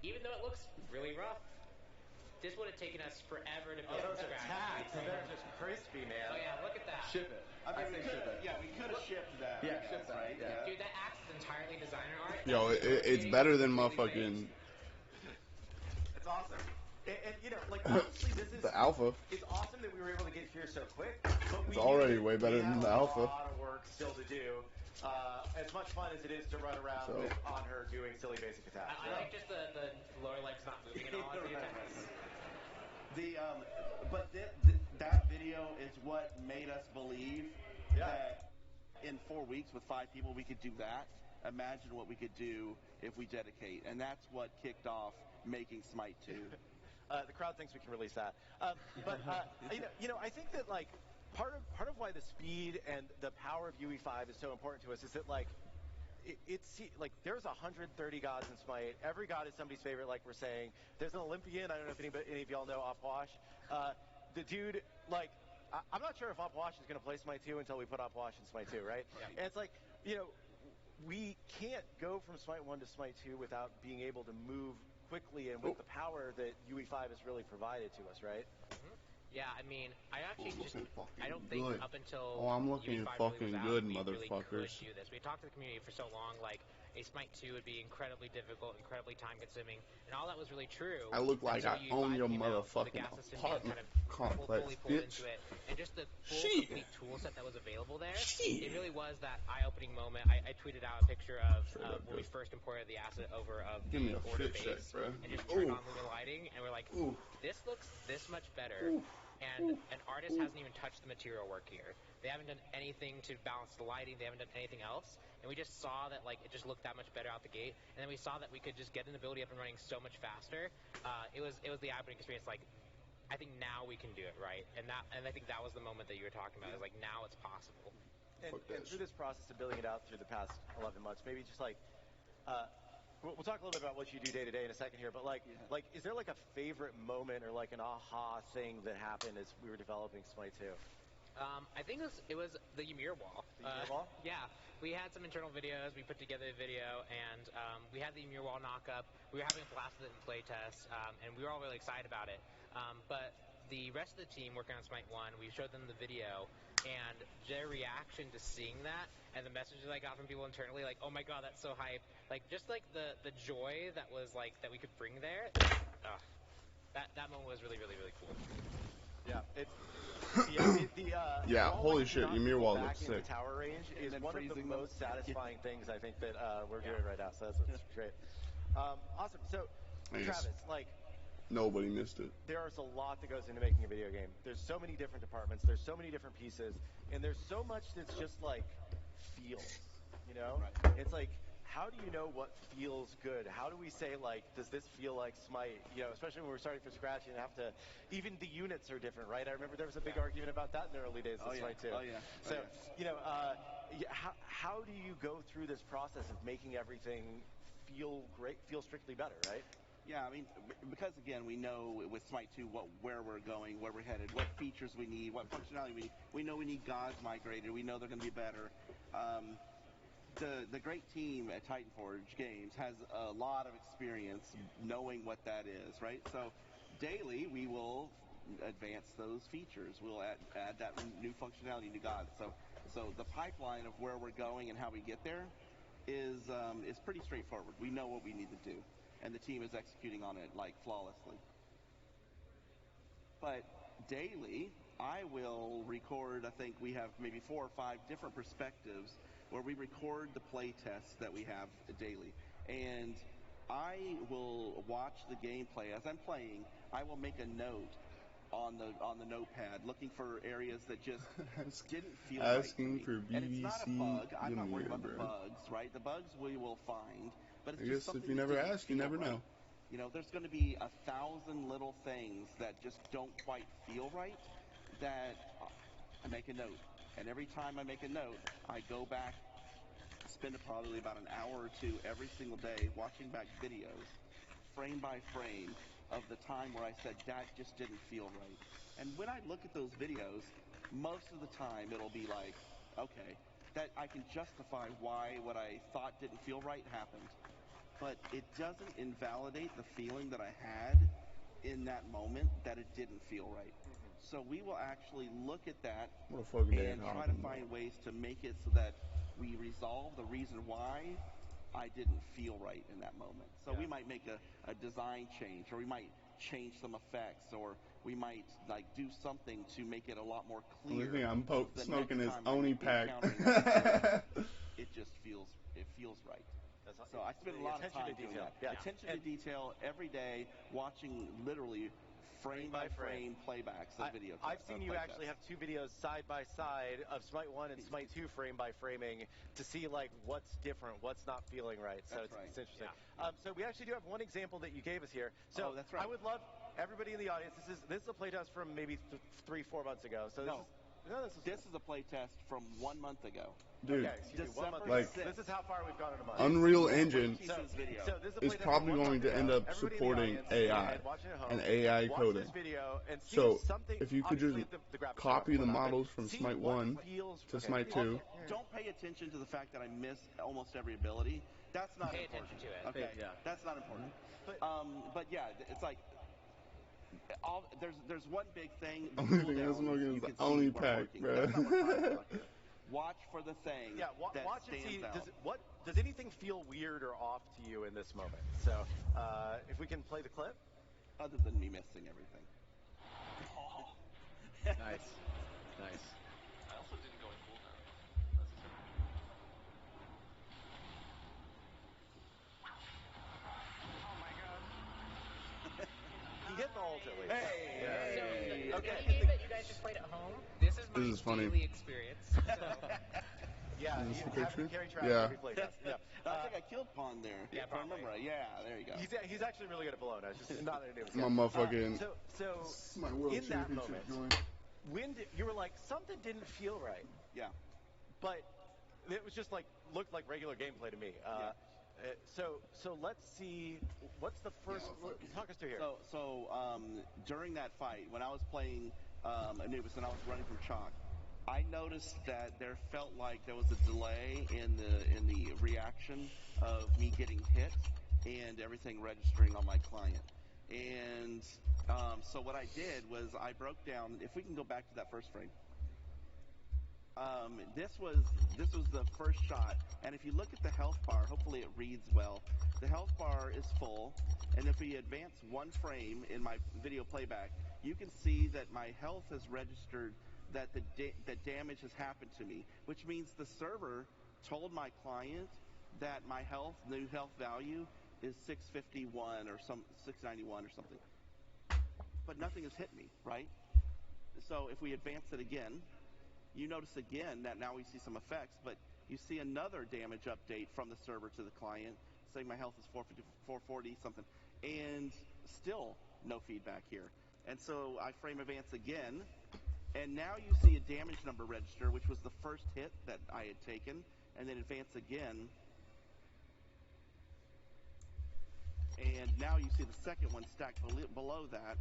even though it looks really rough, this would have taken us forever to build those from scratch. attacks, they're just crispy, man. Oh yeah, look at that. Ship it. I mean, we could have shipped that. Yeah, ship that, right? yeah. Dude, that axe is entirely designer art. Yo, it's better than motherfucking. It's awesome. And you know, like honestly, this is the alpha. It's awesome that we were able to get here so quick. But It's already way better than the alpha. We have a lot of work still to do. As much fun as it is to run around on her doing silly basic attacks. I like just the lower legs not moving at all as the attacks. But that video is what made us believe that in 4 weeks with 5 people we could do that. Imagine what we could do if we dedicate, and that's what kicked off making Smite 2. The crowd thinks we can release that, but you know, I think that like part of why the speed and the power of UE5 is so important to us is that like it's like there's 130 gods in Smite. Every god is somebody's favorite, like we're saying. There's an Olympian. I don't know if any of y'all know Opwash. The dude, like, I'm not sure if Opwash is going to play Smite 2 until we put Opwash in Smite 2, right? Yeah. And it's like, you know, we can't go from Smite 1 to Smite 2 without being able to move quickly and with the power that UE5 has really provided to us, right? Mm-hmm. Yeah, I mean, I actually I don't think good. up until Oh, I'm looking UE5 fucking really was out, good, we motherfuckers. really could do this. We talked to the community for so long, like, a Smite 2 would be incredibly difficult, incredibly time-consuming, and all that was really true. I look like I own your motherfucking apartment complex, fully pulled bitch. into it. And just the full Shit. complete tool set that was available there, Shit. it really was that eye-opening moment. I tweeted out a picture of when we first imported the asset over of Give me the a order fit base, check, bro. and just turned on lumen lighting, and we're like, this looks this much better. And an artist hasn't even touched the material work here. They haven't done anything to balance the lighting. They haven't done anything else. And we just saw that like it just looked that much better out the gate. And then we saw that we could just get an ability up and running so much faster. It was the eye-opening experience. Like, I think now we can do it, right? And I think that was the moment that you were talking about. Is like now it's possible. And through this process of building it out through the past 11 months, maybe just like. We'll talk a little bit about what you do day to day in a second here, but like, is there like a favorite moment or like an aha thing that happened as we were developing Smite 2? I think it was the Ymir wall. The Ymir wall? Yeah, we had some internal videos. We put together a video, and we had the Ymir wall knock up. We were having a blast with it in playtest, and we were all really excited about it. But the rest of the team working on Smite 1, we showed them the video, and their reaction to seeing that and the messages I got from people internally, like, oh my god, that's so hype. Like, just like the joy that was like, that we could bring there, that moment was really, really, really cool. Yeah, holy shit, Ymir wall looks sick. Tower range is one of the most satisfying things I think that we're doing right now, so that's great. Awesome, so Travis, like, nobody missed it. There's a lot that goes into making a video game. There's so many different departments, there's so many different pieces, and there's so much that's just like feels, you know? Right. It's like, how do you know what feels good? How do we say, like, does this feel like Smite? You know, especially when we're starting from scratch and have to, even the units are different, right? I remember there was a big argument about that in the early days of Smite too. Oh, yeah. So, you know, how do you go through this process of making everything feel great, feel strictly better, right? Yeah, I mean, because again, we know with Smite 2 where we're going, where we're headed, what features we need, what functionality we need. We know we need gods migrated. We know they're going to be better. The great team at Titanforge Games has a lot of experience knowing what that is, right? So daily we will advance those features. We'll add that new functionality, new gods. So the pipeline of where we're going and how we get there is pretty straightforward. We know what we need to do, and the team is executing on it like flawlessly. But daily, I will record, I think we have maybe 4 or 5 different perspectives where we record the play tests that we have daily. And I will watch the gameplay. As I'm playing, I will make a note on the notepad, looking for areas that just didn't feel right to me. For BBC. And it's not a bug. I'm not worried about the bugs, right? The bugs we will find. But it's just something if you never ask, you never know. You know, there's going to be 1,000 little things that just don't quite feel right that I make a note. And every time I make a note, I go back, spend probably about an hour or 2 every single day watching back videos, frame by frame, of the time where I said that just didn't feel right. And when I look at those videos, most of the time it'll be like, okay, that I can justify why what I thought didn't feel right happened. but it doesn't invalidate the feeling that I had in that moment that it didn't feel right. So we will actually look at that and try to find ways to make it so that we resolve the reason why I didn't feel right in that moment. So we might make a design change, or we might change some effects, or we might like do something to make it a lot more clear. The thing I'm smoking is time Oni I'm pack. encountering that experience, it just feels right. So I spend a lot of time doing that. Yeah. Attention to detail every day, watching literally frame by frame playbacks of video. I've seen you actually have two videos side by side of Smite 1 and Smite 2 frame by framing to see like what's different, what's not feeling right. So it's interesting. Yeah. So we actually do have one example that you gave us here. So that's right. I would love everybody in the audience. This is a playtest from maybe 3-4 months ago. So this is a playtest from 1 month ago. Dude, okay, 1 month like, ago. This is how far we've gone in a month. Unreal Engine is probably going to end up supporting AI and AI coding. So if you could just copy the models from Smite 1 to Smite 2. Don't pay attention to the fact that I miss almost every ability. That's not pay important. attention to it. Okay, that's not important. But yeah, it's like there's one big thing. Only thing I'm smoking is the Oni pack, bro. Watch for the thing. Yeah, that watch and stands see. out. Does anything feel weird or off to you in this moment? So, if we can play the clip. Other than me missing everything. Nice. I also didn't go in cooldown. Oh my god. He hit the ult at least. So the Okay. game that you guys just played at home, this is my daily experience. So. Yeah, Is this the you have to picture? carry track Yeah. every playtest. Yeah. I think I killed Pond there. Yeah, if I remember right. Yeah, there you go. He's actually really good at Bologna. It's just not that it My motherfucking so my world in that championship moment, joint. when you were like something didn't feel right, Yeah. but it was just like looked like regular gameplay to me. So let's see. What's the first? Talk us through here. So during that fight, when I was playing Anubis and I was running from Chalk, I noticed that there felt like there was a delay in the reaction of me getting hit and everything registering on my client. And so what I did was I broke down. If we can go back to that first frame. This was the first shot, and if you look at the health bar, hopefully it reads well. The health bar is full, and if we advance one frame in my video playback, you can see that my health has registered that that damage has happened to me, which means the server told my client that my new health value is 651 or 691 or something, but nothing has hit me, right? So if we advance it again, you notice again that now we see some effects, but you see another damage update from the server to the client saying my health is 450, 440 something, and still no feedback here. And so I frame advance again, and now you see a damage number register, which was the first hit that I had taken, and then advance again, and now you see the second one stacked below that.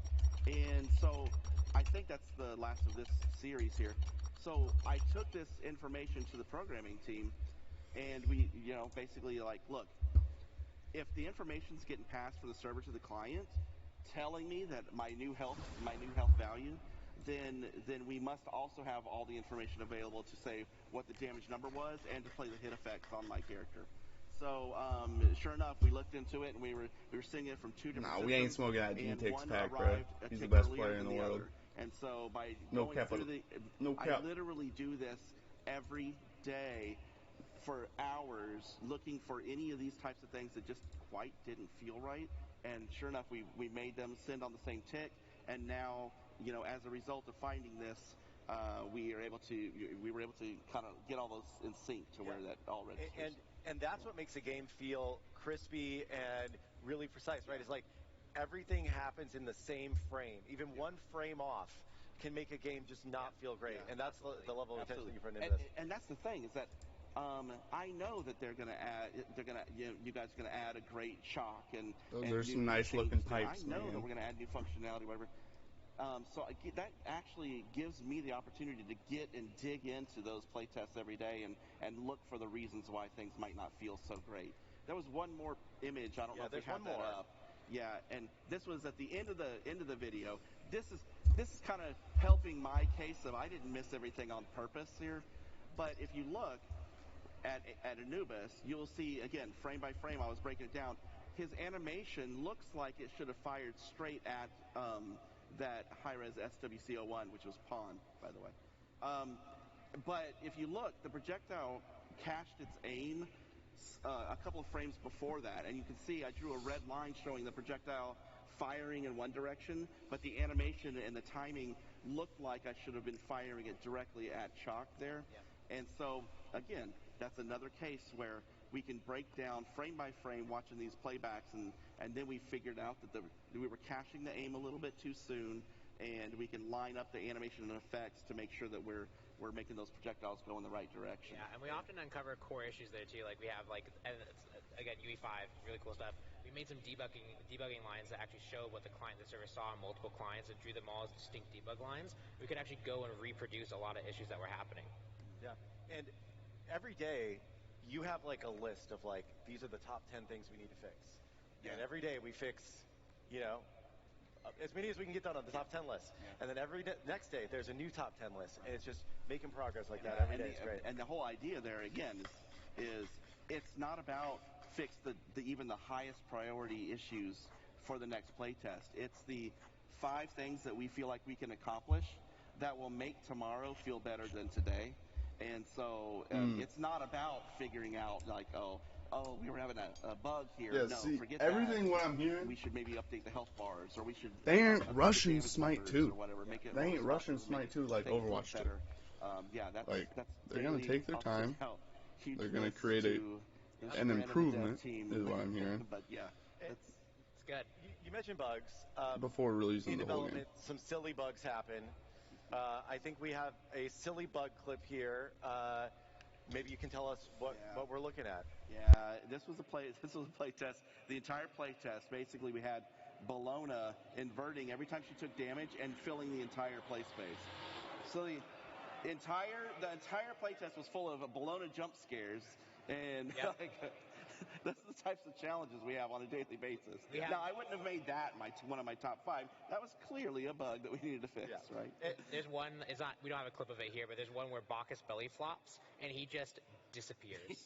And so I think that's the last of this series here. So I took this information to the programming team, and we, basically like, look, if the information's getting passed from the server to the client, telling me that my new health value, then we must also have all the information available to say what the damage number was and to play the hit effects on my character. So sure enough, we looked into it, and we were seeing it from two different systems. We ain't smoking that G-Tix pack, bro. arrived a He's the tick best earlier player than in the the world. other. And so by No going cap. through No cap. I literally do this every day for hours, looking for any of these types of things that just quite didn't feel right. And sure enough, we made them send on the same tick. And now, as a result of finding this, we were able to kind of get all those in sync to where that all registers. And that's what makes a game feel crispy and really precise, right? It's like everything happens in the same frame. Even one frame off can make a game just not feel great. Yeah, and that's the level of attention you put into this. And that's the thing is that I know that you guys are gonna add a great shock and There's some nice looking pipes. I know that we're gonna add new functionality, whatever. So that actually gives me the opportunity to get and dig into those playtests every day and look for the reasons why things might not feel so great. there was one more image. I don't know if we have that up. Yeah, and this was at the end of the video. This is kind of helping my case of I didn't miss everything on purpose here. But if you look at Anubis, you'll see, again, frame by frame, I was breaking it down. His animation looks like it should have fired straight at that high-res SWC-01, which was Pawn, by the way. But if you look, the projectile cached its aim a couple of frames before that, and you can see I drew a red line showing the projectile firing in one direction, but the animation and the timing looked like I should have been firing it directly at Chalk there. Yeah. And so, again, that's another case where we can break down frame by frame watching these playbacks, and then we figured out that we were caching the aim a little bit too soon, and we can line up the animation and effects to make sure that we're making those projectiles go in the right direction. Yeah, and we often uncover core issues there too. Like we have again, UE5, really cool stuff. We made some debugging lines that actually show what the client, the server saw on multiple clients and drew them all as distinct debug lines. We could actually go and reproduce a lot of issues that were happening. Yeah, and every day you have like a list of like, these are the top 10 things we need to fix. Yeah. And every day we fix, as many as we can get done on the top 10 list. Yeah. And then every next day there's a new top 10 list, and it's just making progress like that every day. It's great. And the whole idea there, again, is it's not about fix even the highest priority issues for the next playtest. It's the 5 things that we feel like we can accomplish that will make tomorrow feel better than today. And so it's not about figuring out like, oh, we were having a bug here. Yeah, no, see, forget everything that. what I'm hearing. We should maybe update the health bars, or we should. They ain't rushing Smite 2. They ain't more rushing Smite 2 like Overwatch 2. That's they're gonna take their time. They're gonna create an improvement, is what I'm hearing. But yeah, it's good. You mentioned bugs. Before releasing the whole game. Some silly bugs happen. I think we have a silly bug clip here. Maybe you can tell us what we're looking at. Yeah, this was a play test. The entire play test, basically, we had Bologna inverting every time she took damage and filling the entire play space. So the entire play test was full of Bologna jump scares, and that's the types of challenges we have on a daily basis. Now, I wouldn't have made that one of my top 5. That was clearly a bug that we needed to fix, right? There's one. We don't have a clip of it here, but there's one where Bacchus belly flops and he just disappears,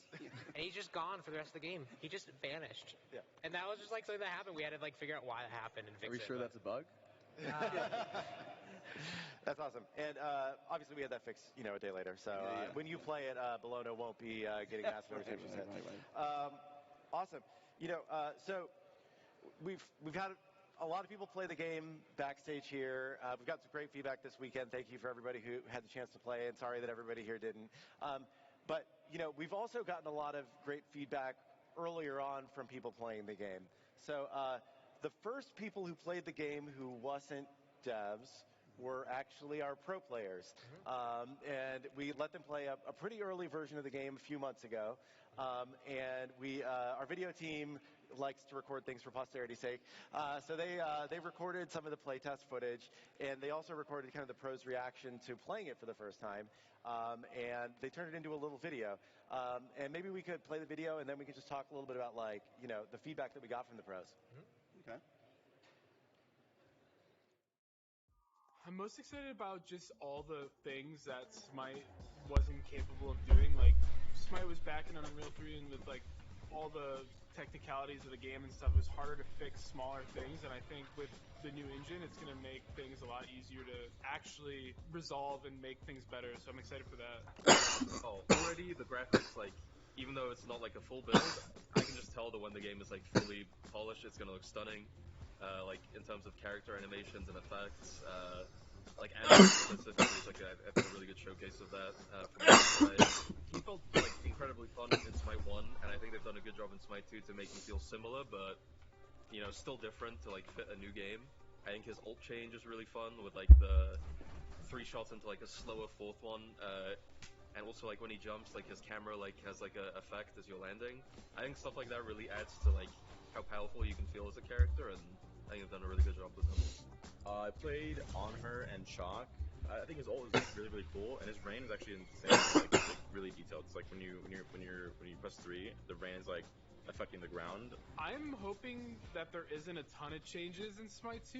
and he's just gone for the rest of the game. He just vanished. Yeah. And that was just like something that happened. We had to like figure out why it happened and fix it. Are we sure that's a bug? That's awesome. And obviously we had that fixed, a day later. So when you play it, Bologna won't be getting massive rotations. Right. Awesome. So we've had a lot of people play the game backstage here. We've got some great feedback this weekend. Thank you for everybody who had the chance to play, and sorry that everybody here didn't. But we've also gotten a lot of great feedback earlier on from people playing the game. So the first people who played the game who wasn't devs were actually our pro players. And we let them play a pretty early version of the game a few months ago. And our video team likes to record things for posterity's sake. So they recorded some of the playtest footage, and they also recorded kind of the pros' reaction to playing it for the first time. And they turned it into a little video. And maybe we could play the video, and then we could just talk a little bit about the feedback that we got from the pros. Okay. I'm most excited about just all the things that Smite wasn't capable of doing. Like, Smite was back in Unreal 3, and with like all the technicalities of the game and stuff, it was harder to fix smaller things. And I think with the new engine, it's going to make things a lot easier to actually resolve and make things better. So I'm excited for that. Already the graphics, like, even though it's not like a full build, I can just tell that when the game is like fully polished, it's going to look stunning. Like in terms of character animations and effects, like anime specifically is like a really good showcase of that. He felt like incredibly fun in Smite 1, and I think they've done a good job in Smite 2 to make him feel similar, but still different to like fit a new game. I think his ult change is really fun with like the 3 shots into like a slower 4th one, and also like when he jumps, like his camera like has like a effect as you're landing. I think stuff like that really adds to like how powerful you can feel as a character, and I think they've done a really good job with him. I played on her and Chalk. I think his ult is really, really cool, and his rain is actually insane. Like really detailed. It's like when you press 3, the rain is like affecting the ground. I'm hoping that there isn't a ton of changes in Smite 2.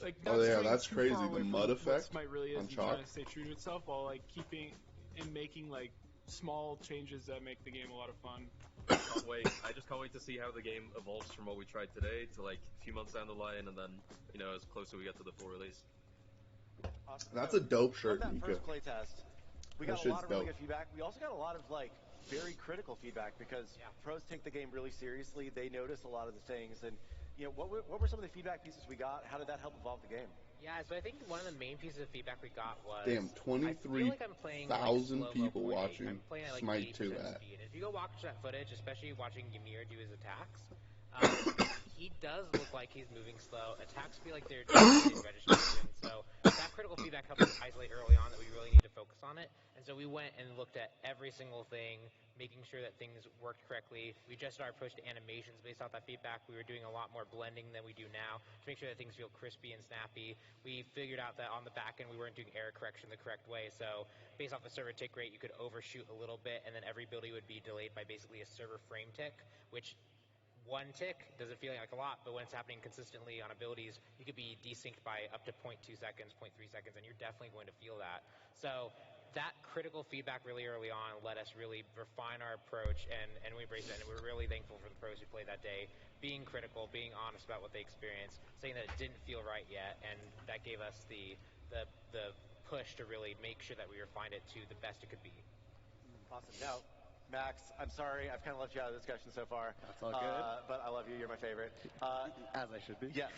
Like, Oh not yeah, straying that's too crazy. far away The from mud what effect Smite really is on and Chalk. trying to stay true to itself while like keeping and making like small changes that make the game a lot of fun. Can't wait. I just can't wait to see how the game evolves from what we tried today to like a few months down the line, and then as closer we get to the full release. Awesome. That's a dope shirt, From that Mika. first playtest, we That got a lot shit's of really dope. good feedback. We also got a lot of like very critical feedback because pros take the game really seriously. They notice a lot of the things, and what were some of the feedback pieces we got? How did that help evolve the game? Yeah, so I think one of the main pieces of feedback we got was Damn, I feel like I'm playing 23,000 like people slow-mo 0.8. watching I'm playing at like Smite 2 80% at. speed. If you go watch that footage, especially watching Ymir do his attacks, he does look like he's moving slow. Attacks feel like they're in registration. So that critical feedback helped us isolate early on that we really need to focus on it. And so we went and looked at every single thing, making sure that things worked correctly. We adjusted our approach to animations based off that feedback. We were doing a lot more blending than we do now to make sure that things feel crispy and snappy. We figured out that on the back end we weren't doing error correction the correct way. So based off the server tick rate, you could overshoot a little bit, and then every ability would be delayed by basically a server frame tick, which one tick doesn't feel like a lot, but when it's happening consistently on abilities, you could be desynced by up to 0.2 seconds, 0.3 seconds, and you're definitely going to feel that. So that critical feedback really early on let us really refine our approach, and we embraced it, and we're really thankful for the pros who played that day, being critical, being honest about what they experienced, saying that it didn't feel right yet, and that gave us the push to really make sure that we refined it to the best it could be. Awesome. Now, Max, I'm sorry, I've kind of left you out of the discussion so far. That's all good. But I love you. You're my favorite. As I should be. Yes.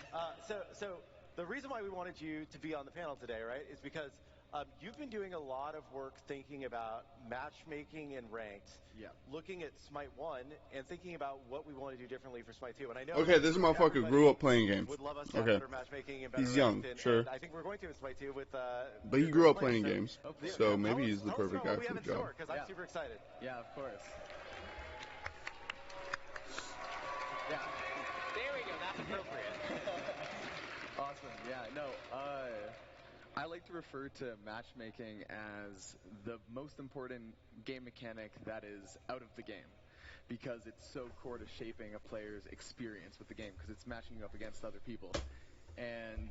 So the reason why we wanted you to be on the panel today, right, is because you've been doing a lot of work thinking about matchmaking and ranked. Yeah. Looking at Smite 1 and thinking about what we want to do differently for Smite 2. And I know. Okay, this motherfucker grew up playing games. Would love us to have Okay. better matchmaking and better He's young, ranked, sure. And I think we're going to in Smite 2 with. But he grew up playing so, games, so maybe he's the perfect guy for the job. Because I'm super excited. Yeah, of course. Yeah. There we go. That's appropriate. Awesome. Yeah. No. I like to refer to matchmaking as the most important game mechanic that is out of the game, because it's so core to shaping a player's experience with the game, because it's matching you up against other people. And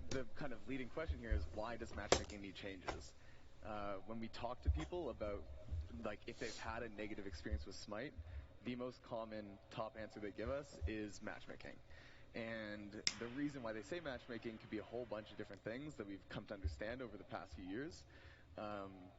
the kind of leading question here is, why does matchmaking need changes? When we talk to people about like if they've had a negative experience with Smite, the most common top answer they give us is matchmaking. And the reason why they say matchmaking could be a whole bunch of different things that we've come to understand over the past few years.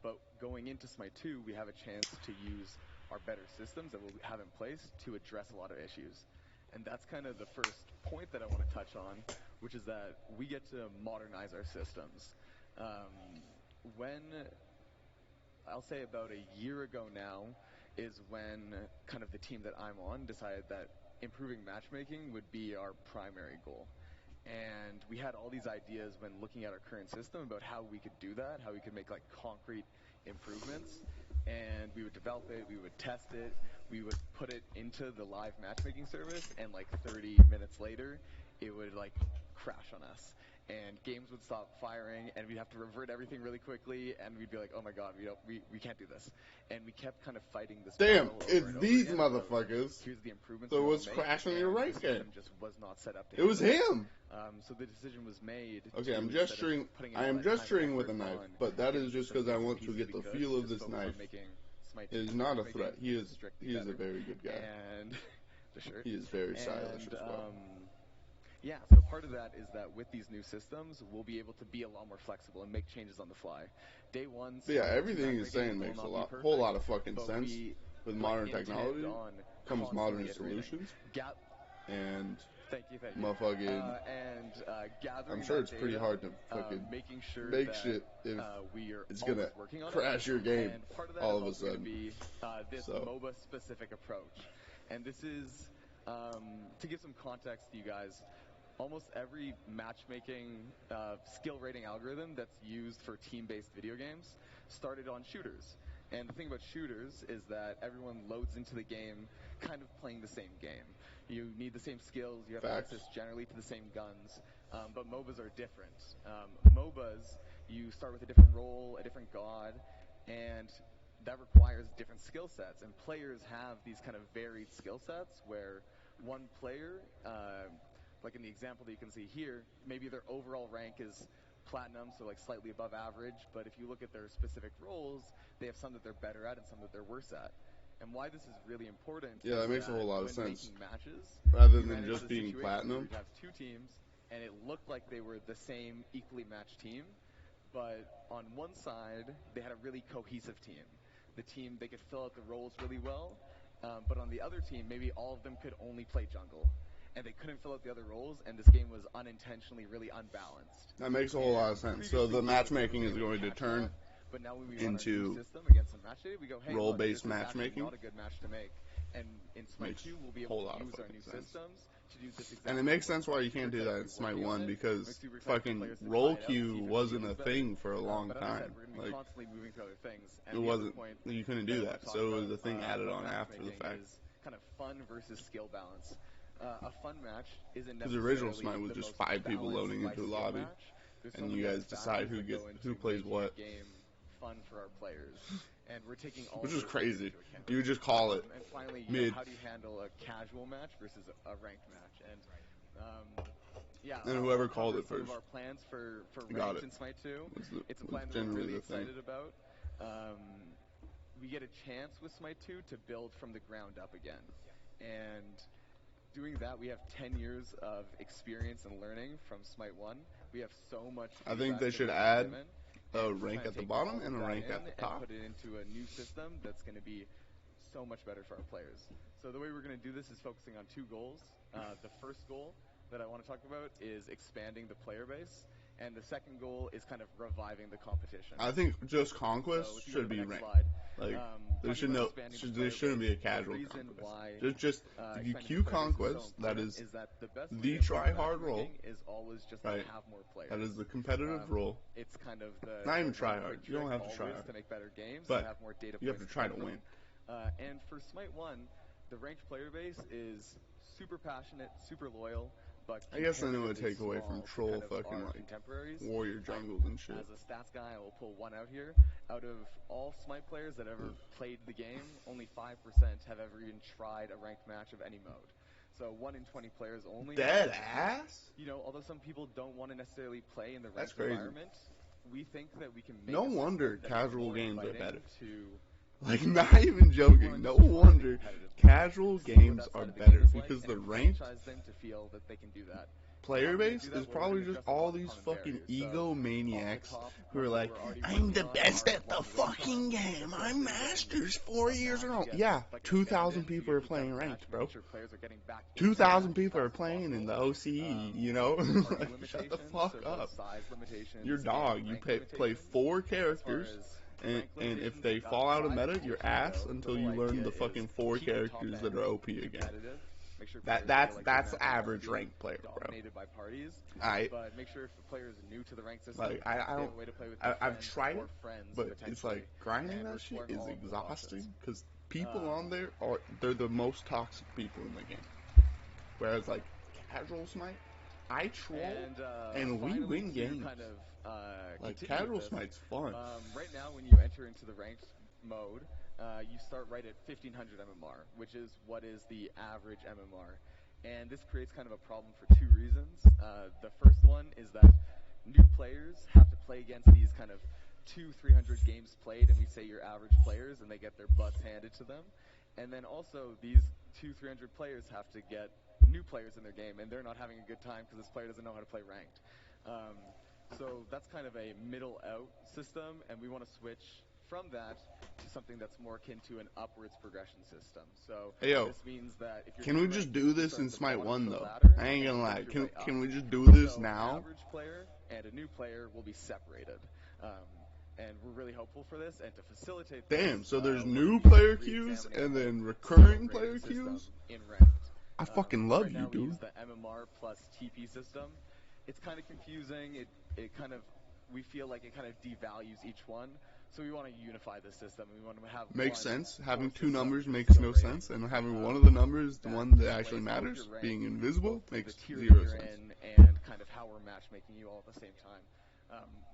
But going into Smite 2, we have a chance to use our better systems that we'll have in place to address a lot of issues. And that's kind of the first point that I want to touch on, which is that we get to modernize our systems. When I'll say about a year ago now is when kind of the team that I'm on decided that improving matchmaking would be our primary goal. And we had all these ideas when looking at our current system about how we could do that, how we could make like concrete improvements. And we would develop it, we would test it, we would put it into the live matchmaking service, and like 30 minutes later, it would like crash on us. And games would stop firing, and we'd have to revert everything really quickly, and we'd be like, oh my god, we can't do this. And we kept kind of fighting this Damn, battle over it's and over these again. motherfuckers. Here's the improvements. So we what's want to make, crashing your and ranked the system game? just was not set up to It was handle him. So the decision was made. Okay, to, I'm instead of gesturing. putting in I all am that time and gesturing with a effort knife, on but that getting is just some because I bits and want to pieces get we the could, feel of just this focus on knife. making Smite It is 2 not a making threat. He is strictly a better. very good guy. And the shirt. He is very stylish as well. Yeah, so part of that is that with these new systems, we'll be able to be a lot more flexible and make changes on the fly. Day one. But yeah, everything he's saying makes a whole lot of fucking sense. With modern technology comes modern solutions. And thank you. Motherfucking. Gathering I'm sure it's that pretty data, hard to fucking making sure make that, shit if we are it's gonna working on crash your game and part of that all is of a also going sudden. to be this So. MOBA-specific approach. And this is, to give some context to you guys, almost every matchmaking skill rating algorithm that's used for team-based video games started on shooters. And the thing about shooters is that everyone loads into the game kind of playing the same game. You need the same skills, you have access generally to the same guns, but MOBAs are different. MOBAs, you start with a different role, a different god, and that requires different skill sets, and players have these kind of varied skill sets where one player, like in the example that you can see here, maybe their overall rank is platinum, so like slightly above average, but if you look at their specific roles, they have some that they're better at and some that they're worse at. And why this is really important Yeah, is that makes a whole lot of when sense. making matches, Rather you than ran just into the being situation where platinum. you'd have two teams, and it looked like they were the same equally matched team, but on one side, they had a really cohesive team. The team, they could fill out the roles really well, but on the other team, maybe all of them could only play jungle. And they couldn't fill out the other roles, and this game was unintentionally really unbalanced. That makes a whole lot of sense. So the matchmaking is going to turn but now when we into system against some match data, we go, hey, role-based look, this is actually matchmaking. not a good match to make. And in Smite 2, we'll be able to use our new systems to do this exact And it makes sense why you can't do that in Smite 1 because fucking role queue wasn't a thing for a long time. Like, constantly moving through other things. it wasn't. You couldn't do that. So it was a thing added on after the fact. Kind of fun versus skill balance. A fun match isn't Because necessarily the original Smite was just 5 people loading into a lobby, and you guys decide who plays what. Game fun for our players, and we're taking all. Which is crazy. You would just call it and finally, mid. How do you handle a casual match versus a ranked match? And yeah, and whoever called it first. Some of our plans for got ranked it. in Smite 2. It's a plan that generally we're really the thing. excited about. We get a chance with Smite 2 to build from the ground up again, and doing that, we have 10 years of experience and learning from Smite 1. We have so much. I think they should add a rank at the bottom and a rank at the top. And put it into a new system that's going to be so much better for our players. So the way we're going to do this is focusing on 2 goals. The first goal that I want to talk about is expanding the player base. And the second goal is kind of reviving the competition. I think just Conquest should be ranked. Like, there shouldn't be a casual Conquest. Just if you queue Conquest, that is the try-hard role. Right. That is the competitive role. It's kind of the not even try-hard. You don't have to try hard. To make better games but and have more data you have to try to win. And for Smite 1, the ranked player base is super passionate, super loyal. But I guess then it would take away from troll fucking like warrior jungles and shit. As a stats guy, I will pull one out here. Out of all Smite players that ever played the game, only 5% have ever even tried a ranked match of any mode. So 1 in 20 players only. Dead ass? You know, although some people don't want to necessarily play in the ranked environment, we think that we can make no wonder casual games are better. To like, not even joking. No wonder casual games are better because the ranked player base is probably just all these fucking egomaniacs who are like, I'm the best at the fucking game. I'm Masters 4 years in a row. Yeah, 2,000 people are playing ranked, bro. 2,000 people are playing in the OCE, you know? Like, shut the fuck up. You're dog. You play 4 characters. And if they fall out of meta, you're ass until you learn the fucking 4 characters that are OP again. That's average ranked player, bro. But make sure if the player is new to the rank system, like I've tried it, but it's like grinding that shit is exhausting because people on there they're the most toxic people in the game. Whereas like casual Smite, I troll and we win games. Like casual Smite's fun. Right now, when you enter into the ranked mode, you start right at 1500 MMR, which is what is the average MMR. And this creates kind of a problem for 2 reasons. The first one is that new players have to play against these kind of 200-300 games played, and we say you're average players, and they get their butts handed to them. And then also, these 200-300 players have to get new players in their game, and they're not having a good time because this player doesn't know how to play ranked. So that's kind of a middle-out system, and we want to switch from that to something that's more akin to an upwards progression system. So this means that if you're can we just do this in Smite 1 though? I ain't gonna lie. Can we just do this now? An average player and a new player will be separated. And we're really hopeful for this, and to facilitate this, damn, so there's new player queues and then recurring player queues? In ranked. I fucking love right you, now dude. We use the MMR plus TP system. It's kind of confusing. It kind of, we feel like it kind of devalues each one. So we want to unify the system. We want to have makes sense. Having 2 numbers makes no sense, and having one of the numbers, the one that actually matters, being invisible, makes 0 sense. And kind of how we're matchmaking you all at the same time.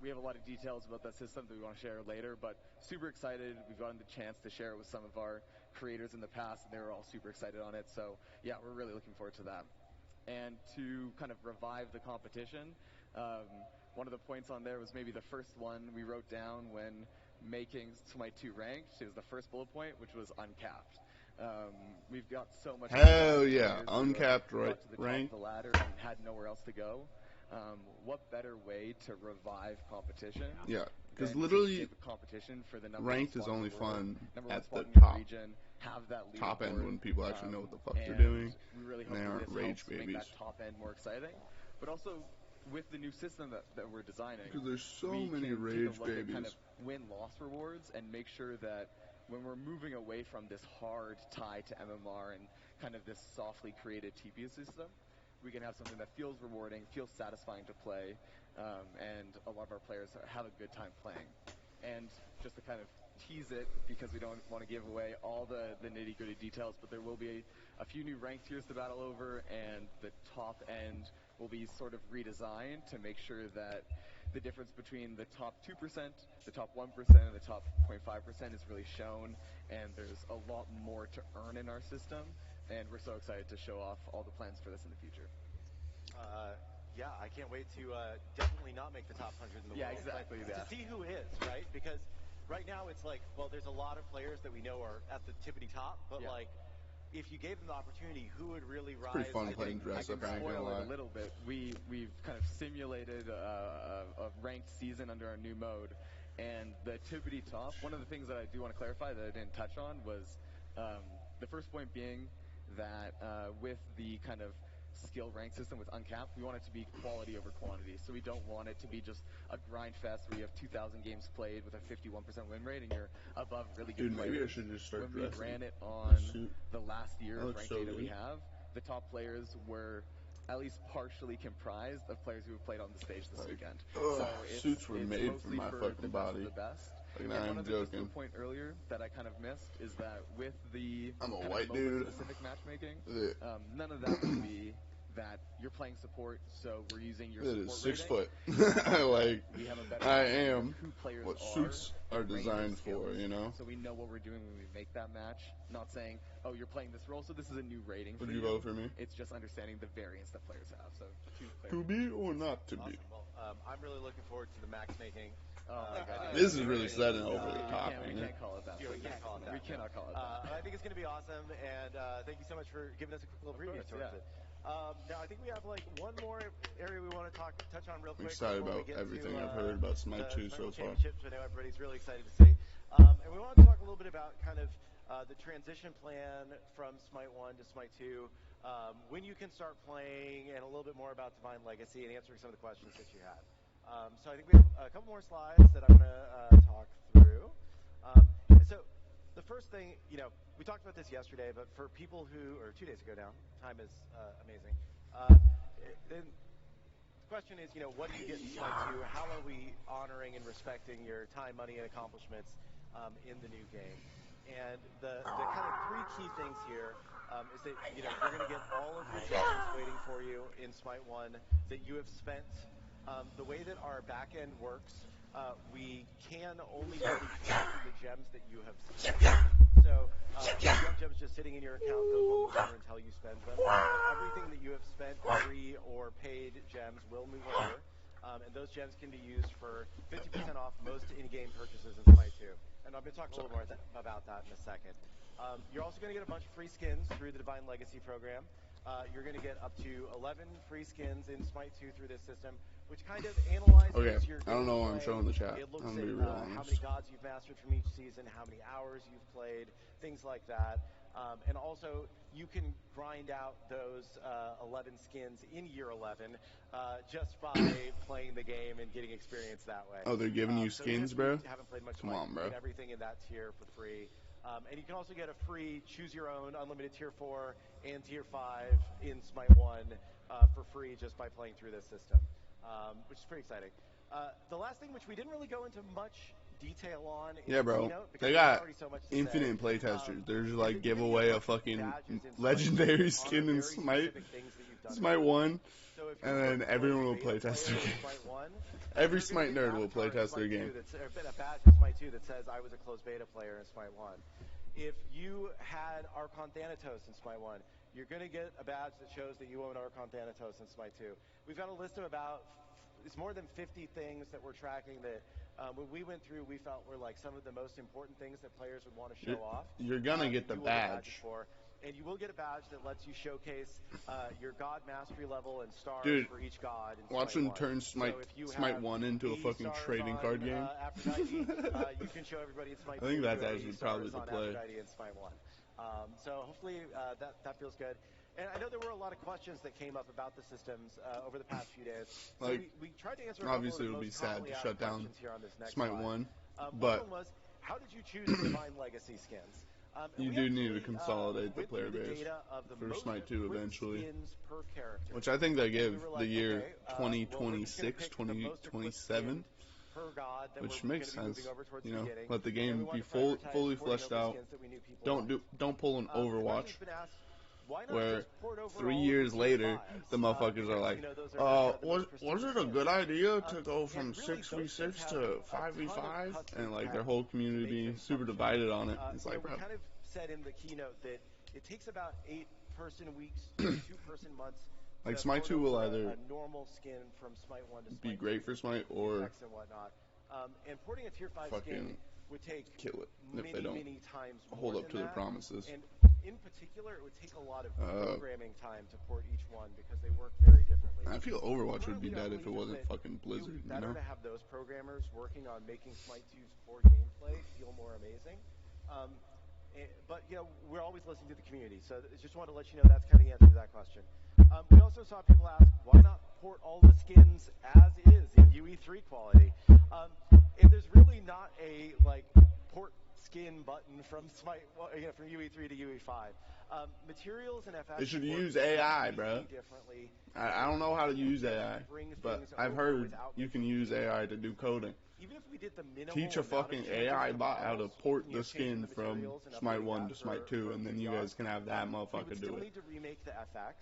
We have a lot of details about that system that we want to share later, but super excited. We've gotten the chance to share it with some of our creators in the past, and they were all super excited on it. So yeah, we're really looking forward to that. And to kind of revive the competition, one of the points on there was maybe the first one we wrote down when making Smite 2 ranked. It was the first bullet point, which was uncapped. We've got so much. Hell yeah, uncapped got to the rank. top of the ladder and had nowhere else to go. What better way to revive competition? Yeah, because than to literally give competition for the number ranked one is spot in only the world, fun number one at spot the in your top region, have that top end leaderboard, when people actually know what the fuck they're and doing. We really and hope they that aren't this rage helps make babies. that top end more exciting. But also with the new system that we're designing, Because there's so we many can rage take a look at babies. kind of win-loss rewards and make sure that when we're moving away from this hard tie to MMR and kind of this softly created TP system, we can have something that feels rewarding, feels satisfying to play, and a lot of our players have a good time playing. And just to kind of tease it, because we don't want to give away all the nitty-gritty details, but there will be a few new rank tiers to battle over, and the top end will be sort of redesigned to make sure that the difference between the top 2%, the top 1%, and the top 0.5% is really shown, and there's a lot more to earn in our system, and we're so excited to show off all the plans for this in the future. Yeah, I can't wait to definitely not make the top 100 in the world. Yeah, exactly To see who is, right? Because right now it's like, well, there's a lot of players that we know are at the tippity top, but like, if you gave them the opportunity, who would really rise? Pretty fun playing I dress can up, I ain't gonna spoil lie. it a little bit. We've kind of simulated a ranked season under our new mode, and the tippity top. One of the things that I do want to clarify that I didn't touch on was the first point being that with the kind of skill rank system with uncapped, we want it to be quality over quantity. So we don't want it to be just a grind fest where you have 2,000 games played with a 51% win rate and you're above really good players. Maybe I should just start When we dressing ran it on suit. the last year of That looks ranked so data we good. have, the top players were at least partially comprised of players who have played on the stage this weekend. So suits were it's made for mostly my the fucking best body. of the best. Like, And I'm one other joking. point earlier that I kind of missed is that with the I'm a kind white of dude. specific matchmaking, Yeah. none of that will be that you're playing support, so we're using your It support is 6 rating. foot. Like, We have a better I understanding of am who players what are suits are and range of designed skills. for, you know? So we know what we're doing when we make that match. Not saying, oh, you're playing this role, so this is a new rating Would for you you. vote for me? It's just understanding the variance that players have. So To be or not to be? Awesome. Well, I'm really looking forward to the max making. Oh my God. This is really setting over the top. We man. can't call it that. We can't call it that. We cannot call it that. I think it's going to be awesome, and thank you so much for giving us a quick little preview towards it. Now, I think we have like one more area we want to touch on real quick. I'm excited before we about get everything to, I've heard about Smite 2 so far. Championships, I know everybody's really excited to see. And we want to talk a little bit about kind of the transition plan from Smite 1 to Smite 2, when you can start playing, and a little bit more about Divine Legacy and answering some of the questions that you had. So I think we have a couple more slides that I'm going to talk through. So the first thing, you know, we talked about this yesterday, but for people who, or 2 days ago now, time is amazing. Then the question is, you know, what do you get in Smite 2? How are we honoring and respecting your time, money, and accomplishments in the new game? And the kind of 3 key things here is that, you know, you're going to get all of your gems waiting for you in Smite 1 that you have spent. The way that our back end works, we can only really count the gems that you have spent. So if you have gems just sitting in your account, those won't move over until you spend them. Everything that you have spent, free or paid gems, will move over. And those gems can be used for 50% off most in-game purchases in Smite 2. And I'm going to talk a little more about that in a second. You're also going to get a bunch of free skins through the Divine Legacy program. You're going to get up to 11 free skins in Smite 2 through this system, which kind of analyzes your gameplay. I don't know why I'm showing the chat. It looks I'm at gonna be real how honest. many gods you've mastered from each season, how many hours you've played, things like that. And also, you can grind out those 11 skins in year 11 just by playing the game and getting experience that way. Oh, they're giving you skins, bro? Haven't played much Come on, bro. You get everything in that tier for free. And you can also get a free choose your own unlimited tier 4 and tier 5 in Smite 1 for free just by playing through this system, which is pretty exciting. The last thing, which we didn't really go into much detail on in Yeah, bro. keynote, because They there's got already so much to infinite say. playtesters. There's is like that give you can away get a fucking badges in Smite legendary 2 skin on in very Smite. specific things that you've done. Smite 1. So if you're And a then closed everyone will beta playtest player their in game. Smite 1, Every you're gonna Smite get nerd an will avatar in playtest their Smite 2 game. that's a badge in Smite 2 that says I was a closed beta player in Smite 1. If you had Archon Thanatos in Smite 1, you're going to get a badge that shows that you own Archon Thanatos in Smite 2. We've got a list of it's more than 50 things that we're tracking that when we went through, we felt were like some of the most important things that players would want to show off. You're gonna get the you will get badge. badges for. And you will get a badge that lets you showcase your god mastery level and stars Dude, for each god. In watch Smite them 1. turn Smite, So if you Smite have 1 into a 80 fucking stars trading on, card game. Aphrodite, you can show everybody in Smite 2. I think that's you have actually 80 probably stars the on play. Aphrodite in Smite 1. So hopefully that feels good. And I know there were a lot of questions that came up about the systems over the past few days. So Like, we tried to answer obviously a couple it'll of the be most sad commonly to asked shut down questions here on this next Smite slide. 1, One but of them was, how did you choose the Divine Legacy skins? you do need to consolidate the player base for for Smite 2 eventually. Skins per character. Which I think they give We were the like, year okay, well, we're just gonna 2026, pick the most equipped 2027, skins per god that which we're makes gonna be sense. moving over towards You the know, beginning. let the And we game wanted be to prioritize fully porting fleshed over out. skins that we knew people liked. Don't pull an The Overwatch question's been asked, why not where just port over 3 all years of the tier later 5s? the motherfuckers are Because, like, you know, those are the most was prestigious it a skins. good idea to go And from really, those 6v6 skins have to a ton of 5v5? custom And like their patterns whole to community make being them super function. divided on it. It's You know, like, we bro, kind of said in the keynote that it takes about 8-person weeks to 2-person months like to Smite port 2 will over either a normal skin from Smite 1 to Smite be 2 great for Smite or effects and whatnot. And porting a tier 5 skin fucking would take kill it if many, they don't many times more hold up than to their that. promises. And in particular, it would take a lot of programming time to port each one because they work very differently. I feel Overwatch would be Currently, our dead if it belief is wasn't that fucking it would Blizzard, be you better know? to have those programmers working on making Smite 2's core gameplay feel more amazing. But, you know, we're always listening to the community, so I just want to let you know that's kind of the answer to that question. We also saw people ask, why not port all the skins as is in UE3 quality? And there's really not a, like, port skin button from Smite, from UE3 to UE5. Materials and FX They should work use AI, completely bro. differently. I don't know how to use AI, Bring but things I've over heard without you can making use changes. AI to do coding. Even if we did the minimal Teach a amount of fucking changes AI to bot how to models, port you know, the changing skin the from materials and Smite updating 1 that to Smite for 2, and then you guys enthusiasts, can have that we would motherfucker still do it. need to remake the FX,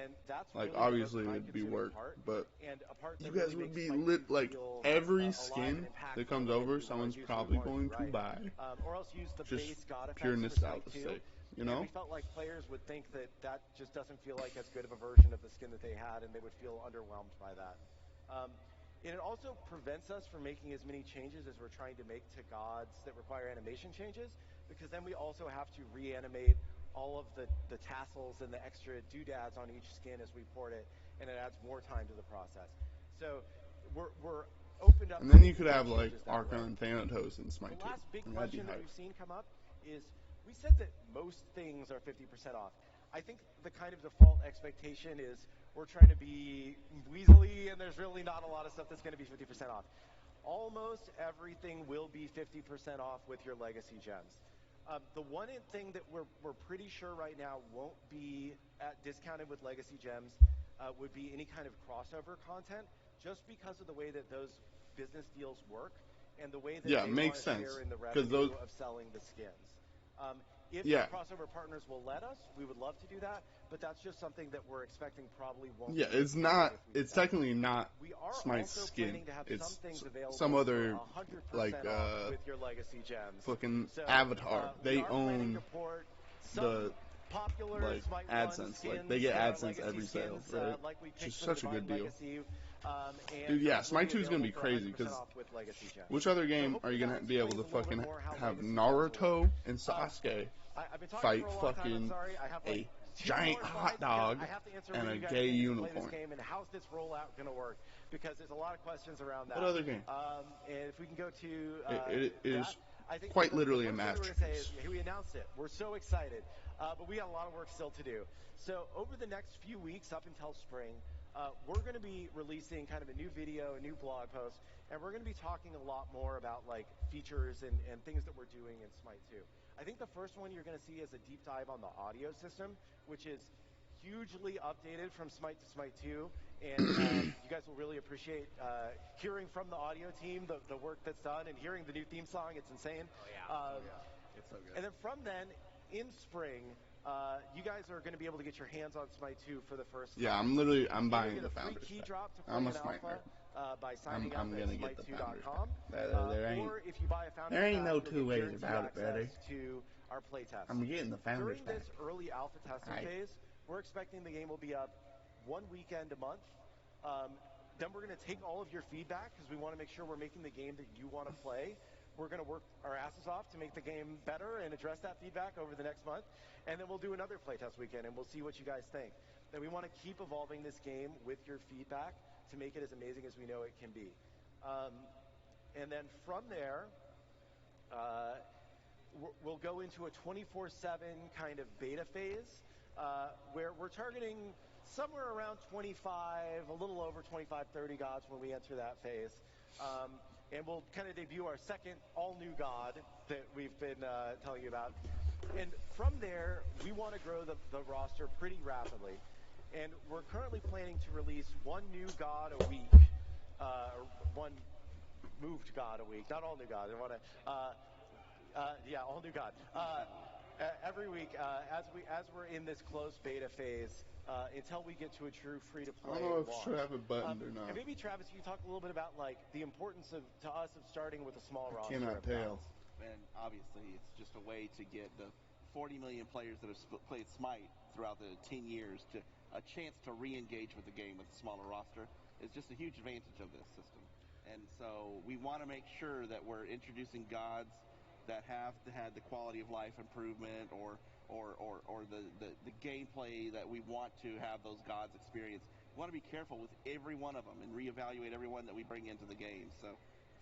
and that's Like, really obviously the it most would be time-consuming work, part, but and a part that you guys really would makes be Smite lit, 2 like, feel, every alive skin and impactful that comes the way over, we wanna someone's do, so we probably wanna do going to right. buy. Or else use the Just base god pure effects for Smite 2. nostalgia's sake, you And know? we felt like players would think that just doesn't feel like as good of a version of the skin that they had, and they would feel underwhelmed by that. And it also prevents us from making as many changes as we're trying to make to gods that require animation changes, because then we also have to reanimate all of the tassels and the extra doodads on each skin as we port it, and it adds more time to the process. So we're opened up. And then you could have, like, changes that way. Archon Thanatos in Smite 2. The last big And that'd be question that hype. we've seen come up is, we said that most things are 50% off. I think the kind of default expectation is we're trying to be weaselly, and there's really not a lot of stuff that's going to be 50% off. Almost everything will be 50% off with your legacy gems. The one thing that we're pretty sure right now won't be discounted with legacy gems would be any kind of crossover content, just because of the way that those business deals work and the way that Yeah, they makes want to sense, share in the 'cause revenue those- of selling the skins. If Yeah. the crossover partners will let us, we would love to do that, but that's just something that we're expecting probably won't Yeah, be it's included not. if we do It's that. technically not We are Smite's also skin. planning to have It's some things available some other, for 100% like, off with your legacy gems. fucking So, avatar. we They are planning own to port some the, popular like, Smite 1 AdSense. skins, Like, they get AdSense legacy every sale, skins, right? like we Which picked is for such a Divine good deal. Legacy, and Dude, yeah, will Smite be 2 is gonna be available for crazy, 100% because off with legacy gems. which other So game are hopefully you that gonna be able to explains a little bit fucking more how have legacy gems will Naruto work. and Sasuke I've been talking fight for a long time, I'm fucking sorry. I have, like, a 2 giant more hot slides, dog because I have to answer and when a you guys gay get to play unicorn? this game, and how's this rollout going to work? Because there's a lot of questions around that. What other game? And if we can go to It is that, I think quite the literally a first thing we're gonna say masterpiece. is, we announced it. We're so excited, but we got a lot of work still to do. So over the next few weeks, up until spring, we're going to be releasing kind of a new video, a new blog post, and we're going to be talking a lot more about, like, features and things that we're doing in Smite 2. I think the first one you're going to see is a deep dive on the audio system, which is hugely updated from Smite to Smite 2, and you guys will really appreciate hearing from the audio team the work that's done, and hearing the new theme song. It's insane. Oh, yeah. It's so good. And then from then, in spring, you guys are going to be able to get your hands on Smite 2 for the first time. Yeah, I'm Either buying get the a free Founders key pack. drop to play I'm a in Smite alpha by signing I'm up gonna at get the Founders smite2.com. There ain't, Or if you buy a Founders there ain't pack, no you'll two get ways guaranteed about it, buddy. access to our playtest. I'm getting the Founders During pack. this early alpha testing Right. phase, we're expecting the game will be up one weekend a month. Then we're going to take all of your feedback because we want to make sure we're making the game that you want to play. We're going to work our asses off to make the game better and address that feedback over the next month. And then we'll do another playtest weekend, and we'll see what you guys think. And we want to keep evolving this game with your feedback to make it as amazing as we know it can be. And then from there, we'll go into a 24/7 kind of beta phase where we're targeting somewhere around 25, a little over 25, 30 gods when we enter that phase. And we'll kind of debut our second all-new god that we've been telling you about. And from there, we want to grow the roster pretty rapidly. And we're currently planning to release one new god a week, or one moved god a week, not all new gods. I want to, all new god. Every week, as we're in this closed beta phase, until we get to a true free-to-play I don't know if launch. it should have a button or not. And maybe Travis, you can talk a little bit about like the importance to us of starting with a small roster. Cannot of tell. gods. And obviously, it's just a way to get the 40 million players that have played Smite throughout the 10 years to a chance to re-engage with the game with a smaller roster is just a huge advantage of this system. And so we want to make sure that we're introducing gods that have had the quality of life improvement or the gameplay that we want to have those gods experience. We want to be careful with every one of them and reevaluate everyone that we bring into the game. So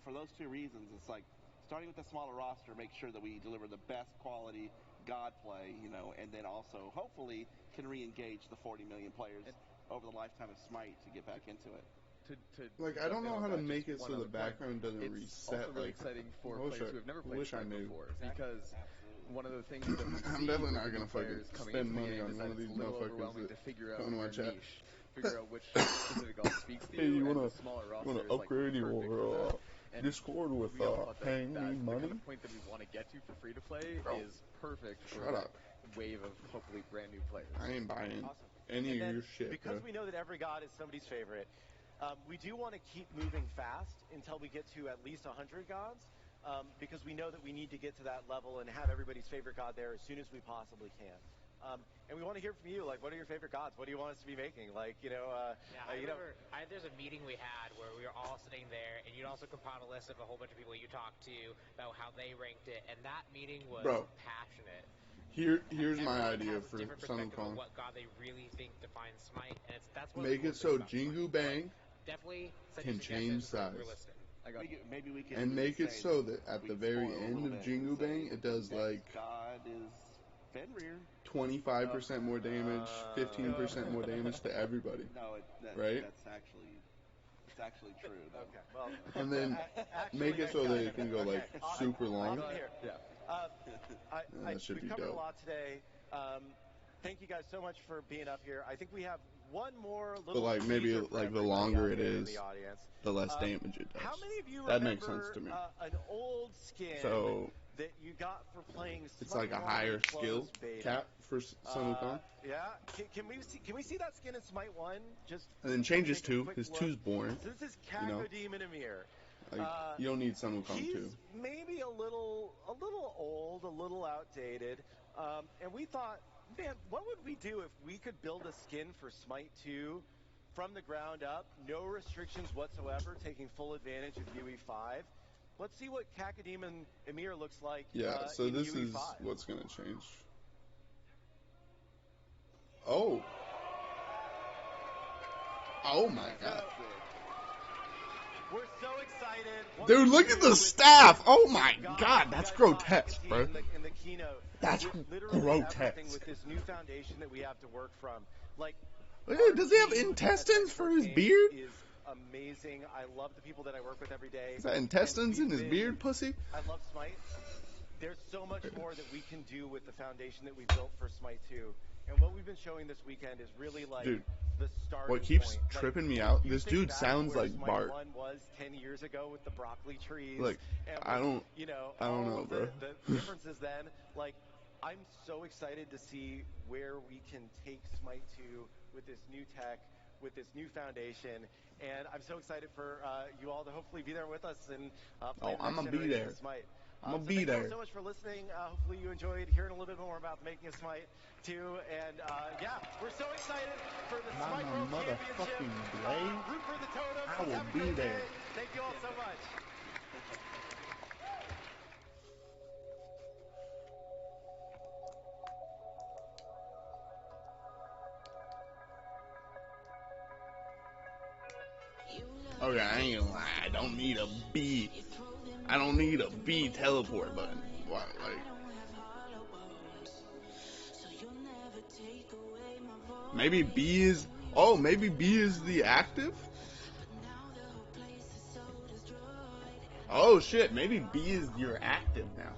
for those two reasons, it's like starting with a smaller roster, make sure that we deliver the best quality god play, and then also hopefully can re-engage the 40 million players over the lifetime of Smite to get back into it. I don't know how to make it so the point. background doesn't It's reset. also really exciting for players who have never played Smite before, because one of the things that we see I'm definitely not with gonna new players fucking coming spend into the money game on is one that of these it's a little motherfuckers overwhelming that to figure out come to my your chat. niche, figure out which specific god speaks to Hey, you, you and wanna the smaller roster wanna is like upgrade perfect your for that. And Discord with we all thought that paying me the money? kind of point that we want to get to for free to play Bro, is perfect for shut that up. wave of hopefully brand new players. I ain't buying Awesome. any And of then, your shit, because bro. we know that every god is somebody's favorite, we do want to keep moving fast until we get to at least 100 gods, because we know that we need to get to that level and have everybody's favorite god there as soon as we possibly can. And we want to hear from you, like, what are your favorite gods? What do you want us to be making? Like, There's a meeting we had where we were all sitting there, and you'd also compiled a list of a whole bunch of people you talked to about how they ranked it, and that meeting was passionate. Here's my Everyone idea has a for different Sun perspective Wukong. of what god they really think defines Smite, and that's what Make it so Jingu Bang definitely can change size. We're listening. Maybe we can And make it so that at the very spoil a end little of bit and Jingu say Bang, it does the like next god is Fenrir. 25% more damage, 15% more damage to everybody. No, right? It's actually true. Though. Okay, well, And then make it so that it can go like super long. Awesome here. Yeah. That should We've be covered dope. a lot today. Thank you guys so much for being up here. I think we have one more little. But like maybe teaser for like the everybody longer out it there in is, the audience. the less damage it does. How many of you That remember makes sense to me. An old skin So that you got for playing it's Smite like a 1 higher closed skill beta? cap for Sun Wukong. Yeah. Can we see that skin in Smite 1? Just And then change his take a 2. quick His look. 2's boring. So this is you know? Demon Emir. Like, you don't need Sun Wukong He's 2. maybe a little old, a little outdated, and we thought, man, what would we do if we could build a skin for Smite 2 from the ground up, no restrictions whatsoever, taking full advantage of UE5? Let's see what Cacodemon Emir looks like. Yeah, so in this UE5. is what's going to change. Oh. Oh my god. We're so excited. Dude, look at the staff. Oh my god, that's grotesque, bro. In the keynote, That's literally grotesque. everything with this new foundation that we have to work from. Like, Look at, does he have intestines for his beard? Is amazing. I love the people that I work with every day. Is that intestines in his beard, pussy? I love Smite. There's so much more that we can do with the foundation that we built for Smite 2. And what we've been showing this weekend is really like Dude, the starting what keeps point. tripping me Like, out, you this think dude back sounds where like Smite Bart. 1 was 10 years ago with the broccoli trees. Look, and I don't you know, I don't all know, of bro. the differences then, like, I'm so excited to see where we can take Smite 2 with this new tech, with this new foundation, and I'm so excited for you all to hopefully be there with us and play the I'm next gonna be generation there. of Smite. I'm gonna So be thank you all there. so much for listening. Hopefully you enjoyed hearing a little bit more about the making of Smite 2, and yeah, we're so excited for the Smite My World Championship. motherfucking blade. Root for the totems. I will Have a be great there. day. Thank you all so much. Okay, I ain't gonna lie. I don't need a B. I don't need a B teleport button. What, like? Maybe B is. Oh, maybe B is the active. Oh shit, maybe B is your active now.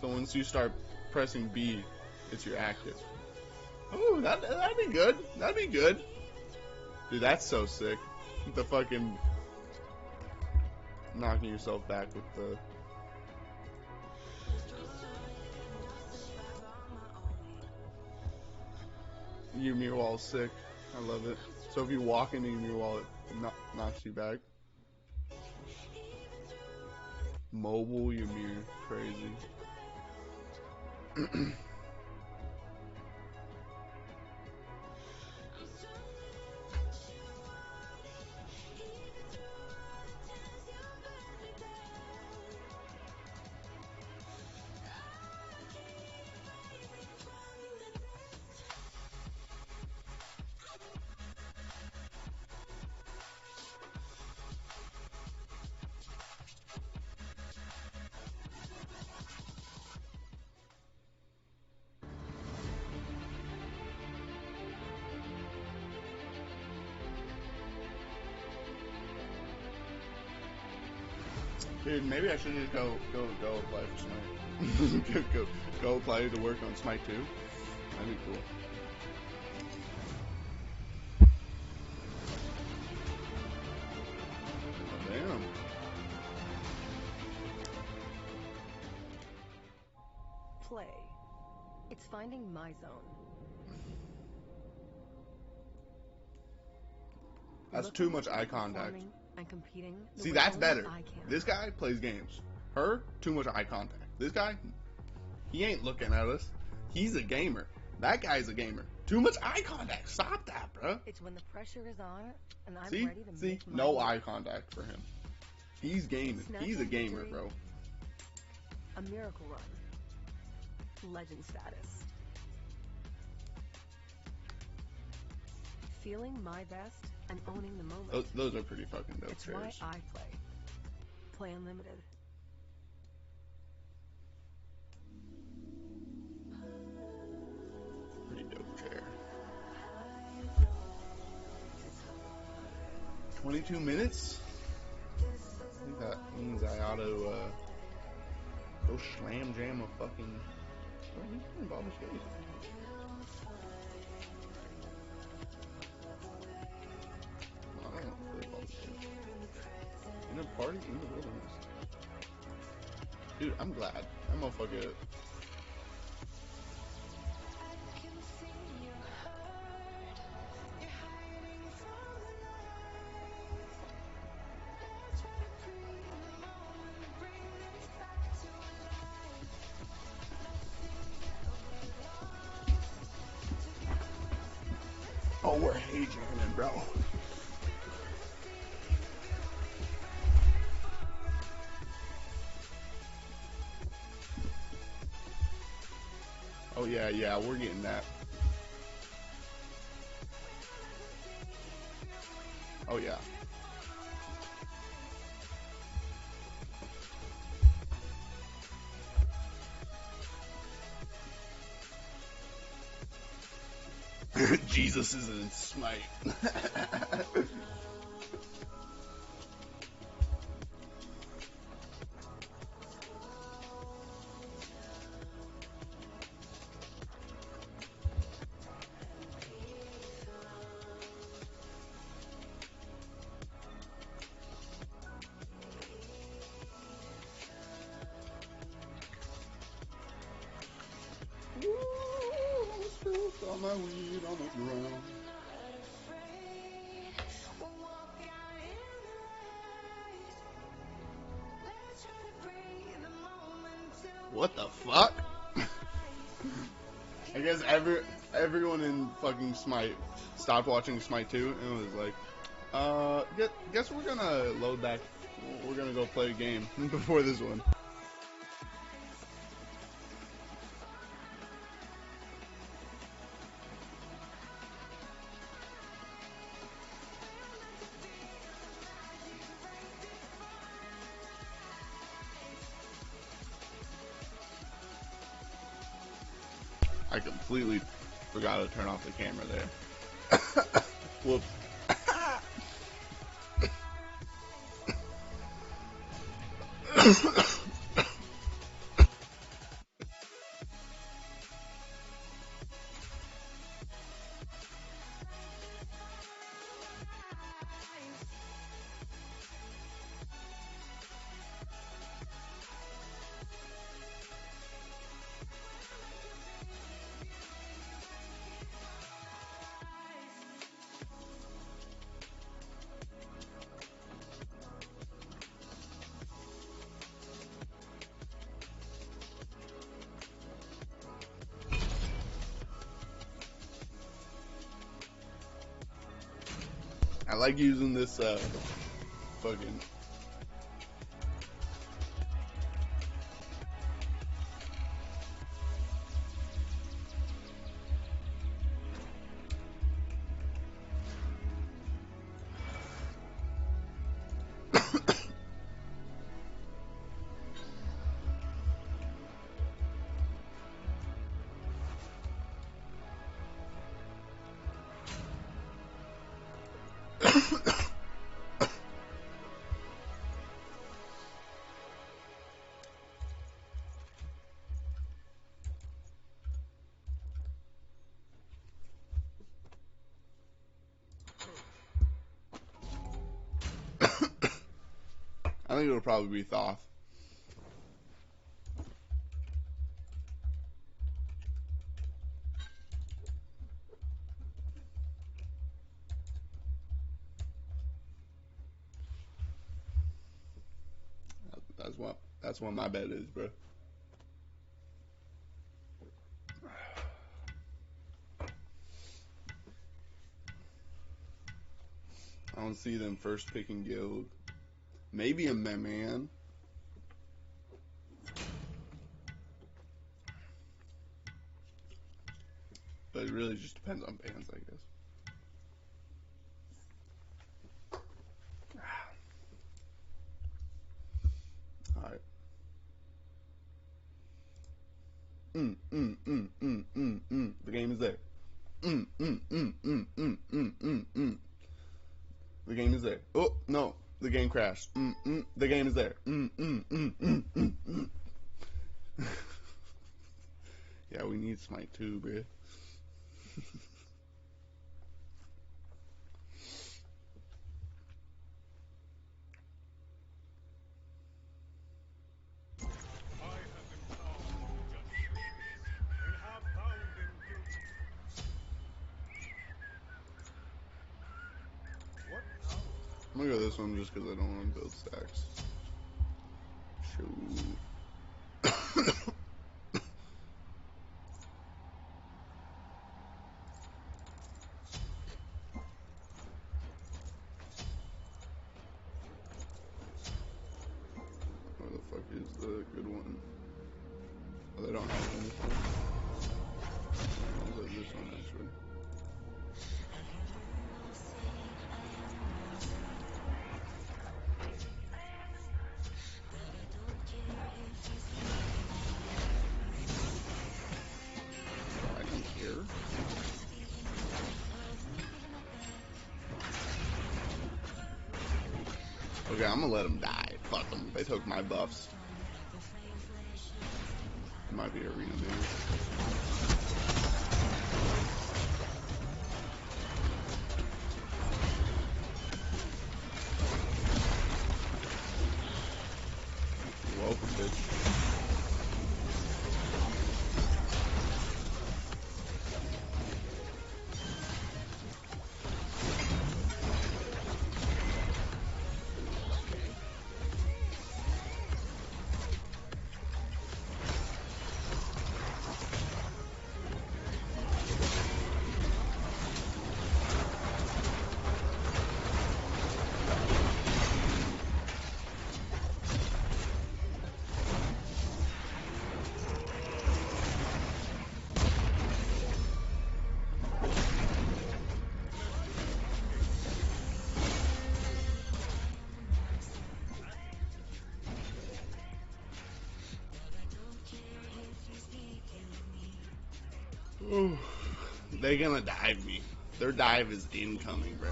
So once you start pressing B, it's your active. Oh, that'd be good. That'd be good. Dude, that's so sick. The fucking knocking yourself back with the. Your mirror wall is sick. I love it. So if you walk into your mirror wall, it knocks you back. Mobile Ymir, crazy. Dude, maybe I should just go apply for Smite. go apply to work on Smite 2. That'd be cool. Oh, damn. Play. It's finding my zone. That's too much eye contact. And competing. See, that's better. This guy plays games. Her, too much eye contact. This guy, he ain't looking at us. He's a gamer. That guy's a gamer. Too much eye contact. Stop that, bro. It's when the pressure is on, and I'm See? ready to See? make No my eye contact for him. He's gaming. He's a gamer, bro. A miracle run. Legend status. Feeling my best and owning the moment. Those are pretty fucking dope It's chairs. why I play. Play Unlimited. Pretty dope chair. 22 minutes? I think that means I ought to go slam jam a fucking. Oh, he's playing Baldur's Gate. No, I don't want to play Baldur's Gate. In a party in the wilderness. Dude, I'm glad. That motherfucker. Oh, we're hay jamming, bro. Oh, yeah, we're getting that. Oh, yeah. Jesus is in Smite. Woo! What the fuck? I guess everyone in fucking Smite stopped watching Smite 2 and was like, guess we're gonna load back. We're gonna go play a game before this one. I completely forgot to turn off the camera there. Whoops. I like using this fucking I think it'll probably be Thoth. That's what my bet is, bro. I don't see them first picking guild. Maybe a man. But it really just depends on bands, I guess. Alright. The game is there. The game is there. Oh, no. The game crashed. The game is there. Yeah, we need Smite 2, bro. I'm gonna go this one just because I don't want to build stacks. Where the fuck is the good one? Oh, they don't have it in this one. I'll go this one, actually. I don't care. Okay, I'm gonna let them die. Fuck them. They took my buffs. It might be arena maybe. Welcome, bitch. Ooh, they're gonna dive me. Their dive is incoming, bro.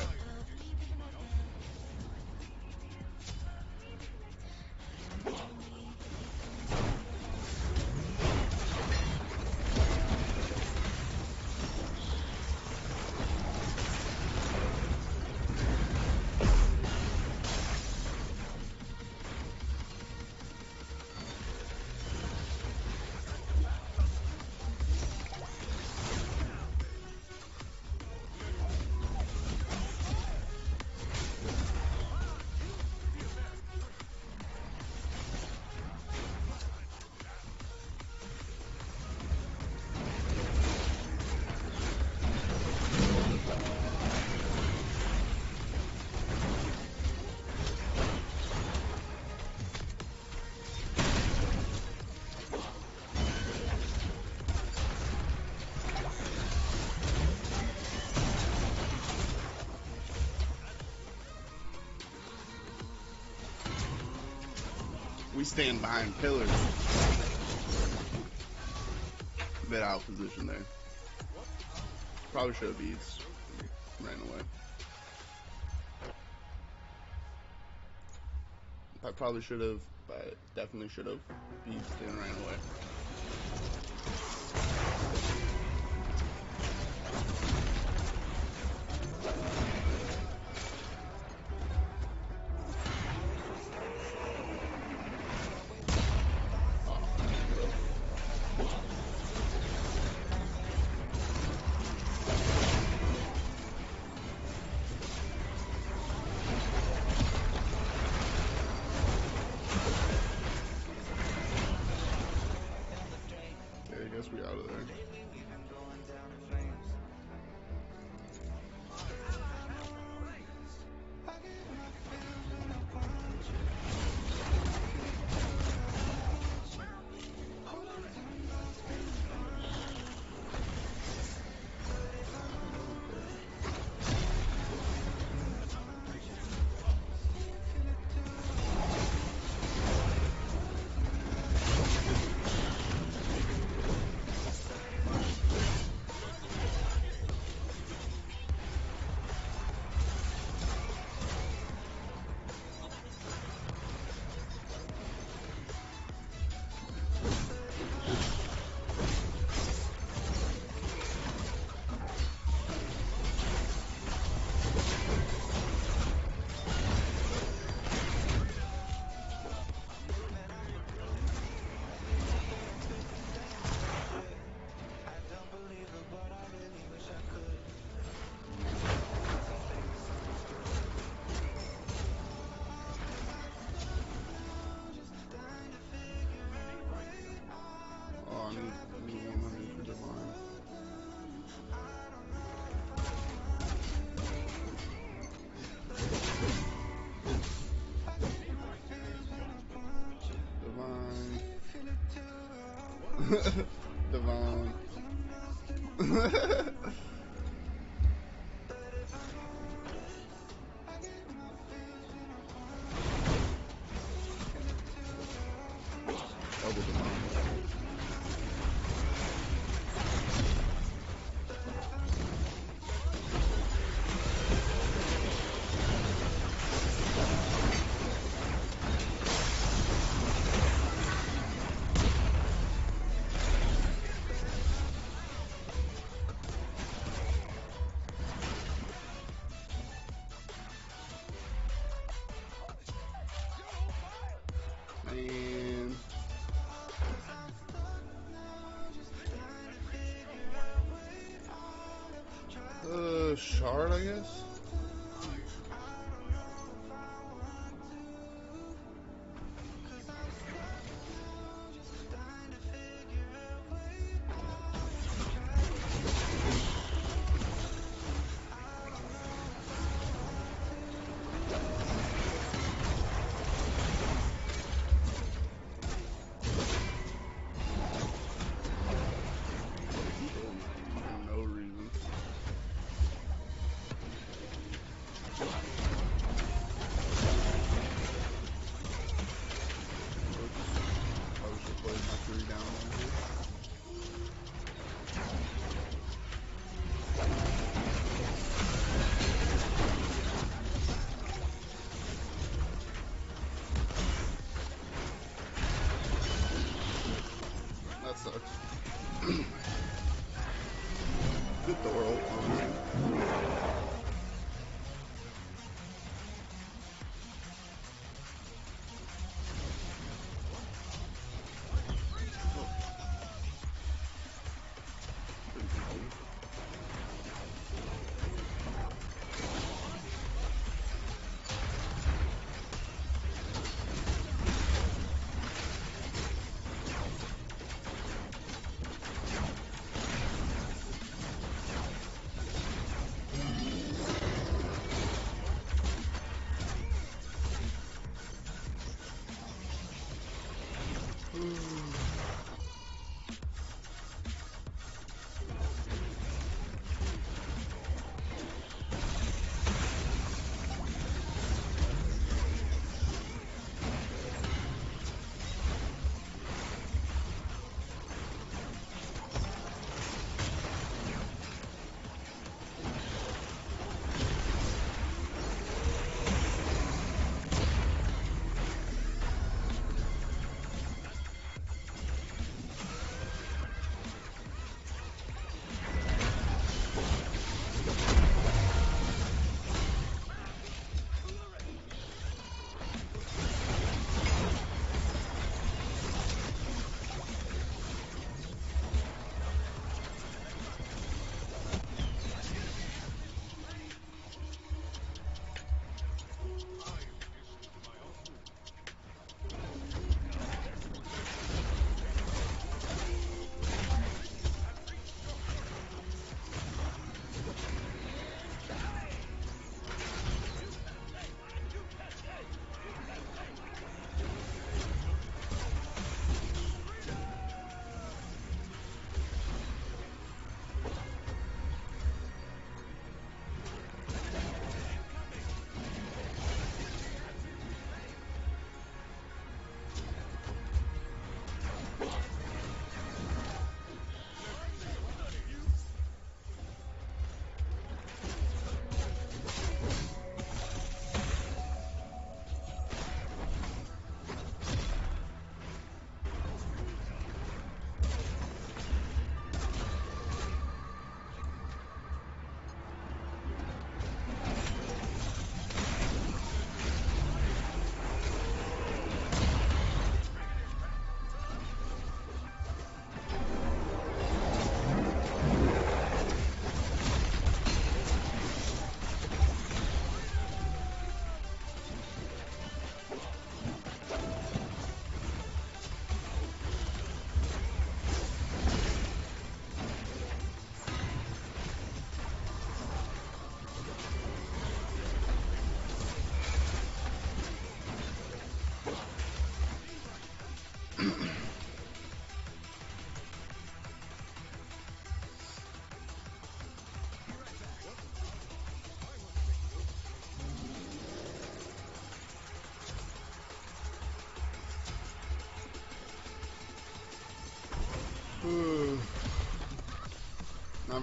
We stand behind pillars. Bit out of position there. Probably should have beats. Ran away. I probably should have, but definitely should have. Beats then ran away. I guess we out of there. Devon. And shard, I guess.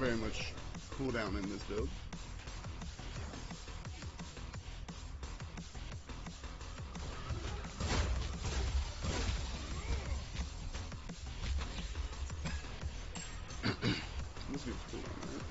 very much cooldown in this build. Let's give cooldown, right?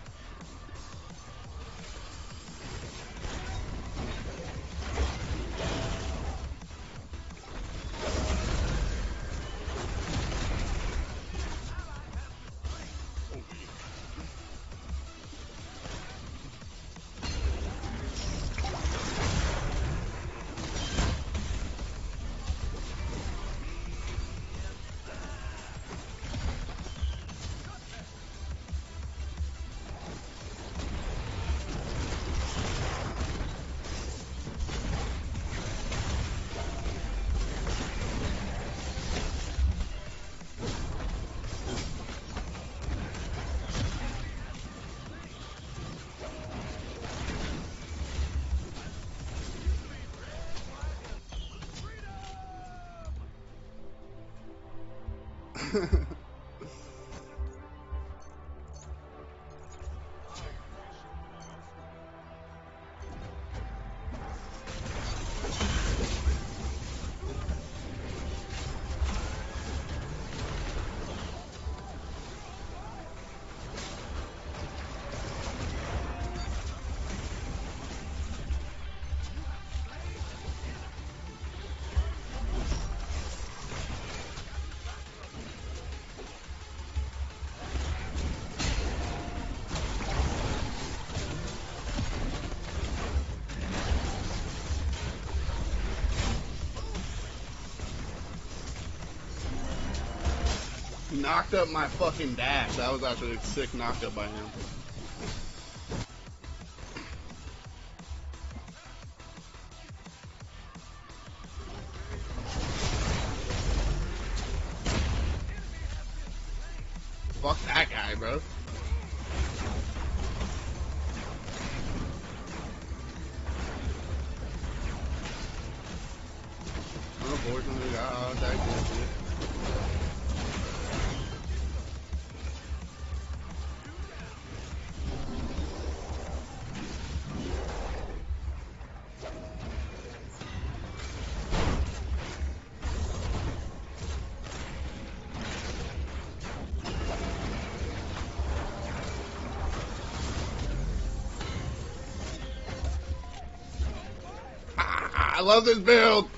Knocked up my fucking dash. That was actually a sick knockup by him. Fuck that guy, bro. Unfortunately, got that good shit. I love this build.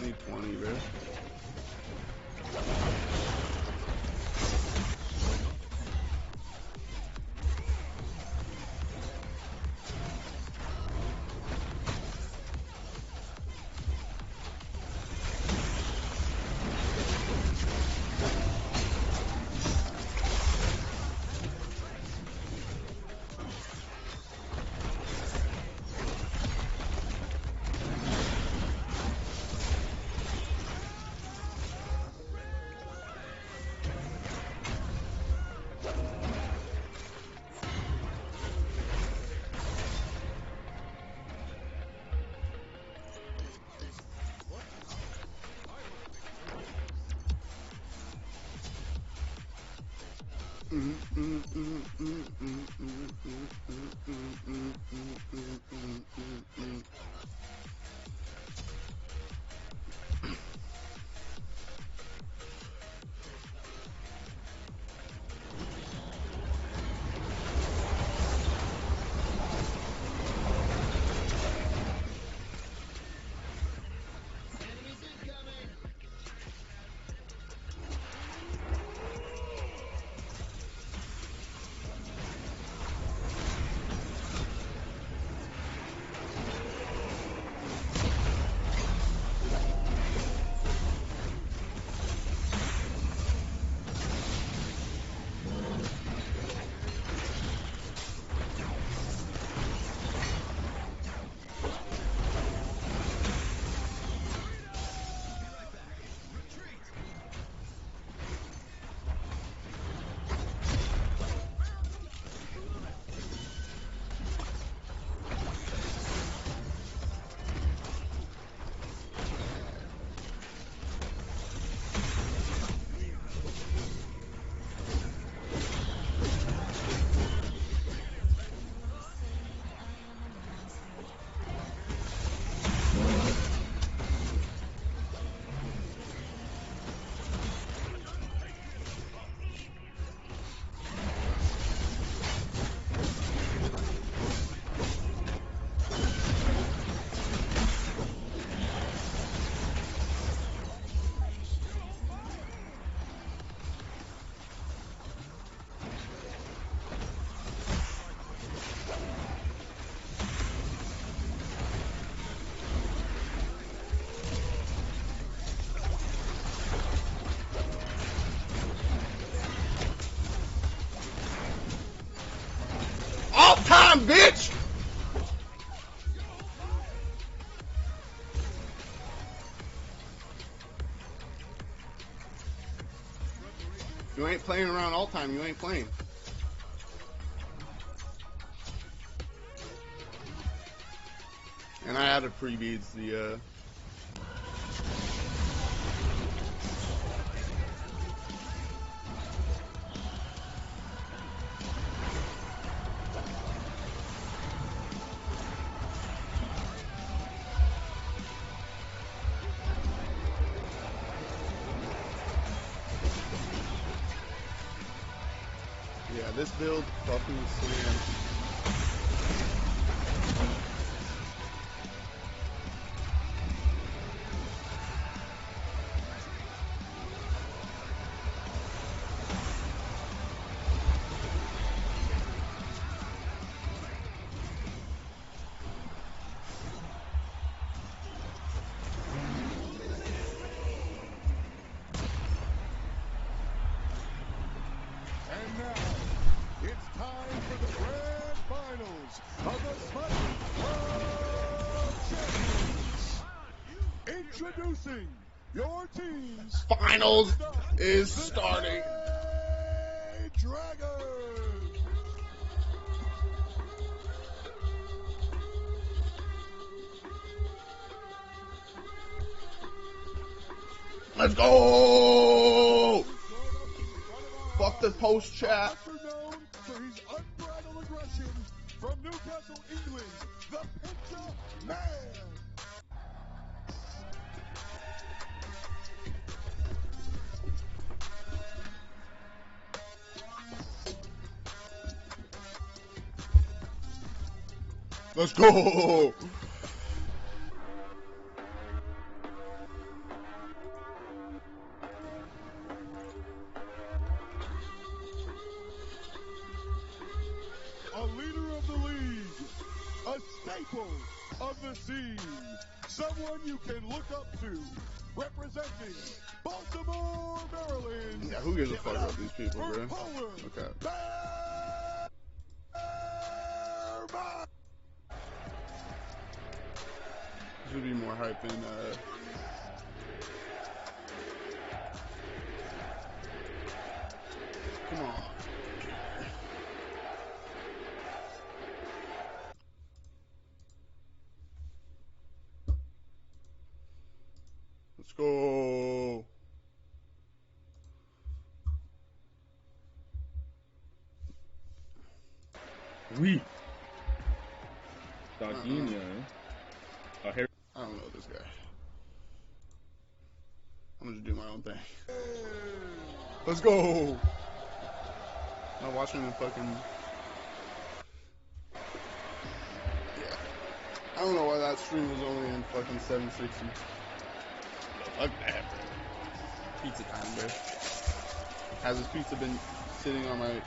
Need 20, bro. You ain't playing around all time. You ain't playing. And I added pre-beads the yeah, this build fucking slams. And now, it's time for the grand finals of the Smite World Champions. Introducing your teams. Finals is starting. Dragons. Let's go! Fuck the post chat. Known for his unbridled aggression from Newcastle, England, the Picture Man. Let's go! A leader of the league, a staple of the scene, someone you can look up to, representing Baltimore, Maryland. Yeah, who gives a fuck about these people, bro? Okay. This would be more hype than come on. Let's go. Oui. Dardinha. Oh, here. I don't know this guy. I'm gonna just do my own thing. Let's go. I'm watching the fucking. Yeah. I don't know why that stream was only in fucking 760. Fuck that, bro. Pizza time, bro. Has this pizza been sitting on my...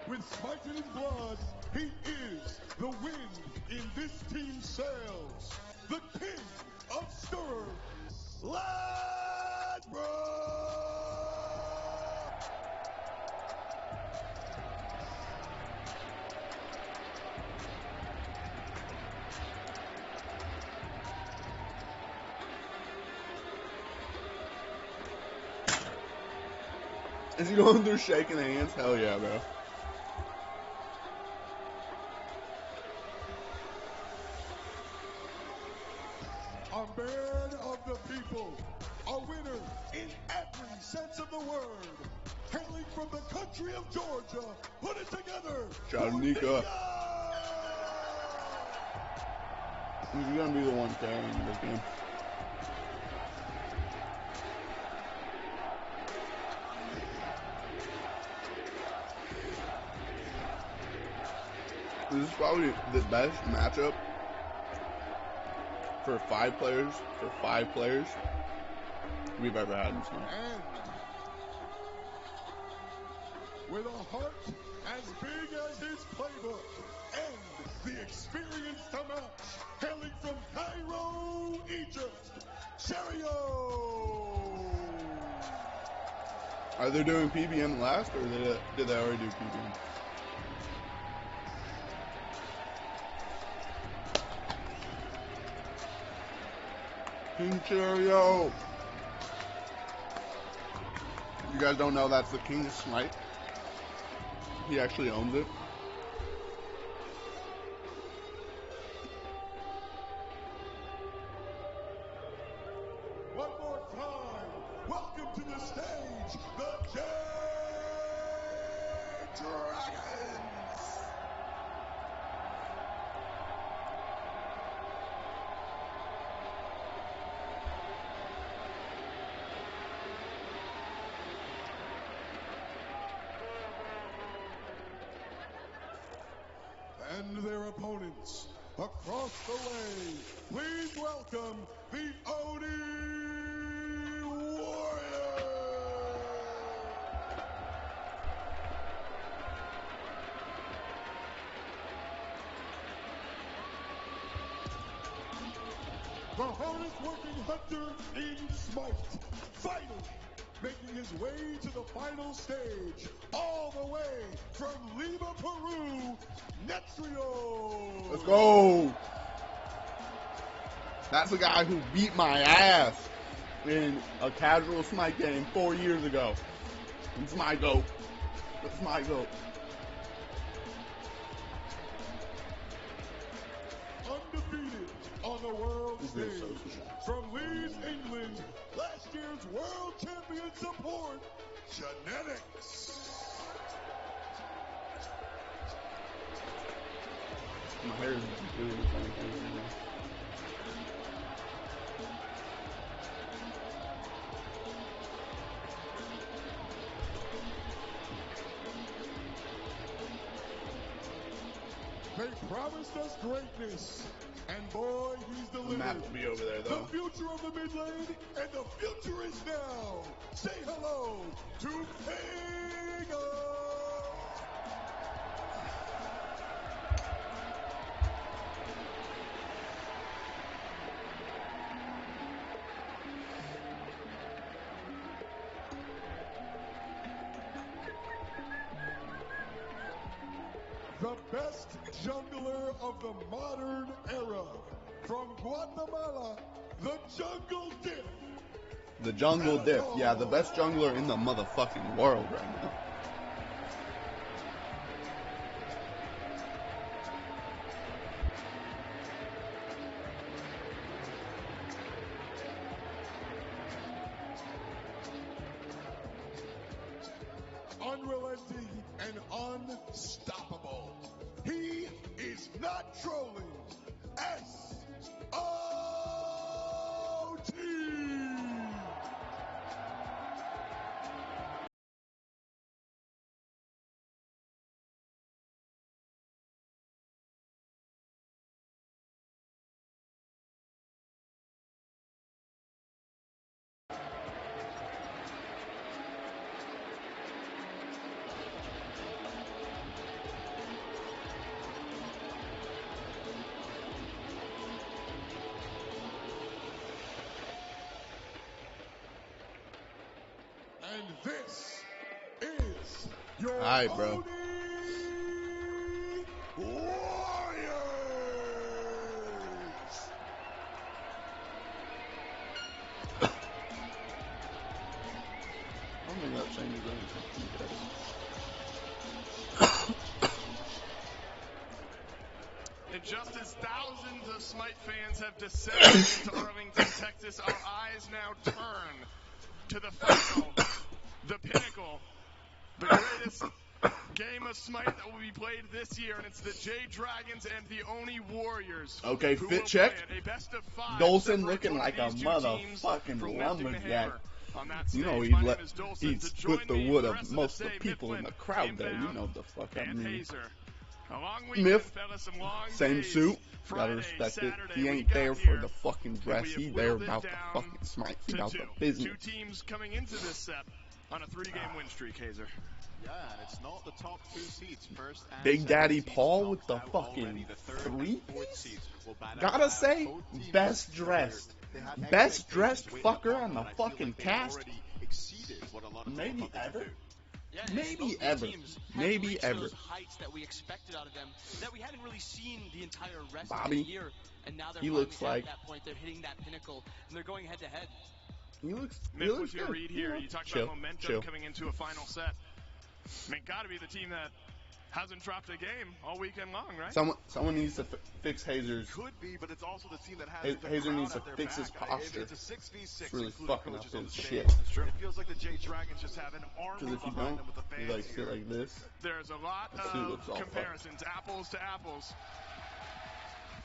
With Smite in his blood, he is the wind in this team's sails. The king of Stir, Ladbroke! Is he going through shaking hands? Hell yeah, bro. A man of the people, a winner in every sense of the word, hailing from the country of Georgia, put it together. Jadanika. He's gonna be the one carrying this game. This is probably the best matchup for five players we've ever had in Smite. And with a heart as big as his playbook and the experience to match, hailing from Cairo, Egypt, Cherio. Are they doing PBM last, or did they already do PBM? King Cheerio. You guys don't know that's the King of Smite. He actually owns it. One more time, welcome to the stage, the J Dragons! And their opponents, across the way, please welcome the Oni Warriors! The hardest working hunter in Smite, finally making his way to the final stage, all the way from Lima, Peru, Netrio! Let's go! That's the guy who beat my ass in a casual Smite game 4 years ago. It's my GOAT. It's my GOAT. Undefeated on the world stage. From Leeds, England, last year's world champion support, Genetics. My hair is doing the same thing right now. They promised us greatness, and boy, he's The delivered. map will be over there, though. The future of the mid lane, and the future is now. Say hello to King the best jungler of the modern era. From Guatemala, the Jungle Dip. The Jungle Dip. Yeah, the best jungler in the motherfucking world right now. Unrelenting and unstoppable. He is not trolling. S-O-T! And this is your Alright, bro. Oni Warriors! I don't think that changes anything. And just as thousands of Smite fans have descended to Arlington, Texas, our eyes now turn to the final, the pinnacle, the greatest game of Smite that will be played this year, and it's the J Dragons and the Oni Warriors. Okay, who fit will check. play a best of 5 Dolson separate looking like a these two teams motherfucking from lifting the lumberjack. hammer on that You know stage. he'd My name let is Dolson. he'd To split join the me, wood the of rest most of the the people in the crowd there. You know the fuck I and mean. Hazer. A long Myth, weekend, fellas, some long same days. suit. Friday, Gotta respect it. Saturday, He we ain't got there for here, the fucking and dress. we have He there whittled it about the down fucking Smite. He to about two. the business. Two teams coming into this set on a 3-game win streak, Hazer. Yeah, and it's not the top 2 seeds, first and Big Daddy second seeds Paul knocked with the out fucking already. The third three and fourth seeds will battle Gotta out. say, Both teams best dressed. they had Best expectations dressed waiting fucker upon on them, the and I feel fucking like they've cast. already exceeded what a lot of Maybe people thought they ever. could do. Yeah, Maybe both ever. teams have Maybe reached ever. those heights that we expected out of them, that we hadn't really seen the entire rest of Bobby, the year. And now they're he finally looks at like- that point. They're hitting that pinnacle, and they're going head to head. He looks Mick, what's your good. read here? You talked about momentum coming into a final set. I mean, got to be the team that hasn't dropped a game all weekend long, right? Someone needs to fix Hazer's. Could be, but it's also the team that has the Hazer crowd needs to at their fix his back. posture. It's a 6v6, It's really including fucking coaches up on the his stage. shit. It feels like the J Dragons just have an army Because if you behind don't, them with the fans you like here. sit like this. There's a lot suit of looks all comparisons, apples to apples.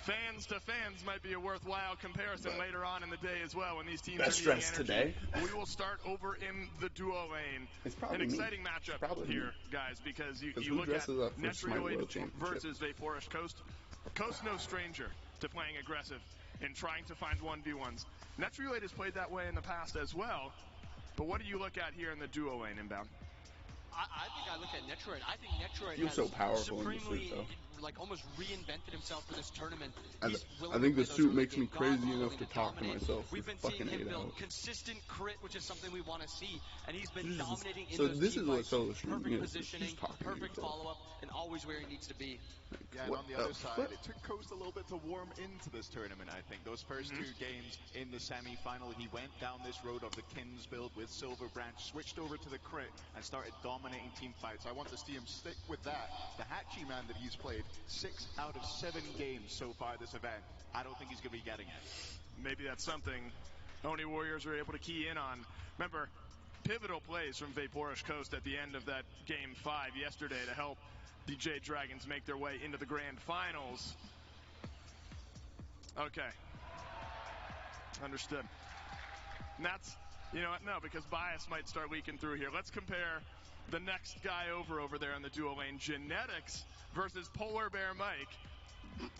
Fans to fans might be a worthwhile comparison later on in the day as well when these teams Best are needing dressed energy. today. We will start over in the duo lane. It's probably An me. exciting matchup Probably here, me. guys, because you who look at dresses up for Smite World Netrioid Championship? versus Vaporish Coast. Coast no stranger to playing aggressive and trying to find 1v1s. Netrioid has played that way in the past as well, but what do you look at here in the duo lane inbound? I think I look at Netroid. I think Netroid Feels has so powerful in the supremely, suit, though. like, almost reinvented himself for this tournament. I He's willing think to the play suit those makes me early game crazy gods, enough willing to talk to dominate. myself We've for been seeing fucking him 8 build hours. consistent crit, which is something we want to see, and he's been Jesus. dominating in So those this team is what fights. solo streaming Perfect is. positioning, Just talking to perfect yourself. follow-up, and always where he needs to be. Yeah, and What on the the other side, fuck? it took Coast a little bit to warm into this tournament, I think. Those first two games in the semi-final, he went down this road of the Kins build with Silver Branch, switched over to the crit, and started dominating team fights. I want to see him stick with that. The Hatchie man that he's played 6 out of 7 games so far this event. I don't think he's going to be getting it. Maybe that's something Oni Warriors are able to key in on. Remember, pivotal plays from Vaporish Coast at the end of that Game 5 yesterday to help the J Dragons make their way into the Grand Finals. Okay. Understood. And that's, you know what, no, because bias might start leaking through here. Let's compare the next guy over there in the duo lane, Genetics versus Polar Bear Mike.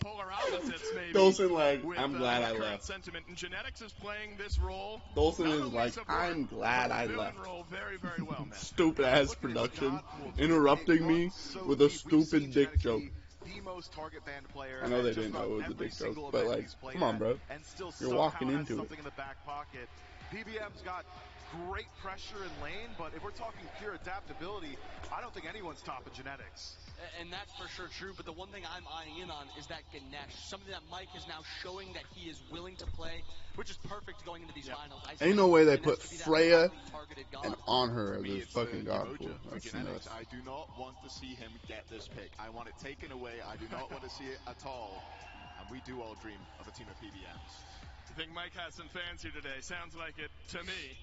Polar opposites, maybe. Dolson, like, with, I'm glad I current left. Sentiment. And Genetics is playing this role. Dolson not is only like, support, I'm glad but I villain left. Role very, very well, man. Stupid ass production. Interrupting me with a stupid dick joke. The most target banned player. I know they at just didn't know about it was a every dick single joke, but, event like, he's played come on, at, bro. and still You're somehow walking has into it. something in the back pocket. PBM's got great pressure in lane, but if we're talking pure adaptability, I don't think anyone's topping Genetics. And that's for sure true, but the one thing I'm eyeing in on is that Ganesh, something that Mike is now showing that he is willing to play, which is perfect going into these finals. Ain't no way they Ganesh put to be that Freya highly targeted god. and on her For as me, this it's fucking the god emoji pool. for That's Genetics. nuts. I do not want to see him get this pick. I want it taken away. I do not want to see it at all. And we do all dream of a team of PBMs. I think Mike has some fans here today. Sounds like it to me.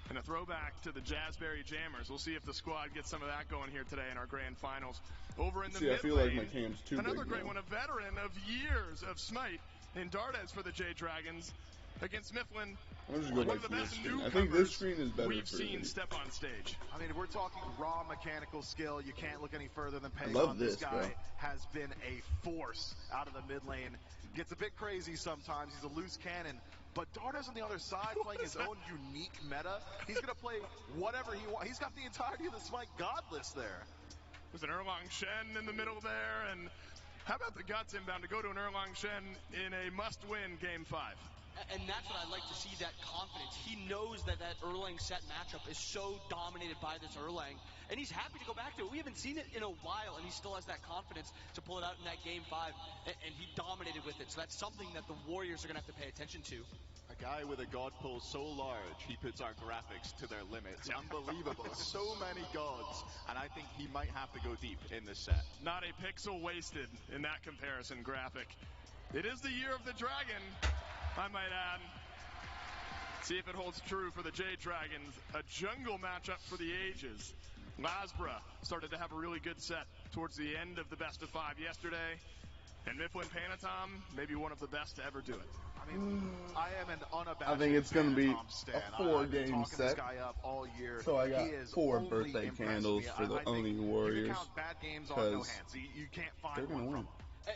And a throwback to the Jazzberry Jammers. We'll see if the squad gets some of that going here today in our grand finals. Over in the mid I feel like lane, my cam's too another big great now. one, a veteran of years of Smite in Dardes for the J Dragons against Mifflin. I'll just go One back of the to this best screen. I newcomers think this screen is better we've for seen me. step on stage. I mean, if we're talking raw mechanical skill, you can't look any further than Pagon. love This this, guy bro. has been a force out of the mid lane. Gets a bit crazy sometimes. He's a loose cannon. But Dardas on the other side playing his own unique meta. He's going to play whatever he wants. He's got the entirety of the Smite God list there. There's an Erlang Shen in the middle there. And how about the guts inbound to go to an Erlang Shen in a must-win Game 5? And that's what I like to see, that confidence. He knows that that Erlang set matchup is so dominated by this Erlang, and he's happy to go back to it. We haven't seen it in a while, and he still has that confidence to pull it out in that Game 5, and he dominated with it. So that's something that the Warriors are going to have to pay attention to. A guy with a god pull so large, he puts our graphics to their limits. Unbelievable. So many gods, and I think he might have to go deep in this set. Not a pixel wasted in that comparison graphic. It is the year of the dragon, I might add. See if it holds true for the J Dragons. A jungle matchup for the ages. Lasbra started to have a really good set towards the end of the best of 5 yesterday. And Mifflin Panatom, maybe one of the best to ever do it. I mean, I am an unabashed I think it's going to be Panatom stan. a 4-game This set. guy up all year. So I got He is 4 only birthday impressed candles me. for the I think Oni you Warriors. can count bad games on no Because hands. You can't find they're going to one win. from them.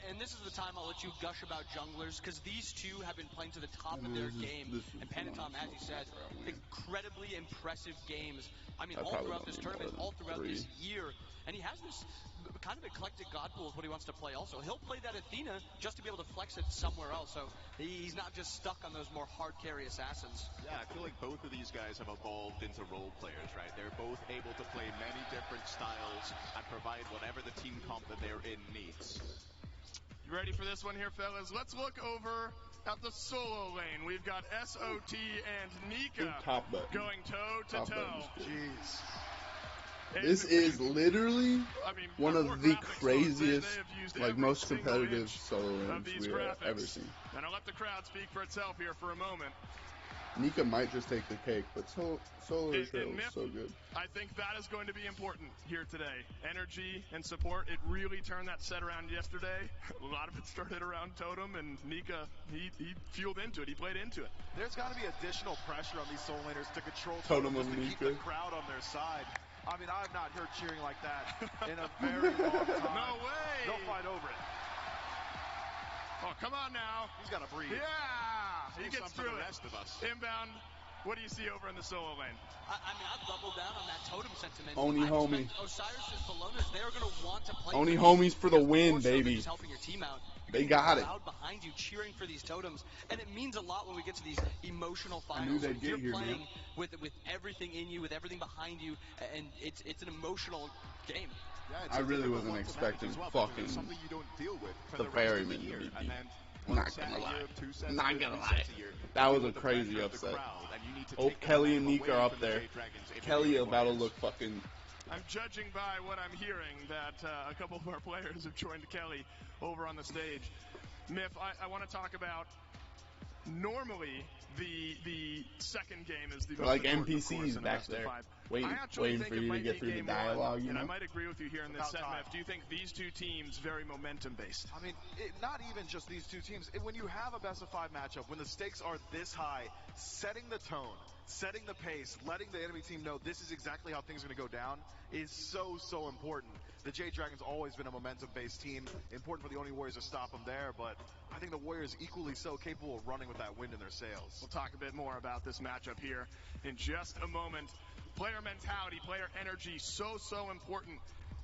And this is the time I'll let you gush about junglers, because these two have been playing to the top of their game. And Panatom, as you said, incredibly impressive games. I mean, I all probably throughout don't this need tournament, more all than throughout 3. this year. And he has this kind of eclectic god pool is what he wants to play also. He'll play that Athena just to be able to flex it somewhere else. So he's not just stuck on those more hard carry assassins. Yeah, I feel like both of these guys have evolved into role players, right? They're both able to play many different styles and provide whatever the team comp that they're in needs. You ready for this one here, fellas? Let's look over at the solo lane. We've got SOT and Nika going toe-to-toe. Jeez. This is literally one of the craziest, like most competitive solo lanes we have ever seen. And I'll let the crowd speak for itself here for a moment. Nika might just take the cake, but solo trail is so good. I think that is going to be important here today. Energy and support. It really turned that set around yesterday. A lot of it started around Totem, and Nika, he fueled into it. He played into it. There's got to be additional pressure on these solo laners to control Totem just on to keep Nika. the crowd on their side. I mean, I've not heard cheering like that in a very long time. No way! They'll fight over it. Oh, come on now. He's got to breathe. Yeah! He gets through the it. rest of us. Inbound. What do you see over in the solo lane? I mean, I'll double down on that Totem sentiment. Oni homie. Osiris' Ballonas, they are going to want to play. Oni homies for the win, baby. Just helping your team out. They got it. Crowd behind you cheering for these totems, and it means a lot when we get to these emotional finals. I knew they'd You're get here, playing man. with everything in you, with everything behind you, and it's an emotional game. Yeah, I really wasn't expecting fucking something you don't deal with for the the rest of the Perryman to year. be And beat. then Not gonna lie. Not gonna lie. That was a crazy upset. Oh, Kelly and Nika are up there. Kelly about to look fucking... I'm judging by what I'm hearing that a couple of our players have joined Kelly over on the stage. Miff, I want to talk about normally the second game is the most like important, of course, NPCs in back best of there, five. waiting I actually think for it you to might get be through the game dialogue, one, you and know? I might agree with you here in this About set, time. Miff. Do you think these two teams very momentum based? I mean, not even just these two teams. When you have a best of five matchup, when the stakes are this high, setting the tone, setting the pace, letting the enemy team know this is exactly how things are going to go down is so important. The Jade Dragons always been a momentum-based team. Important for the Oni Warriors to stop them there, but I think the Warriors equally so capable of running with that wind in their sails. We'll talk a bit more about this matchup here in just a moment. Player mentality, player energy, so important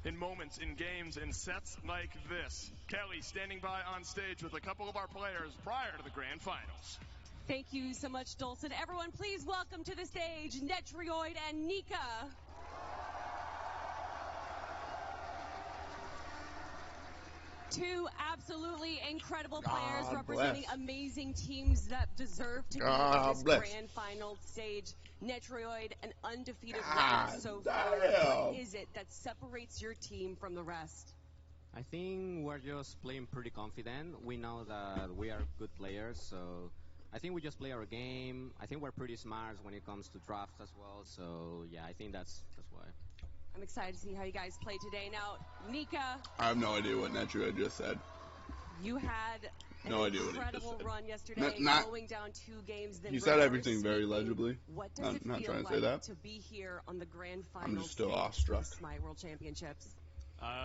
in moments, in games, in sets like this. Kelly standing by on stage with a couple of our players prior to the grand finals. Thank you so much, Dolson. Everyone, please welcome to the stage Netrioid and Nika. Two absolutely incredible players representing amazing teams that deserve to be in this grand final stage. Netrioid, an undefeated record so far. What is it that separates your team from the rest? I think we're just playing pretty confident. We know that we are good players, so I think we just play our game. I think we're pretty smart when it comes to drafts as well, so yeah, I think that's why. I'm excited to see how you guys play today. Now, Nika. I have no idea what Netrioid just said. You had an incredible run yesterday, going down 2 games. Then he said everything very legibly. What does it feel like to be here on the grand finals? I'm just still awestruck. Smite World Championships.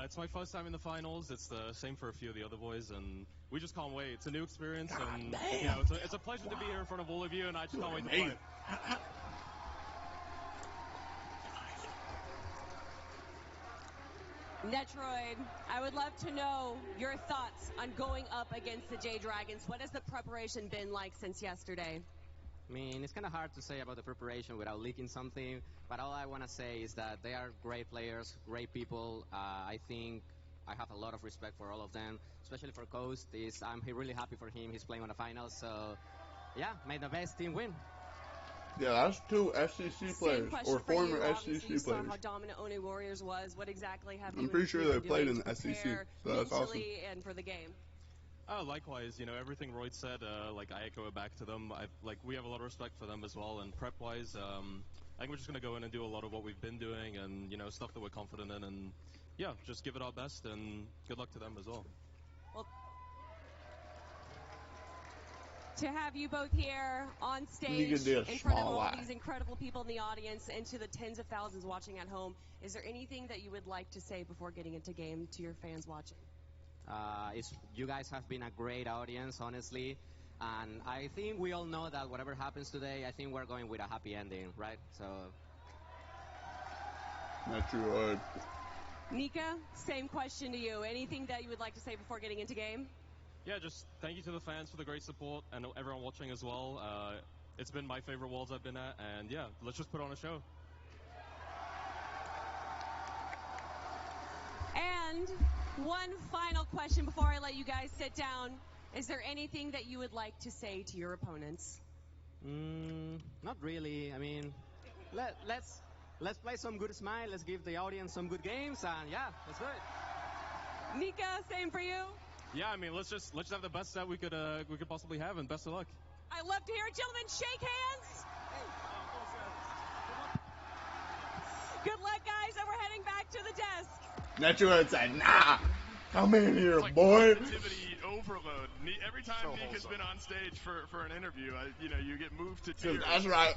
It's my first time in the finals. It's the same for a few of the other boys, and we just can't wait. It's a new experience, and you know, it's a pleasure to be here in front of all of you, and I just can't wait to play. Netroid, I would love to know your thoughts on going up against the Jade Dragons. What has the preparation been like since yesterday? I mean, it's kind of hard to say about the preparation without leaking something, but all I want to say is that they are great players, great people. I think I have a lot of respect for all of them, especially for Coast. I'm really happy for him. He's playing on the finals, so yeah, may the best team win. Yeah, that's 2 FCC players, or former FCC you saw players. how dominant Oni Warriors was. What exactly have you I'm pretty sure they played in the to SEC, prepare so that's awesome. mentally and for the game? Likewise, you know, everything Royd said, like I echo it back to them. We have a lot of respect for them as well, and prep-wise, I think we're just going to go in and do a lot of what we've been doing, and you know, stuff that we're confident in, and yeah, just give it our best, and good luck to them as well. Well, to have you both here on stage in front of all these incredible people in the audience and to the tens of thousands watching at home, is there anything that you would like to say before getting into game to your fans watching? You guys have been a great audience, honestly, and I think we all know that whatever happens today, I think we're going with a happy ending, right? So. Netrioid. Nika, same question to you. Anything that you would like to say before getting into game? Yeah, just thank you to the fans for the great support and everyone watching as well. It's been my favorite Worlds I've been at, and yeah, let's just put on a show. And one final question before I let you guys sit down. Is there anything that you would like to say to your opponents? Not really. I mean, let's play some good Smite. Let's give the audience some good games, and yeah, let's do it. Nika, same for you. Yeah, I mean, let's just have the best set we could possibly have, and best of luck. I love to hear it, gentlemen. Shake hands. Good luck, guys, and we're heading back to the desk. Netroid said, "Nah, come in here, like boy." Positivity overload. Every time Nika's been on stage for an interview, you get moved to tears. That's right.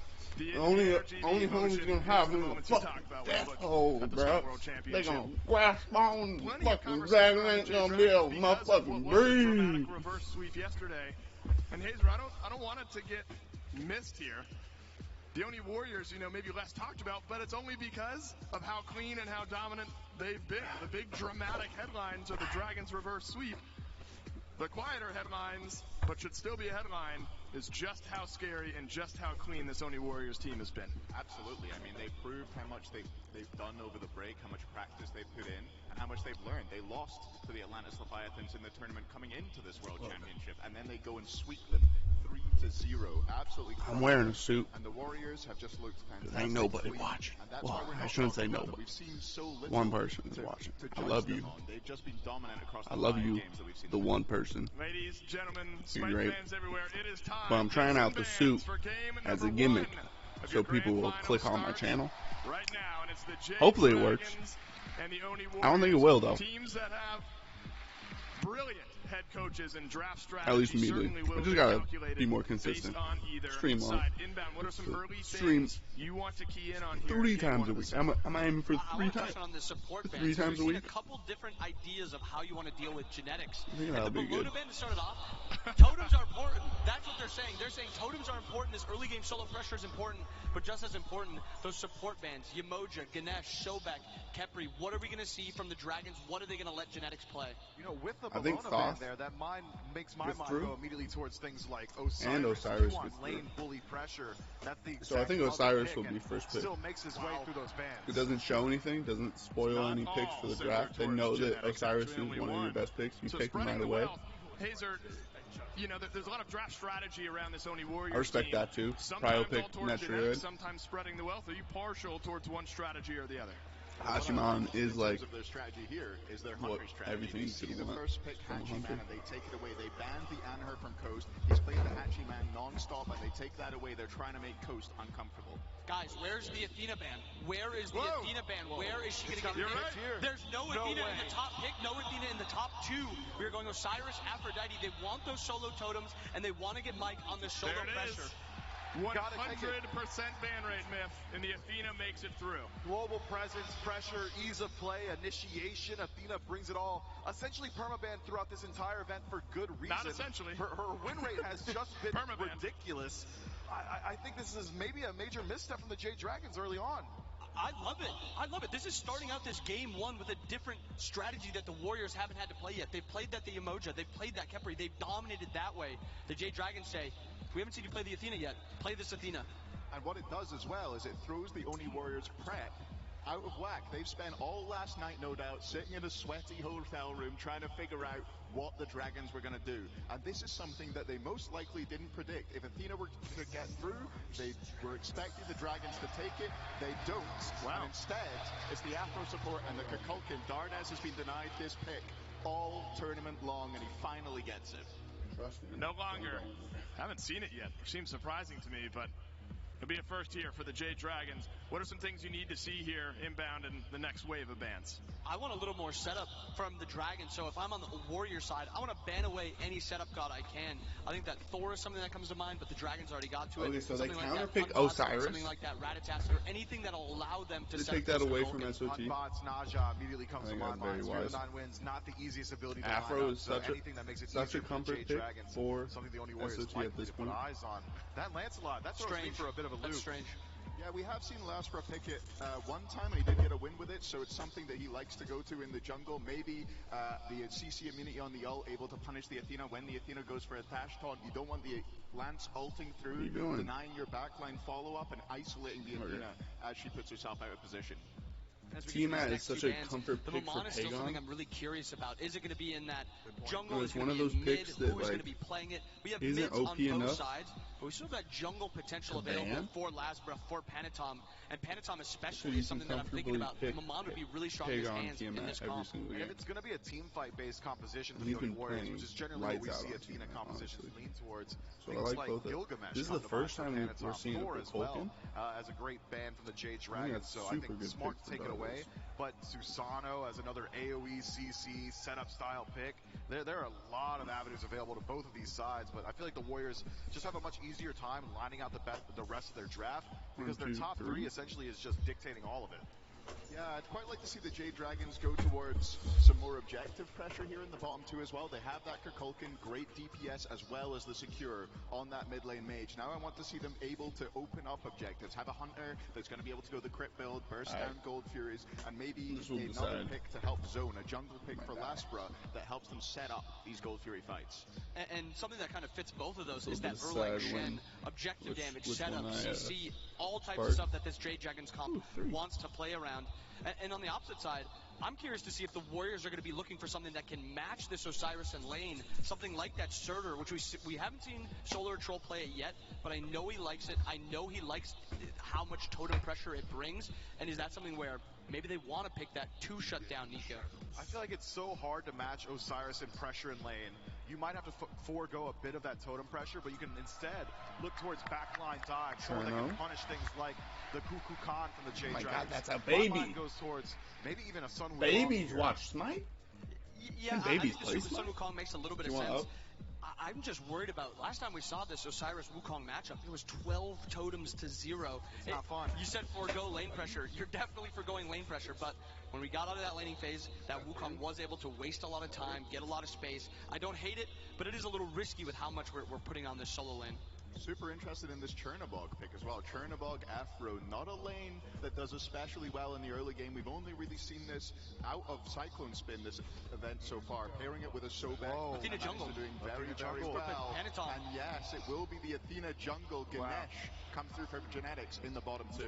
Only homies gonna have him in the fucking death hole, bro. They gonna grasp on fucking dragon, ain't gonna be able to motherfucking breathe. Reverse sweep yesterday, and Hazer, I don't want it to get missed here. The only Warriors, maybe less talked about, but it's only because of how clean and how dominant they've been. The big dramatic headlines are the Dragons reverse sweep. The quieter headlines, but should still be a headline, is just how scary and just how clean this Oni Warriors team has been. Absolutely. I mean, they've proved how much they've done over the break, how much practice they've put in, and how much they've learned. They lost to the Atlantis Leviathans in the tournament coming into this World Championship, and then they go and sweep them 3-0. Absolutely. I'm wearing a suit. And the Warriors have just looked fantastic. Ain't nobody watching. Well, I shouldn't say nobody. We've seen so little. One person is watching. I love you. They've just been dominant across I love you, the one person. Ladies, gentlemen, You're Smite great. fans everywhere, it is time. But I'm trying out the suit as a gimmick so people will click on my channel. Right now, and it's the J Hopefully it works. And the Oni I don't think it will, though. Teams that have brilliant head coaches and draft strategy. At least immediately. I just gotta be more consistent. Stream long. Inbound, what are some early Stream things you want to key in on here? 3 times a week. Am I aiming for 3 times? On the support bands. 3 times a week? A couple different ideas of how you want to deal with genetics. I think that'll be good. The band started off. Totems are important. That's what they're saying. They're saying totems are important. This early game solo pressure is important, but just as important, those support bands. Yamoja, Ganesh, Shobek, Kepri. What are we going to see from the Dragons? What are they going to let genetics play? With the I think Bologna Thoth band there, that makes my mind through. go immediately towards things like And Osiris. Osiris You want gets lane bully pressure. That's the So I think exact Osiris pick, will be and first pick. Still makes his way through those bands. It doesn't show anything, doesn't spoil any picks for the draft. They know that Osiris is one of your best picks. You pick him right away. Hazer, there's a lot of draft strategy around this Oni Warriors I respect team. that too. Sometimes Prio all pick towards Netroid. genetics, sometimes spreading the wealth. Are you partial towards one strategy or the other? Hachiman is like their strategy here is their what hunter strategy. everything They you see could the want first pick from a Hachiman hunter. and they take it away. They ban the Anher from Coast. He's played the Hachiman non-stop and they take that away. They're trying to make Coast uncomfortable. Guys, where's the Athena band? Where is the Athena band? Where is she going to get You're picked? right. There's no Athena in the top pick, no Athena in the top 2. We're going Osiris, Aphrodite. They want those solo totems, and they want to get Mike on the solo There it is. pressure. 100% ban rate, Myth, and the Athena makes it through. Global presence, pressure, ease of play, initiation. Athena brings it all. Essentially permaban throughout this entire event for good reason. Not essentially. Her win rate has just been Permaban. ridiculous. I think this is maybe a major misstep from the Jade Dragons early on. I love it. I love it. This is starting out this game 1 with a different strategy that the Warriors haven't had to play yet. They've played that the Emoja. They've played that Kepri. They've dominated that way. The Jade Dragons say, we haven't seen you play the Athena yet. Play this Athena. And what it does as well is it throws the Oni Warriors prep out of whack. They've spent all last night, no doubt, sitting in a sweaty hotel room trying to figure out what the Dragons were going to do. And this is something that they most likely didn't predict. If Athena were to get through, they were expecting the Dragons to take it. They don't. Wow. And instead, it's the Afro support and the Kukulkan. Darnaz has been denied this pick all tournament long, and he finally gets it. No longer. Haven't seen it yet. Seems surprising to me, but it'll be a first here for the Jade Dragons. What are some things you need to see here inbound in the next wave of bans? I want a little more setup from the Dragons. So if I'm on the Warrior side, I want to ban away any setup god I can. I think that Thor is something that comes to mind, but the Dragons already got to it. Okay, so they Something like counterpick that, Unbots, Osiris. Something like that, Ratataster, or anything that'll allow them to They set take up that those away Kukulkans. from SOT. Unbots, Naja immediately comes to I my think that's mind. very 0-9 wise. wins, not the easiest ability to Afro line up, is so such anything that makes it a easier for the comfort Jade pick Dragons, for something the only Warriors SOT at likely this to put point. eyes on. That Lancelot, that throws me Strange. for a bit of a loop. That's strange. Yeah, we have seen Laspra pick it one time, and he did get a win with it, so it's something that he likes to go to in the jungle. Maybe the CC immunity on the ult, able to punish the Athena when the Athena goes for a dash taunt. You don't want the Lance ulting through, denying your backline follow-up, and isolating the Athena as she puts herself out of position. T-Mat is such a comfort pick for is still something Pagon. I'm really curious about. Is it going to be in that jungle? It's Is it one of going to those be in picks mid? that, Who is like, going to be playing it? We have isn't mids OP on both enough sides, but we still have that jungle potential to available ban? for Lasbra, for Panatom. And Panatom So especially you is something can that I'm thinking about. comfortably Maman would be really strong pick in his Pagon hands in T-Mat this every comp. single And game. if it's going to be a team fight-based composition for He's the been Warriors, playing which is generally what we lights out see on Athena T-Mat, compositions honestly. lean towards. So I Things like like both of Gilgamesh This is come the to first mind time for we're Panatom seeing a 4 as well, Kukulkan. as a great ban from the Jade I Dragon. think So that's I think super good smart pick to take for it away. Douglas. But Susano as another AoE CC setup style pick. There are a lot of avenues available to both of these sides, but I feel like the Warriors just have a much easier time lining out the rest of their draft because their top three essentially is just dictating all of it. Yeah, I'd quite like to see the Jade Dragons go towards some more objective pressure here in the bottom two as well. They have that Kukulkan, great DPS, as well as the Secure on that mid lane mage. Now I want to see them able to open up objectives. Have a Hunter that's going to be able to go the crit build, burst down Gold Furies, and maybe another pick to help zone, a jungle pick for Laspra that helps them set up these Gold Fury fights. And something that kind of fits both of those So is that decide Shen, objective damage, setup, one I, CC, all types spark. of stuff that this Jade Dragons comp wants to play around. And on the opposite side, I'm curious to see if the Warriors are going to be looking for something that can match this Osiris and lane, something like that Surtur, which we haven't seen Solar Troll play it yet, but I know he likes it. I know he likes how much totem pressure it brings, and is that something where maybe they want to pick that to shut down Nico? I feel like it's so hard to match Osiris in pressure in lane. You might have to forego a bit of that totem pressure, but you can instead look towards backline dive, someone that can punish things like the Kukulkan from the Jade Dragons. God, that's a baby. My mind goes towards maybe even a Sun Wukong. Babies watch Smite? Yeah, babies I play think the Smite? Sun Wukong makes a little bit of Do you want sense. up? I'm just worried about, last time we saw this Osiris Wukong matchup, it was 12 totems to 0. It's not fun. You said forego lane pressure. You're definitely foregoing lane pressure, but when we got out of that laning phase, that Wukong was able to waste a lot of time, get a lot of space. I don't hate it, but it is a little risky with how much we're putting on this solo lane. Super interested in this Chernobog pick as well. Chernobog Afro, not a lane that does especially well in the early game. We've only really seen this out of Cyclone Spin this event so far, pairing it with a Sobek. Athena jungle. Doing very, very jungle. well. Panatom. And yes, it will be the Athena jungle. Ganesh comes through for genetics in the bottom two.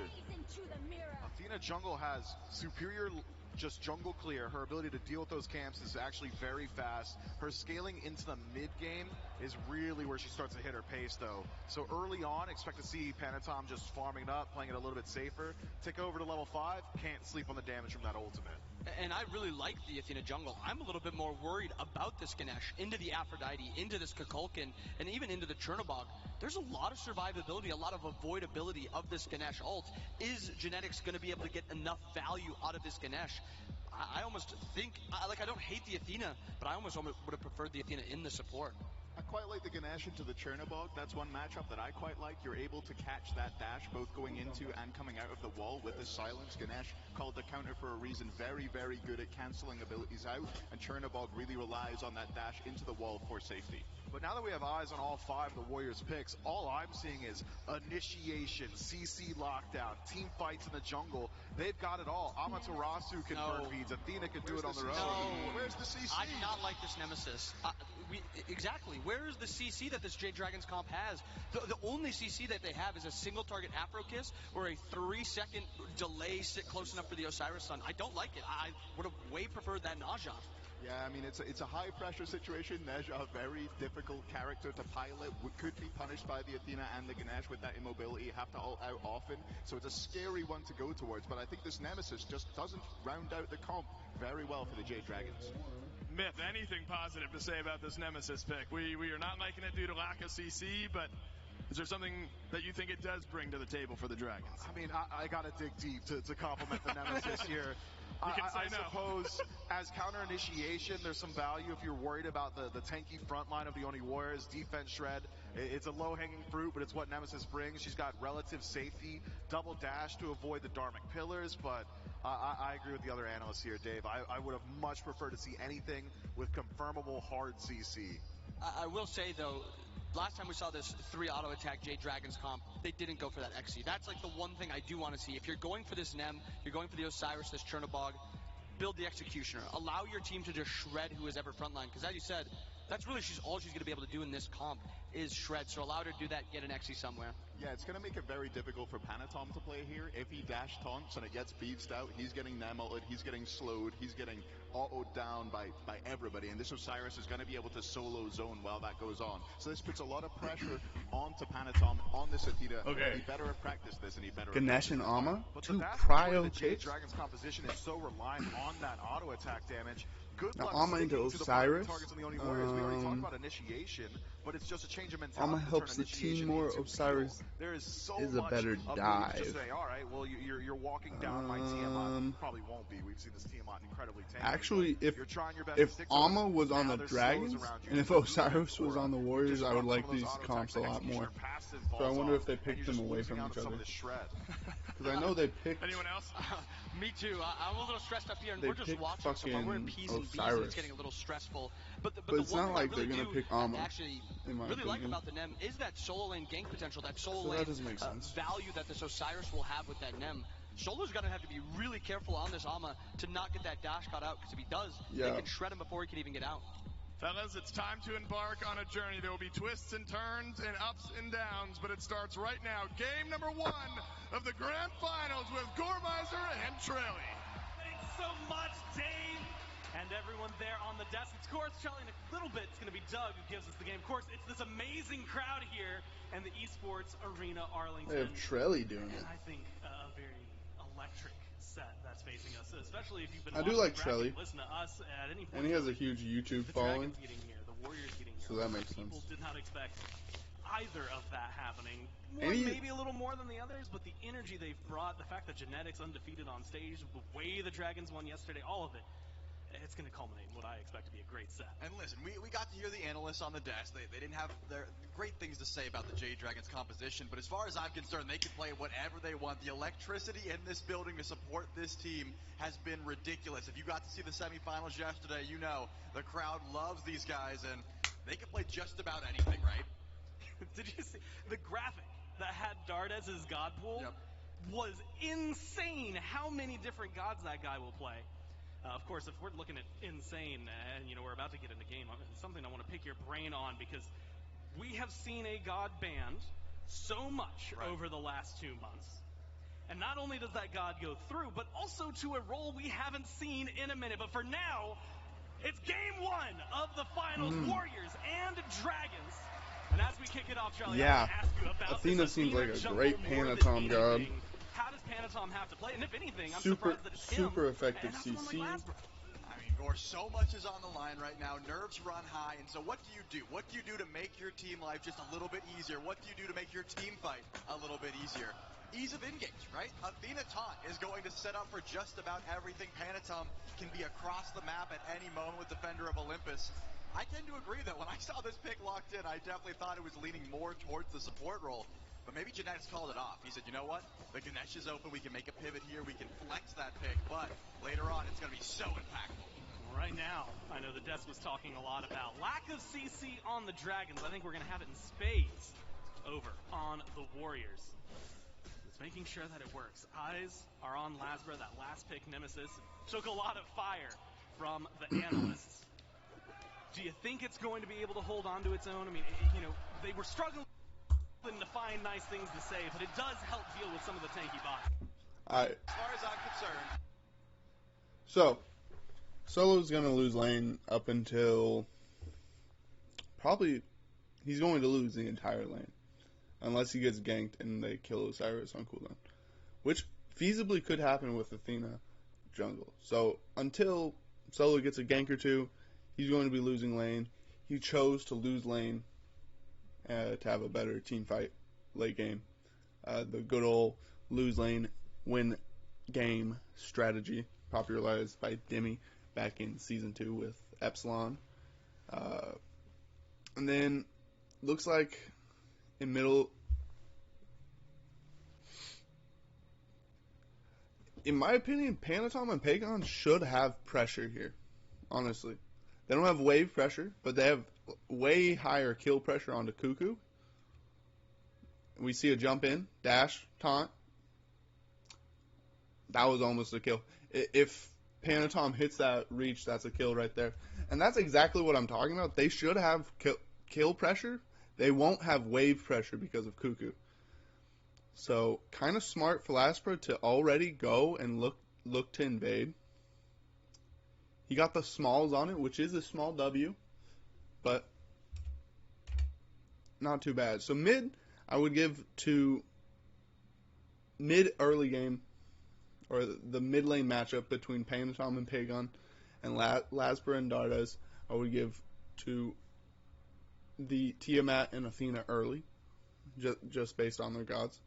Athena jungle has superior just jungle clear. Her ability to deal with those camps is actually very fast. Her scaling into the mid game is really where she starts to hit her pace though. So early on, expect to see Panatom just farming it up, playing it a little bit safer. Tick over to level 5, can't sleep on the damage from that ultimate. And I really like the Athena jungle. I'm a little bit more worried about this Ganesh, into the Aphrodite, into this Kukulkan, and even into the Chernobog. There's a lot of survivability, a lot of avoidability of this Ganesh ult. Is Genetics going to be able to get enough value out of this Ganesh? I almost think, I don't hate the Athena, but I almost would have preferred the Athena in the support. I quite like the Ganesh into the Chernobog. That's one matchup that I quite like. You're able to catch that dash both going into and coming out of the wall with the silence. Ganesh called the counter for a reason. Very, very good at cancelling abilities out, and Chernobog really relies on that dash into the wall for safety. But now that we have eyes on all 5 of the Warriors picks, all I'm seeing is initiation, CC lockdown, team fights in the jungle. They've got it all. Amaterasu can burn beads. Athena can do it on their own. No. Where's the CC? I do not like this Nemesis. Exactly. Where is the CC that this Jade Dragons comp has? The only CC that they have is a single target Afro Kiss or a 3-second delay sit close enough for the Osiris Sun. I don't like it. I would have way preferred that Naja. Yeah, I mean, it's a high-pressure situation. Neja, a very difficult character to pilot, could be punished by the Athena and the Ganesh with that immobility. You have to ult out often, so it's a scary one to go towards. But I think this Nemesis just doesn't round out the comp very well for the Jade Dragons. Myth, anything positive to say about this Nemesis pick? We are not liking it due to lack of CC, but is there something that you think it does bring to the table for the Dragons? I mean, I got to dig deep to compliment the Nemesis here. I suppose as counter initiation, there's some value if you're worried about the tanky front line of the Oni Warriors. Defense shred, it's a low-hanging fruit, but it's what Nemesis brings. She's got relative safety, double dash to avoid the Dharmic pillars, but I agree with the other analysts here, Dave. I would have much preferred to see anything with confirmable hard CC. I will say, though, last time we saw this 3 auto attack Jade Dragons comp, they didn't go for that XC. That's like the one thing I do want to see. If you're going for this Nem, you're going for the Osiris, this Chernobog, build the Executioner. Allow your team to just shred who is ever frontline. Because as you said, that's really all she's going to be able to do in this comp is shred. So allow her to do that, get an XC somewhere. Yeah, it's going to make it very difficult for Panatom to play here. If he dash taunts and it gets beefed out, he's getting nem-ulted, he's getting slowed, he's getting autoed down by everybody. And this Osiris is going to be able to solo zone while that goes on. So this puts a lot of pressure onto Panatom, on this Athena. Okay. He better have practiced this, and he better Ganesh and Ama, But two that's prio the Jade kits. Dragon's composition is so reliant on that auto attack damage. Good Now, luck Ama into sticking to the Osiris. targets on the Oni Warriors. We already talked about initiation, but it's just a change of mentality. Ama to helps turn the team initiation more. into Osiris fuel. There is so is a much better ability to dive. just say, all right, well, you're walking down my Tiamat. Probably won't be. We've seen this Tiamat incredibly tanky. Actually, if you're trying your best to stick to Ama it, was on now the there's Dragons, slows around you. and if Osiris was on the Warriors, I would like these comps a lot more. So I wonder if they picked them away from each other. Because I know they picked. Anyone else? Me too. I'm a little stressed up here, and They we're just picked watching so far. We're in fucking P's and B's, and Osiris. it's getting a little stressful. But But the it's one not thing like I really they're gonna do pick Ama, actually in my really like opinion. about the Nem is that solo lane gank potential, that solo So that lane doesn't make sense. value that this Osiris will have with that Nem. Solo's going to have to be really careful on this Ama to not get that dash caught out, because if he does, they can shred him before he can even get out. Fellas, it's time to embark on a journey. There will be twists and turns and ups and downs, but it starts right now. Game number 1 of the Grand Finals with Gormizer and Trelly. Thanks so much, Dave, and everyone there on the desk. Of course, Trelly, in a little bit, it's going to be Doug who gives us the game. Of course, it's this amazing crowd here and the Esports Arena Arlington. They have Trelly doing it. And I think a very electric set that's facing us, especially if you've been I do watching like the bracket, Trelly. listen to us at any point. And he has a huge YouTube the following. Dragons getting here, the Warriors getting here. So that makes sense. People did not expect either of that happening. And he- Maybe a little more than the others, but the energy they've brought, the fact that Genetics undefeated on stage, the way the Dragons won yesterday, all of it, it's going to culminate in what I expect to be a great set. And listen, we got to hear the analysts on the desk. They didn't have their great things to say about the Jade Dragons composition, but as far as I'm concerned, they can play whatever they want. The electricity in this building to support this team has been ridiculous. If you got to see the semifinals yesterday, you know the crowd loves these guys, and they can play just about anything, right? Did you see the graphic that had Dart as his god pool? Was insane how many different gods that guy will play. Of course, if we're looking at insane, and we're about to get into game, it's something I want to pick your brain on, because we have seen a god banned so much over the last 2 months. And not only does that god go through, but also to a role we haven't seen in a minute. But for now, it's game 1 of the finals, Warriors and Dragons. And as we kick it off, Charlie, Yeah. I want to ask you about Athena this seems like a jungle great more than Panatom god. anything. How does Panatom have to play? And if anything, I'm Super, surprised that it's super him. effective And not someone CC. like Lasbro. I mean, Gore, so much is on the line right now. Nerves run high, and so what do you do? What do you do to make your team life just a little bit easier? What do you do to make your team fight a little bit easier? Ease of engage, right? Athena Taunt is going to set up for just about everything. Panatom can be across the map at any moment with Defender of Olympus. I tend to agree that when I saw this pick locked in, I definitely thought it was leaning more towards the support role. But maybe Genetics called it off. He said, you know what? The Ganesh is open. We can make a pivot here. We can flex that pick. But later on, it's going to be so impactful. Right now, I know the desk was talking a lot about lack of CC on the Dragons. I think we're going to have it in spades over on the Warriors. It's making sure that it works. Eyes are on Lasbro, that last pick Nemesis. Took a lot of fire from the analysts. Do you think it's going to be able to hold on to its own? I mean, they were struggling to find nice things to say, but it does help deal with some of the tanky bots. As far as I'm concerned. So, Solo's going to lose lane up until probably he's going to lose the entire lane unless he gets ganked and they kill Osiris on cooldown, which feasibly could happen with Athena jungle. So until Solo gets a gank or two, he's going to be losing lane. He chose to lose lane to have a better team fight late game. The good old lose lane, win game strategy popularized by Demi back in Season 2 with Epsilon. And then, looks like in middle... In my opinion, Panatom and Pagon should have pressure here, honestly. They don't have wave pressure, but they have way higher kill pressure onto Cuckoo. We see a jump in, dash, taunt. That was almost a kill. If Panatom hits that reach, that's a kill right there. And that's exactly what I'm talking about. They should have kill pressure. They won't have wave pressure because of Cuckoo. So, kind of smart for Laspro to already go and look to invade. He got the smalls on it, which is a small W, but not too bad. So mid, I would give to mid early game, or the mid lane matchup between Panatom and Pagon and Laspro and Dardas, I would give to the Tiamat and Athena early, just based on their gods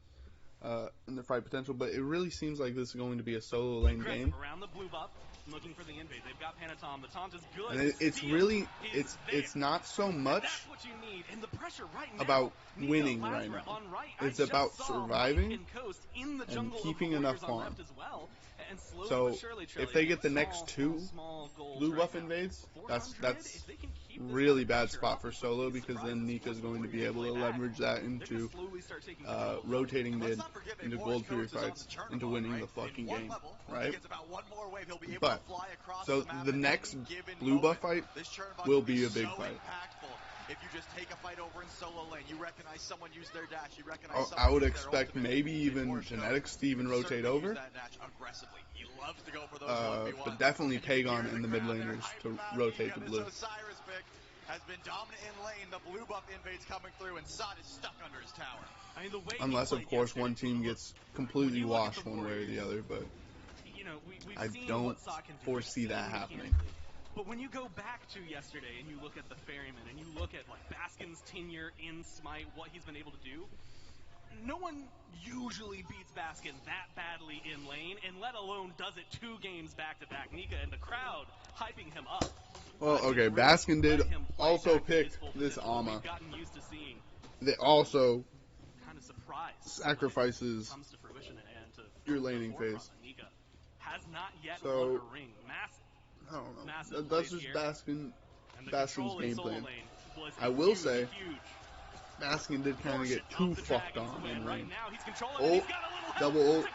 and their fight potential. But it really seems like this is going to be a solo lane game. Around the blue buff, looking for the invade. They've got Panatom. The taunt is good. And it's really, it's not so much about winning right now. It's about surviving and keeping enough farm. So if they get the next 2 blue buff invades, that's really bad spot for solo, because then Nika's going to be able to leverage that into rotating mid, into gold period fights, into winning the fucking game, right? But so the next blue buff fight will be a big fight. If you just take a fight over in solo lane, you recognize someone use their dash, you recognize I would expect maybe even Genetics to even rotate over. But definitely Pagon and the mid laners to rotate to blue. Has been dominant in lane. The blue buff invades coming through, and Sot is stuck under his tower. I mean, the way unless, of course, one team gets completely washed one way or the other, but I don't foresee that happening. But when you go back to yesterday and you look at the Ferryman and you look at like Baskin's tenure in Smite, what he's been able to do, no one usually beats Baskin that badly in lane, and let alone does it 2 games back to back. Nika and the crowd hyping him up. Well, okay, Baskin did also pick this Ama. That also sacrifices your laning phase. So, I don't know. That's just Baskin's game plan. I will say, Baskin did kind of get too fucked on in lane. Ult, double ult.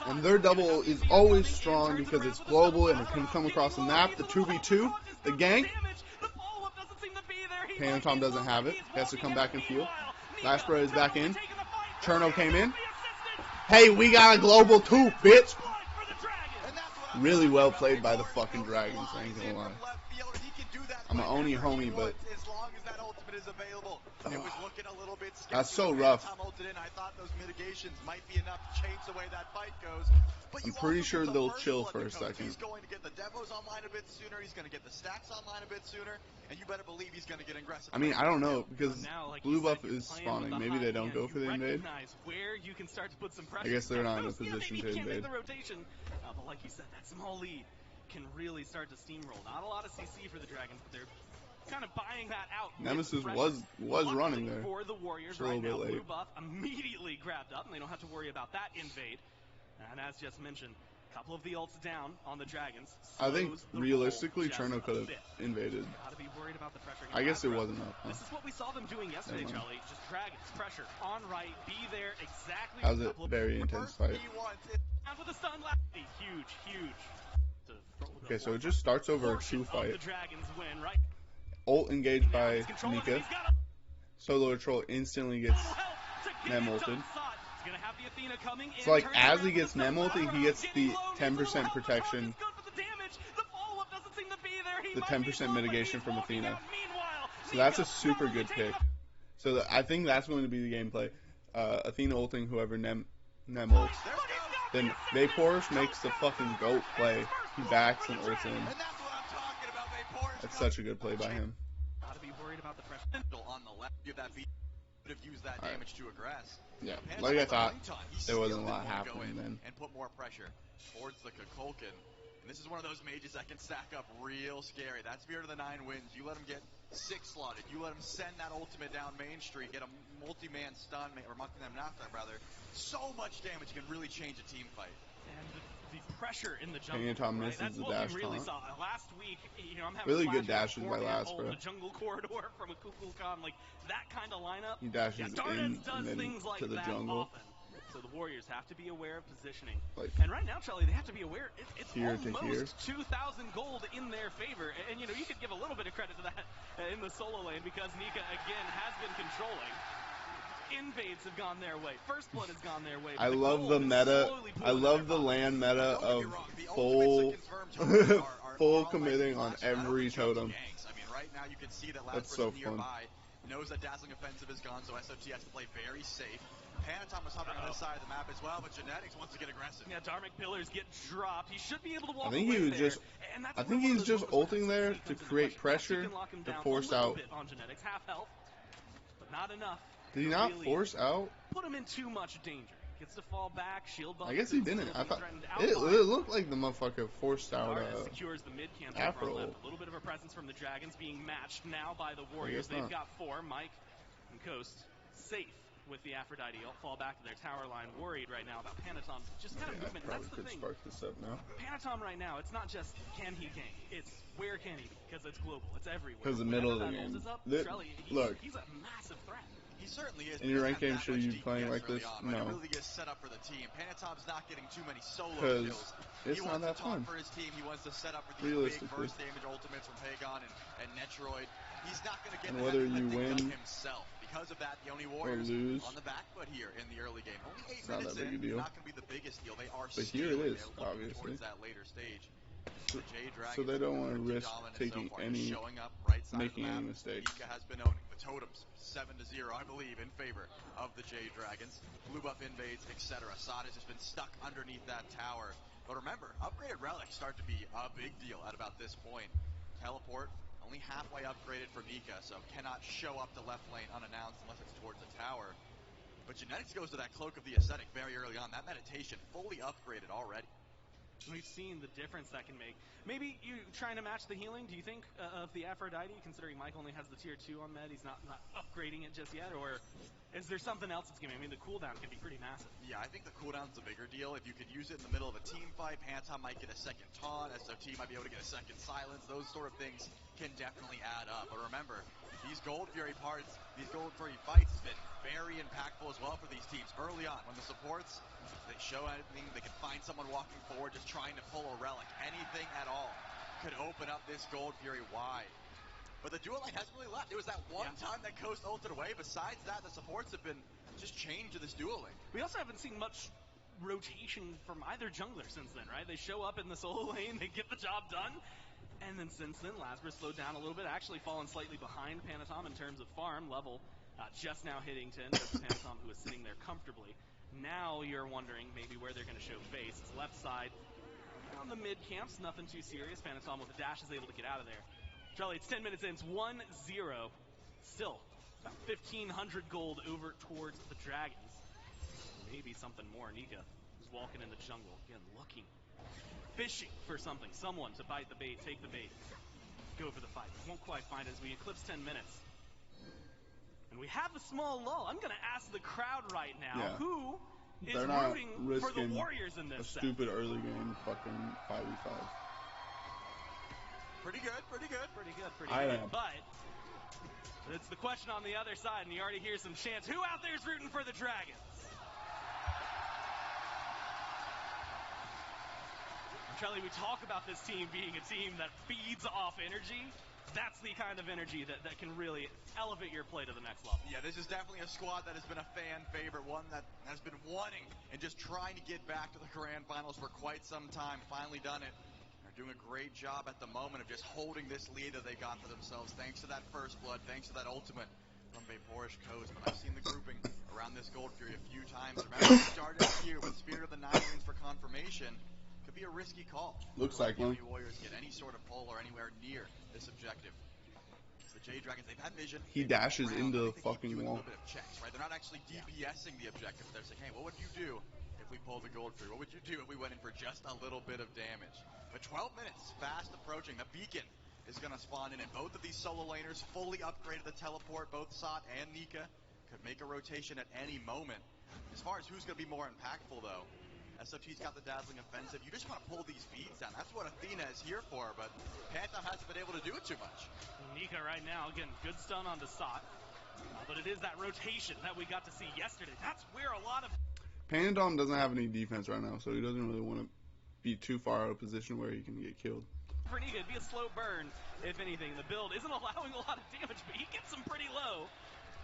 And their double ult is always strong because it's global and it can come across the map. The 2v2, the gank. Panatom doesn't have it. He has to come back and heal. Laspro is back in. Cherno came in. Hey, we got a global too, bitch! Really well played by the fucking Dragons, I ain't gonna lie. I'm an Oni homie, but that's so rough. I'm pretty sure they'll chill for a second. He's going to get the demos online a bit sooner. He's going to get the stacks online a bit sooner, and you better believe he's going to get aggressive. I mean, I don't know, because blue buff is spawning. Maybe they don't go for the invade. I guess they're not in a position to invade. But like you said, that small lead can really start to steamroll. Not a lot of CC for the Dragons, but they're kind of buying that out. Nemesis was running there. For the Warriors a little bit late. Blue buff immediately grabbed up, and they don't have to worry about that invade. And as just mentioned, a couple of the ults down on the Dragons. I think realistically, Cherno could have invaded. Gotta be worried about the pressure. I guess it wasn't enough. Huh? This is what we saw them doing yesterday, Charlie. Just Dragons, pressure, on right, be there exactly. That was a very intense fight. With a stun huge. Okay, so it just starts over a 2 fight. Ult engaged by Nika. Solo Troll instantly gets Nem ulted. So like as he gets Nem ulted, he gets the 10% protection, the 10% mitigation from Athena. So that's a super good pick. So I think that's going to be the gameplay. Athena ulting whoever Nem ults. Then Vaporus makes the fucking GOAT play. He backs and ults in. That's such a good play by him. Gotta be worried about the pressure on the left. Give that beat. Could have used that damage to aggress. Yeah, like I thought, there wasn't a lot happening then. And put more pressure towards the Kukulkan. And this is one of those mages that can stack up real scary. That's Spirit of the 9 wins. You let him get 6 slotted. You let him send that ultimate down Main Street, get a multi-man stun, or multi-man knockdown rather. So much damage can really change a team fight. And the pressure in the jungle. Phantom Right? misses That's the what dash we really taunt. saw last week. You know, I'm having Really good flashbacks. dashes by Cornet Last, hold bro. the jungle corridor from a Kukulkan, like that kind of lineup. He dashes yeah, in Dardes does and then things like to the that jungle. often. So the Warriors have to be aware of positioning. Like, and right now, Charlie, they have to be aware it's here to almost here. 2,000 gold in their favor. And, you know, you could give a little bit of credit to that in the solo lane because Nika, again, has been controlling. Invades have gone their way. First Blood has gone their way. I love the meta. I love the land meta of full, full committing on every totem. I mean, right now you can see that That's last so person fun. nearby knows that Dazzling Offensive is gone, so SOT has to play very safe. Panatom was hovering on this side of the map as well, but Genetics wants to get aggressive. Yeah, Dharmic Pillars get dropped. He should be able to walk I think away he was there. just. I think he's just ulting there to create pressure to force out. On Genetics, half health, but not enough. Did he not force out? Put him in too much danger. Gets to fall back, shield bump. I guess he didn't. I thought it looked like the motherfucker forced out secures the mid camp Afro. A little bit of a presence from the Dragons being matched now by the Warriors. They've got 4. Mike and Coast safe with the Aphrodite. All fall back to their tower line, worried right now about Panatom. Just kind of movement. That's the thing. Spark this up now. Panatom right now, it's not just can he gank. It's where can he be? Because it's global. It's everywhere. Because the middle of the game. Look. He's a massive threat. He certainly is. In your ranked game, should you be playing like this? On, right? No. It really is set up for the team. Panatom's not getting too many solo kills. It's he not wants that to taunt fun. for his team. He wants to set up for these big burst damage ultimates from Pagon and Netroid. He's not going to get and whether you win himself. Because of that, the Oni Warriors on the back foot here in the early game. Only 8 minutes in, not going to be the biggest deal. They are but here it is, obviously. Towards that later stage. So they don't want to risk taking any, making any mistakes. Nika has been owning the totems 7-0, I believe, in favor of the Jade Dragons. Blue buff invades, etc. Sod has just been stuck underneath that tower. But remember, upgraded relics start to be a big deal at about this point. Teleport, only halfway upgraded for Nika, so cannot show up to left lane unannounced unless it's towards the tower. But Genetics goes to that Cloak of the Ascetic very early on. That meditation fully upgraded already. We've seen the difference that can make. Maybe you trying to match the healing, do you think, of the Aphrodite, considering Mike only has the tier 2 on med, he's not upgrading it just yet, or is there something else that's giving? I mean, the cooldown can be pretty massive. Yeah, I think the cooldown's a bigger deal. If you could use it in the middle of a team fight, Panatom might get a second taunt, SOT might be able to get a second silence, those sort of things can definitely add up. But remember, these Gold Fury parts, these Gold Fury fights have been very impactful as well for these teams early on. When the supports, they show anything, they can find someone walking forward just trying to pull a relic. Anything at all could open up this Gold Fury wide. But the dual lane hasn't really left. It was that one time that Coast ulted away. Besides that, the supports have been just chained to this dual lane. We also haven't seen much rotation from either jungler since then, right? They show up in the solo lane, they get the job done. And then since then, Lazarus slowed down a little bit, actually fallen slightly behind Panatom in terms of farm level, just now hitting 10. That's Panatom who is sitting there comfortably. Now you're wondering maybe where they're going to show face. It's left side on the mid camps, nothing too serious. Panatom with the dash is able to get out of there. Charlie, it's 10 minutes in, it's 1-0. Still, about 1,500 gold over towards the Dragons. Maybe something more. Nika is walking in the jungle, again looking, fishing for something, someone to bite the bait, take the bait, go for the fight. Won't quite find it as we eclipse 10 minutes. And we have a small lull. I'm going to ask the crowd right now, who is rooting for the Warriors in this set? Stupid early game fucking 5v5. Pretty good, pretty good. Pretty good, pretty good. But it's the question on the other side, and you already hear some chants. Who out there is rooting for the Dragons? Charlie, we talk about this team being a team that feeds off energy. That's the kind of energy that can really elevate your play to the next level. Yeah, this is definitely a squad that has been a fan favorite, one that has been wanting and just trying to get back to the Grand Finals for quite some time. Finally done it. They're doing a great job at the moment of just holding this lead that they got for themselves, thanks to that first blood, thanks to that ultimate from Vaporish Coast. But I've seen the grouping around this Gold Fury a few times. Remember, we started here with Spirit of the Nine Rings for confirmation. Could be a risky call. Looks like one. The Warriors get any sort of pull or anywhere near this objective. So the Jade Dragons, they've had vision. He dashes into the fucking wall. A little bit of checks, right? They're not actually DPSing the objective. They're saying, hey, what would you do if we pulled the Gold Fury? What would you do if we went in for just a little bit of damage? But 12 minutes, fast approaching. The beacon is going to spawn in, and both of these solo laners fully upgraded the teleport. Both Sot and Nika could make a rotation at any moment. As far as who's going to be more impactful, though, SOT's got the dazzling offensive. You just want to pull these feeds down. That's what Athena is here for, but Pantom hasn't been able to do it too much. Nika right now, again, good stun on the Sot. But it is that rotation that we got to see yesterday. That's where a lot of... Pantom doesn't have any defense right now, so he doesn't really want to be too far out of position where he can get killed. For Nika, it'd be a slow burn, if anything. The build isn't allowing a lot of damage, but he gets him pretty low.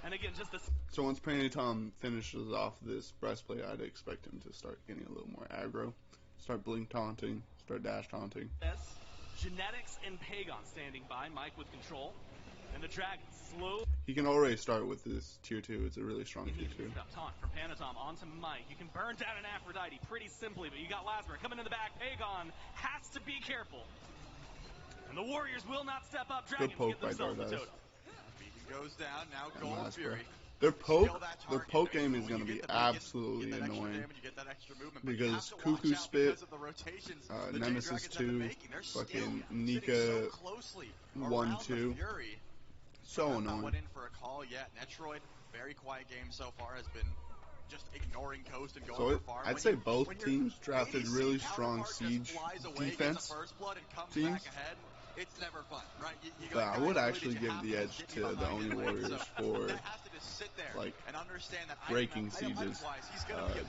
And again, just a... So once Pantom finishes off this breastplate, I'd expect him to start getting a little more aggro. Start blink taunting, start dash taunting. Yes, Genetics and Pagon standing by, Mike with control. And the Dragon slow. He can already start with this tier 2. It's a really strong tier 2. Taunt from Pantom onto Mike. You can burn down an Aphrodite pretty simply, but you got Lasmer coming in the back. Pagon has to be careful. And the Warriors will not step up. Dragon Good poke get themselves by the Dardas. totem. Goes down, now Golden Fury. Their poke game is going to be absolutely annoying because Cuckoo Spit, Nemesis 2, fucking Nika 1-2. So annoying. Went in for a call yet. Netroid, very quiet game so far, has been just ignoring Coast and going for farm. I'd say both teams drafted really strong siege defense teams. It's never fun, right? But I would actually give the edge to the Oni Warriors for like breaking sieges.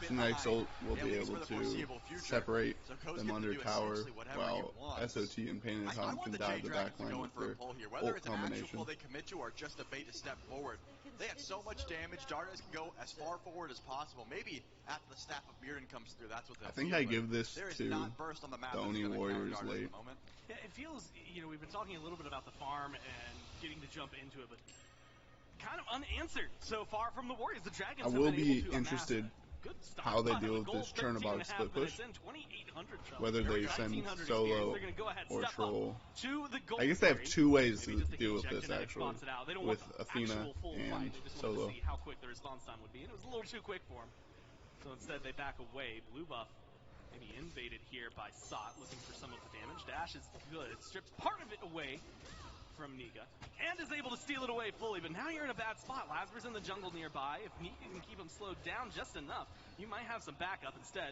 Genetics ult will be able to separate them under tower, while SOT and Pantom can dive the backline with their ult combination. They commit to are just a bait to step forward. They had so much damage. Dardas can go as far forward as possible. Maybe after the staff of Mirrodin comes through, that's what they'll I think I give this to the Oni Warriors late. Yeah, it feels, you know, we've been talking a little bit about the farm and getting to jump into it, but kind of unanswered so far from the Warriors. The Dragons I will be interested how they deal with this turnabout split push. Whether they send solo or troll. I guess they have two ways to deal with this actually, with Athena and solo. See how quick the response time would be, and it was a little too quick for him. So instead they back away. Blue buff maybe invaded here by Sot, looking for some of the damage. Dash is good. It strips part of it away from Nika, and is able to steal it away fully, but now you're in a bad spot. Lasmer's in the jungle nearby. If Nika can keep him slowed down just enough, you might have some backup. Instead,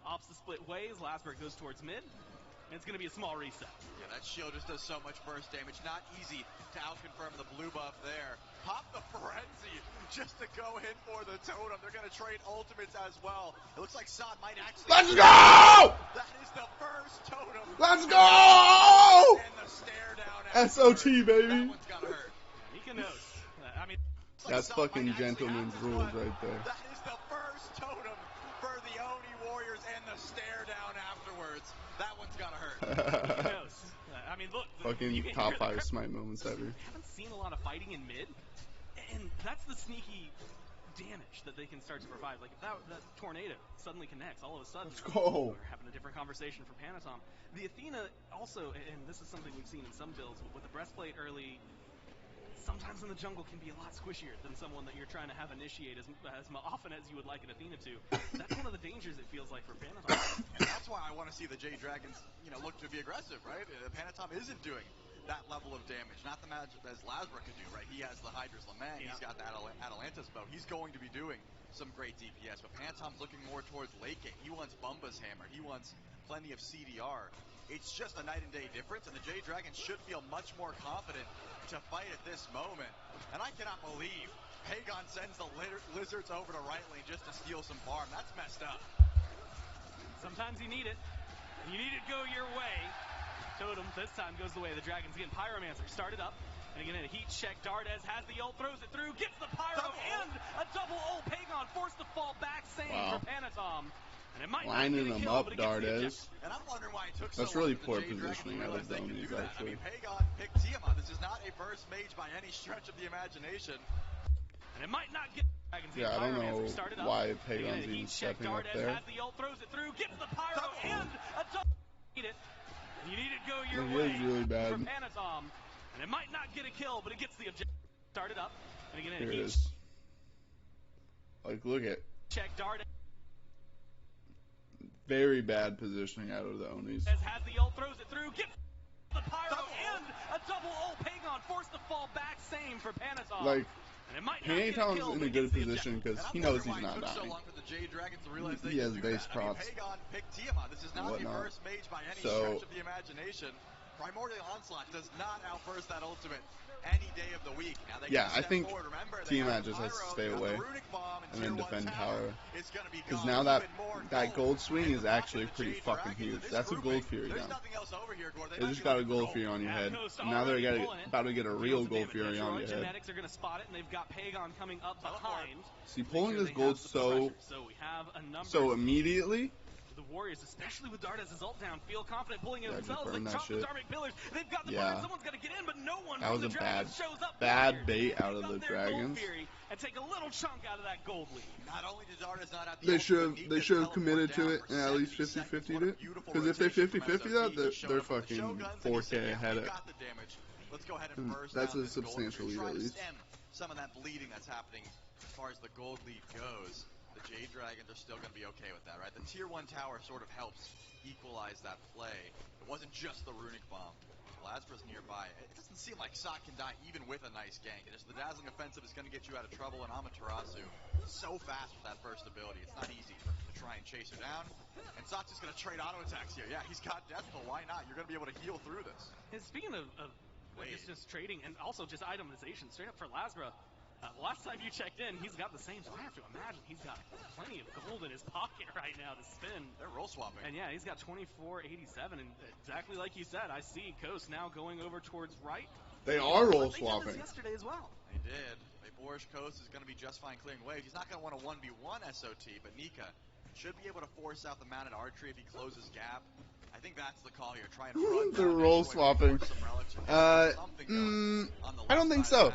opts the split ways. Lasmer goes towards mid, and it's going to be a small reset. Yeah, that shield just does so much burst damage. Not easy to out-confirm the blue buff there. Pop the Frenzy just to go in for the totem. They're going to trade ultimates as well. It looks like Sot might actually... Let's go! That is the first totem. Let's go! And the stare down. SOT, baby. That one's got to hurt. Nika knows. I mean... That's fucking gentleman's rules right there. That is the first totem for the Oni Warriors and the stare down afterwards. That one's got to hurt. Nika knows. I mean, look... Fucking top 5 Smite moments ever. Haven't seen a lot of fighting in mid, and that's the sneaky damage that they can start to provide. Like, if that tornado suddenly connects, all of a sudden, let's go. We're having a different conversation for Pantom. The Athena also, and this is something we've seen in some builds, with the breastplate early, sometimes in the jungle can be a lot squishier than someone that you're trying to have initiate as often as you would like an Athena to. That's one of the dangers it feels like for Pantom. That's why I want to see the Jade Dragons, look to be aggressive, right? Pantom isn't doing that level of damage. Not the magic as Lasmer could do, right? He has the Hydra's Lament, he's got the Atalanta's bow. He's going to be doing some great DPS, but Pantom's looking more towards late game. He wants Bumba's hammer. He wants plenty of CDR. It's just a night and day difference, and the Jade Dragons should feel much more confident to fight at this moment. And I cannot believe Pagon sends the Lizards over to right lane just to steal some farm. That's messed up. Sometimes you need it. You need it go your way. Totem this time goes the way of the Dragons. Again, Pyromancer started up. And again, a heat check. Dardas has the ult, throws it through, gets the Pyro, and a double ult. Pagon forced to fall back, same for Pantom. And it might lining them up, Dardas. And I'm wondering why it took That's so really long poor for the Jade positioning out of Dragons Domi's, to do that. actually. I mean, Pagon picked Tiamat. This is not a burst mage by any stretch of the imagination. And it might not get Dragons. Yeah, I don't know why Pagon's even stepping up there. Has the ult, throws it through, gets the Pyro, and a double. Need it. You need it go your way. It is really bad. For Pantom. And it might not get a kill, but it gets the objective. Started up. And again, here it is. Like, look at. Check Dardas. Very bad positioning out of the Onis. Has the ult, throws it through, gets the Pyro, and a double ult. Pagon forced to fall back, same for Pantom. Like, Panaton's in a good position because he knows he's not dying. He has base procs and whatnot. So, Primordial Onslaught does not outburst that ultimate any day of the week. Now yeah, I think Tiamat just has to stay away and then defend tower. Because now that gold swing is actually pretty fucking huge. That's a gold fury now. They just got a gold fury on your head. And now they're about to get a real gold fury on your head. Genetics are going to spot it, and they've got Pagon coming up behind. See, pulling this gold so immediately. The Warriors, especially with Dardes' ult down, feel confident pulling it themselves. They that drop the shit. Dharmic Pillars. They've got the burn. Someone's got to get in, but no one. That was a bad bait out of the Dragons. And take a little chunk out of that gold lead. Not only did Dardes not have the they should have committed to it and at least 50-50'd it. Because if they 50-50 that, they're fucking 4K ahead of. Let's go ahead and burst that's down a substantial lead at least. Some of that bleeding that's happening as far as the gold lead goes. The Jade Dragons are still going to be okay with that, right? The Tier 1 tower sort of helps equalize that play. It wasn't just the Runic Bomb. Lazarus nearby. It doesn't seem like Sok can die even with a nice gank. Just the Dazzling Offensive is going to get you out of trouble, and Amaterasu so fast with that first ability. It's not easy to try and chase her down. And Sok's just going to trade auto attacks here. Yeah, he's got Death, but why not? You're going to be able to heal through this. And speaking of just trading and also just itemization, straight up for Lazarus. Last time you checked in, he's got the same, so I have to imagine he's got plenty of gold in his pocket right now to spin. They're roll swapping. And yeah, he's got 2487, and exactly like you said, I see Coast now going over towards right. They are roll swapping. They did this yesterday as well. They did. Boorish Coast is going to be just fine clearing waves. He's not going to want a 1v1 SOT, but Nika should be able to force out the mounted archery if he closes gap. I think that's the call here. Try and run they're roll swapping. I don't think so.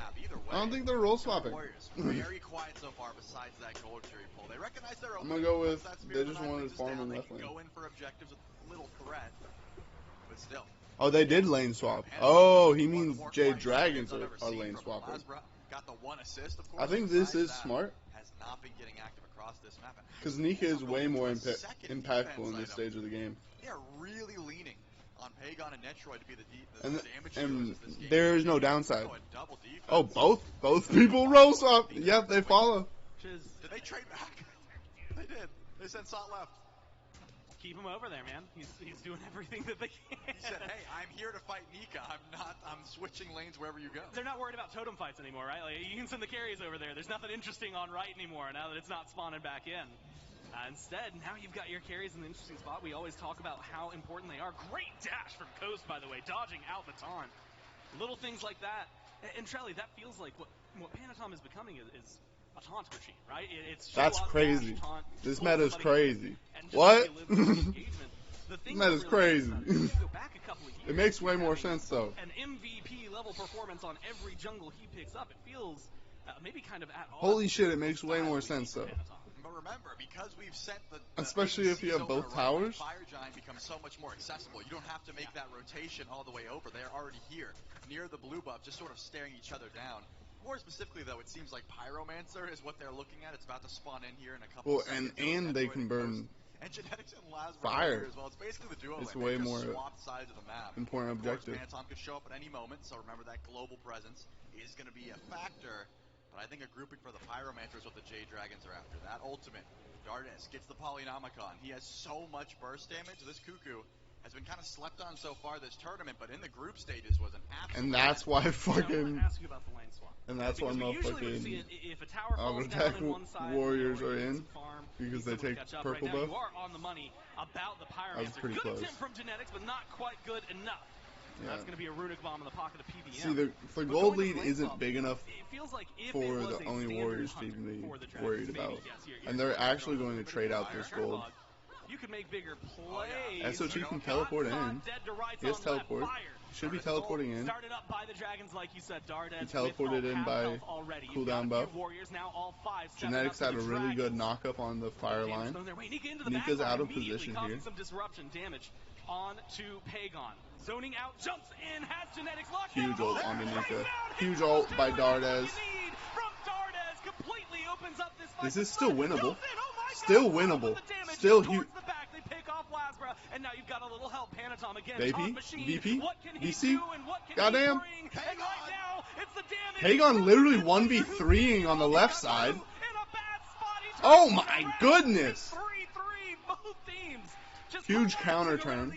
I don't think they're roll swapping. Very quiet so far besides that gold fury pull. They recognize their own. I'm going to go with they just wanted farm and left lane. Go in for objectives with little threat, but still. Oh, they did lane swap. Oh, he means Jade Dragons are lane swapping. Got the one assist, of course. I think this is smart. Has not been getting active across this map. Because Nika is way more impactful in this stage of the game. They are really leaning on Pagon and Netroid to be the damage and there is no downside. Oh, both people roll swap. Yep, they follow. Did they trade back? They did. They said Sot left. Keep him over there, man. He's doing everything that they can. He said, "Hey, I'm here to fight Nika. I'm switching lanes wherever you go." They're not worried about totem fights anymore, right? Like, you can send the carries over there. There's nothing interesting on right anymore now that it's not spawning back in. Instead, now you've got your carries in an interesting spot. We always talk about how important they are. Great dash from Coast, by the way, dodging out the taunt. Little things like that. And Trelly, that feels like what Panatom is becoming is a taunt machine, right? That's crazy. This meta is crazy. What? This meta is crazy. It makes way more sense, though. An MVP level performance on every jungle he picks up. It feels maybe kind of at all. Holy shit, it makes way more sense, though. But remember, because we've sent the especially if you have both towers, Fire Giant becomes so much more accessible. You don't have to make that rotation all the way over. They're already here, near the blue buff, just sort of staring each other down. More specifically, though, it seems like Pyromancer is what they're looking at. It's about to spawn in here in a couple seconds. And they can burn and Genetics and Lazarus fire as well. It's basically the duo. It's way more sides of the map. important objective. Panatom could show up at any moment, so remember that global presence is going to be a factor. But I think a grouping for the Pyromancer is what the Jade Dragons are after. That ultimate. Dardes gets the Polynomicon. He has so much burst damage. This Cuckoo has been kind of slept on so far this tournament, but in the group stages was an absolute. And that's why fucking. Ask you about the lane swap. And that's why motherfucking attack warriors are in because they take purple buff. You are on the money about the Pyromancer. That was pretty good close. attempt from Genetics, but not quite good enough. Yeah. That's going to be a Runic Bomb in the pocket of PBM. See, the gold lead isn't big enough like for the only Warriors team to be worried about. And they're actually going to trade out this gold. You can make bigger plays. SOT can teleport in. He has teleport. Should be teleporting in. Started up by the Dragons, like you said. He teleported in by cooldown buff. Genetics had a really good knock-up on the fire line. Nika's out of position here. Some disruption damage on to Pagon. Zoning out, jumps in, has Genetics locked down. Huge ult on Nika. Huge ult by Dardes. This is still winnable. Still winnable. Still huge. And now you've got a little help. Panatom again. VP? Machine. VP? What can he VC? do and what can Goddamn. he bring? And right now, it's the damage. Hagon literally 1v3ing on the left side. Oh my goodness! 3-3, both teams. Huge counter turn.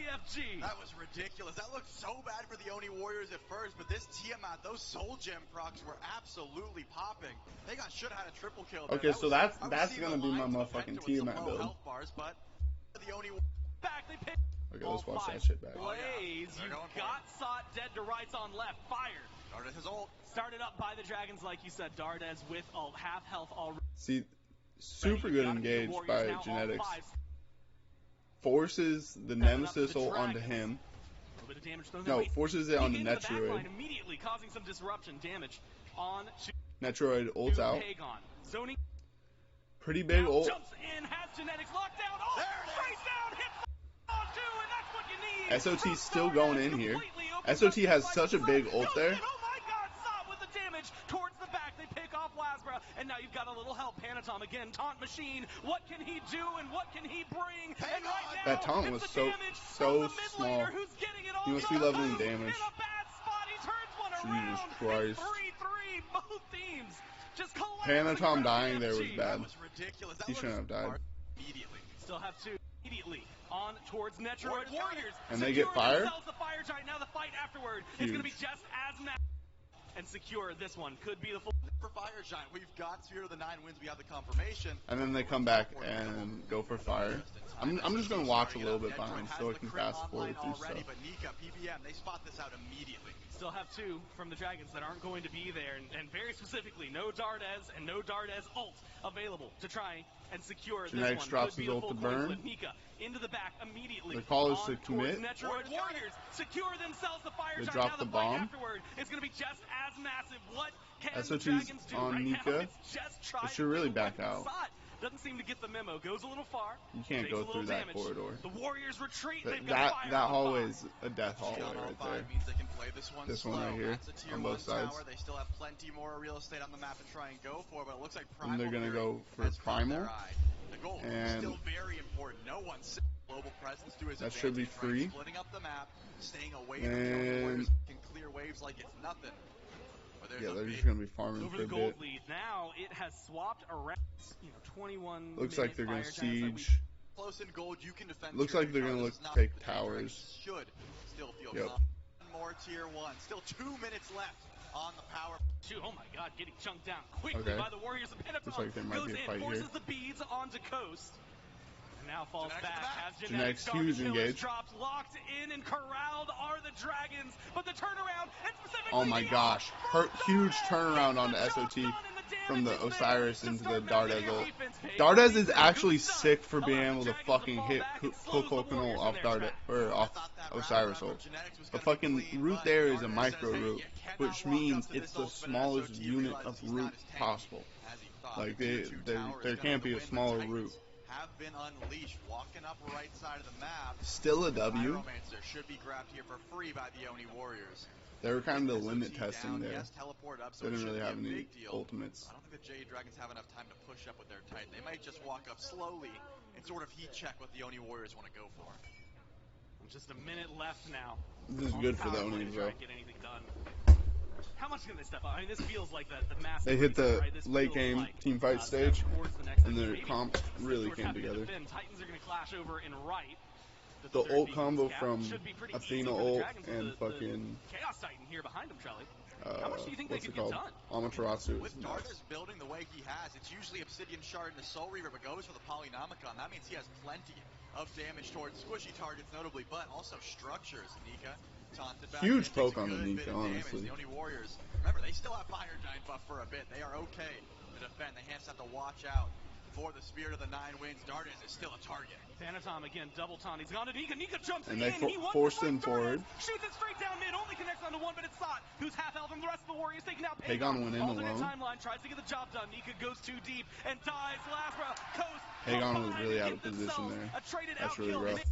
That was ridiculous. That looked so bad for the Oni Warriors at first, but this Tiamat, those Soul Gem procs were absolutely popping. They should have had a triple kill there. Okay, so that's gonna be my motherfucking Tiamat build. But the Oni Okay, let's watch that shit back. Blaze, you got Sot dead to rights on left. Fire. Dardes has ult. Started up by the Dragons, like you said. Dardes with ult, half health already. See, super good engaged by Genetics. Forces the Nemesis ult onto him. No, forces it onto Netroid. Immediately causing some disruption damage on Netroid ults out. Zoning. Pretty big ult. Jumps in, has Genetics locked down. Oh, straight down, hit on two, and that's what you need. SOT's still going in here. SOT has such a big ult there. Oh my God, Sot with the damage towards the back. They pick off Lasbra, and now you've got a little help. Panatom again, taunt machine. What can he do and what can he bring? And right now, that taunt was so small. He must be leveling damage. Jesus Christ. 3-3, both teams. Just Panatom dying there was bad. He shouldn't have died. Still have two immediately on towards Netroid Warriors. And they get fire? The fire giant. Now the fight afterward is going to be just as massive. And secure this one could be the full for Fire Giant. We've got Sphere of the 9 wins. We have the confirmation. And then they come back and go for fire. I'm just gonna watch a little bit behind so I can fast forward through stuff. But Nika, PBM, they spot this out immediately. Still have two from the Dragons that aren't going to be there, and very specifically, no Dardes and no Dardes ult available to try and secure Genetics this one. drops his ult to burn. Nika into the back immediately. The call is to commit. Netroid Warriors secure themselves the fire. They drop the bomb. Afterward, it's going to be just as massive. What can SOT's the Dragons do on right Nika. now? They should really back out. Doesn't seem to get the memo. Goes a little far. You can't go through that corridor. The Warriors retreat. That hallway is a death hallway right there. Means they can play this one right here on both sides. They still have plenty more real estate on the map to try and go for, but it looks like Primal. And they're gonna go for Primal. The goal is still very important. No one's global presence to his that should be free. Splitting up the map, staying away from the Warriors, can clear waves like it's nothing. Yeah, they're just gonna be farming over for a the gold bit. Lead. Now it has swapped around. 21. Looks like they're gonna siege. Close in gold, you can defend. Looks like they're gonna take towers. Should still feel yep. More tier 1. Still 2 minutes left on the power. Oh my God, getting chunked down quickly by the Warriors. Looks like there might be a fight forces here. the beads onto Coast. And now falls back. Has Genetics huge engaged. Dropped, locked in and corralled are the Dragons. But the turnaround, and specifically oh my gosh, huge turnaround on the SOT from the Osiris into the Dardes ult. Dardes is actually sick for being able to fucking hit Coconut off Dardes or off Osiris ult. The fucking root there is a micro root, which means it's the smallest unit of root possible. Like there can't be a smaller root. Have been unleashed, walking up right side of the map. Still a W. Pyromancer should be grabbed here for free by the Oni Warriors. They were kind of limit testing there. Yes, teleport up, so they didn't really have any ultimates. I don't think the Jade Dragons have enough time to push up with their Titan. They might just walk up slowly and sort of heat check what the Oni Warriors want to go for. Just a minute left now. This is good for the Oni, though. How much can they step up? I mean, this feels like the massive. They hit the right? late game like, team fight stage, and their comp really came together. Titans are going to clash over and right. The ult combo from Athena ult and fucking Chaos Titan here behind him, Charlie. what's it called? Amaterasu. With Dardes building the way he has, it's usually Obsidian Shard and a Soul Reaver, but goes for the Polynomicon. That means he has plenty of damage towards squishy targets, notably, but also structures. Nika taunted back. Huge poke on the Nika, honestly. The Oni Warriors, remember, they still have Fire Giant buff for a bit. They are okay to defend. They have to watch out for the Spirit of the 9 wins. Dardes is still a target. Panatom again, double taunt. He's gone to Nika. Nika jumps and in. They forced him forward. Shoots it straight down mid. Only connects onto one, but it's Sot, who's half health, and the rest of the Warriors taking out Hagon went in alternate alone. Timeline tries to get the job done. Nika goes too deep and dies. Lasbra, Coast. Hagon was really out of position there. That's really rough.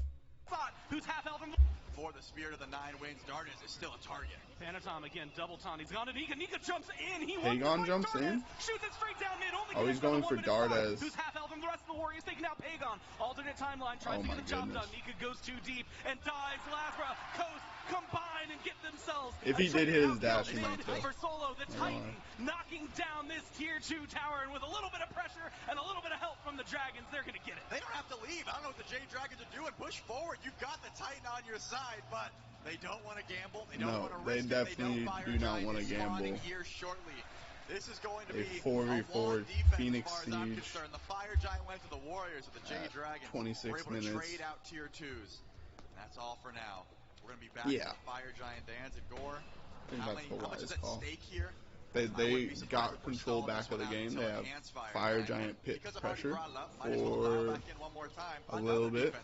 Sot, who's half health, and before the Spirit of the Nine wins, Dardes is still a target. Panatom again, double taunt. He's gone to Nika. Nika jumps in. He Pagon jumps in? Shoots it straight down mid. Only he's going for Dardes. Who's half health, and the rest of the Warriors taking out Pagon. Alternate timeline, tries to get the job done. Nika goes too deep and dives. Lazra, Coast, combine and get themselves. If he did hit his dash, he might for Solo, the Titan, knocking down this tier 2 tower, and with a little bit of pressure and a little bit of help from the Dragons, they're going to get it. They don't have to leave. I don't know what the J Dragons are doing. Push forward. You've got the Titan on your side, but they don't want to gamble. They don't want to risk it. They definitely do not want to gamble. Here shortly. This is going to a be 4v4 Phoenix as far as I'm Siege. concerned. The Fire Giant went to the Warriors with the J Dragons. 26 We're able minutes. to trade out tier 2s. And that's all for now. We're going to be back to the Fire Giant Dans and Gore. I think How much is at stake here? They got control back of the game. They have Fire Giant pit pressure for a little bit.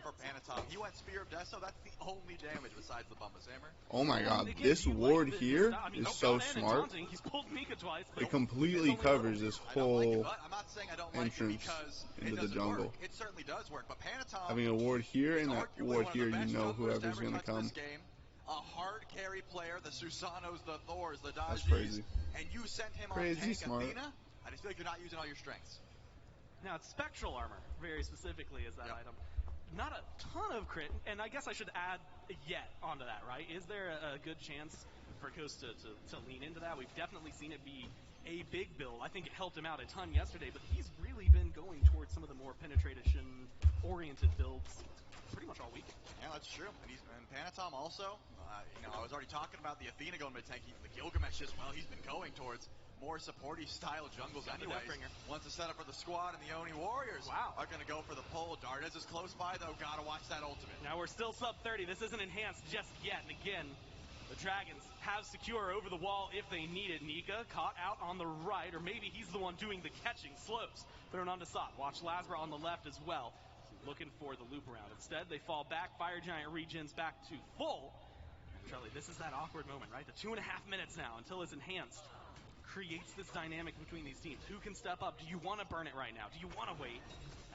For Panatom, he went Spear of Death, so that's the only damage besides the Bumba's Hammer. Oh my god, this ward here is so smart. It completely covers this whole entrance into the jungle. It certainly does work, but Panatom, having a ward here and that ward here, you know whoever's going to come. A hard carry player, the Susanos, the Thors, the Dajis. That's crazy. And you sent him crazy on tank smart. Athena? I just feel like you're not using all your strengths. Now, it's Spectral Armor, very specifically, is that item. Not a ton of crit, and I guess I should add yet onto that, right? Is there a good chance for Coast to lean into that? We've definitely seen it be a big build. I think it helped him out a ton yesterday, but he's really been going towards some of the more penetration-oriented builds pretty much all week. Yeah, that's true. And Panatom also, I was already talking about the Athena going mid-tank, the Gilgamesh as well. He's been going towards more supporty style jungles anyways. Wants to set up for the squad, and the Oni Warriors are going to go for the pull. Dardes is close by, though. Got to watch that ultimate. Now, we're still sub 30. This isn't enhanced just yet. And again, the Dragons have secure over the wall if they need it. Nika caught out on the right, or maybe he's the one doing the catching. Slopes thrown onto Sot. Watch Lazra on the left as well, looking for the loop around. Instead, they fall back. Fire Giant regens back to full. And Charlie, this is that awkward moment, right? The 2.5 minutes now until it's enhanced creates this dynamic between these teams. Who can step up? Do you want to burn it right now? Do you want to wait?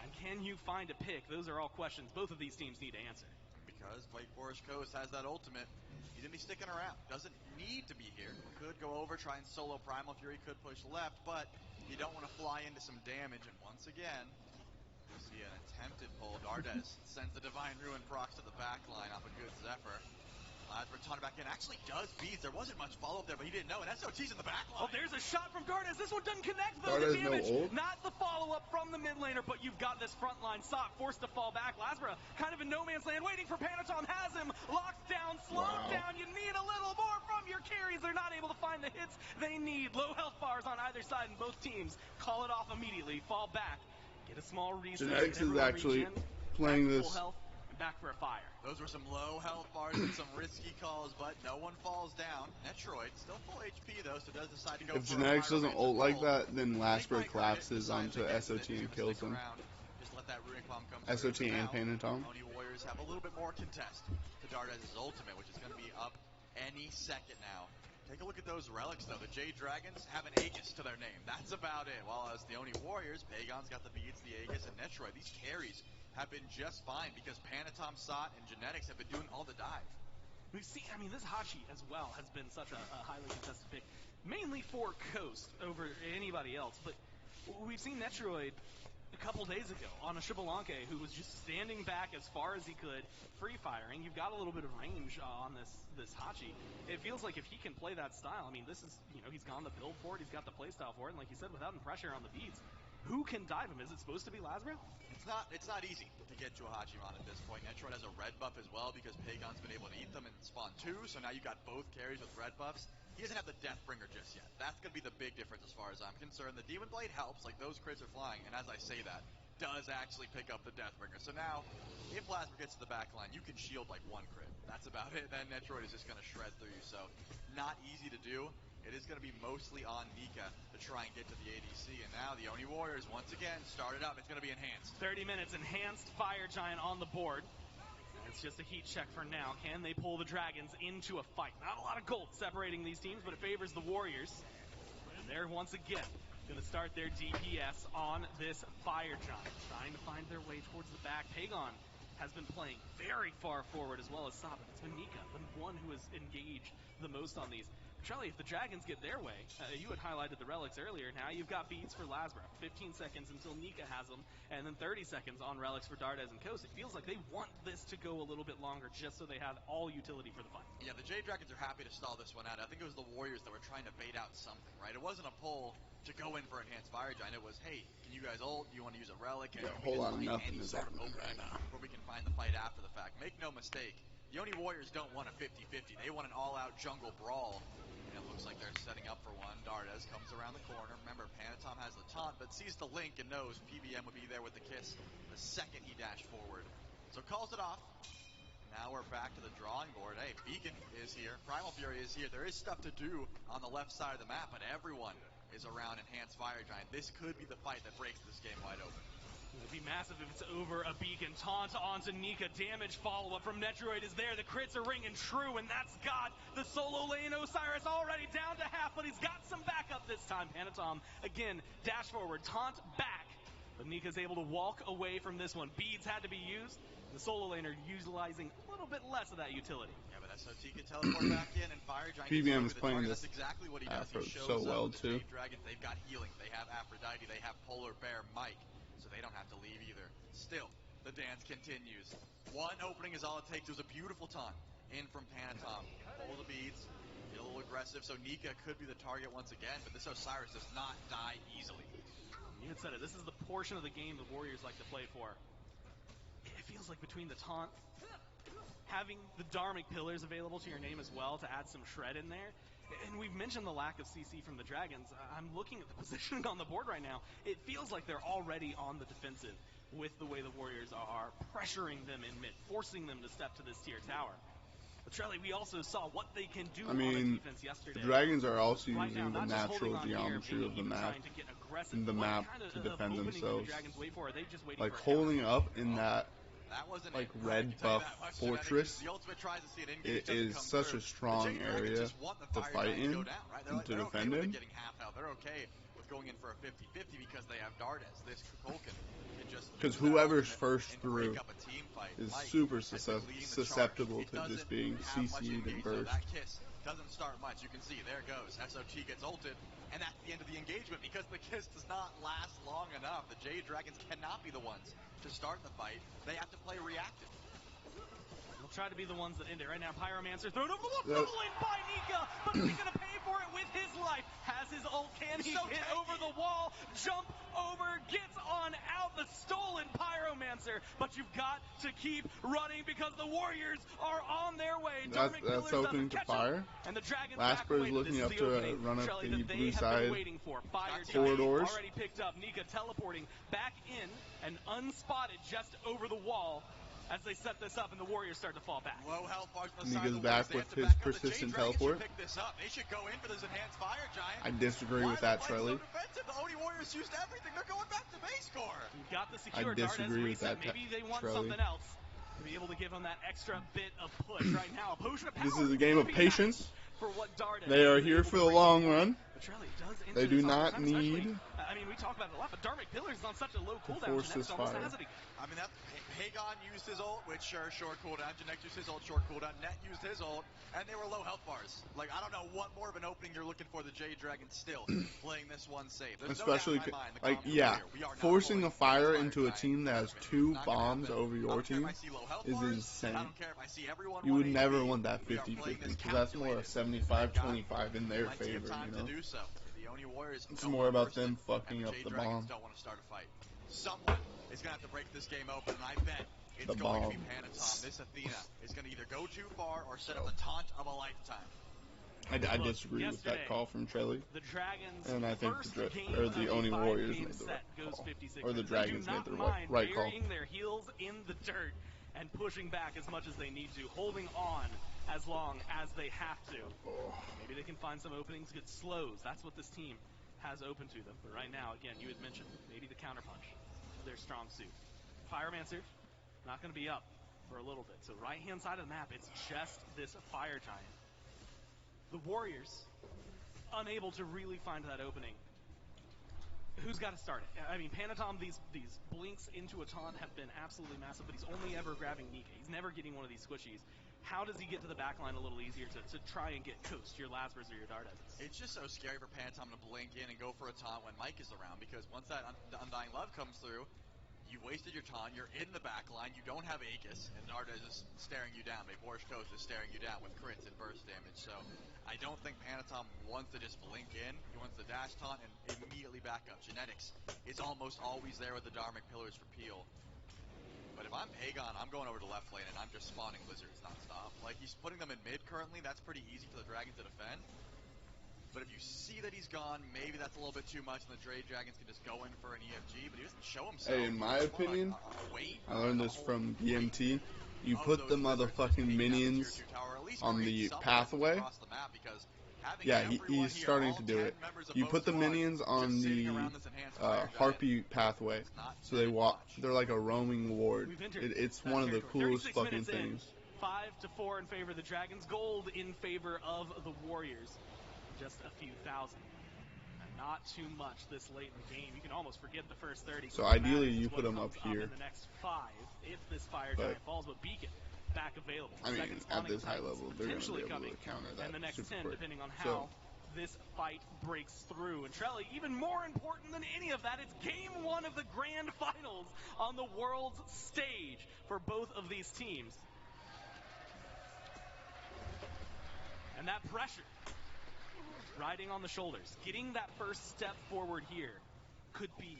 And can you find a pick? Those are all questions both of these teams need to answer. Because Wake Forest Coast has that ultimate. He's going to be sticking around. Doesn't need to be here. Could go over, try and solo Primal Fury, could push left, but you don't want to fly into some damage. And once again, we see an attempted pull. Dardes sends the Divine Ruin procs to the back line off a good Zephyr. Lazra taunted back in. Actually does beats. There wasn't much follow-up there, but he didn't know. And SOT's in the back line. Oh, there's a shot from Dardes. This one doesn't connect, though. Dardes The damage. no ult. Not the follow-up from the mid laner, but you've got this front line. Sot forced to fall back. Lazra kind of in no man's land, waiting for Panatom. Has him. Locked down, slowed down. You need a little more from your carries. They're not able to find the hits they need. Low health bars on either side, and both teams call it off immediately. Fall back. Get a small reset. Genetics is actually playing this. Back for a fire. Those were some low health bars and some risky calls, but no one falls down. Metroid still full HP though, so does decide to go If for Genetics doesn't ult like that, then Lasper collapses onto SOT and kills him. Just let that Runic Bomb come SOT and Panatom. Oni Warriors have a little bit more contest to Dardes' ultimate, which is going to be up any second now. Take a look at those relics though. The J Dragons have an Aegis to their name. That's about it. While as the Oni Warriors, Pagon's got the beads, the Aegis, and Netroid. These carries have been just fine because Panatom, Sot, and Genetics have been doing all the dive. We've seen, this Hachi as well has been such a highly contested pick, mainly for Coast over anybody else, but we've seen Netroid a couple days ago on a Shibalanke who was just standing back as far as he could, free firing. You've got a little bit of range on this Hachi. It feels like if he can play that style, this is, he's gone the build for it, he's got the play style for it, and like you said, without pressure on the beats, who can dive him? Is it supposed to be Lazra? It's not easy to get to a Hachimon at this point. Netroid has a red buff as well because Pagon's been able to eat them and spawn 2, so now you've got both carries with red buffs. He doesn't have the Deathbringer just yet. That's going to be the big difference as far as I'm concerned. The Demon Blade helps, like those crits are flying, and as I say that, does actually pick up the Deathbringer. So now, if Lazra gets to the back line, you can shield like one crit. That's about it. Then Netroid is just going to shred through you, so not easy to do. It is going to be mostly on Nika to try and get to the ADC. And now the Oni Warriors, once again, started up. It's going to be enhanced. 30 minutes, enhanced Fire Giant on the board. It's just a heat check for now. Can they pull the Dragons into a fight? Not a lot of gold separating these teams, but it favors the Warriors. And they're once again going to start their DPS on this Fire Giant, trying to find their way towards the back. Pagon has been playing very far forward as well as Sop. It's been Nika, the one who has engaged the most on these. Charlie, if the Dragons get their way, you had highlighted the relics earlier. Now you've got beads for Lasbra. 15 seconds until Nika has them, and then 30 seconds on relics for Dardes and Coast. It feels like they want this to go a little bit longer just so they have all utility for the fight. Yeah, the Jade Dragons are happy to stall this one out. I think it was the Warriors that were trying to bait out something, right? It wasn't a pull to go in for Enhanced Fire Giant. It was, hey, can you guys ult? Do you want to use a relic? And a whole lot of nothing is happening right now. Where we can find the fight after the fact. Make no mistake, the Oni Warriors don't want a 50-50. They want an all-out jungle brawl. And it looks like they're setting up for one. Dardes comes around the corner. Remember, Panatom has the taunt, but sees the link and knows PBM would be there with the kiss the second he dashed forward. So calls it off. Now we're back to the drawing board. Hey, Beacon is here. Primal Fury is here. There is stuff to do on the left side of the map, but everyone is around Enhanced Fire Giant. This could be the fight that breaks this game wide open. It'd be massive if it's over a Beacon. Taunt onto Nika. Damage follow-up from Netroid is there. The crits are ringing true, and that's got the solo lane. Osiris already down to half, but he's got some backup this time. Panatom, again, dash forward, taunt back. But Nika's able to walk away from this one. Beads had to be used. The solo laner utilizing a little bit less of that utility. Yeah, but SOT can teleport back in, and Fire Giant PBM is playing this. this That's exactly what he does. He shows so well, up too. Jade Dragons, they've got healing. They have Aphrodite. They have Polar Bear Mike. So they don't have to leave either. Still, the dance continues. One opening is all it takes. It was a beautiful taunt in from Panatom. Pull the beads, get a little aggressive, so Nika could be the target once again, but this Osiris does not die easily. You had said it. This is the portion of the game the Warriors like to play for. It feels like between the taunt, having the Dharmic Pillars available to your name as well to add some shred in there, and we've mentioned the lack of CC from the Dragons. I'm looking at the positioning on the board right now. It feels like they're already on the defensive with the way the Warriors are pressuring them in mid, forcing them to step to this tier tower. But Charlie, we also saw what they can do on the defense yesterday. The Dragons are also right using now, the natural geometry of the map in the map to defend themselves. Like holding up in that red buff fortress, it is such a strong area to fight in and to defend in. They're okay with going in for a 50-50 because they have Dardes. This Kukulkan can just because whoever's first through is super susceptible to just being CC'd and burst. That kiss doesn't start much. You can see, there goes. SOT gets ulted, and that's the end of the engagement because the kiss does not last long enough. The Jade Dragons cannot be the ones to start the fight. They have to play reactive. They'll try to be the ones that end it. Right now, Pyromancer thrown over the wall, stolen by Nika, but he's going to pay for it with his life. Has his ult, can he hit over the wall, jump over, gets on out, the stolen Pyromancer, but you've got to keep running because the Warriors are on their way. That's opening to fire. And the Dragons Lasper is looking up to run up the blue side corridors. Already picked up. Nika teleporting back in and unspotted just over the wall as they set this up and the Warriors start to fall back. Low health bars on the Nika's side back with his persistent teleport. Pick this up. They should go in for this Enhanced Fire Giant. I disagree with that, Charlie. The Oni Warriors used everything. They're going back to base core. You've got the secure I disagree with that, Maybe they want Charlie. something else to be able to give them that extra bit of push right now. A potion of power. This is a game of patience. For what Dardes They are here for the long run. Charlie does they do not need. I mean, we talk about it a lot, but Dharmic Pillars is on such a low cooldown. Force this fire. I mean, Hagon used his ult, which short cooldown. Janek used his ult, short cooldown. Net used his ult, and they were low health bars. Like, I don't know what more of an opening you're looking for. The Jade Dragons still playing this one safe. There's especially, no doubt in my mind, like, yeah, forcing a fire into a team that has 2 bombs over your team is insane. I don't care if I see everyone. You would never want that 50-50 because that's more a 75-25 in their favor, you know. It's more about them fucking up the bomb. Don't want to start a fight. Someone is going to have to break this game open, and I bet it's going to be Panatom. This Athena is going to either go too far or set up the taunt of a lifetime. I disagree with that call from Trelly. The Dragons and I think the Oni Warriors made the right call. Or the Dragons made the right call. Burying their heels in the dirt and pushing back as much as they need to, holding on as long as they have to. Maybe they can find some openings, get slows. That's what this team has open to them. But right now, again, you had mentioned maybe the counterpunch, their strong suit. Pyromancer, not going to be up for a little bit. So right-hand side of the map, it's just this Fire Giant. The Warriors, unable to really find that opening. who's got to start it? I mean, Panatom, these blinks into a taunt have been absolutely massive, but he's only ever grabbing Nika. He's never getting one of these squishies. How does he get to the backline a little easier to try and get Coast, your Lazarus or your Dardes? It's just so scary for Panatom to blink in and go for a taunt when Mike is around, because once that Undying Love comes through, you've wasted your taunt, you're in the backline, you don't have Aegis, and Dardes is staring you down. Boris Coast is staring you down with crits and burst damage, so I don't think Panatom wants to just blink in. He wants the dash taunt and immediately back up. Genetics is almost always there with the Dharmic Pillars for Peel. But if I'm Pagon, I'm going over to left lane and I'm just spawning Lizards nonstop. Like, he's putting them in mid currently. That's pretty easy for the Dragons to defend. But if you see that he's gone, maybe that's a little bit too much, and the Dragons can just go in for an EFG, but he doesn't show himself. Hey, in my opinion, I learned this from BMT. You put the motherfucking minions on the pathway. Yeah, he's starting to do it. You put the minions on the Harpy pathway, so they walk. They're like a roaming ward. It's one of the coolest fucking things. 5-4 in favor of the Dragons. Gold in favor of the Warriors. Just a few thousand. And not too much this late in the game. You can almost forget the first 30. So ideally, you put them up here. In the next 5, if this Fire Giant falls, but Beacon back available. I mean, at this high level, they're going to be able to counter that. And the next 10, quick. depending on how this fight breaks through. And Trelly, even more important than any of that, it's game 1 of the grand finals on the world's stage for both of these teams. And that pressure riding on the shoulders, getting that first step forward here could be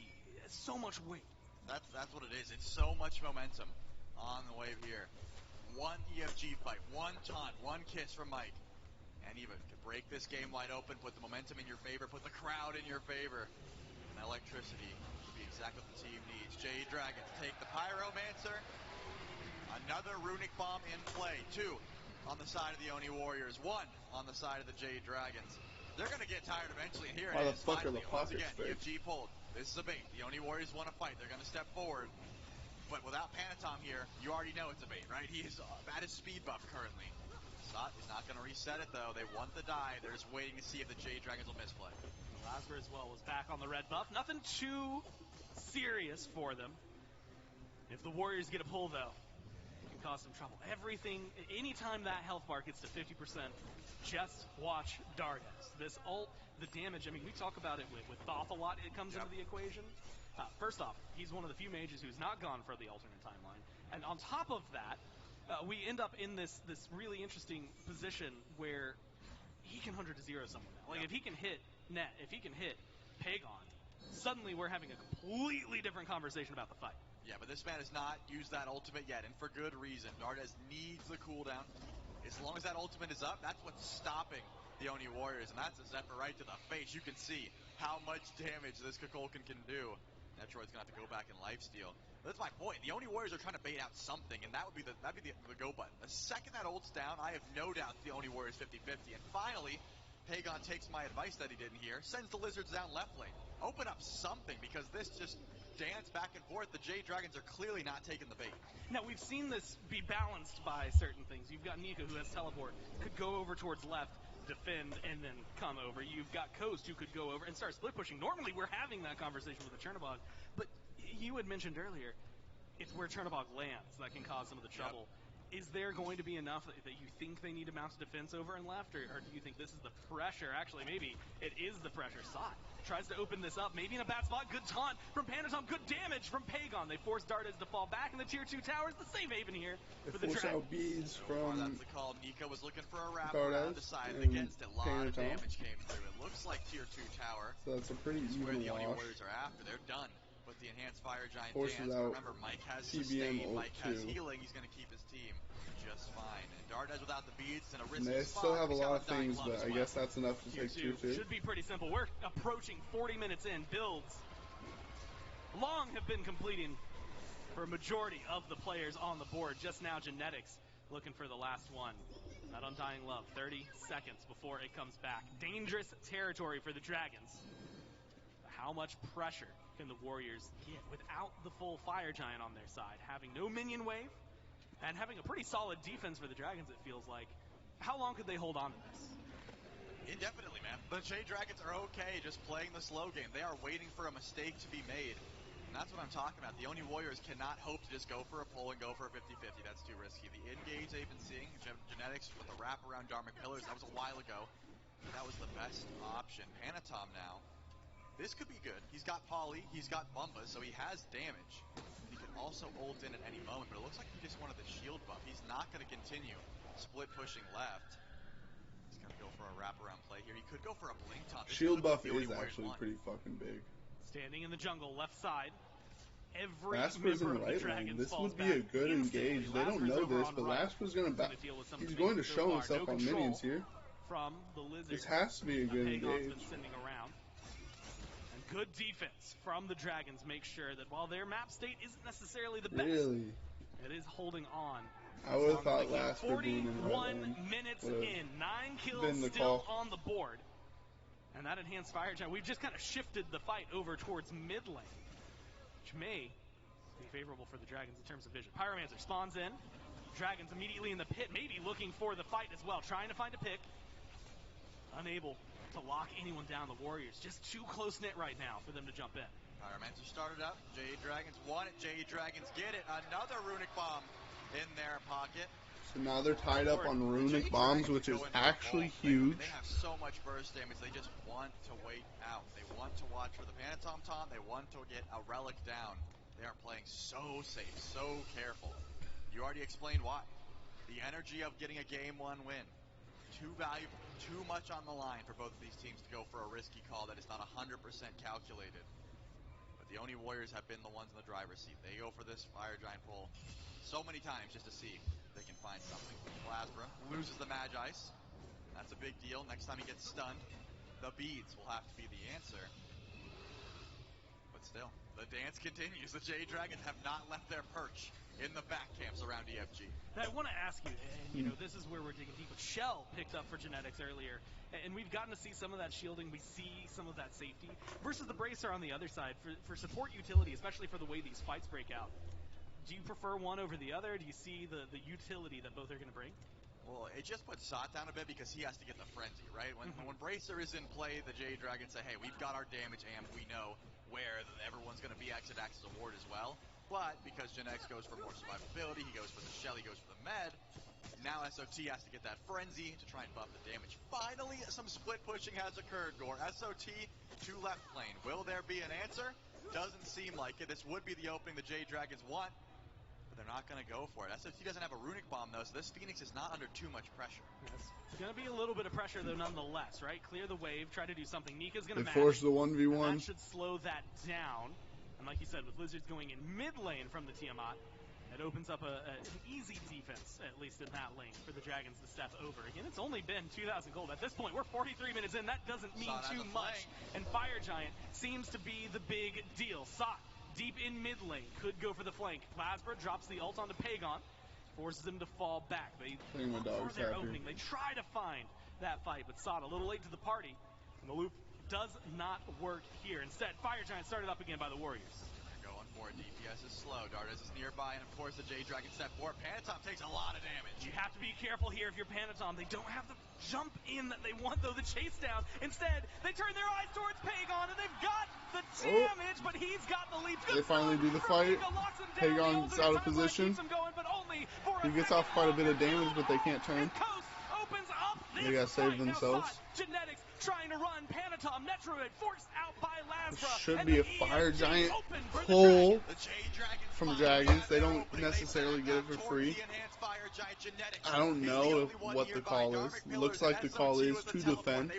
so much weight. That's what it is. It's so much momentum on the wave here. One EFG fight, one taunt, one kiss from Mike. And even to break this game wide open, put the momentum in your favor, put the crowd in your favor. And electricity would be exactly what the team needs. Jade Dragons take the Pyromancer. Another Runic Bomb in play. 2 on the side of the Oni Warriors. 1 on the side of the Jade Dragons. They're going to get tired eventually. And here it is. Finally, once again, EFG pulled. This is a bait. The Oni Warriors want to fight. They're going to step forward. But without Panatom here, you already know it's a bait, right? He is at his speed buff currently. Sot is not going to reset it, though. They want the die. They're just waiting to see if the Jade Dragons will misplay. Lazarus as well was back on the red buff. Nothing too serious for them. If the Warriors get a pull, though, it can cause some trouble. Anytime that health bar gets to 50%, just watch Dardes. This ult, the damage, I mean, we talk about it with Thoth a lot. It comes into the equation. First off, he's one of the few mages who's not gone for the alternate timeline. And on top of that, we end up in this really interesting position where he can 100 to 0 someone now. Like, if he can hit Net, if he can hit Pagon, suddenly we're having a completely different conversation about the fight. Yeah, but this man has not used that ultimate yet, and for good reason. Dardes needs the cooldown. As long as that ultimate is up, that's what's stopping the Oni Warriors, and that's a Zephyr right to the face. You can see how much damage this Kukulkan can do. Metroid's going to have to go back and lifesteal. But that's my point. The Oni Warriors are trying to bait out something, and that'd be the go button. The second that ult's down, I have no doubt the Oni Warriors 50-50. And finally, Pagon takes my advice that he didn't hear, sends the Lizards down left lane. Open up something, because this just dance back and forth. The Jade Dragons are clearly not taking the bait. Now, we've seen this be balanced by certain things. You've got Nika, who has teleport, could go over towards left, defend, and then come over. You've got Coast, who could go over and start split pushing. Normally, we're having that conversation with the Chernobog, but you had mentioned earlier, it's where Chernobog lands that can cause some of the trouble. Is there going to be enough that you think they need to mount a defense over and left, or do you think this is the pressure? Actually, maybe it is the pressure. Sot tries to open this up, maybe in a bad spot. Good taunt from Panatom, good damage from Pagon. They force Dardes to fall back in the tier 2 towers. The safe haven here for the Dragons. Out bees from that's the call. Nika was looking for a wrap around, decided against it. A lot of damage came through. It looks like tier 2 tower. So that's a pretty even where the wash. Oni Warriors are after. They're done with the enhanced Fire Giant Forces dance. Out Remember, Mike has TBM sustain, Mike has too. healing. He's going to keep his team just fine. And Dardes without the beads and a risky They spot. still have a lot of things, but I guess that's enough to take tier 2. Should be pretty simple. We're approaching 40 minutes in. Builds long have been completing for a majority of the players on the board. Just now, Genetics looking for the last one. That Undying Love, 30 seconds before it comes back. Dangerous territory for the Dragons. How much pressure can the Warriors get without the full Fire Giant on their side? Having no minion wave and having a pretty solid defense for the Dragons, it feels like. How long could they hold on to this? Indefinitely, man. The Jade Dragons are okay just playing the slow game. They are waiting for a mistake to be made. And that's what I'm talking about. The Oni Warriors cannot hope to just go for a pull and go for a 50-50. That's too risky. The engage they've been seeing, Genetics with the wrap around Dharmic Pillars, that was a while ago. That was the best option. Panatom now. This could be good. He's got Poly, he's got Bumba, so he has damage. He can also ult in at any moment, but it looks like he just wanted the shield buff. He's not going to continue split pushing left. He's going to go for a wraparound play here. He could go for a blink top. Shield buff is actually pretty fucking big. Standing in the jungle, left side. Every Lasper's in the right lane. This would be a good engage. They don't know this, but Lasper's going to he's going to show himself on minions here. From the Lizards. This has to be a good engage. And good defense from the Dragons makes sure that while their map state isn't necessarily the best, it is holding on. I would have thought Lasper being in the right 41 minutes in, 9 kills been the still call. on the board. And that enhanced fire giant, we've just kind of shifted the fight over towards mid lane, which may be favorable for the Dragons in terms of vision. Pyromancer spawns in. Dragons immediately in the pit, maybe looking for the fight as well, trying to find a pick. Unable to lock anyone down. The Warriors just too close-knit right now for them to jump in. Pyromancer started up. Jade Dragons want it. Jade Dragons get it. Another runic bomb in their pocket. So now they're tied up on runic bombs, which is actually huge. They have so much burst damage, they just want to wait out. They want to watch for the Panatom Tom. They want to get a relic down. They are playing so safe, so careful. You already explained why. The energy of getting a game one win. Too valuable, too much on the line for both of these teams to go for a risky call that is not 100% calculated. But the Oni Warriors have been the ones in the driver's seat. They go for this Fire Giant pull so many times just to see if they can find something. Plasma loses the Magi's. That's a big deal. Next time he gets stunned, the beads will have to be the answer. But still, the dance continues. The Jade Dragons have not left their perch in the back camps around EFG. Now, I want to ask you, and you know, this is where we're digging deep, but Shell picked up for Genetics earlier, and we've gotten to see some of that shielding, we see some of that safety, versus the Bracer on the other side. For support utility, especially for the way these fights break out, do you prefer one over the other? Do you see the utility that both are going to bring? Well, it just puts Sot down a bit because he has to get the frenzy, right? When Bracer is in play, the Jade Dragons say, hey, we've got our damage amp, we know where everyone's going to be at acts as a ward as well. But because Gen X goes for more survivability, he goes for the Shell, he goes for the med, now SOT has to get that frenzy to try and buff the damage. Finally, some split pushing has occurred, Gore. SOT to left lane. Will there be an answer? Doesn't seem like it. This would be the opening the Jade Dragons want, but they're not going to go for it. SOT doesn't have a runic bomb, though, so this Phoenix is not under too much pressure. Yes. It's going to be a little bit of pressure, though, nonetheless, right? Clear the wave, try to do something. Nika's going to match. Force the 1v1. That should slow that down. And like you said, with Lizards going in mid lane from the Tiamat, it opens up an easy defense, at least in that lane, for the Dragons to step over. Again, it's only been 2,000 gold. At this point, we're 43 minutes in. That doesn't mean too much. And Fire Giant seems to be the big deal. Sot, deep in mid lane, could go for the flank. Plasma drops the ult onto Pagon, forces him to fall back. They look for their opening. They try to find that fight, but Sot a little late to the party. And the loop does not work here. Instead, Fire Giant started up again by the Warriors. They're going for it. DPS is slow. Dardas is nearby, and of course the Jade Dragon step forward. Panatom takes a lot of damage. You have to be careful here if you're Panatom. They don't have the jump in that they want, though, the chase down. Instead, they turn their eyes towards Pagon, and they've got the damage, but he's got the lead. They finally do the fight. Pagon's out of position. He gets off quite a bit of damage, but they can't turn. They gotta save themselves. Genetics trying to run. Panatom, Netroid forced out by Lazra. Should be a Fire Giant pull from Dragons. They don't necessarily get it for free. I don't know what the call is. Looks like the call is to defend.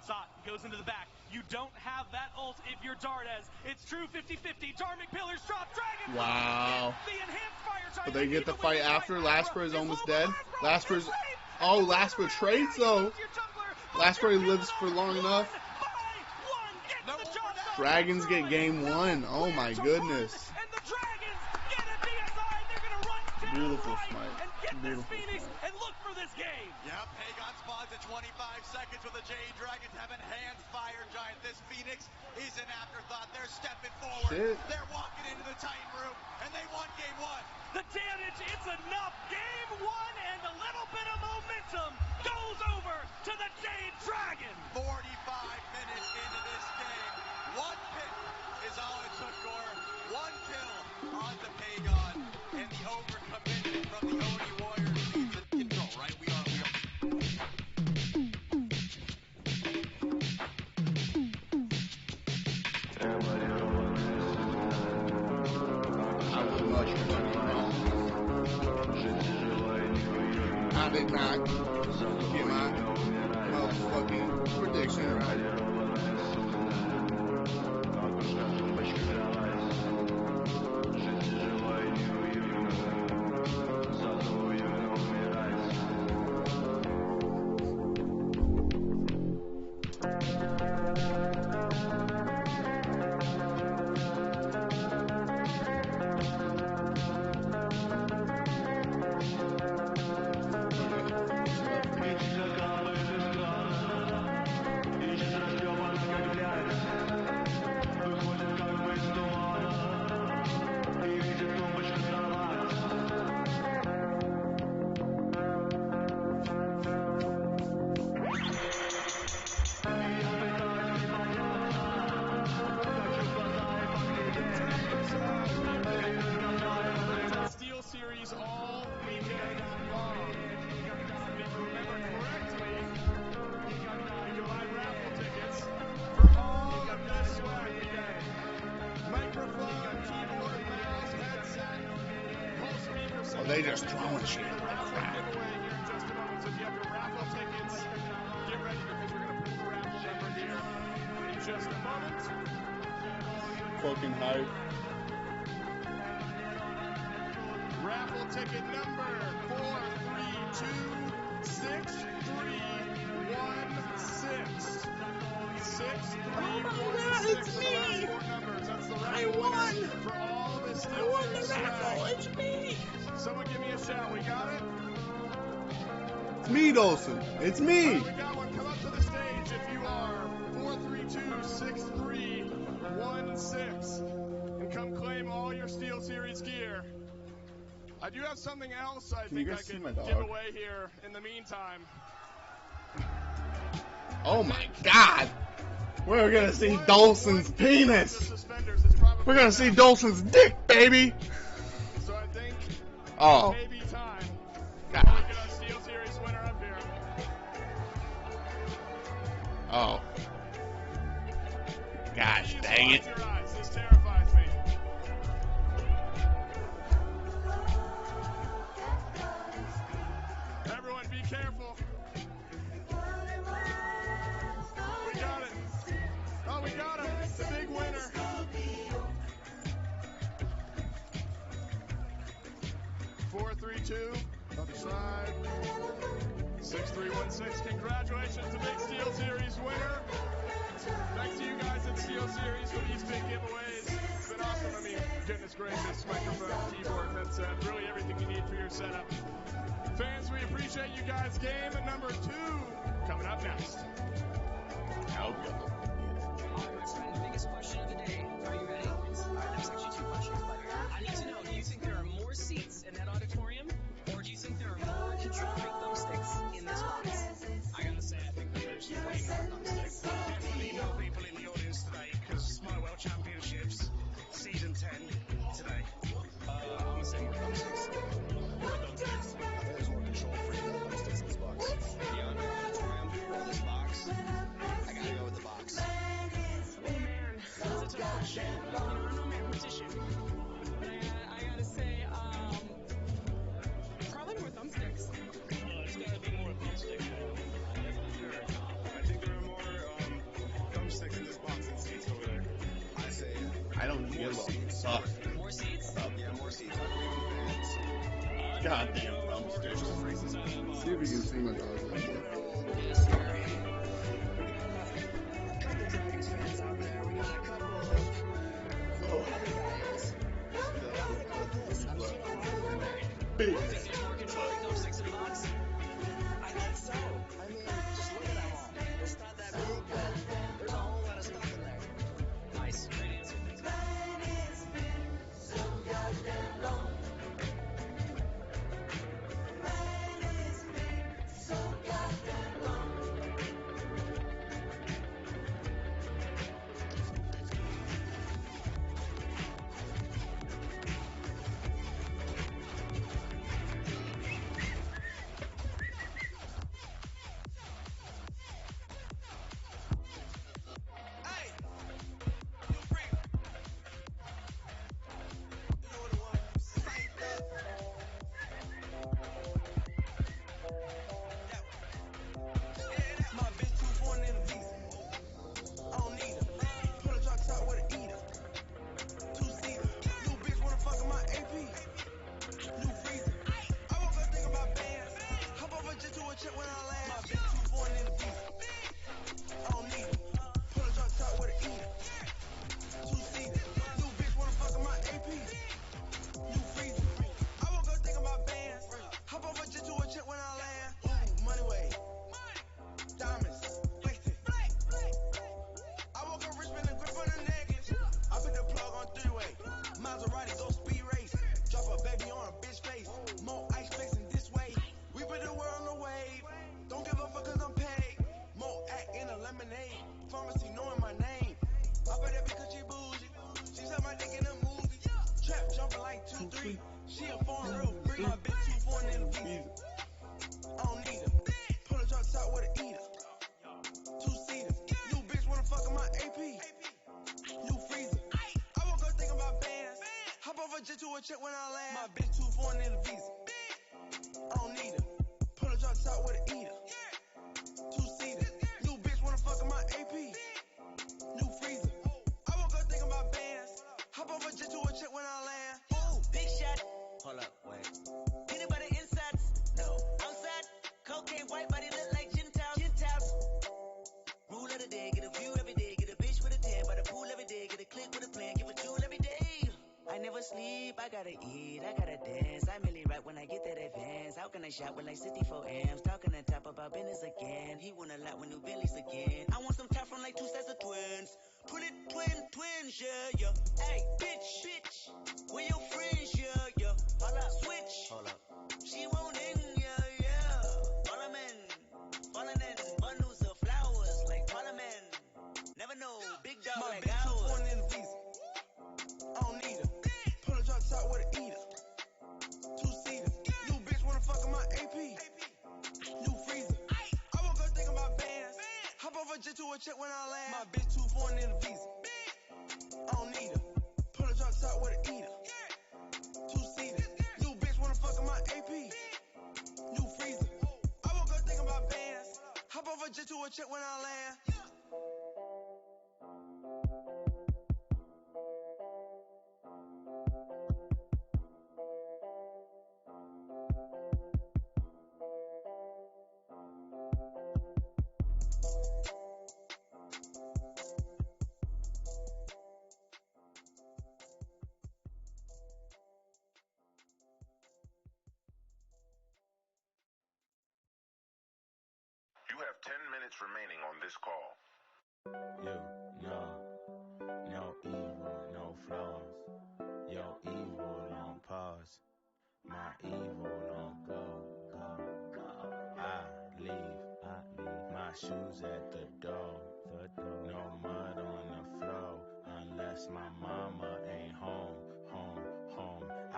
Sot goes into the back. You don't have that ult if you're Dardes. It's true 50-50. Dharmic Pillars drop. Dragon. Wow. The enhanced Fire Giant. But they get the fight after. Lasper is almost dead. Lasper's... Oh, Lasper trades, though. Lasper lives for long enough. Dragons get game one. Oh, my goodness. Beautiful Smite. Beautiful. And look for this game. Yep, Pagon spawns at 25 seconds with the Jade Dragons have enhanced Fire Giant. This Phoenix is an afterthought. They're stepping forward. Shit. They're walking into the Titan room, and they won game one. The damage, it's enough. Game one, and a little bit of momentum goes over to the Jade Dragons. did not get my motherfucking prediction right. Steel Series all weekend long. And if you remember correctly, you can buy raffle tickets for all of this swag. We got microphone, keyboard, mouse, headset, whole speaker system. Oh, they just throwing shit. Raffle giveaway here in just a moment. So if you have your raffle tickets, get ready because we're going to put the raffle number here in just a moment. Fucking hype. Raffle ticket number 4326316. 6316. It's me! Four numbers. That's the I raffle won! winner for all this I won the raffle! It's me! Someone give me a shout. We got it? It's me, Dolson. It's me! We got one. Come up to the stage if you are 4326316. And come claim all your Steel Series gear. I do have something else I think I can give away here in the meantime. Oh my god! We're gonna see Dolson's penis! We're gonna see Dolson's dick, baby! So I think oh. it may be time. God. We get our Steel Series winner up here. Oh. Gosh dang it. This terrifies me. Everyone be careful. We got it. Oh, we got him. The big winner. Four, 3-2. Other side. 6316. Congratulations to Big Steel Series winner. Thanks to you guys at Steel Series for these big giveaways. It's been awesome. I mean, goodness gracious, microphone, keyboard, headset, really everything you need for your setup. Fans, we appreciate you guys. Game number 2 coming up next. Oh, good. The biggest question of the day. Are you ready? There's actually 2 questions. I need to know, do you think there are more seats in that auditorium, or do you think there are more controlling thumbsticks in this box? I gotta say, I think that there's way more thumbsticks. Definitely more people in the audience today, because Smite World Championships, Season 10, today. I'm gonna say more thumbsticks. More thumbsticks. I think there's more control-free thumbsticks in this box. Beyond the auditorium, or this box, I gotta go with the box. Oh man, that's a tough question. I'm no mathematician, but I gotta say, probably more thumbsticks. It's gotta be more thumbsticks. That's for sure. I think there are more thumbsticks in this box than seats over there. I say I don't give a fuck. More seats? Yeah, more seats. Fans. Goddamn thumbsticks. See if we can see my dog. Dragons fans out there, we got a couple of other guys. Big. Think there's more controlling thumbsticks in the box? I think so. I mean, just look at them all. It's not that big, but there's a whole lot of stuff in there. Nice, great answer. So goddamn foreign real free. My bitch too foreign in the visa. I don't need her. Pull a drop top with an eater. 2-seater. New bitch wanna fuck in my AP. New freezer. I woke up thinking about bands. Hop off a jet to a check when I land. My bitch too foreign in the visa. I don't need her. Pull a drop top with an eater. 2-seater. New bitch wanna fuck in my AP. New freezer. I woke up thinking about bands. Hop off a jet to a check when I land. Ooh, big shot. Hold up, wait. Peanut butter insides. No. Outside. Cocaine white body look like Gentiles. Gentiles. Rule of the day. Get a view every day. Get a bitch with a tan by the pool every day. Get a click with a plan. Give a jewel every day. I never sleep. I gotta eat. I gotta dance. I merely right when I get that advance. How can I shop with like 64 amps? Talking on top about business again. He want a lot with new Billies again. I want some top from like 2 sets of twins. Put it twins, yeah. Hey, bitch. Where your friends, yeah. Hold up. Switch. Hold up. She won't in, yeah. Parliament. Falling in bundles of flowers like Parliament. Never know. Big dog my like bitch too ours. foreign in the visa. I don't need her. Pull a drop top with an eater. 2-seater. New bitch wanna fuck in my AP. New freezer. I woke up thinking about bands. Hop off a jet to a check when I land. My bitch too foreign in the visa. I don't need her. Pull a drop top with an eater. 2-seater. New bitch wanna fuck in my AP. New freezer. I woke up thinking about bands. Hop off a jet to a check when I land. You have 10 minutes remaining on this call. No evil, no flaws. Your evil don't pause. My evil don't go. I leave my shoes at the door. No mud on the floor unless my mama ain't home. I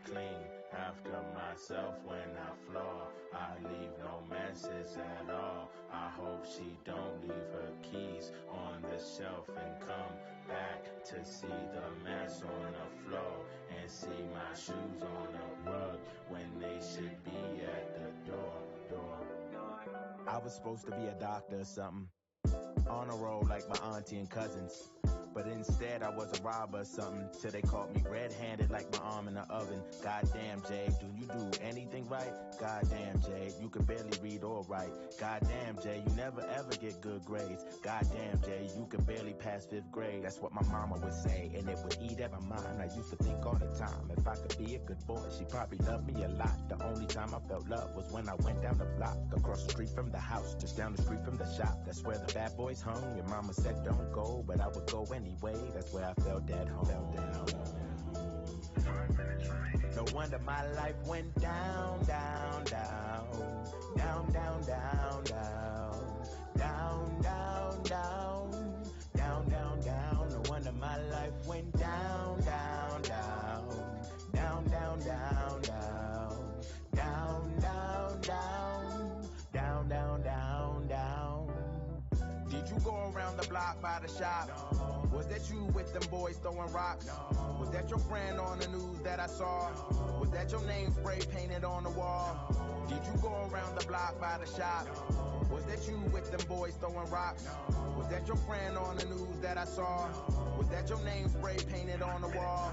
clean after myself when I floor. I leave no messes at all. I hope she don't leave her keys on the shelf and come back to see the mess on the floor and see my shoes on the rug when they should be at the door. I was supposed to be a doctor or something, on a roll like my auntie and cousins. But instead I was a robber or something, till they caught me red-handed like my arm in the oven. Goddamn, Jay, do you do anything right? Goddamn, Jay, you can barely read or write. Goddamn, Jay, you never ever get good grades. Goddamn, Jay, you can barely pass 5th grade. That's what my mama would say, and it would eat at my mind. I used to think all the time, if I could be a good boy, she probably loved me a lot. The only time I felt love was when I went down the block, across the street from the house, just down the street from the shop. That's where the bad boys hung. Your mama said don't go, but I would go anyway. That's where I felt at home. No wonder my life went down. No wonder my life went down. Did you go around the block by the shop? No. Was that you with them boys throwing rocks? No. Was that your friend on the news that I saw? No. Was that your name spray painted on the wall? No. Did you go around the block by the shop? No. Was that you with them boys throwing rocks? No. Was that your friend on the news that I saw? No. Was that your name spray painted on the wall?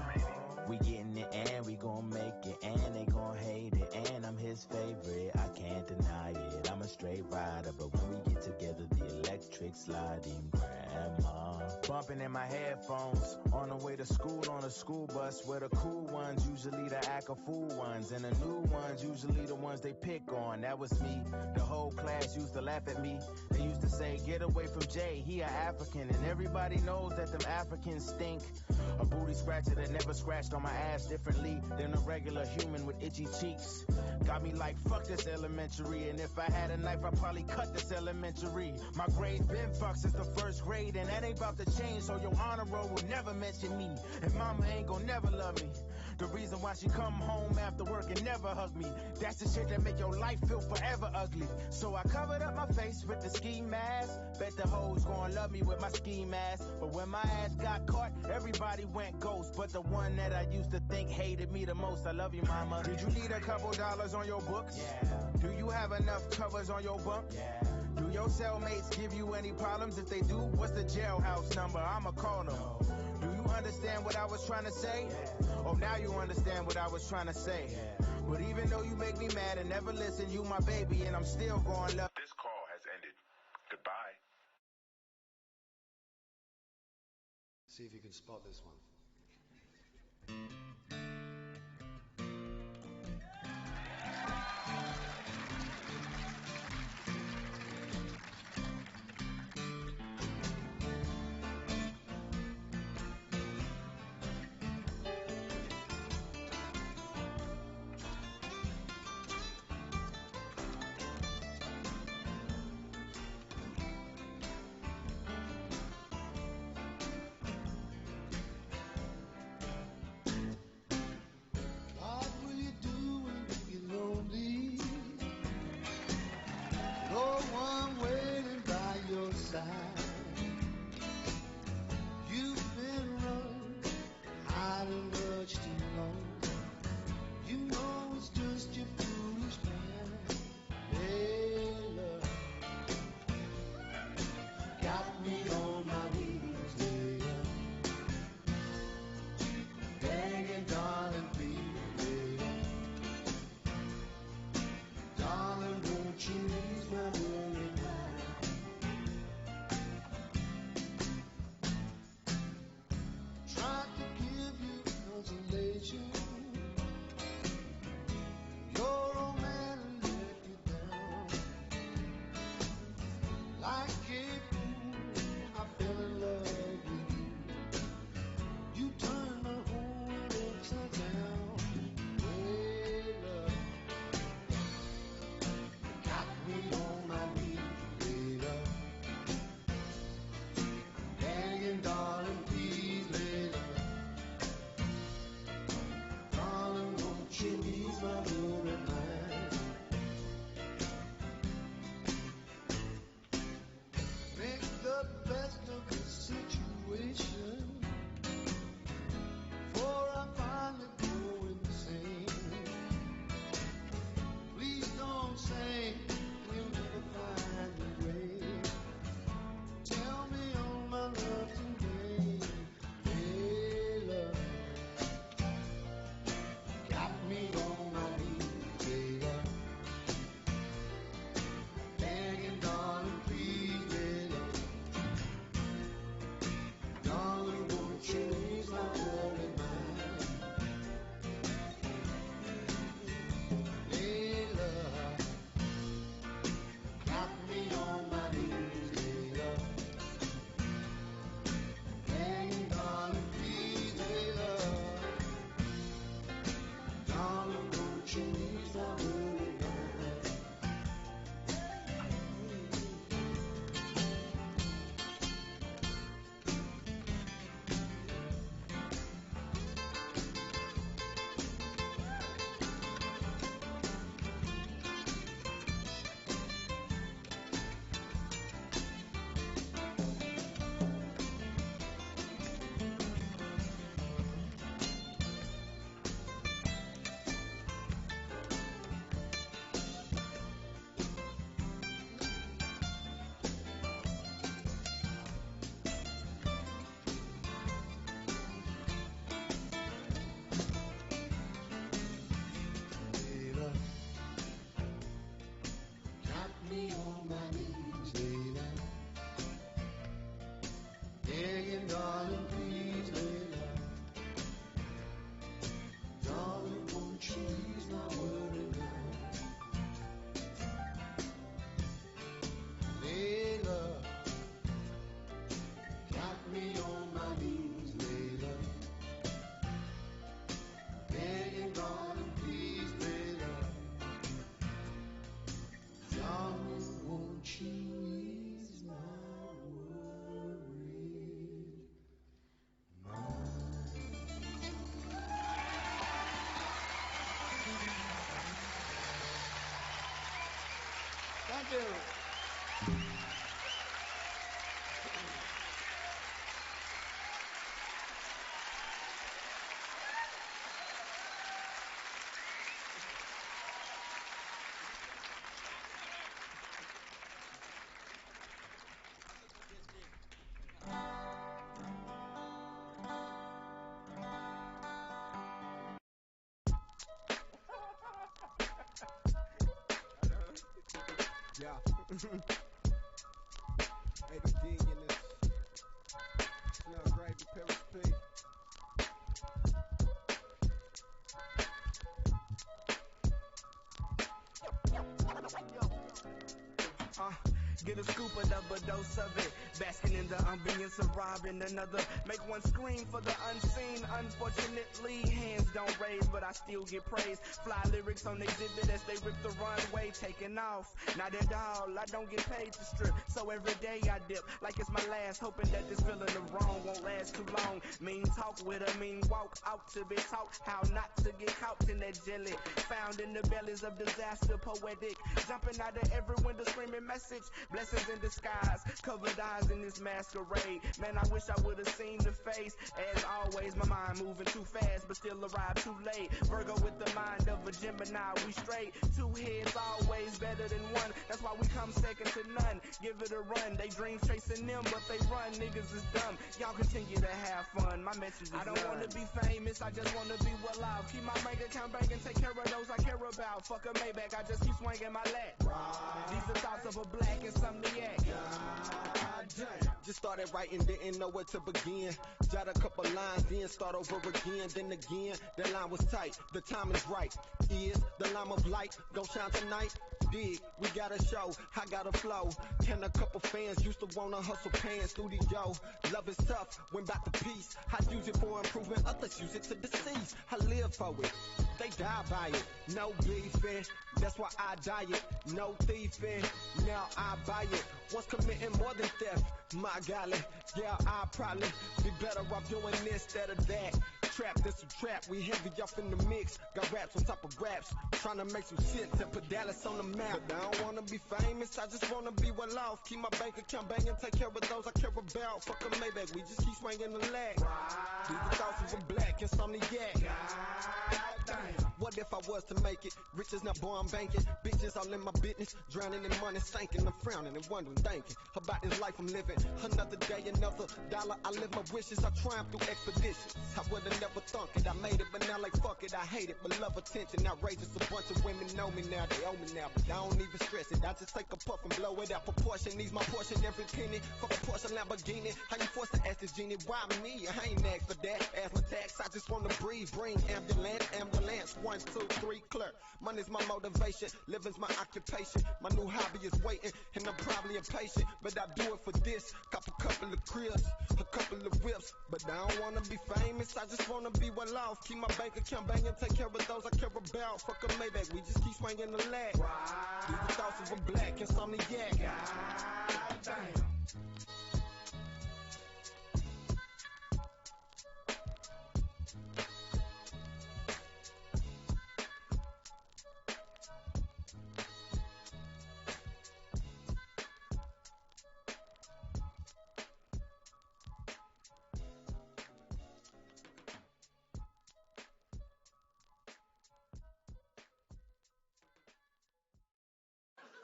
We getting it and we gon' make it and they gon' hate it and I'm his favorite, I can't deny it. I'm a straight rider, but when we get together the electric sliding grandma. Bumping in my headphones on the way to school on a school bus where the cool ones usually the act a fool ones and the new ones usually the ones they pick on. That was me. The whole class used to laugh at me. They used to say get away from Jay, he a African, and everybody knows that them Africans stink. A booty scratcher that never scratched on my ass differently than a regular human with itchy cheeks. Got me like fuck this elementary, and if I had a knife I'd probably cut this elementary. My grade been fucked since the 1st grade, and that ain't about to change, so your honor roll will never mention me, and mama ain't gon' never love me. The reason why she come home after work and never hug me. That's the shit that make your life feel forever ugly. So I covered up my face with the ski mask. Bet the hoes gon' love me with my ski mask. But when my ass got caught, everybody went ghost. But the one that I used to think hated me the most. I love you, mama. Did you need a couple dollars on your books? Yeah. Do you have enough covers on your bunk? Yeah. Do your cellmates give you any problems? If they do, what's the jailhouse number? I'ma call them. No. Do you understand what I was trying to say? Yeah. Oh, now you understand what I was trying to say. Yeah. But even though you make me mad and never listen, you my baby, and I'm still going love. This call has ended. Goodbye. See if you can spot this one. What will you do when you get lonely? No one waiting by your side. You've been running, hiding much too long. You know it's just your foolish mind. Hey, love, got me on my knees, yeah. Begging, darling, please, yeah. Darling, won't you ease my worry mind? Tried to give you consolation. Your old man let you down. Like a fool, I fell in love with you. You turned my whole world upside down. Hey, love, got me on my knees, hey, love. Begging, darling, please, hey, love. Darling, won't you ease my worry mind? Make the best of the situation. Before I finally go insane. Please don't say we'll never find a way. Tell me all my love today. Hey, love, got me on my knees, hey, love. Begging, darling, please, hey, love. Darling, won't you ease my worry mind? Hey, love, got me on my knees, hey, love. Begging, darling, please, hey, love. Darling, won't you ease my worry mind? Hey, love, got me on my knees, hey, love. Begging, darling, please, hey, love. Darling, won't you ease my worry mind? Hey, love, got me on my knees, hey, love. Begging, darling, please, hey, love. Darling, won't you ease my worry Hey, the dig in this. Smell great, the Paris P. Get a scoop of double dose of it. Basking in the ambience of robbing another. Make one scream for the unseen. Unfortunately, hands don't raise, but I still get praise. Fly lyrics on exhibit as they rip the runway, taking off. Not at all, I don't get paid to strip. So every day I dip like it's my last, hoping that this feeling of wrong won't last too long. Mean talk with a mean walk, out to be taught how not to get caught in that jelly. Found in the bellies of disaster, poetic. Jumping out of every window screaming message. Blessings in disguise, covered eyes in this masquerade. Man, I wish I would have seen the face. As always, my mind moving too fast, but still arrived too late. Virgo with the mind of a Gemini, we straight. Two heads always better than one. That's why we come second to none. Give it a run. They dreams chasing them, but they run. Niggas is dumb. Y'all continue to have fun. My message is I don't wanna be famous, I just wanna be well off. Keep my bank account banging, take care of those I care about. Fuck a Maybach, I just keep swinging my lat. These are thoughts of a black insomniac. Just started writing, didn't know where to begin. Jot a couple lines, then start over again. Then again, the line was tight, the time is right. Is the line of light gon' shine tonight? Dig, we got a show, I got a flow. And a couple fans used to wanna hustle pants studio. Love is tough, went back to peace. I use it for improvement, others use it to decease. I live for it, they die by it. No beefing, that's why I diet. No thieving, now I buy it. Once committing more than theft, my golly. Yeah, I'll probably be better off doing this instead of that. Trap, this a trap, we heavy off in the mix. Got raps on top of raps, trying to make some sense and put Dallas on the map. But I don't wanna be famous, I just wanna be well off. Keep my bank account banging, take care of those I care about. Fuck a Maybach, we just keep swinging the leg. These are thoughts of a black insomniac. What if I was to make it? Riches now, boy, I'm banking. Bitches all in my business, drowning in money, sinking. I'm frowning and wondering, thinking about this life I'm living. Another day, another dollar. I live my wishes. I triumph through expeditions. I would've never thunk it. I made it, but now like fuck it. I hate it, but love attention. Outrageous. A bunch of women know me now. They owe me now, but I don't even stress it. I just take a puff and blow it out. Proportion needs my portion every penny. Fuck a Porsche Lamborghini. How you forced to ask this genie? Why me? I ain't asked for that. Ask my tax. I just wanna breathe. Bring ambulance. 1, 2, 3, clerk. Money's my motivation, living's my occupation. My new hobby is waiting, and I'm probably impatient, but I do it for this. Cop a couple of cribs, a couple of whips, but I don't wanna be famous. I just wanna be well off. Keep my bank account banging, take care of those I care about. Fuck a Maybach, we just keep swinging the leg. These are thoughts of a black insomniac. God damn.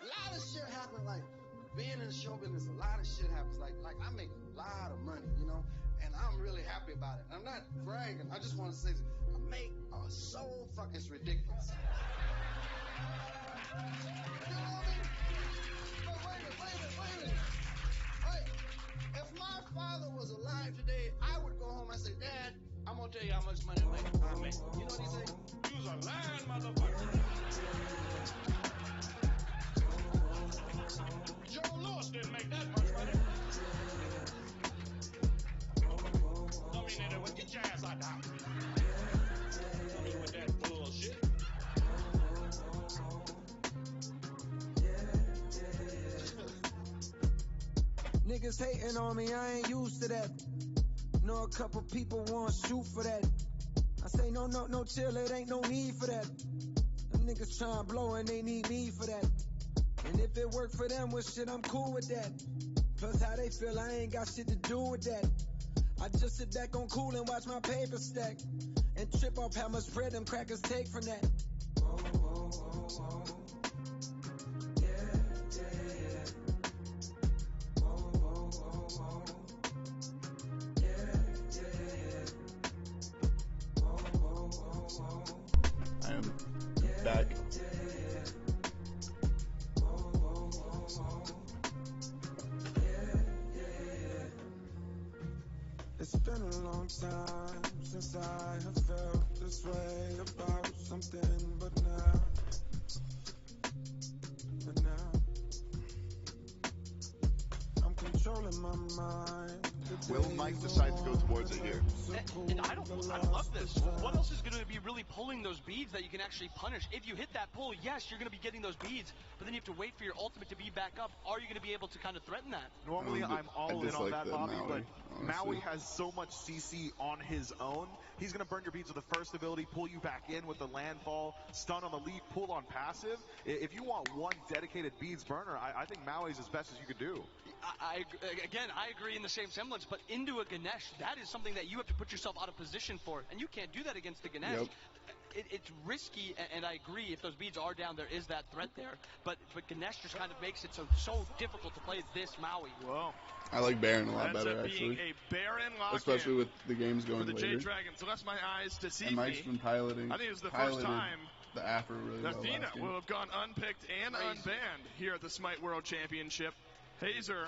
A lot of shit happens, like being in the show business, a lot of shit happens. Like I make a lot of money, you know, and I'm really happy about it. I'm not bragging. I just want to say this. I make so fucking, it's ridiculous. You know what I mean? But wait a minute. Hey, if my father was alive today, I would go home and say, Dad, I'm gonna tell you how much money I make. You know what he say? You's a lying motherfucker. Joe Lewis didn't make that much money. I mean, anyway, get your ass out now. With that bullshit. Niggas hating on me, I ain't used to that. Know a couple people want to shoot for that. I say no, chill, it ain't no need for that. Them niggas trying to blow and they need me for that. And if it work for them, well shit, I'm cool with that. Plus how they feel, I ain't got shit to do with that. I just sit back on cool and watch my paper stack. And trip off how much bread them crackers take from that. I am back. It's been a long time since I have felt this way about something, but now I'm controlling my mind. Will Mike decide to go towards it here? And I love this. What else is going to be really pulling those beads that you can actually punish? If you hit that pull, yes, you're going to be getting those beads, but then you have to wait for your ultimate to be back up. Are you going to be able to kind of threaten that? Normally, I'm all in on that, Bobby, Maui, but honestly. Maui has so much CC on his own. He's going to burn your beads with the first ability, pull you back in with the landfall, stun on the lead, pull on passive. If you want one dedicated beads burner, I think Maui's as best as you could do. I agree in the same semblance, but into a Ganesh, that is something that you have to put yourself out of position for, and you can't do that against the Ganesh. Yep. It's risky, and I agree, if those beads are down, there is that threat there, but Ganesh just kind of makes it so difficult to play this Maui. Whoa. I like Baron a lot Ends better, up actually. being a Baron lock-in especially with the games going for the later. Jade Dragons. Unless my eyes deceive And Mike's me, been piloting. I think it was the first time the Afro really that well Fina last game. will have gone unpicked and unbanned here at the Smite World Championship. Hazer,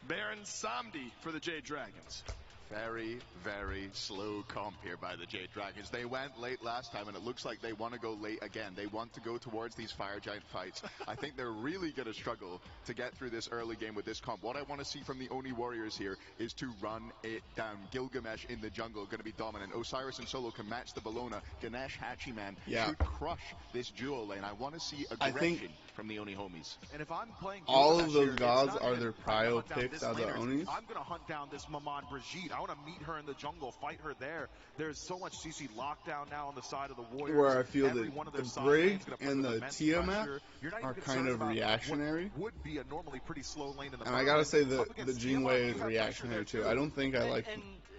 Baron Samdi for the Jade Dragons. Very, very slow comp here by the Jade Dragons. They went late last time, and it looks like they want to go late again. They want to go towards these Fire Giant fights. I think they're really going to struggle to get through this early game with this comp. What I want to see from the Oni Warriors here is to run it down. Gilgamesh in the jungle going to be dominant. Osiris and Solo can match the Bellona. Ganesh, Hachiman should crush this duo lane. I want to see aggression from the Oni homies. And if I'm playing all Gilgamesh of those here, gods are even their I'm gonna prio hunt down picks this as the laner. Onis. I'm going to hunt down this Maman Brigitte. I want to meet her in the jungle, fight her there. There's so much CC lockdown now on the side of the Warriors. Where I feel Every that one of their the side Brig lanes gonna put and them the immense Tiamat pressure. You're not are even kind concerned of about reactionary. what would be a normally pretty slow lane in the And I bottom gotta lane. say Up that the against Jingwei Tiamat, is you have reactionary pressure too. there I don't think I like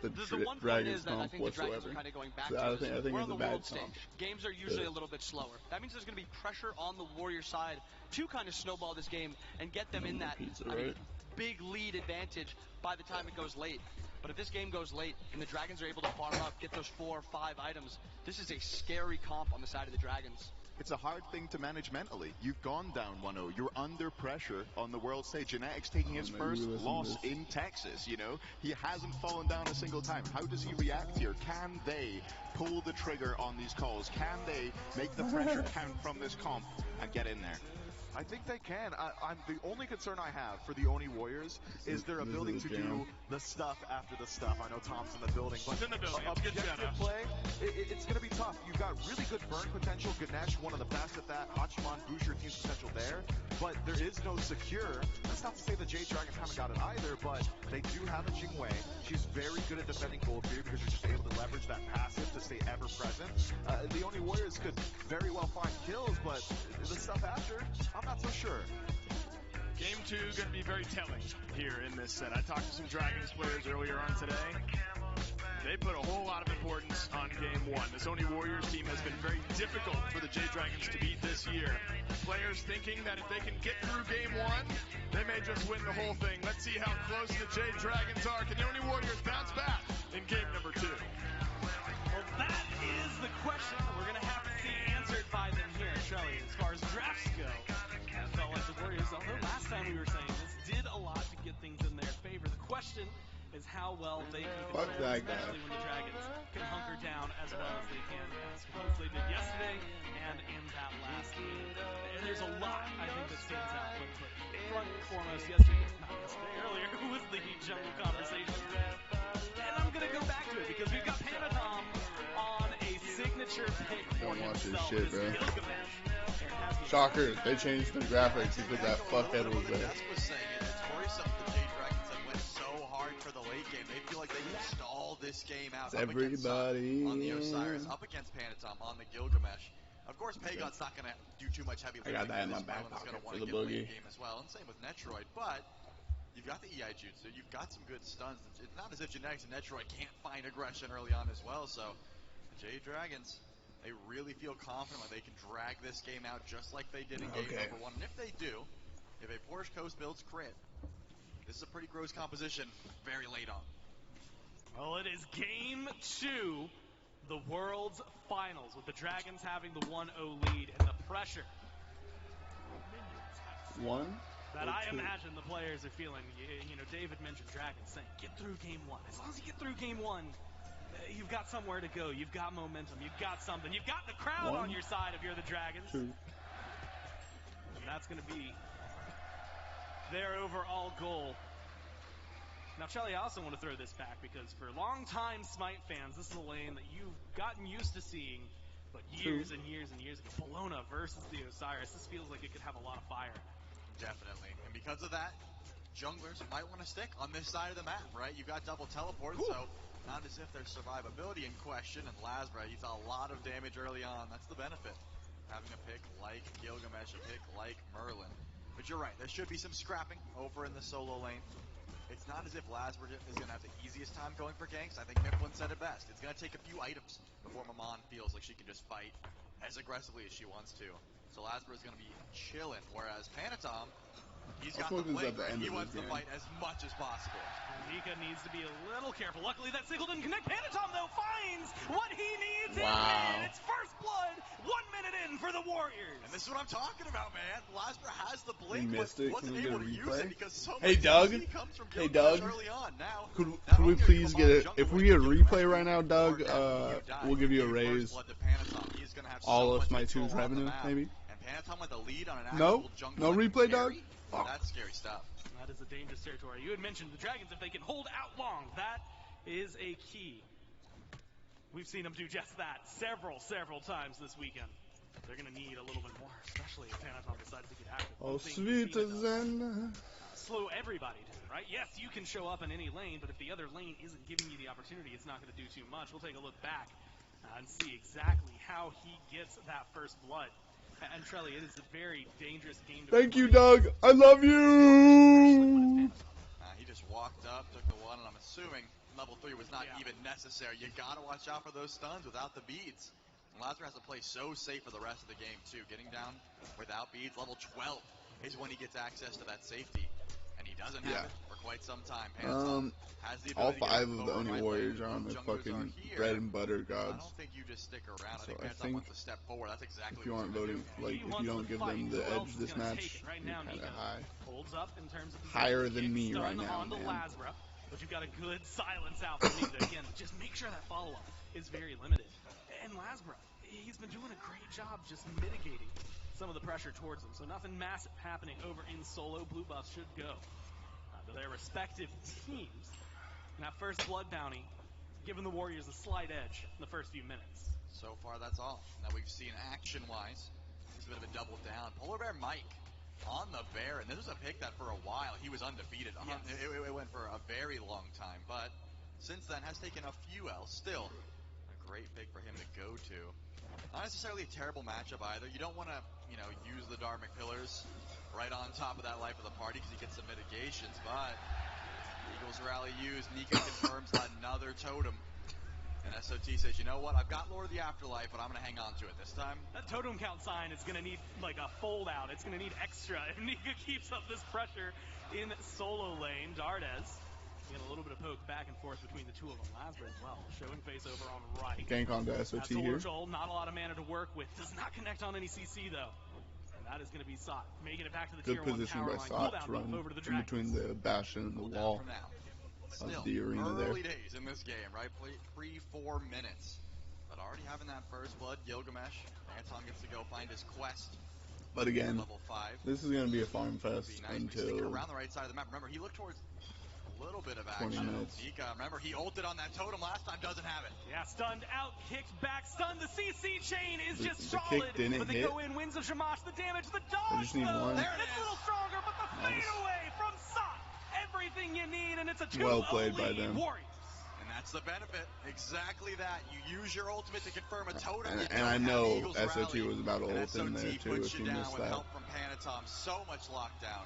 the one point Dragons is that I comp think the Dragons whatsoever. are kind of going back So to I is think we're it's on a the bad world comp. stage. Games are usually a little bit slower. That means there's going to be pressure on the Warrior side to kind of snowball this game and get them in that big lead advantage by the time it goes late. But if this game goes late and the Dragons are able to farm up, get those 4 or 5 items, this is a scary comp on the side of the Dragons. It's a hard thing to manage mentally. You've gone down 1-0. You're under pressure on the world stage. Genetics taking his first loss in Texas, you know. He hasn't fallen down a single time. How does he react here? Can they pull the trigger on these calls? Can they make the pressure count from this comp and get in there? I think they can. I'm the only concern I have for the Oni Warriors is their ability to do the stuff after the stuff. I know Tom's in the building, but objective play, it's going to be tough. You've got really good burn potential. Ganesh, one of the best at that. Hachiman, boost your team's potential there, but there is no secure. That's not to say the Jade Dragons haven't got it either, but they do have a Jingwei. She's very good at defending gold here because you're just able to leverage that passive to stay ever present. The Oni Warriors could very well find kills, but the stuff after, I'm not so sure. Game 2 going to be very telling here in this set. I talked to some Dragons players earlier on today. They put a whole lot of importance on Game 1. This Oni Warriors team has been very difficult for the Jade Dragons to beat this year. Players thinking that if they can get through Game 1, they may just win the whole thing. Let's see how close the Jade Dragons are. Can the Oni Warriors bounce back in Game number 2? Well, that is the question we're going to have to see answered by them here, Shelly. As far as drafts go, I felt like the Warriors, although last time we were saying this, did a lot to get things in their favor. The question is how well they can control, especially when the Dragons can hunker down as well as they can, as they did yesterday and in that last game. And there's a lot, I think, that stands out. But front and foremost, earlier, was the jungle conversation. And I'm going to go back to it because we've got Panatom on a signature pick for Don't watch this himself. shit, bro. Gilgamesh. Shocker, they changed the graphics because that fuckhead was there. That's what's saying it. It's worrisome the Jade Dragons that went so hard for the late game. They feel like they can stall this game out. It's everybody on the Osiris, up against Panatom on the Gilgamesh. Of course, Pagon's not going to do too much heavy lifting. I got that in my this back round. He's pocket going to want for to the get boogie. late game as well, and same with Netroid. But you've got the EI Jutsu, you've got some good stuns. It's not as if Genetics and Netroid can't find aggression early on as well. So the Jade Dragons, they really feel confident that they can drag this game out just like they did in game number 1. And if they do, if a Porsche Coast builds crit, this is a pretty gross composition very late on. Well, it is game 2, the World's Finals, with the Dragons having the 1-0 lead and the pressure. 1? that I imagine the players are feeling. You know, David mentioned Dragon saying, get through game one. As long as you get through game one, you've got somewhere to go. You've got momentum. You've got something. You've got the crowd on your side if you're the Dragons. Two. And that's going to be their overall goal. Now, Shelly, I also want to throw this back because for longtime Smite fans, this is a lane that you've gotten used to seeing. But years and years and years ago, Bologna versus the Osiris, this feels like it could have a lot of fire. Definitely. And because of that, junglers might want to stick on this side of the map, right? You've got double teleport, so not as if there's survivability in question. And Lasbra, he's a lot of damage early on. That's the benefit. Having a pick like Gilgamesh, a pick like Merlin. But you're right, there should be some scrapping over in the solo lane. It's not as if Lasbra is going to have the easiest time going for ganks. I think Mifflin said it best. It's going to take a few items before Maman feels like she can just fight as aggressively as she wants to. So Lasbra is going to be chilling, whereas Panatom, he's got the play. He wants to fight as much as possible. Nika needs to be a little careful. Luckily, that signal didn't connect. Panatom, though, finds what he needs. Wow. It's first blood, 1 minute in for the Warriors. And this is what I'm talking about, man. Lasbra has the blink, He missed but it. wasn't Can we able get a to use replay? it because so Hey, much Doug. easy comes from Hey, Gilgamesh Doug. early on. Now, Could we please get it? If we get a replay right now, Doug, we'll give you a raise. All of my two's revenue, maybe. And Panatom with the lead on an No, actual no replay, Doug. Oh. That's scary stuff. That is a dangerous territory. You had mentioned the Dragons, if they can hold out long, that is a key. We've seen them do just that several times this weekend. They're going to need a little bit more, especially if Panatom decides to get active. Oh, sweet Zen. Slow everybody down, right? Yes, you can show up in any lane, but if the other lane isn't giving you the opportunity, it's not going to do too much. We'll take a look back and see exactly how he gets that first blood. And Trelly, it is a very dangerous game to Thank play. you, Doug. I love you. He just walked up, took the one, and I'm assuming level 3 was not even necessary. You got to watch out for those stuns without the beads. And Lasbra has to play so safe for the rest of the game, too. Getting down without beads, level 12 is when he gets access to that safety. And he doesn't have it for quite some time. Panatom has the All ability 5 to of the Oni Warriors are on the fucking bread and butter gods. I don't think you just stick around. So I think Panatom wants to step forward. That's exactly if you what aren't he's voting, like, if you don't give them the edge this match, right you're now, kind of Nika high. holds up in terms of Higher than me right now, on the man. Lasbra, but you've got a good silence out from Nika. Again, just make sure that follow-up is very limited. And Lasbra, he's been doing a great job just mitigating some of the pressure towards him. So nothing massive happening over in solo. Blue buffs should go to their respective teams. And that first blood bounty, giving the Warriors a slight edge in the first few minutes. So far, that's all that we've seen action-wise. It's a bit of a double down. Polar Bear Mike on the bear, and this was a pick that for a while he was undefeated on. Yes. It went for a very long time, but since then has taken a few L's. Still, a great pick for him to go to. Not necessarily a terrible matchup either. You don't want to, use the Dharmic Pillars right on top of that Life of the Party because you get some mitigations, but Eagles Rally used. Nika confirms another totem. And SOT says, you know what, I've got Lord of the Afterlife, but I'm going to hang on to it this time. That totem count sign is going to need, like, a fold-out. It's going to need extra if Nika keeps up this pressure in solo lane. Dardes getting a little bit of poke back and forth between the two of them. Lasbra as well, showing face over on right. Gank on the SOT here. Joel, not a lot of mana to work with. Does not connect on any CC, though. And that is going to be Sot. Making it back to the Good tier 1 position power by line. Sot to run over to the in between the Bastion and the wall of the arena there. Early days in this game, right? 3-4 minutes. But already having that first blood, Gilgamesh. Anton gets to go find his quest. But again, level 5. this is going to be a farm fest until around the right side of the map. Remember, he looked towards a little bit of action. 20 minutes. Nika, remember, he ulted on that totem last time, doesn't have it. Yeah, stunned out, kicked back, stunned. The CC chain is just the solid. kick didn't but they hit. go in, Winds of Shamash, the damage, the I dodge, just need though. one. There it's a little stronger, but the fade away from Sot. Everything you need, and it's a 2-0 Well played by lead. them. Warriors. And that's the benefit. Exactly that. You use your ultimate to confirm a totem. And I know SOT was about to ult in there too if you missed that. Help from Panatom. So much lockdown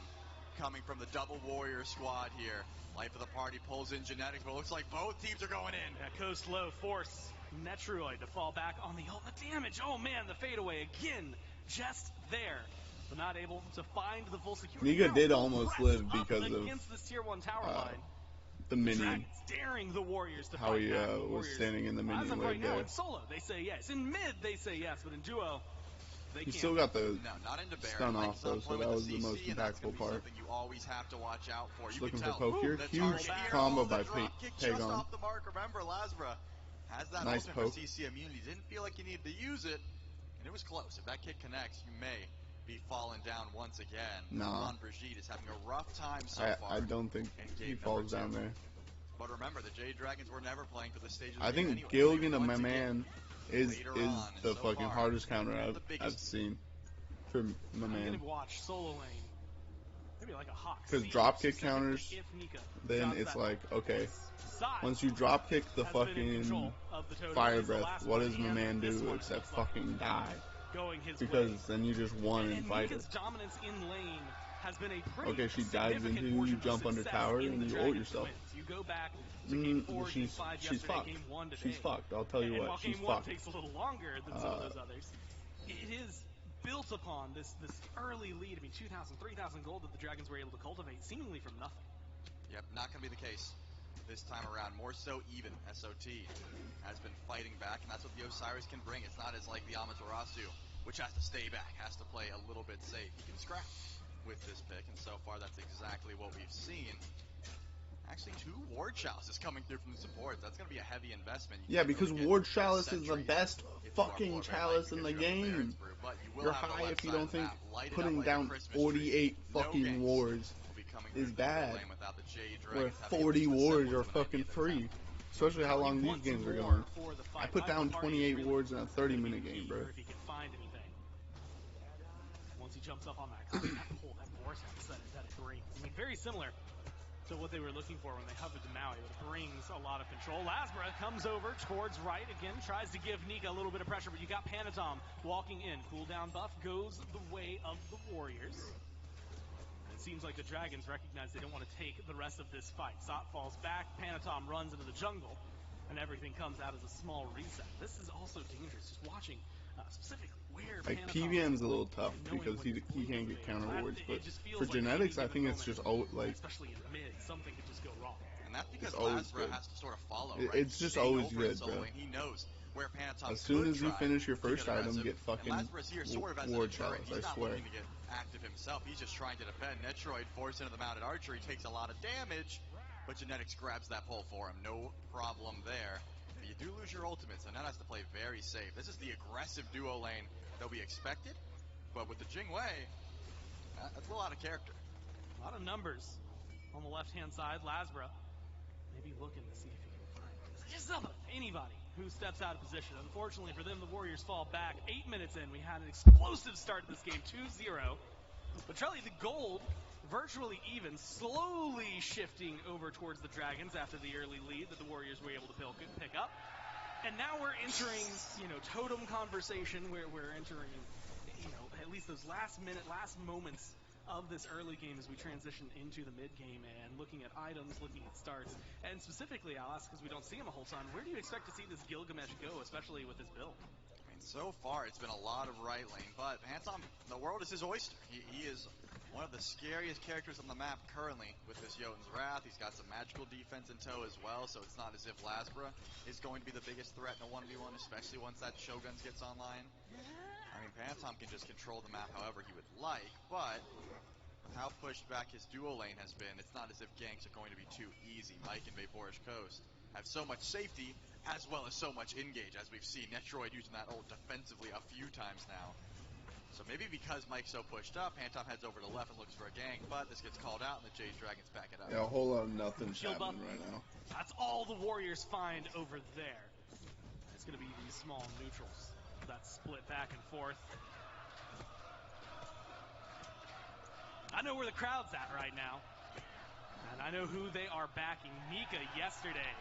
coming from the double warrior squad here. Life of the Party pulls in genetics, but it looks like both teams are going in. Yeah, Coast low, force Netroid to fall back on the ult. The damage, oh man, the fadeaway again, just there. But not able to find the full security. Nika did almost live because of against this tier 1 tower line. The minion. Daring the Warriors to how fight he back. was standing in the minion As of wave right now, there. in solo, they say yes. In mid, they say yes. But in duo, He still got the not into stun off though, so that was the most impactful part. You always have to watch out for. Just You looking can for tell. poke here. The Huge target combo here. by Drop kick Pagon. just off the mark. Remember, Lasbra has that Nice ultimate poke. for CC immunity. Didn't feel like you needed to use it, and it was close. If that kick connects, you may be falling down once again. Nah. Juan Brigitte is having a rough time so far. I don't think he falls down there. But remember, the Jade Dragons were never playing for the stage of the I game think anyway. Gilligan of my man is the fucking hardest counter I've seen for my I'm man. gonna watch solo lane. Maybe like a hawk. Because dropkick counters, then it's like, okay, once you dropkick the fucking fire breath, what does my man do except fucking die? Because then you just won and fight it. Dominance in lane has been a pretty Okay, she dives into you, you jump under tower, and you ult yourself. You go back to game 4, game 5 she's fucked. game 1 today. She's fucked. I'll tell you and what, while she's game 1 fucked. takes a little longer than some of those others, it is built upon this early lead. I mean, 2,000, 3,000 gold that the Dragons were able to cultivate seemingly from nothing. Yep, not going to be the case this time around. More so even, SOT has been fighting back, and that's what the Osiris can bring. It's not as like the Amaterasu, which has to stay back, has to play a little bit safe. He can scrap with this pick, and so far that's exactly what we've seen. Actually, 2 Ward Chalices coming through from the support. That's going to be a heavy investment. Yeah, because Ward Chalice is the best fucking chalice in the game. You're high if you don't think putting down 48 fucking wards is bad. Where 40 wards are fucking free. Especially how long these games are going. I put down 28 wards in a 30-minute game, bro. If he can find anything. Once he jumps up on that pull, that vortex that it brings. I mean, very similar to what they were looking for when they hovered to Maui. It brings a lot of control. Lasbra comes over towards right again, tries to give Nika a little bit of pressure, but you got Panatom walking in. Cooldown buff goes the way of the Warriors. It seems like the Dragons recognize they don't want to take the rest of this fight. Sot falls back, Panatom runs into the jungle, and everything comes out as a small reset. This is also dangerous, just watching specifically where like PVM's a little tough because he can't get counter wards, but for genetics I think it's just like especially in mid, something could just go wrong. And that's because Lasbra has to sort of follow. It's just always good, bro. He knows where Panatom as soon as you finish your first item, aggressive. get fucking Ward Chalice, I swear. He's not looking to get active himself. He's just trying to defend. Netroid forced into the mounted archery, takes a lot of damage, but Genetics grabs that pull for him. No problem there. But you do lose your ultimates, and that has to play very safe. This is the aggressive duo lane that we expected, but with the Jingwei, that's a lot of character. A lot of numbers on the left-hand side. Lasbra maybe looking to see if he can find just anybody who steps out of position. Unfortunately for them, the Warriors fall back. 8 minutes in, we had an explosive start to this game, 2-0. But Trelly, the gold, virtually even, slowly shifting over towards the Dragons after the early lead that the Warriors were able to pick up. And now we're entering, totem conversation where we're entering, at least those last moments of this early game as we transition into the mid-game and looking at items, looking at starts. And specifically, I'll ask, because we don't see him a whole ton, where do you expect to see this Gilgamesh go, especially with this build? I mean, so far it's been a lot of right lane, but Panatom, the world is his oyster. He is one of the scariest characters on the map currently with this Jotun's Wrath. He's got some magical defense in tow as well, so it's not as if Lasbra is going to be the biggest threat in a 1v1, especially once that Shoguns gets online. I mean, Panatom can just control the map however he would like, but with how pushed back his duo lane has been, it's not as if ganks are going to be too easy. Mike and Vaporish Coast have so much safety as well as so much engage, as we've seen Netroid using that ult defensively a few times now. So maybe because Mike's so pushed up, Panatom heads over to the left and looks for a gank, but this gets called out and the Jade Dragons back it up. Yeah, a whole lot of nothing's happening right now. That's all the Warriors find over there. It's going to be these small neutrals that split back and forth. I know where the crowd's at right now, and I know who they are backing. Nika yesterday.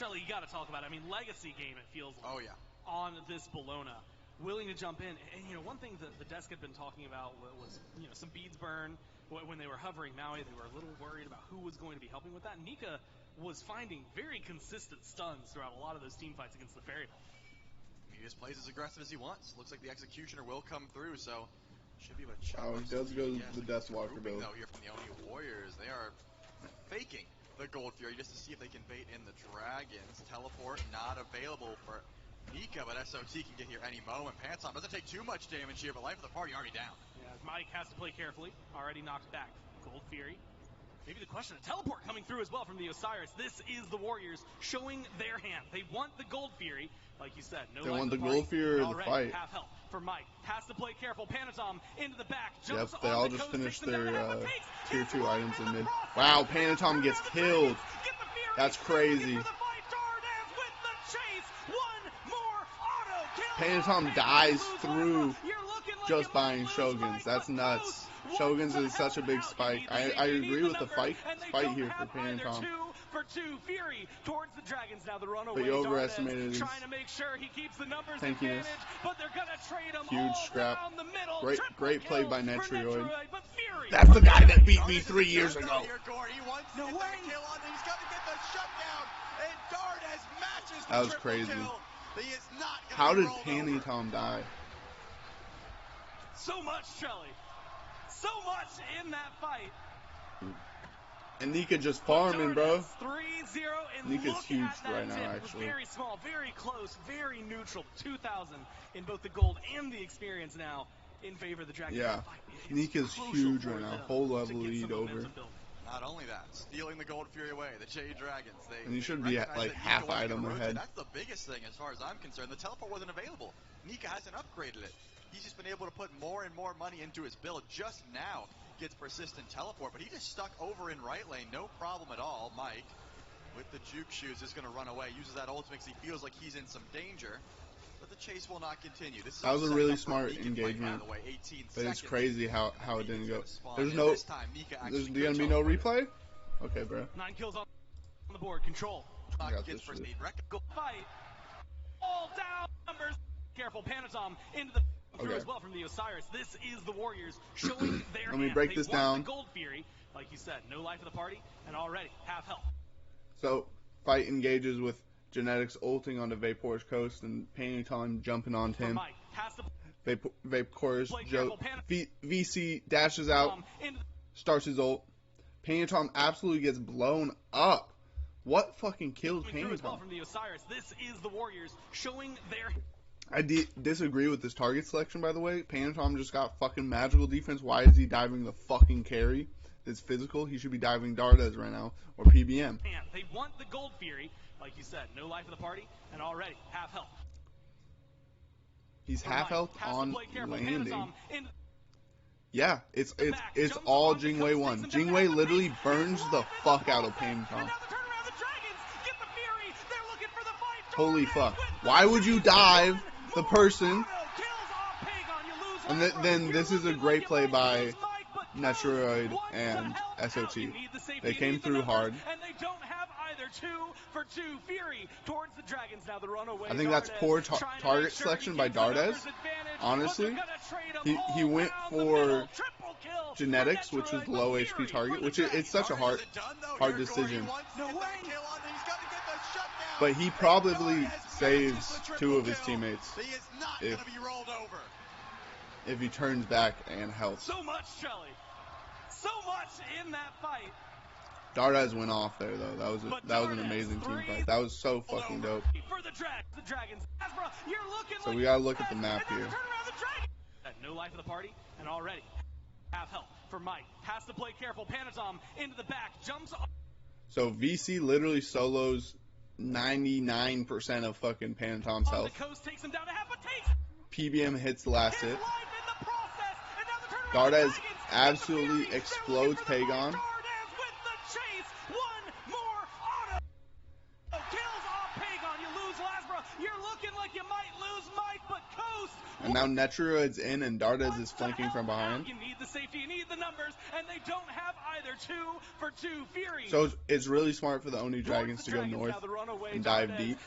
Trelly, you got to talk about it. I mean, legacy game, it feels like. Oh, yeah. On this Bologna. Willing to jump in. And, one thing that the desk had been talking about was, some beads burn. When they were hovering Maui, they were a little worried about who was going to be helping with that. Nika was finding very consistent stuns throughout a lot of those team fights against the Fairy Ball. He just plays as aggressive as he wants. Looks like the Executioner will come through, so should be able to chop. Oh, he does go the Deathwalker build. Though, here from the Oni Warriors, they are faking the Gold Fury just to see if they can bait in the Dragons. Teleport not available for Nika, but SOT can get here any moment. Pantom doesn't take too much damage here, but life of the party already down. Yeah, Mike has to play carefully. Already knocked back. Gold Fury. Maybe the question of teleport coming through as well from the Osiris. This is the Warriors showing their hand. They want the Gold Fury, like you said. No, they life want the the Gold Fury or the already fight. Half health for Mike. Has to play careful. Panatom into the back. Yep, Jumps they on all the just coast, finished takes them their down to half a tier 2 items in mid. Wow, Panatom gets killed. That's crazy. Panatom dies through just buying Shoguns. That's nuts. Shoguns is such a big spike. I agree with the fight here for Panatom. For 2, Fury towards the Dragons. Now the runaway But you overestimated his trying to make sure he keeps the numbers tankiness. but they're gonna trade him huge all scrap. down the middle. Great play by Netrioid. But Fury, that's the guy that beat me 3 years ago. He wants to get that kill on. He's got to get the shutdown. And Dardes matches the that was triple crazy. kill. He is not How did Panatom die? So much, Shelly. So much in that fight. And Nika just farming, bro. 3-0, and Nika's look huge at that right now, dip. actually. Very small, very close, very neutral. 2,000 in both the gold and the experience now in favor of the Dragons. Yeah, Nika's huge right now. Whole level lead over. Not only that, stealing the Gold Fury away, the Jade Dragons. And you should be at like half item ahead. That's the biggest thing as far as I'm concerned. The teleport wasn't available. Nika hasn't upgraded it. He's just been able to put more and more money into his build. Just now gets persistent teleport, but he just stuck over in right lane, no problem at all. Mike, with the juke shoes, is going to run away. Uses that ultimate because he feels like he's in some danger. But the chase will not continue. This is that was a really smart engagement, play, but it's crazy how it didn't go. There's gonna be no replay? Okay, bro. 9 kills on the board. Control. Gets first aid. Fight. All down numbers. Careful. Panatom into the through as well from the Osiris. This is the Warriors showing their Let me break this down. The Gold Fury, like you said, no life of the party, and already half health. So, fight engages with Genetics ulting onto Vapor's coast and Panatom jumping onto him. Vapor's VC dashes out, starts his ult. Panatom absolutely gets blown up. What fucking killed Panatom? From the Osiris. This is the Warriors showing their... I disagree with this target selection, by the way. Panatom just got fucking magical defense. Why is he diving the fucking carry? It's physical. He should be diving Dardes right now, or PBM. They want the Gold Fury, like you said, no life of the party, and already half health. He's half health on landing. Yeah, it's all Jingwei 1. Jingwei literally burns the fuck out of Panatom. Holy fuck. Why would you dive the person? And then this is a great play by Netrioid and SOT. They came through hard. And they don't have either. 2 for 2. Fury towards the Dragons. Now the runaway. I think that's poor target selection by Dardes. Honestly, he went for Genetics, which was the low HP target, which it's such a hard decision. But he probably saves 2 of his teammates if he turns back and helps. So much, Shelly. So much in that fight. Dardes went off there though. That was an amazing team fight. That was so fucking dope. For the Dragons. Asbra, you're looking so we gotta look at the map here. No life of the party, and already half health for Mike. Has to play careful. Panatom into the back, jumps on. So VC literally solos 99% of fucking Panatom's health. PBM hits the last hit. Dardes absolutely explodes Pagon. And now Netrioid's in and Dardes is flanking from behind. You need the safety, you need the numbers, and they don't have either. 2 for 2. Fury. So it's really smart for the Oni Dragons to go north and dive deep.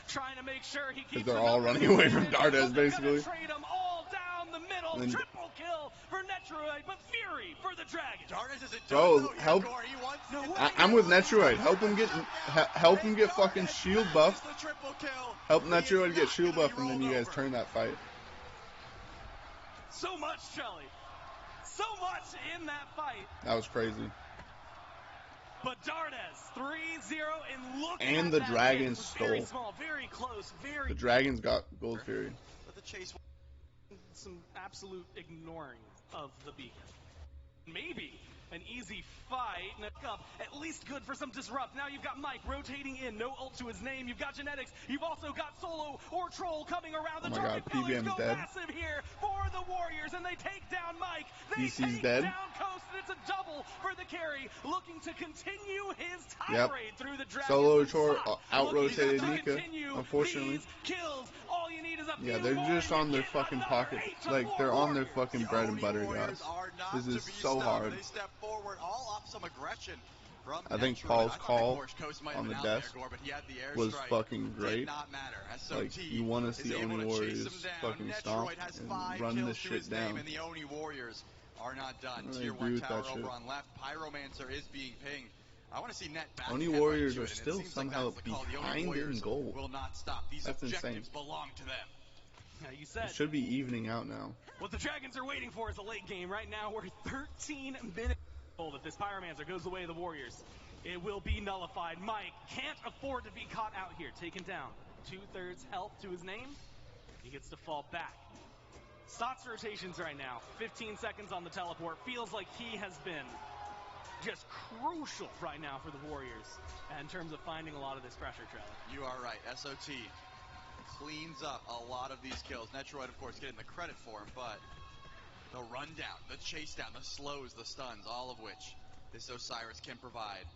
Because they're all running away from Dardes, basically. And then, triple kill for Netrioid, but Fury for the Dragons. Bro, help. I'm with Netrioid. Help him get fucking shield buff. Help Netrioid get shield buff, and then you guys turn that fight. So much, Shelly. So much in that fight. That was crazy. But Dardes, 3-0, and look and at the that Dragons hit. stole. Very small, very close, very. The Dragons got Gold Fury. But the chase. Some absolute ignoring of the beacon. Maybe an easy fight. Up, at least good for some disrupt. Now you've got Mike rotating in, no ult to his name. You've got Genetics. You've also got Solo or Troll coming around. The target pillars go dead. massive here for the Warriors, and they take down Mike. They DC's take dead. down Coast, and it's a double for the carry, looking to continue his tirade through the Dragons. Solo Troll out-rotated Nika, unfortunately. Kills. All you need is a Yeah, they're just on their fucking pocket. Like, they're on their fucking bread and butter, guys. This is so hard. They step forward, all off some aggression from I think Netroid. Paul's I thought call Porsche Coast might on have the been out desk there, Gore, but he had the air was strike. fucking great. Did not matter. Like, SOT you want to is see able Oni to Warriors chase him down. fucking Netroid stomp has and 5 run kills this to shit his name, down. and the Oni Warriors are not done. I Tier agree 1 with tower that shit. over on left. Pyromancer is being pinged. I want to see Net back. Oni headlight Warriors to are it, and it still seems like somehow that's the call. The Oni behind Warriors in goal. will not stop. These That's objectives insane. belong to them. Yeah, you said. It should be evening out now. What the Dragons are waiting for is a late game. Right now, we're 13 minutes old. If this Pyromancer goes the way of the Warriors, it will be nullified. Mike can't afford to be caught out here. Taken down. 2/3 health to his name. He gets to fall back. Stot's rotations right now. 15 seconds on the teleport. Feels like he has been just crucial right now for the Warriors in terms of finding a lot of this pressure trailer. You are right. SOT cleans up a lot of these kills. Netroid, of course, getting the credit for him, but the rundown, the chase down, the slows, the stuns, all of which this Osiris can provide.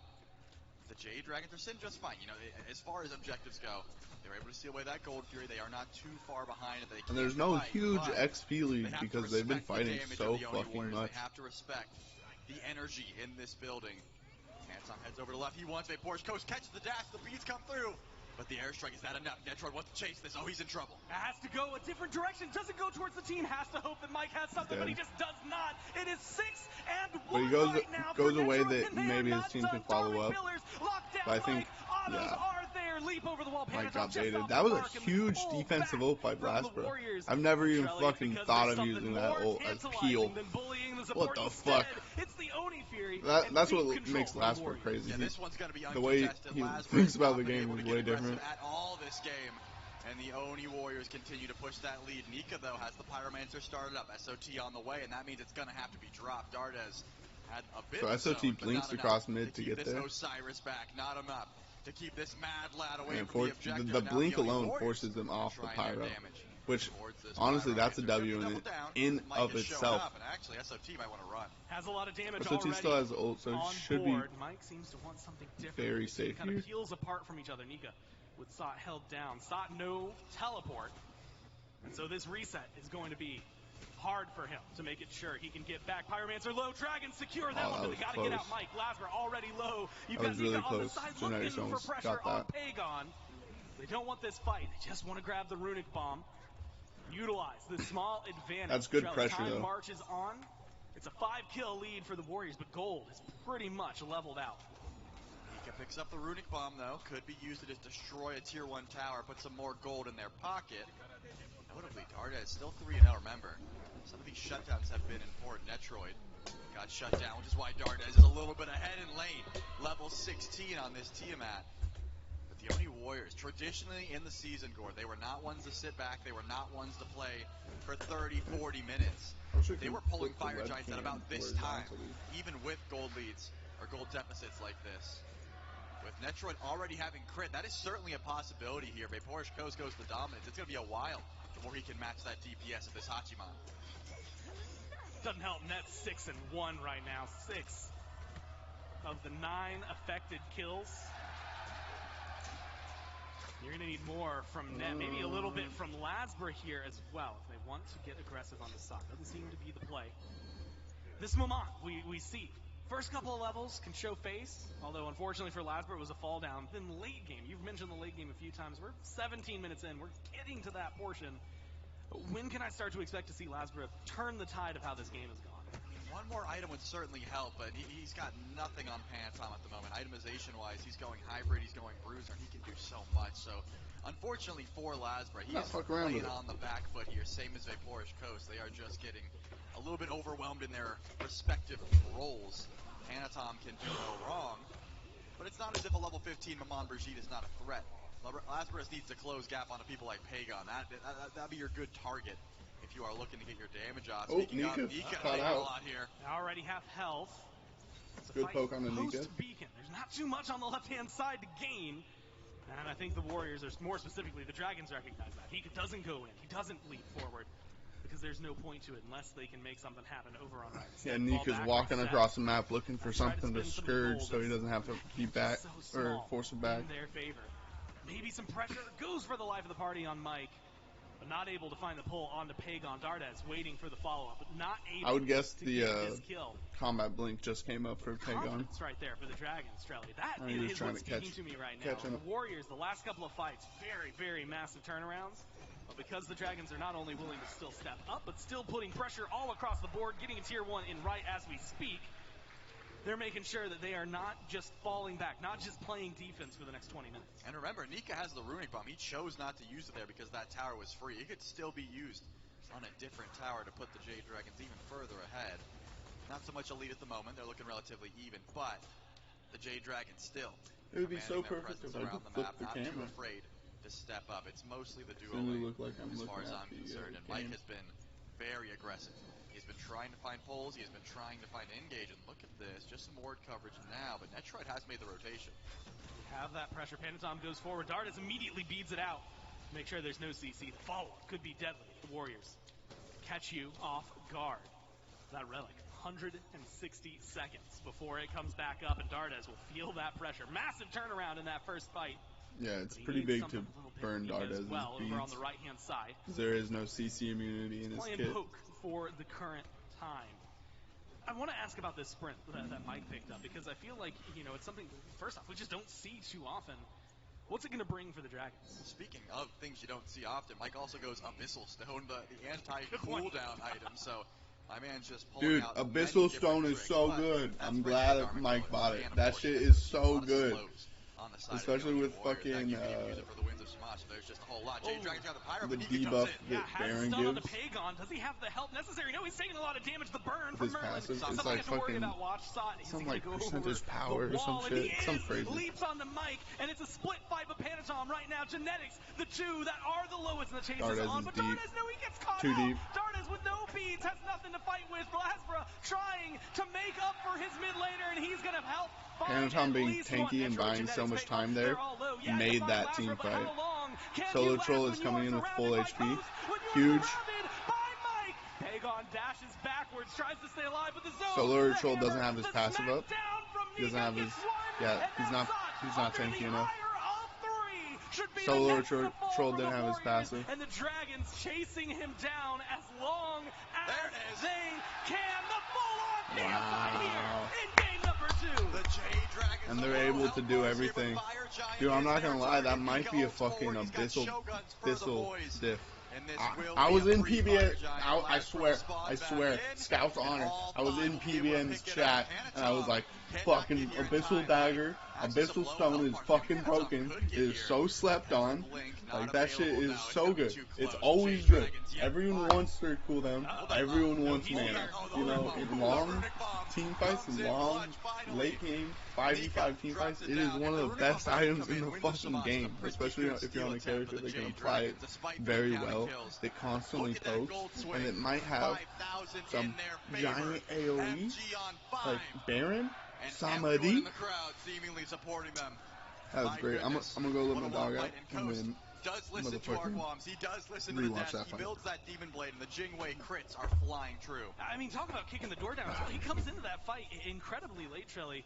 The Jade Dragons are sitting just fine. You know, as far as objectives go, they're able to steal away that Gold Fury. They are not too far behind. They And there's no fight, huge but XP lead because they've been fighting so the Oni fucking Warriors. much. They have to respect the energy in this building. Hanson heads over to the left. He wants a Porsche Coast, catches the dash. The beats come through. But the airstrike, is that enough? Netroid wants to chase this. Oh, he's in trouble. Has to go a different direction. Doesn't go towards the team. Has to hope that Mike has something, but he just does not. It is 6-1 But he goes right now goes for away Netroid, that and they maybe are his not team done. can follow Darwin up. Pillars locked down But I think, Mike. Autos yeah. are there. Leap over the wall. Mike Panatom got just baited. off That the was mark a and huge pulled defensive back ult by from the Blasper. Warriors. I've never even Trelly, fucking because thought there's of using something that more ult as tantalizing peel. than bullying the What support. the Instead, fuck? It's the Oni Fury. That's and what deep makes control for the Lasper Warriors. crazy. Yeah, this one's going to be The way uncontested. he Lazarus thinks about the not been game able is to way get aggressive different. at all this game. And the Oni Warriors continue to push that lead. Nika, though, has the Pyromancer started up. SOT on the way, and that means it's going to have to be dropped. Dardes had a bit of So SOT zone, but blinks not across enough mid to keep get this there. Osiris back. Not enough to keep this mad lad away And from the objective. the Now blink the Oni alone Warriors forces them off the trying their pyro, damage which towards this honestly that's a Pyromancer. W Double in down. in Mike of has shown itself. up, and actually SOT might want to run. Has a lot of damage SOT already still has ult, so it on should board. be Mike seems to want something different. very safe kind here. of peels apart from each other. Nika with Sot held down. Sot no teleport. And so this reset is going to be hard for him to make it sure he can get back. Pyromancer low. Dragon secure that one, but they got to get out Mike. Lazar already low. You've got Nika on the side looking for pressure on Pagon. They don't want this fight. They just want to grab the runic bomb. Utilize the small advantage. That's good pressure, Time though. marches on. It's a 5-kill lead for the Warriors, but gold is pretty much leveled out. Nika picks up the runic bomb, though. Could be used to just destroy a tier 1 tower, put some more gold in their pocket. Notably, Dardes still 3-0, remember. Some of these shutdowns have been important. Netroid got shut down, which is why Dardes is a little bit ahead in lane. Level 16 on this Tiamat. But the Oni Warriors, traditionally in the season, Gore, they were not ones to sit back. They were not ones to play for 30, 40 minutes. They were pulling Fire Giants at about this time, even with gold leads or gold deficits like this. With Netroid already having crit, that is certainly a possibility here. If Porsche Coast goes to dominance, it's going to be a while before he can match that DPS of this Hachiman. Doesn't help. Net's 6-1 right now. 6 of the 9 affected kills. You're going to need more from Net. Maybe a little bit from Lasber here as well if they want to get aggressive on the side. Doesn't seem to be the play. This Momon, we see. First couple of levels can show face, although unfortunately for Lasber it was a fall down. Then late game, you've mentioned the late game a few times. We're 17 minutes in. We're getting to that portion. When can I start to expect to see Lasber turn the tide of how this game has gone? One more item would certainly help, but he's got nothing on Panatom at the moment. Itemization-wise, he's going hybrid, he's going bruiser, and he can do so much. So, unfortunately for Lasber, he is playing on the back foot here, same as Vaporish Coast. They are just getting a little bit overwhelmed in their respective roles. Panatom can do no wrong. it's not as if a level 15 Maman Brigitte is not a threat. Lazarus needs to close gap onto people like Pagon. That'd be your good target if you are looking to get your damage off. Speaking of, Nika taking a lot here. Already half health. Good poke on the Nika. Beacon. There's not too much on the left-hand side to gain. And I think the Warriors, or more specifically the Dragons, recognize that. Nika doesn't go in. He doesn't leap forward. Because there's no point to it unless they can make something happen over on right. Yeah, Nika's walking across the map looking for something to scourge so he doesn't have to be back or force it back. In their favor. Maybe some pressure goes for the life of the party on Mike, but not able to find the pull onto Pagon. Dardes waiting for the follow-up, but not able. I would guess to the get his kill. combat blink just came up for Pagon. It's right there for the Dragons, Strelly. That is what's speaking to me right now. The Warriors, the last couple of fights, very, very massive turnarounds. But because the Dragons are not only willing to still step up, but still putting pressure all across the board, getting a tier 1 in right as we speak, they're making sure that they are not just falling back, not just playing defense for the next 20 minutes. And remember, Nika has the runic bomb. He chose not to use it there because that tower was free. It could still be used on a different tower to put the Jade Dragons even further ahead. Not so much a lead at the moment. They're looking relatively even, but the Jade Dragons still. It would be so perfect if I could flip the camera. Not too afraid to step up. It's mostly the duo as far as I'm concerned. And Mike has been very aggressive. He's been trying to find pulls. He has been trying to find engage. And look at this, just some ward coverage now. But Netroid has made the rotation. We have that pressure. Panatom goes forward. Dardes immediately beads it out. Make sure there's no CC. The follow-up could be deadly. The Warriors catch you off guard. That relic, 160 seconds before it comes back up, and Dardes will feel that pressure. Massive turnaround in that first fight. Yeah, it's pretty big to burn Dardes' beads. Over on the right-hand side. There is no CC immunity in his kit. Playing poke for the current time. I want to ask about this sprint that Mike picked up, because I feel like, it's something, first off, we just don't see too often. What's it going to bring for the Dragons? Speaking of things you don't see often, Mike also goes Abyssal Stone, the anti-cooldown item, so my man's just pulling out Abyssal Stone is so good. I'm glad that Mike bought it. That shit is so good. Especially with fucking there's just a whole lot. Jade Dragon's got the pyro, the debuff that Baron gives. Pagon. Does he have the help necessary? No, he's taking a lot of damage. The burn from his Merlin. passive is like fucking some like percentage power or some shit. Some crazy. Leaps onto Mike, and it's a split fight with Panatom right now. Genetics, the two that are the lowest in the chase is on, but Dardes, no, he gets caught Too deep. Dardes with no beads has nothing to fight with. Lasbra trying to make up for his mid laner, and he's gonna help. Panatom being tanky and buying so much time there made that team fight. Solar Troll is coming in with full HP. Huge. Pagon dashes backwards, tries to stay alive with the zone. Solar Troll doesn't have his passive up. He doesn't have his. Yeah, he's not tanky enough. Solar Troll didn't have his passive. And the Dragons chasing him down as long as they can. The full-on fight here in game number 2. The Jade Dragons, and they're able to do everything. Dude, I'm not gonna lie, that might be a fucking Abyssal diff. I was in PBN. I swear, Scout's honor. I was in PBN's chat, and I was like, fucking Abyssal Dagger, Abyssal Stone is fucking broken. It is so slept on. Like, that shit is so good. It's always good. Everyone wants their cooldown. Everyone wants mana. In long team fights, in long, late game, 5v5 team fights, it is one of the best items in the fucking game. Especially if you're on a character that can apply it very well. It constantly pokes, and it might have some giant AoE, like Baron, Samadhi. That was great. I'm gonna go let my dog out and then does listen to our qualms. He does listen to the dash. He builds that Demon Blade, and the Jingwei crits are flying true. I mean, talk about kicking the door down. He comes into that fight incredibly late, Trelly.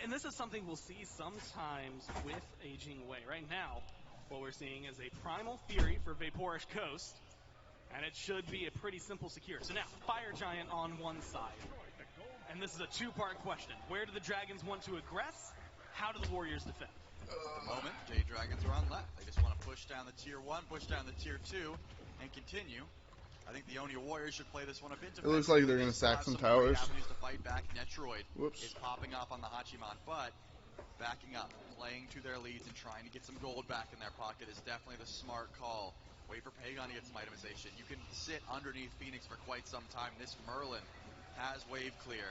And this is something we'll see sometimes with a Jingwei. Right now, what we're seeing is a Primal Fury for Vaporish Coast, and it should be a pretty simple secure. So now, Fire Giant on one side. And this is a two-part question. Where do the Dragons want to aggress? How do the Warriors defend? At the moment, Jade Dragons are on left. They just want to push down the tier 1, push down the tier 2, and continue. I think the Oni Warriors should play this one a bit defensive. It looks like they're going to sack some towers. To fight back. Netroid is popping off on the Hachiman, but backing up, playing to their leads and trying to get some gold back in their pocket is definitely the smart call. Wait for Pagon to get some itemization. You can sit underneath Phoenix for quite some time. This Merlin has wave clear.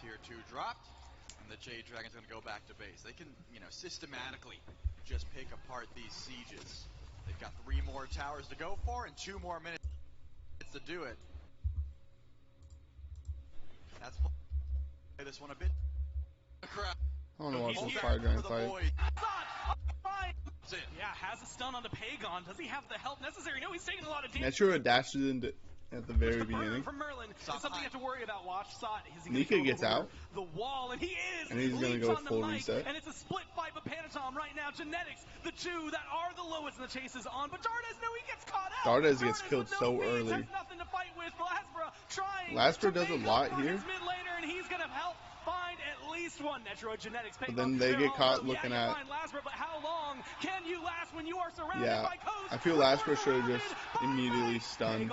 Tier 2 dropped. And the Jade Dragon's going to go back to base. They can, systematically just pick apart these sieges. They've got 3 more towers to go for and 2 more minutes to do it. That's this one a bit. I want to watch this Fire Giant fight. Yeah, has a stun on the Pagon. Does he have the help necessary? No, he's taking a lot of damage. Natural dashes into at the very beginning. From Merlin is something you have to worry about. Watch Sot. Nika gets out. The wall, and he is. And he's going to go full reset. And it's a split fight with Panatom right now. Genetics, the 2 that are the lowest in the chase is on, but Dardes, no, he gets caught out. Dardes gets killed so early. Has nothing to fight with. Lasper does a lot here. Mid laner, and he's going to help find at least one Genetics. But then they get caught looking at. Lasper, but how long can you last when you are surrounded by Coast? I feel Lasper should have just immediately stunned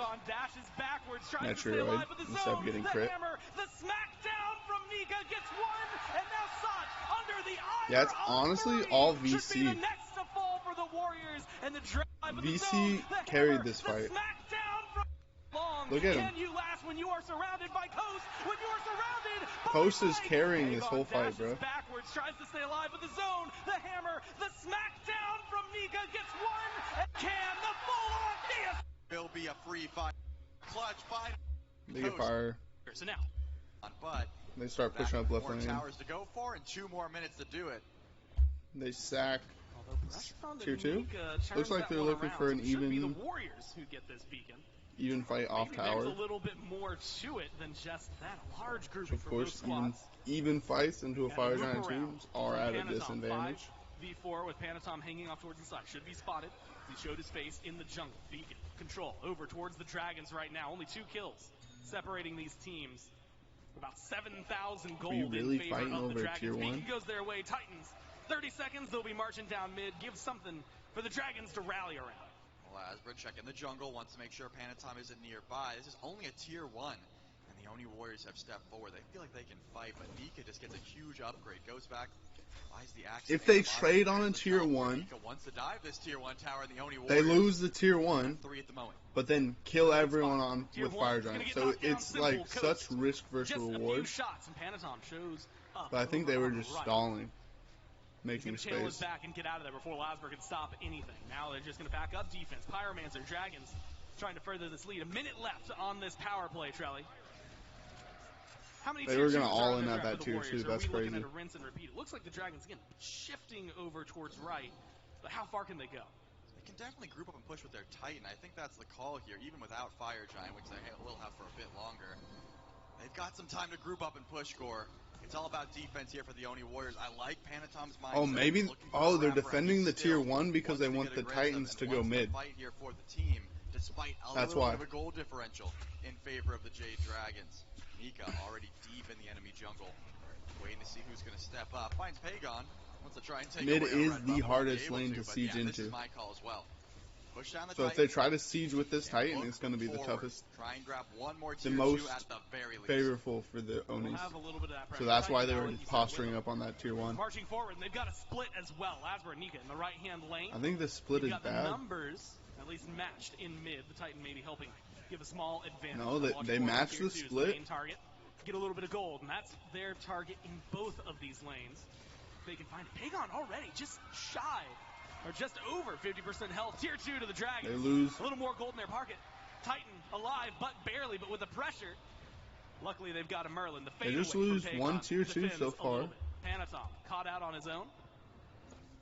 Netrioid instead of getting crit. The smackdown from Nika gets one, and now Sot under the eye. Yeah, it's honestly all VC. Next to fall for the Warriors, and the drive of the VC zone, carried this fight. Look at him. Can you last when you are surrounded by Coast? When you are surrounded by Coast is carrying this whole fight, bro. Backwards, tries to stay alive with the zone, the hammer, the smackdown from Nika gets one, and can the full-on will be a free fight. Clutch fight. They get fire. So now, but they start pushing up left lane. 4 towers to go for and 2 more minutes to do it. They sack tier 2. Looks like they're looking for an even fight off tower. There's a little bit more to it than just that. A large group of course, even fights into a Fire Giant teams are at a disadvantage. V4 with Panatom hanging off towards the side. Should be spotted. He showed his face in the jungle. Beacon control over towards the Dragons right now. Only 2 kills separating these teams. About 7,000 gold really in favor fighting of over the Dragons. tier 1? Beacon goes their way. Titans. 30 seconds. They'll be marching down mid. Give something for the Dragons to rally around. Lasper checking the jungle, wants to make sure Panatom isn't nearby. This is only a tier 1, and the Oni Warriors have stepped forward. They feel like they can fight, but Nika just gets a huge upgrade. Goes back, buys the axe. If they trade on a tier 1, Nika wants to dive this tier 1 tower, and the Oni they Warriors lose the tier 1, 3 at the moment. but then kill everyone on with Fire Giant. So it's like such risk versus reward. But I think they were just stalling. Making space. Back and get out of there before Lasper can stop anything. Now they're just going to back up defense. Pyromancer, Dragons trying to further this lead. A minute left on this power play, Trelly. How many they were going to all in at that tier 2. That's crazy. At a rinse and repeat? It looks like the Dragons, again, shifting over towards right. But how far can they go? They can definitely group up and push with their Titan. I think that's the call here, even without Fire Giant, which they will have for a bit longer. They've got some time to group up and push, Gore. It's all about defense here for the Oni Warriors. I like Panatom's mindset. Oh, maybe. Oh, they're defending the tier 1 because they want the Titans to go mid. Fight here for the team, despite That's little why. bit of a goal differential in favor of the Jade Dragons. Nika already deep in the enemy jungle, waiting to see who's going to step up. Finds Pagon. Wants to try and take mid away is the hardest lane to siege into. This is my call as well. Push down the so if they try to siege with this Titan, it's going to be the toughest. Try and grab one more the most favorable for the Onis. So that's why they were posturing up on that tier 1. Marching forward, and they've got a split as well. Lasper and Nika in the right-hand lane. I think the split is bad. The numbers at least matched in mid. The Titan maybe helping give a small advantage. No, they matched the split. The target. Get a little bit of gold, and that's their target in both of these lanes. They can find Pagon already, just shy. Or just over 50% health. Tier 2 to the Dragons. They lose. A little more gold in their pocket. Titan alive, but barely, but with the pressure. Luckily, they've got a Merlin. The they just lose 1 tier 2 so far. Panatom caught out on his own.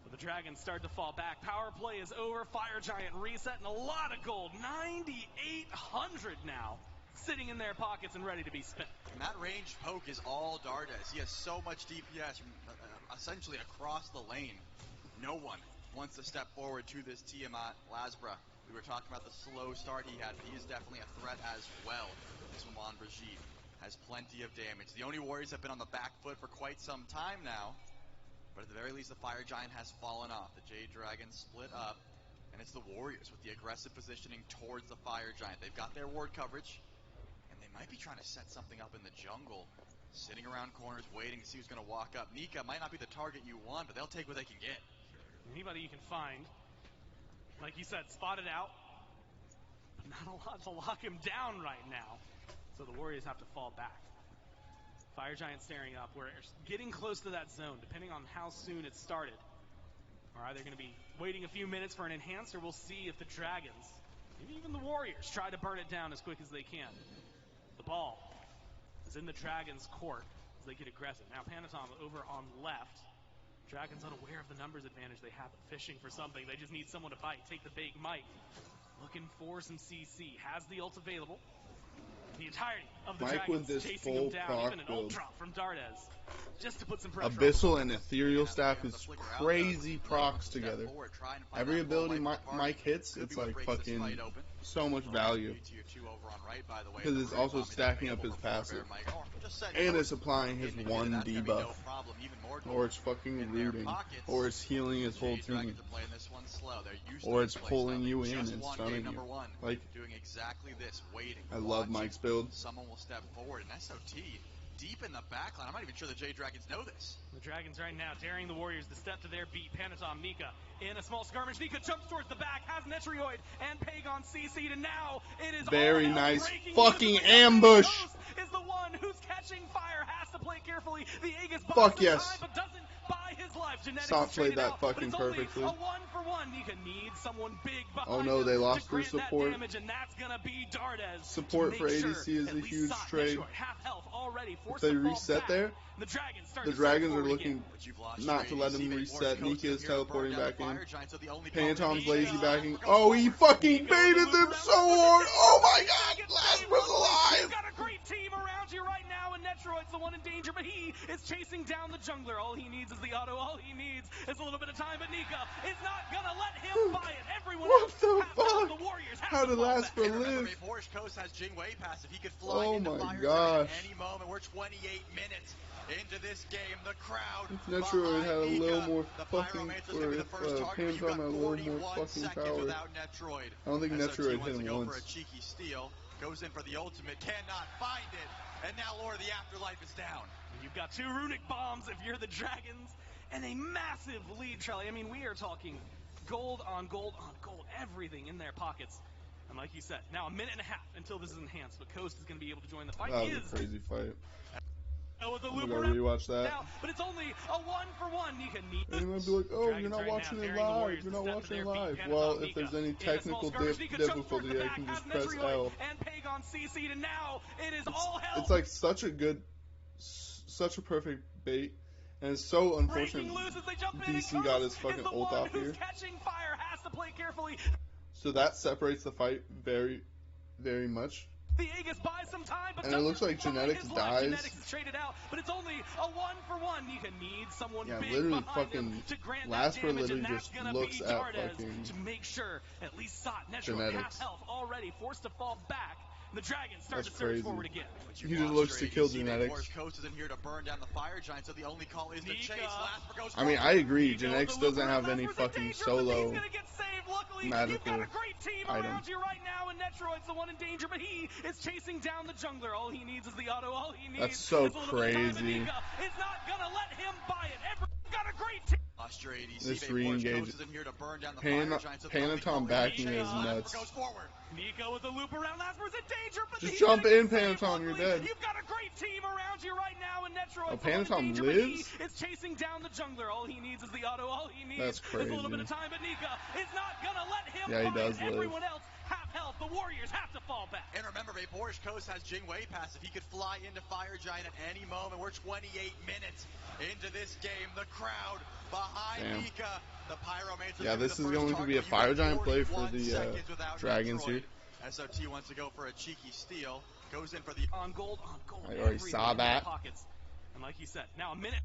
But the Dragons start to fall back. Power play is over. Fire Giant reset and a lot of gold. 9,800 now. Sitting in their pockets and ready to be spent. And that ranged poke is all Dardes. He has so much DPS from essentially across the lane. No one wants to step forward to this Tiamat Lasbra. We were talking about the slow start he had, but he is definitely a threat as well. This Maman Brigitte has plenty of damage. The Oni Warriors have been on the back foot for quite some time now, but at the very least the Fire Giant has fallen off. The Jade Dragons split up, and it's the Warriors with the aggressive positioning towards the Fire Giant. They've got their ward coverage, and they might be trying to set something up in the jungle. Sitting around corners waiting to see who's going to walk up. Nika might not be the target you want, but they'll take what they can get. Anybody you can find, like you said, spotted out. Not a lot to lock him down right now. So the Warriors have to fall back. Fire Giant staring up. We're getting close to that zone, depending on how soon it started. Or are they going to be waiting a few minutes for an enhance, or we'll see if the Dragons, maybe even the Warriors, try to burn it down as quick as they can. The ball is in the Dragons' court as they get aggressive. Now Panatom over on left. Dragons unaware of the numbers advantage they have, fishing for something. They just need someone to bite. Take the bait. Mike looking for some CC. Has the ult available. The entirety of the Mike Dragons with this chasing full him down. proc Even an ult build. drop from Dardes. Just to put some pressure Abyssal and Ethereal staff is crazy procs together. Every ability Mike hits, it's like fucking so much value. Because it's also stacking up his passive. And it's applying his one debuff. Or it's fucking rooting. Or it's healing his whole team. Or it's pulling you in and stunning you. Like, I love Mike's build. Someone will step forward, and SOT deep in the backline. I'm not even sure the J Dragons know this. The Dragons right now daring the Warriors to step to their beat. Panatom, Nika in a small skirmish. Nika jumps towards the back, has Netrioid and Pagon CC'd, and now it is very nice fucking ambush. Is the one who's catching fire, has to play carefully. The Aegis fuck yes. time, but doesn't buy his life. Genetics Stop played that out, fucking perfectly. A 1-for-1. Nika needs someone big behind oh no, they lost their that support. Damage, and that's gonna be Dardes. Support for ADC is a huge trade. If they reset there, the Dragons are looking not to let him reset. Nika is teleporting back in. Panatom's lazy backing. Oh, he fucking baited them so hard. Oh my god, Lasper's alive. You've got a great team around you right now, and Netroid's the one in danger, but he is chasing down the jungler. All he needs is the auto. All he needs is a little bit of time, but Nika is not gonna let him buy it. Everyone what else the fuck? fuck? The Warriors have How did Lasper live? Boris Coast has Jingwei passive. He could fly oh into my Fire gosh. at any moment. We're 28 minutes into this game. The crowd. If Netroid had a little more fucking, or if Panatom had a little more fucking power. I don't think Netroid hit him once. For a cheeky steal. Goes in for the ultimate. Cannot find it. And now Lord of the Afterlife is down. You've got 2 runic bombs if you're the Dragons, and a massive lead, Trelly. I mean, we are talking gold on gold on gold, everything in their pockets. And like you said, now a minute and a half until this is enhanced, but Coast is going to be able to join the fight. That was a crazy fight. With the I'm loop gonna rewatch that. now, but it's only a 1-for-1. You can need and you might be like, oh, you're not watching it live. You're not watching it live. Well, if there's any technical difficulty, I can just press L. And Pagon CC'd, and now it is all hell. It's like such a perfect bait. And it's so unfortunate DC got his fucking ult off here. Fire, has to play carefully. So that separates the fight very, very much. The Aegis buys some time, but and it looks like Genetics dies. Genetics is traded out, but it's only a 1-for-1. You can need someone big literally behind fucking him to grant Lasper that damage, literally and that's just gonna looks be at Dardes fucking to make sure at least Sot Netroid Genetics. half health already, forced to fall back. The Dragons start That's to surge crazy. forward again. He just looks to kill Genetics. Boris Coast is in here to burn down the Fire Giant, so the only call is the chase. Lasper goes I mean, I agree. Genetics doesn't have any fucking solo magical items. You right now, and Netroid's the one in danger, but he is chasing down the jungler. All he needs is the auto. All he needs That's so is a little bit of time, and crazy. Nika is not gonna let him buy it. Everyone's got a great team. This re-engage. Panatom backing is nuts. Nico with the loop around. Lasper's in danger, but just jump in, Panatom. You're dead. You've got a great team around you right now, and Netroid. Oh, Panatom lives? Is chasing down the jungler. All he needs is the auto. All he needs That's crazy. is a little bit of time, but Nika is not gonna let him. Yeah, he does live. Everyone else half health. The Warriors have to fall back. And remember, Boris Coast has Jingwei passive. He could fly into Fire Giant at any moment. We're 28 minutes into this game. The crowd behind Nika. The Pyromancer. Yeah, this is going to be a Fire Giant play for the Dragons here. SOT wants to go for a cheeky steal. Goes in for the on gold. I already saw that. Pockets. And like you said, now a minute.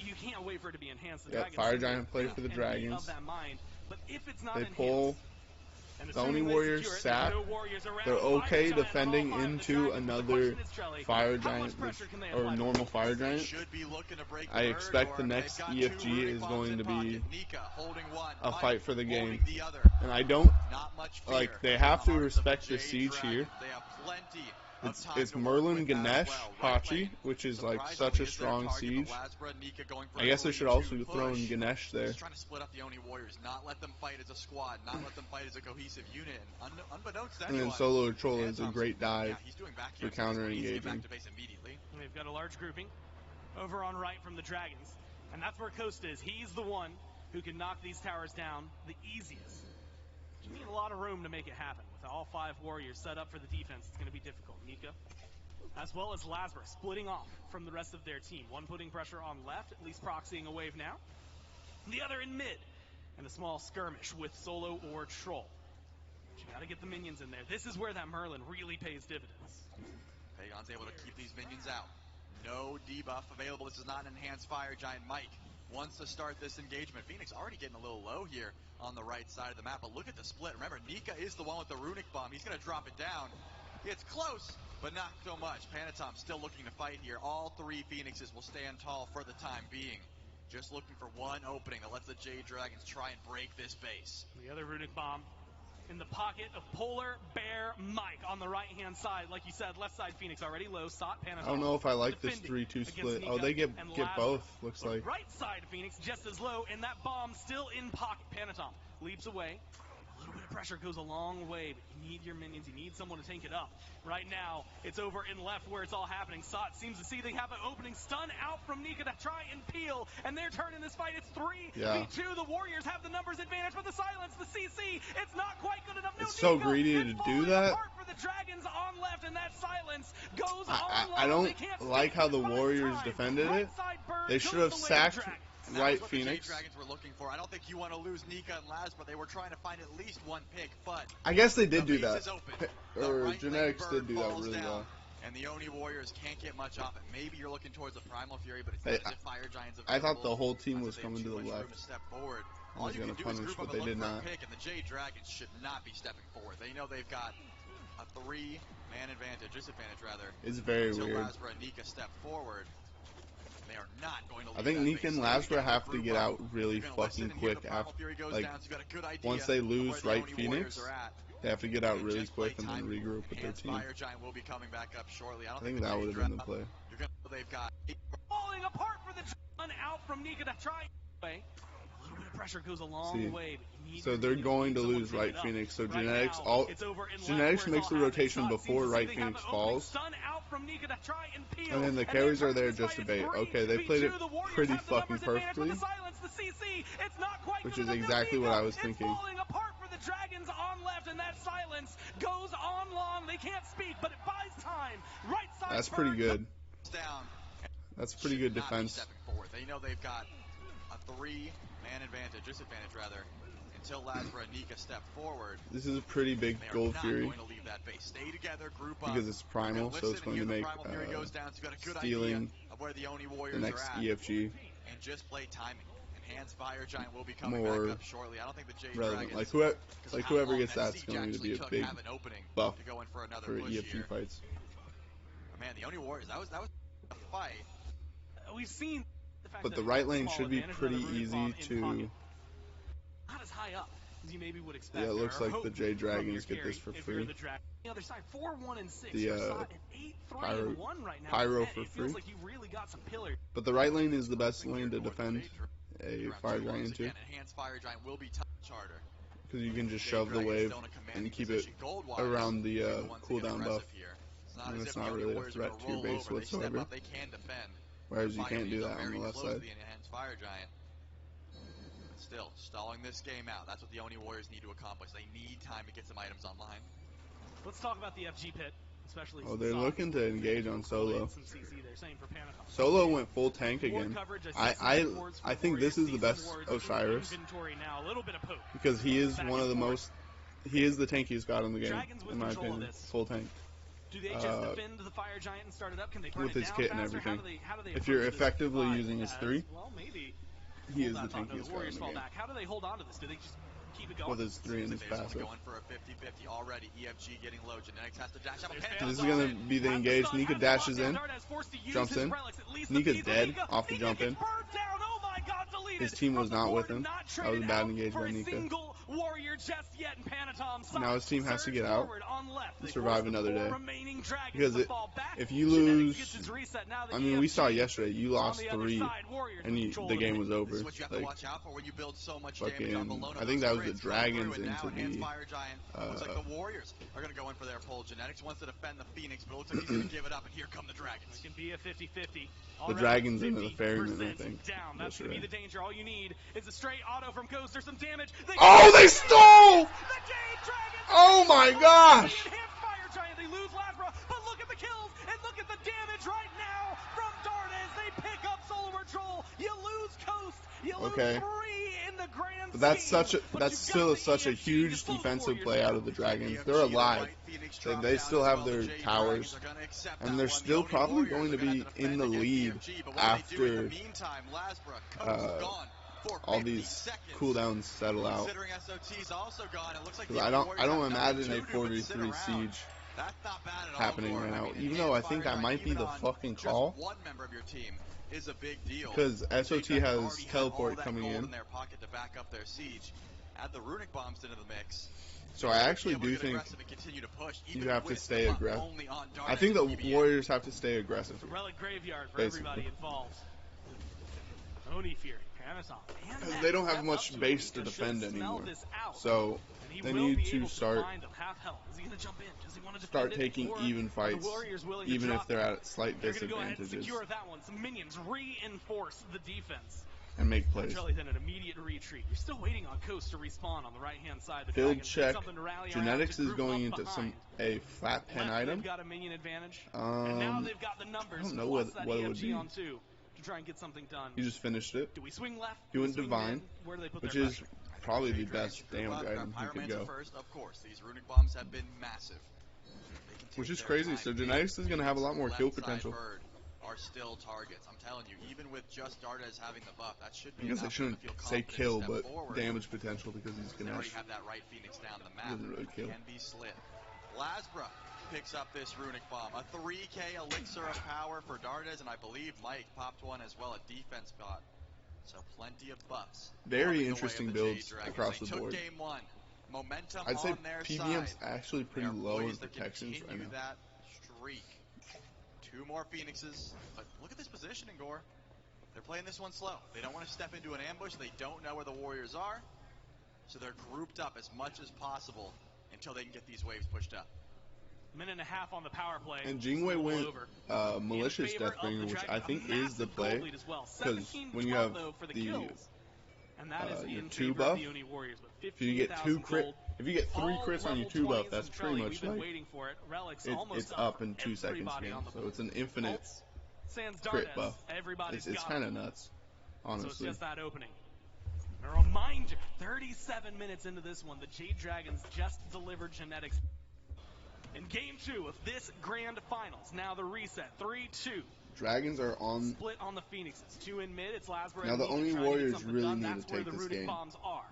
You can't wait for it to be enhanced. Yeah, Fire Giant play for the Dragons. Of that mind. But if it's not they enhanced, pull the only Warriors sap. They're okay defending into another Fire Giant or normal Fire Giant. I expect the next EFG is going to be a fight for the game. And I don't, like, they have to respect the siege here. It's Merlin, Ganesh, Hachi, which is like such a strong siege. I guess I should also throw in Ganesh there. He's trying to split up the Oni Warriors, not let them fight as a squad, not let them fight as a cohesive unit. And unbeknownst to And anyone, then Solo Troll is a great dive for counter engaging. We've got a large grouping over on right from the Dragons, and that's where Coast is. He's the one who can knock these towers down the easiest. You need a lot of room to make it happen. With all 5 warriors set up for the defense, it's going to be difficult. Nika, as well as Lazarus, splitting off from the rest of their team. One putting pressure on left, at least proxying a wave now. The other in mid, and a small skirmish with Solo or Troll. But you got to get the minions in there. This is where that Merlin really pays dividends. Pagon's able to keep these minions out. No debuff available. This is not an enhanced fire giant. Mike wants to start this engagement. Phoenix already getting a little low here on the right side of the map, but look at the split. Remember, Nika is the one with the runic bomb. He's going to drop it down. It's close, but not so much. Panatom still looking to fight here. All 3 Phoenixes will stand tall for the time being. Just looking for one opening that lets the Jade Dragons try and break this base. The other runic bomb in the pocket of Polar Bear Mike on the right-hand side. Like you said, left side Phoenix already low. Sot, Panatom. I don't know if I like this 3-2 split. Oh, they get both, looks like. Right side Phoenix just as low, and that bomb still in pocket. Panatom leaps away. A little bit of pressure goes a long way, but you need your minions. You need someone to tank it up. Right now, it's over in left where it's all happening. Sot seems to see they have an opening. Stun out from Nika to try and peel, and they're turning this fight. It's 3v2. The Warriors have the numbers advantage, but the silence, the CC, it's not quite good enough. It's so greedy to do that. For the Dragons on left, and that silence goes I don't like how the Warriors defended it. They should have sacked right Phoenix. Dragons were looking for. I don't think you want to lose Nika and Laz, but they were trying to find at least one pick. But I guess they did do that. Or Genetics did do that really well. And the Oni Warriors can't get much off it. Maybe you're looking towards the Primal Fury, but it's not as if Fire Giants I thought the whole team was coming to the left. All you can do is group up and look for a not. pick, and the Jade Dragons should not be stepping forward. They know they've got a 3-man disadvantage rather. It's very until weird. Lazra and Nika step forward. They are not going to I think Nika and Lazra have to get out really fucking quick after, like, once they lose right Phoenix, they have to get out really quick and then regroup with their team. Fire Giant will be coming back up shortly. I think that would have been the play. They've got falling apart for the run out from Nika to try. A little bit of pressure goes a long way. So they're going to lose right Phoenix. So Genetics Genetics makes the rotation before right Phoenix falls. And then the carries are there just to bait. Okay, they played it pretty fucking perfectly. Which is exactly what I was thinking. Dragons on left, and that silence goes on long. They can't speak, but it buys time. Right side. That's pretty good. That's pretty good defense. They know they've got a 3-man disadvantage rather, until Lazra and Nika step forward. This is a pretty big Gold Fury Stay together, group up. because it's primal, so it's going to make stealing the next EFG and just play timing. Enhanced Fire Giant will be coming more back up shortly. I don't think the Jade relevant. Dragons, Whoever gets that's going to be a big buff to go in for another push EFG here. fights. Man, the Oni Warriors, that was a fight. We've seen But the right lane should be pretty easy to. Not as high up as you maybe would expect. Yeah, it looks like the Jade Dragons get this for free. The other side, 4-1 and 6. The Pyro for free. Like you really got some pillars. But the right lane is the best lane to defend a Fire Giant into. Enhanced Fire Giant will be touch harder. Because you can just shove the wave and keep it around the cooldown buff. And it's not really a threat to your base whatsoever. Whereas you can't do that on the left side. Fire Giant. Still, stalling this game out. That's what the Oni Warriors need to accomplish. They need time to get some items online. Let's talk about the FG pit, especially. Oh, they're looking to engage on Solo. Solo went full tank again. I think this is the best Osiris. Because he is one of the most. He is the tankiest god in the game, in my opinion. Full tank. Do they just defend the Fire Giant and start it up? Can they burn with it his down kit and faster? everything. How do they If you're effectively this using his 3, well, maybe he is the tankiest god Warriors in the fall game. back. How do they hold on to this? Do they just keep it going? With his 3 and his passive. Going for a 50-50 already. EFG getting low. Genetics has to dash up. This is going to be the engage. Nika dashes in, jumps in. Nika's dead off the jump in. His team was not with him. That was a bad engage by Nika. warrior just yet, and Panatom Now his team has to get out and survive another day. Dragons Because if you lose, I mean, we saw yesterday, you lost 3, and the game was over. This is what you have to watch out for when you build so much damage on below. I think that was the Dragons into the... looks like the Warriors are going to go in for their pull. Genetics wants to defend the Phoenix, but it looks like he's going to give it up, and here come the Dragons. It can be a 50-50. The Dragons into the Ferryman, I think. Down. That's going to be the danger. All you need is a straight auto from Ghost. There's some damage. They stole! Oh my gosh! Fire Giant, they lose Lazara, but look at the kills and look at the damage right now from Dardes. They pick up Solar Troll. You lose Coast. You lose 3 in the grand. But that's still such a huge defensive play out of the Dragons. They're alive. They still have their towers, and they're still probably going to be in the lead after all these cooldowns settle out. Because I don't imagine a 4v3 siege happening right now. Even though I think that might be the fucking call. Because SOT has teleport coming in. Add the runic bombs into the mix. So I actually do think you have to stay aggressive. I think the Warriors have to stay aggressive. It's a relic graveyard for everybody involved. Oni Fury, Because they don't have much base to defend anymore. So they need to start taking even fights, even if they're at slight disadvantages. Minions reinforce the defense. And make plays. Then an immediate retreat. You're still waiting on Coast to respawn on the right-hand side. The Build check. Genetics is going into a flat pen item. They've got a minion advantage. And now they've got the numbers. I don't know what it would be. To try and get something done. You just finished it. Do we swing left? Doing Divine, which is probably the best damage item you could go. First, of course, these runic bombs have been massive. Which is crazy. So Genetics is going to have a lot more kill potential. Are still targets. I'm telling you, even with just Dardes having the buff, that should be. I guess I shouldn't say kill, but damage potential because he's gonna already have that right Phoenix down the map. Doesn't really kill. Can be slit. Lasbra picks up this runic bomb, a 3k elixir of power for Dardes, and I believe Mike popped one as well, a defense bot. So plenty of buffs. Very interesting builds across the board. Game 1. Momentum I'd say on their PVM's side. actually pretty low in protections right now. That streak. 2 more Phoenixes, but look at this positioning, Gore. They're playing this one slow. They don't want to step into an ambush. They don't know where the Warriors are, so they're grouped up as much as possible until they can get these waves pushed up. Minute and a half on the power play. And Jingwei went Malicious Deathbringer, which I think is the play, because when you have your 2 buff, if you get 2 crit, if you get 3 crits on your 2 buff, that's pretty much like it's up in 2 seconds game. So it's an infinite crit buff. It's kind of nuts, honestly. So it's just that opening. A reminder, 37 minutes into this one, the Jade Dragons just delivered Genetics. In game 2 of this grand finals, now the reset, 3-2. Dragons are on. Split on the Phoenixes. 2 in mid, it's Lasbra. Now the only Warriors really need to take this game. Bombs are.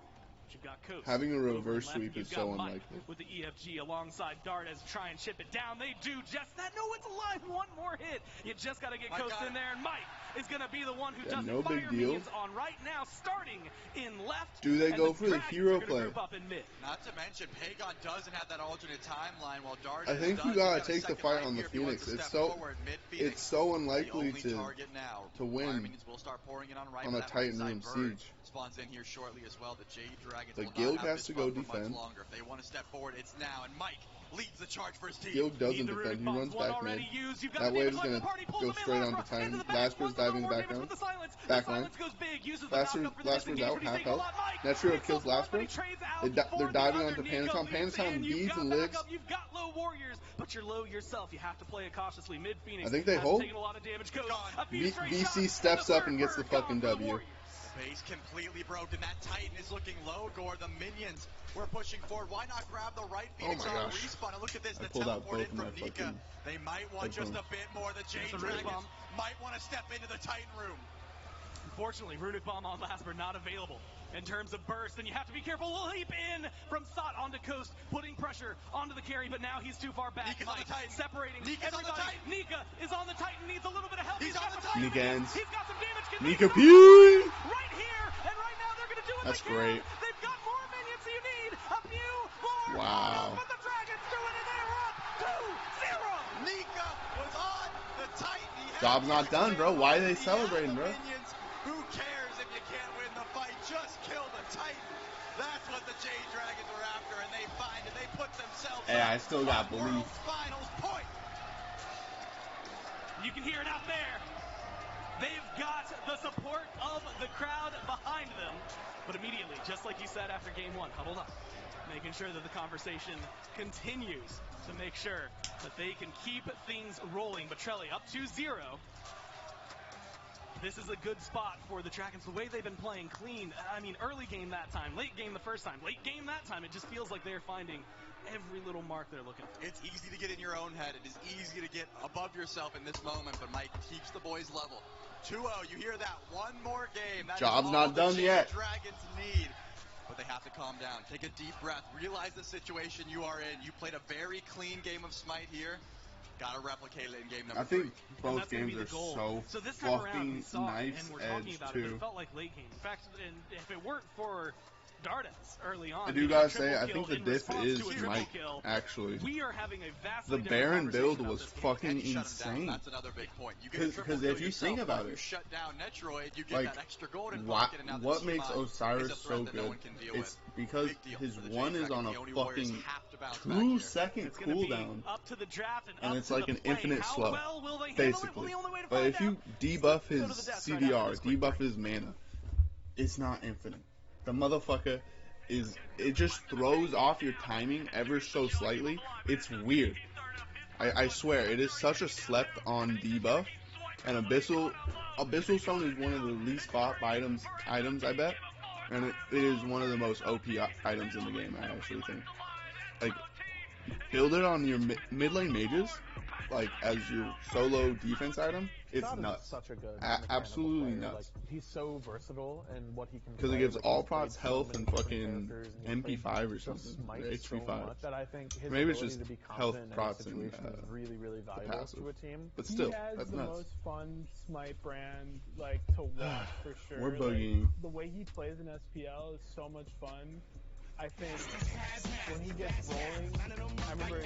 You've got Coast. Having a reverse sweep is so unlikely. With the EFG alongside Dardes, try and chip it down. They do just that. No, it's alive. One more hit. You just got to get Coast in there, and Mike is going to be the one who does no fire big deal. minions on right now, starting in left. Do they go for the hero play? Not to mention, Pagon doesn't have that alternate timeline, while Dardes I think you gotta take the fight on the Phoenix. It's so unlikely to win on a Titan Room siege. Spawns in here shortly as well. The Jade Dragons the Guild has to go defend. If they want to step forward, it's now, and Mike leads the charge for his team. Guild doesn't defend. He runs back mid. That wave is going to go straight on to Titan. Lasper's diving in the background. Backline. Lasper's out, half health. Netrio kills Lasper. They're diving onto Panatom. Panatom beads and lives. You've got low warriors, but you're low yourself. You have to play it cautiously. Mid Phoenix. I think they hold. VC steps up and gets the fucking W. Base completely broken. That Titan is looking low, Gore. The minions were pushing forward. Why not grab the right Phoenix on respawn? And look at this, the teleport in from Nika. They might want just a bit more. The Jade Dragons might want to step into the Titan room. Unfortunately, Runic Bomb on Lasper not available in terms of burst, and you have to be careful. Leap in from Sot onto Coast, putting pressure onto the carry, but now he's too far back. Nika's on the Titan. Separating Nika's on the Titan. Nika is on the Titan, needs a little bit of help. He's on the Titan. Nika ends. He's got some damage. Nika P! Right here, and right now they're going to do it. That's great. They've got more minions, so you need Wow. But the Dragons do it, and they're up 2-0. Nika was on the Titan. Job's not done, bro. Why are they celebrating, bro? Who cares if you can't win the fight? Just kill the Titan. That's what the Jade Dragons were after, and they find it. They put themselves Hey, I still got belief. World's Finals point. You can hear it out there. They've got the support of the crowd behind them. But immediately, just like you said after game one, huddled up, making sure that the conversation continues to make sure that they can keep things rolling. But Trelli up 2-0. This is a good spot for the Dragons. The way they've been playing clean, I mean, early game that time, late game the first time, late game that time, it just feels like they're finding every little mark they're looking for. It's easy to get in your own head. It is easy to get above yourself in this moment, but Mike keeps the boys level. 2-0, you hear that? One more game. That Job's not done yet. Dragons need. But they have to calm down. Take a deep breath. Realize the situation you are in. You played a very clean game of Smite here. Got to replicate it in game number 3. I think both games are so this time around, fucking we saw it, nice and we're talking edge, about too. it, but it felt like late game. In fact, and if it weren't for Dardas early on, I do gotta say, I think the diff is Smite, actually. We are having a vastly the different Baron build conversation was about this fucking game. insane. That's another big point. You get a triple Because kill if you yourself, think about you it, shut down Netroid, you get like, that extra gold in what, pocket, and now the what T-Mod makes is a Osiris threat so that no good? one can deal It's with. because Big deal his for the one Jade is on Dragons. a The Warriors fucking have to bounce back here. 2-second It's gonna be cooldown. up to the draft and And up it's to like the an play. infinite How slow, well will they handle it? Well, basically. the only way to But find if you out debuff is his go to the desk right after CDR, this quick debuff his mana, it's not infinite. The motherfucker it just throws off your timing ever so slightly. It's weird. I swear, it is such a slept on debuff. And Abyssal Stone is one of the least bought items, I bet. And it is one of the most OP items in the game, I actually think. Like, build it on your mid lane mages, like, as your solo defense item. It's Shot nuts. Is such a good Absolutely player. nuts. Like, he's so versatile in what he can. Because it play. gives like, all he's played prots so health many and different fucking characters, and he's MP5 or played something. Smite Or so HP5. much that I think his Maybe it's ability just to be health confident prots in and a situation is really, really valuable passive. to a team. But still, he has that's the nuts. most fun Smite brand like to watch for sure. We're Like, boogieing. the way he plays in SPL is so much fun. I think when he gets rolling, I remember.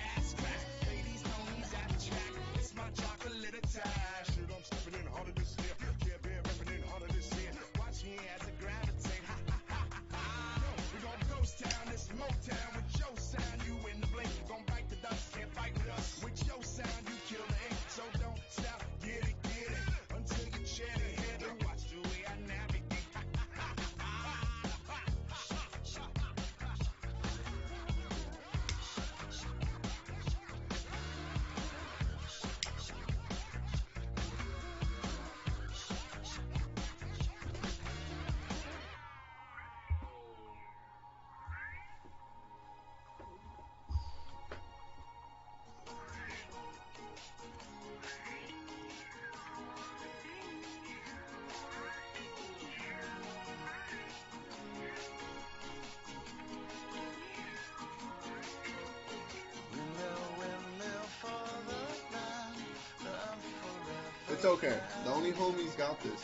It's okay. The only homies got this.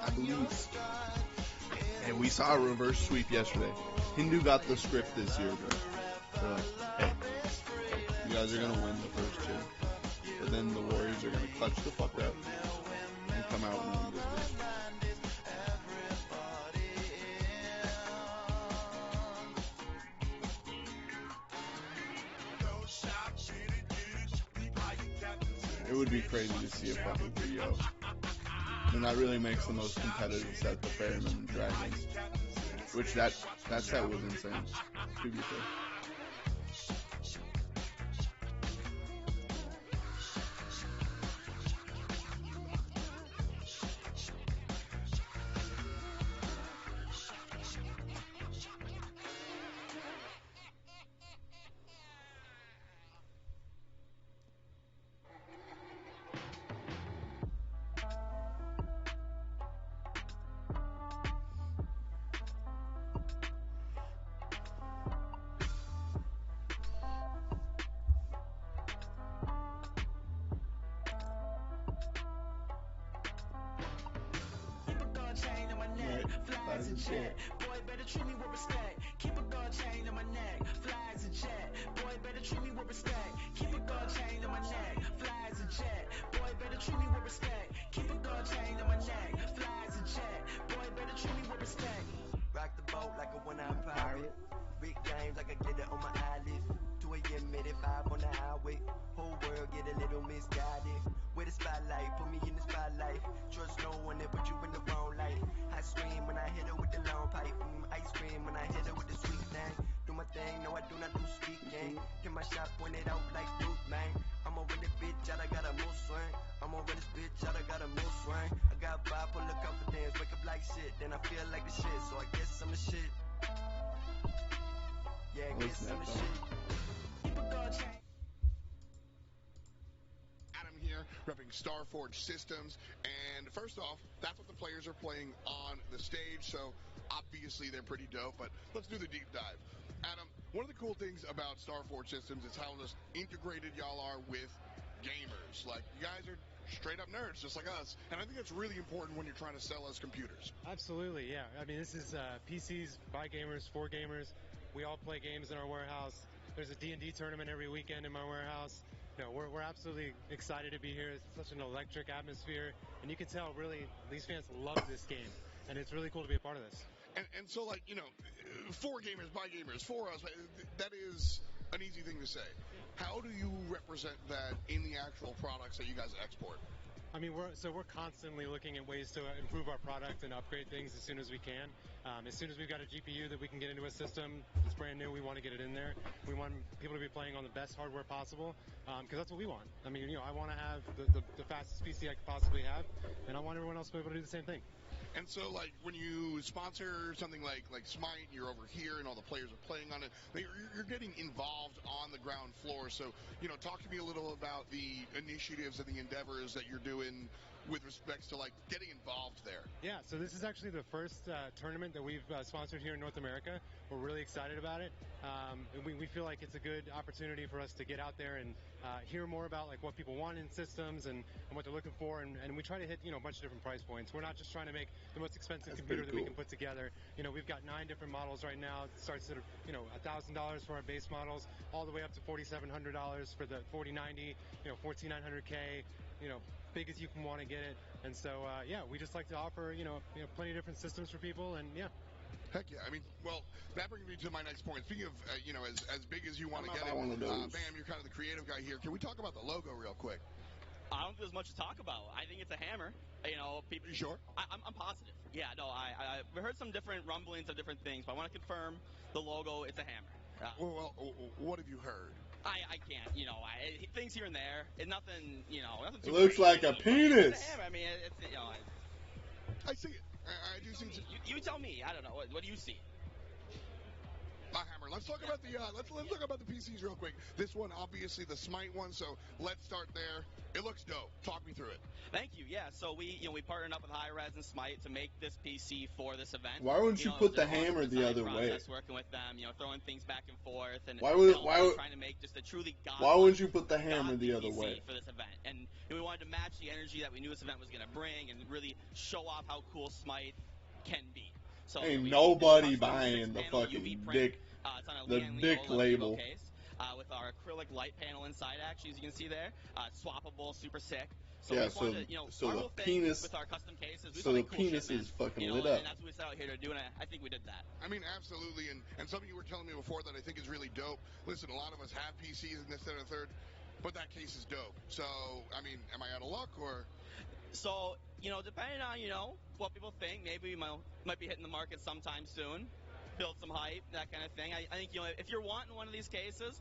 I believe. And we saw a reverse sweep yesterday. Hindu got the script this year, bro. They're like, hey, you guys are going to win the first two. But then the Warriors are going to clutch the fuck up and come out and win this game. It would be crazy to see a fucking 3-0. And that really makes the most competitive set the Fairmen and Dragons. Which that set was insane, to be fair. flags and jet. Boy, better treat me with respect. Keep a gold chain on my neck, flags and jet. Boy, better treat me with respect. Keep a gold chain on my neck, flags and jet. Boy, better treat me with respect. Keep a gold chain on my neck, flags and jet. Boy, better treat me with respect. Rock the boat like a one-eyed pirate. Big games like I get it on my eyelids. 2 a.m. minute 5 on the highway. Whole world get a little misguided. With the spotlight, put me in the spotlight. Trust no one that put you in the wrong light. I scream when I hit her with the long pipe. Ice cream when I hit her with the sweet thing. Do my thing, no I do not do speaking. Get my shot pointed out like Bruce, man. I'm over this bitch out, I got a mood swing. I'm over this bitch out, I got a mood swing. I got vibe full of confidence, wake up like shit. Then I feel like the shit, so I guess I'm the shit. Yeah, I guess I'm the shit. Keep a gold chain. Adam here, repping Starforge Systems, and first off, that's what the players are playing on the stage, so obviously they're pretty dope, but let's do the deep dive. Adam, one of the cool things about Starforge Systems is how just integrated y'all are with gamers. Like, you guys are straight up nerds, just like us, and I think that's really important when you're trying to sell us computers. Absolutely, yeah. I mean, this is PCs by gamers, for gamers. We all play games in our warehouse. There's a D&D tournament every weekend in my warehouse. You know, we're absolutely excited to be here. It's such an electric atmosphere, and you can tell really these fans love this game, and it's really cool to be a part of this. And so, like, you know, for gamers, by gamers, for us, that is an easy thing to say. How do you represent that in the actual products that you guys export? I mean, we're constantly looking at ways to improve our product and upgrade things as soon as we can. As soon as we've got a GPU that we can get into a system that's brand new, we want to get it in there. We want people to be playing on the best hardware possible, because that's what we want. I mean, you know, I want to have the fastest PC I could possibly have, and I want everyone else to be able to do the same thing. And so, like, when you sponsor something like Smite, you're over here and all the players are playing on it, you're getting involved on the ground floor. So, you know, talk to me a little about the initiatives and the endeavors that you're doing with respects to, like, getting involved there. Yeah, so this is actually the first tournament that we've sponsored here in North America. We're really excited about it. And we feel like it's a good opportunity for us to get out there and hear more about, like, what people want in systems and what they're looking for. And we try to hit, you know, a bunch of different price points. We're not just trying to make the most expensive computer that we can put together. You know, we've got 9 different models right now. It starts at, you know, $1,000 for our base models, all the way up to $4,700 for the 4090, you know, 14900K, you know, big as you can want to get it. And so, yeah, we just like to offer, you know, plenty of different systems for people, and yeah. Heck yeah. I mean, well, that brings me to my next point. Speaking of, you know, as big as you want to get it, Bam, you're kind of the creative guy here. Can we talk about the logo real quick? I don't think there's much to talk about. I think it's a hammer. You know, people. You sure? I'm positive. Yeah, no, I've heard some different rumblings of different things, but I want to confirm the logo. It's a hammer. Well, what have you heard? I can't, you know, things here and there. It's nothing, you know, nothing too It looks crazy. like a penis. It's a hammer. I mean, it's, you know. I see it. I do see it. You tell me. I don't know. What do you see? A hammer. Let's talk about the let's talk about the PCs real quick. This one, obviously, the Smite one. So let's start there. It looks dope. Talk me through it. Thank you. Yeah. So we partnered up with Hi-Res and Smite to make this PC for this event. Why wouldn't you put the hammer the other way? Working with them, you know, throwing things back and forth, and why would trying to make just a truly why wouldn't you put the hammer the other way for this event? And we wanted to match the energy that we knew this event was going to bring, and really show off how cool Smite can be. So ain't nobody buying the fucking dick, the dick label. Case, with our acrylic light panel inside, actually, as you can see there, swappable, super sick. So yeah, we wanted to, you know, so our the whole penis, with our custom cases, so the penis is fucking lit up. And that's what we set out here to do, and I think we did that. I mean, absolutely, and something you were telling me before that I think is really dope. Listen, a lot of us have PCs and this, that, and the third, but that case is dope. So, I mean, am I out of luck, or? So, you know, depending on, you know, what people think, maybe we might be hitting the market sometime soon, build some hype, that kind of thing. I think, you know, if you're wanting one of these cases,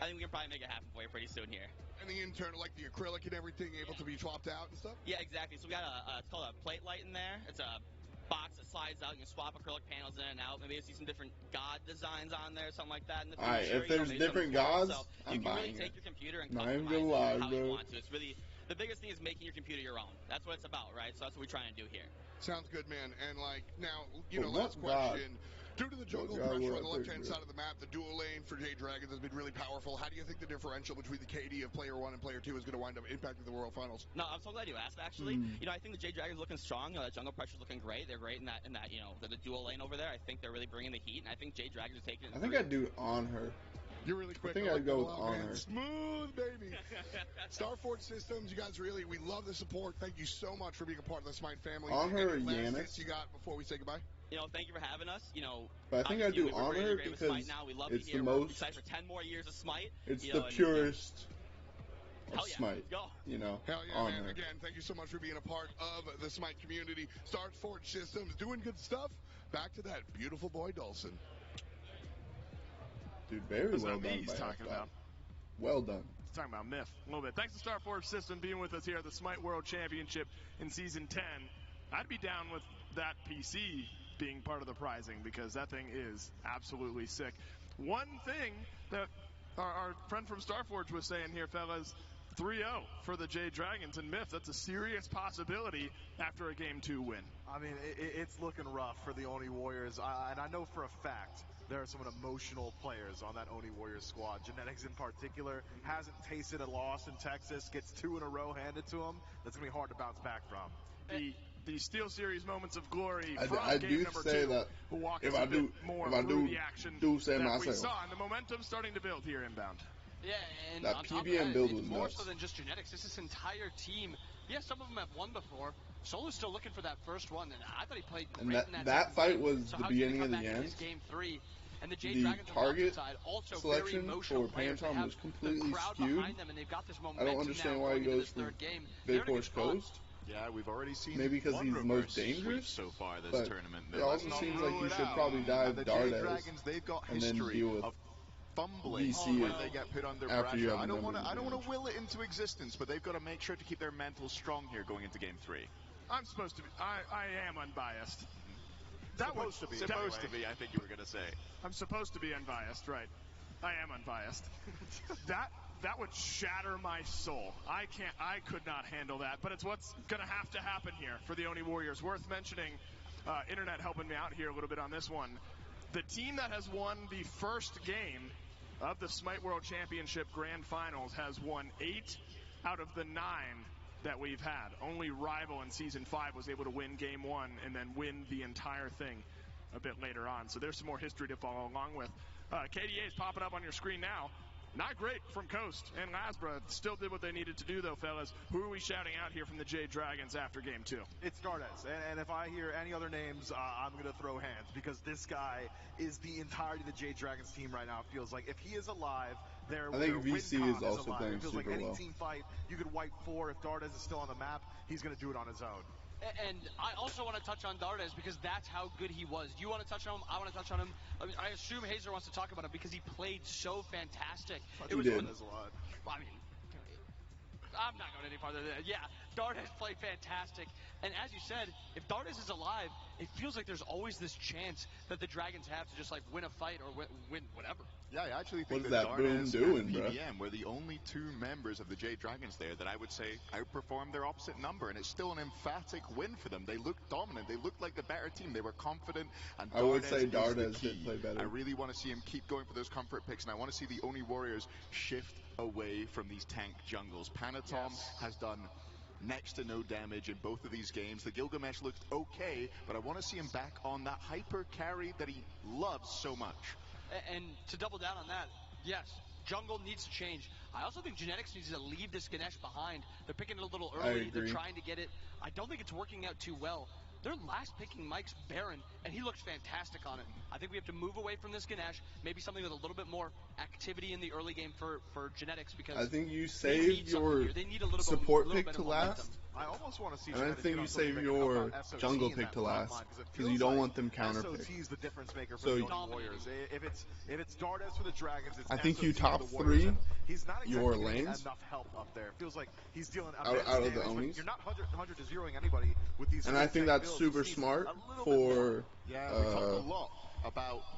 I think we can probably make it happen for you pretty soon here. And the internal, like the acrylic and everything, able to be swapped out and stuff? Yeah, exactly. So we got it's called a plate light in there. It's a box that slides out. You can swap acrylic panels in and out. Maybe you'll see some different god designs on there, something like that in the future. All right, if there's different gods, so I'm buying really take your computer and customize it how you want to. It's really, the biggest thing is making your computer your own. That's what it's about, right? So that's what we're trying to do here. Sounds good, man. And, like, now, you know, last question. Due to the jungle pressure on the left-hand side of the map, the dual lane for Jade Dragons has been really powerful. How do you think the differential between the KD of player 1 and player 2 is going to wind up impacting the World Finals? No, I'm so glad you asked, actually. You know, I think the Jade Dragons looking strong. The jungle pressure's looking great. They're great in that you know, the dual lane over there. I think they're really bringing the heat, and I think Jade Dragons are taking it. I think I'd do on her. You're really quick. I think I'd go with on her. Smooth, baby. Starforge Systems, you guys really, we love the support. Thank you so much for being a part of the Smite family. On her or Last Yannick? hits you got before we say goodbye? You know, thank you for having us. You know, But I think I'd do on her because it's the most. We're excited for 10 more years of Smite. It's the purest of Smite. Go. You know, Hell yeah, on man. her. Again, thank you so much for being a part of the Smite community. Starforge Systems, doing good stuff. Back to that beautiful boy, Dawson. Dude, very That's well not me done he's by talking F-Dot. about. Well done. He's talking about Myth a little bit. Thanks to Starforge System being with us here at the Smite World Championship in Season 10. I'd be down with that PC being part of the prizing because that thing is absolutely sick. One thing that our friend from Starforge was saying here, fellas, 3-0 for the Jade Dragons and Myth. That's a serious possibility after a Game 2 win. I mean, it's looking rough for the Oni Warriors, and I know for a fact there are some emotional players on that Oni Warriors squad. Genetics in particular hasn't tasted a loss in Texas, gets 2 in a row handed to him. That's going to be hard to bounce back from. The Steel Series moments of glory I from do game number say 2 that will walk if us I a do- bit more if I through do- the action do say that we myself. saw, and the momentum starting to build here inbound. Yeah, and That on top of PBM that, build it's was more nuts. so than just genetics. It's this entire team. Yeah, some of them have won before. Solo's still looking for that first one, and I thought he played And great that- in that second fight game. was so the how's he gonna beginning come of the back in end. his game 3? And the Jade The Dragons on the target opposite side, also very selection emotional for players. They Pantom have was completely the crowd skewed. behind them, and they've got this I momentum don't understand now why he going into goes this from third game. Big They're in a Horse good spot. Coast. Yeah, we've already seen Maybe because one he's the most reverse dangerous sweep so far this but tournament. it also Let's seems not like rule you it should out. probably dive And the Jade Dardes Dragons, they've got and then history deal with of fumbling VC when they get put under after you pressure. have I a don't number want of to will it into existence, but they've got to make sure to keep their mental strong here going into Game 3. I'm supposed to be. I am unbiased. Supposed to be, I think you were going to say. I'm supposed to be unbiased, right? I am unbiased. that would shatter my soul. I could not handle that. But it's what's going to have to happen here for the Oni Warriors. Worth mentioning, internet helping me out here a little bit on this one. The team that has won the first game of the Smite World Championship Grand Finals has won 8 out of the 9 that we've had. Only Rival in Season 5 was able to win Game 1 and then win the entire thing a bit later on. So there's some more history to follow along with. KDA is popping up on your screen now. Not great from Coast and Lasbra. Still did what they needed to do, though, fellas. Who are we shouting out here from the Jade Dragons after Game 2? It's Dardes, and if I hear any other names, I'm going to throw hands, because this guy is the entirety of the Jade Dragons team right now. It feels like if he is alive, I think VC is also alive. playing It feels super like any well. team fight, you could wipe 4. If Dardes is still on the map, he's going to do it on his own. And I also want to touch on Dardes because that's how good he was. You want to touch on him? I want to touch on him. I mean, I assume Hazer wants to talk about him because he played so fantastic. It was fun as a lot. I mean, I'm not going any farther than that. Yeah, Dardes played fantastic. And as you said, if Dardes is alive, it feels like there's always this chance that the Dragons have to just like win a fight or win whatever. Yeah, I actually think What's that that boom Dardes doing, and bro? PBM were the only 2 members of the Jade Dragons there that I would say outperformed their opposite number, and it's still an emphatic win for them. They looked dominant. They looked like the better team. They were confident, and I would say is the Dardes key. did play better. I really want to see him keep going for those comfort picks, and I want to see the Oni Warriors shift away from these tank jungles. Panatom has done next to no damage in both of these games. The Gilgamesh looked okay, but I want to see him back on that hyper carry that he loves so much. And to double down on that, yes, jungle needs to change. I also think Genetics needs to leave this Ganesh behind. They're picking it a little early. They're trying to get it. I don't think it's working out too well. They're last picking Mike's Baron, and he looks fantastic on it. I think we have to move away from this Ganesh, maybe something with a little bit more activity in the early game for Genetics, because I think you they save need something your here. They need a little support bit, pick of to momentum. last. I almost want to see. And I think you save your jungle pick to last because you don't want them counter pick. SOT is the difference maker for So the Oni Warriors. If it's Dardes for the Dragons, it's I think SOT you for top the Warriors. 3 And he's not your exactly getting lanes enough help up there. It feels like he's dealing out of the damage, but Onis. You're not 100 to zeroing anybody with these. And I think that's super smart for Yeah, we talked a lot about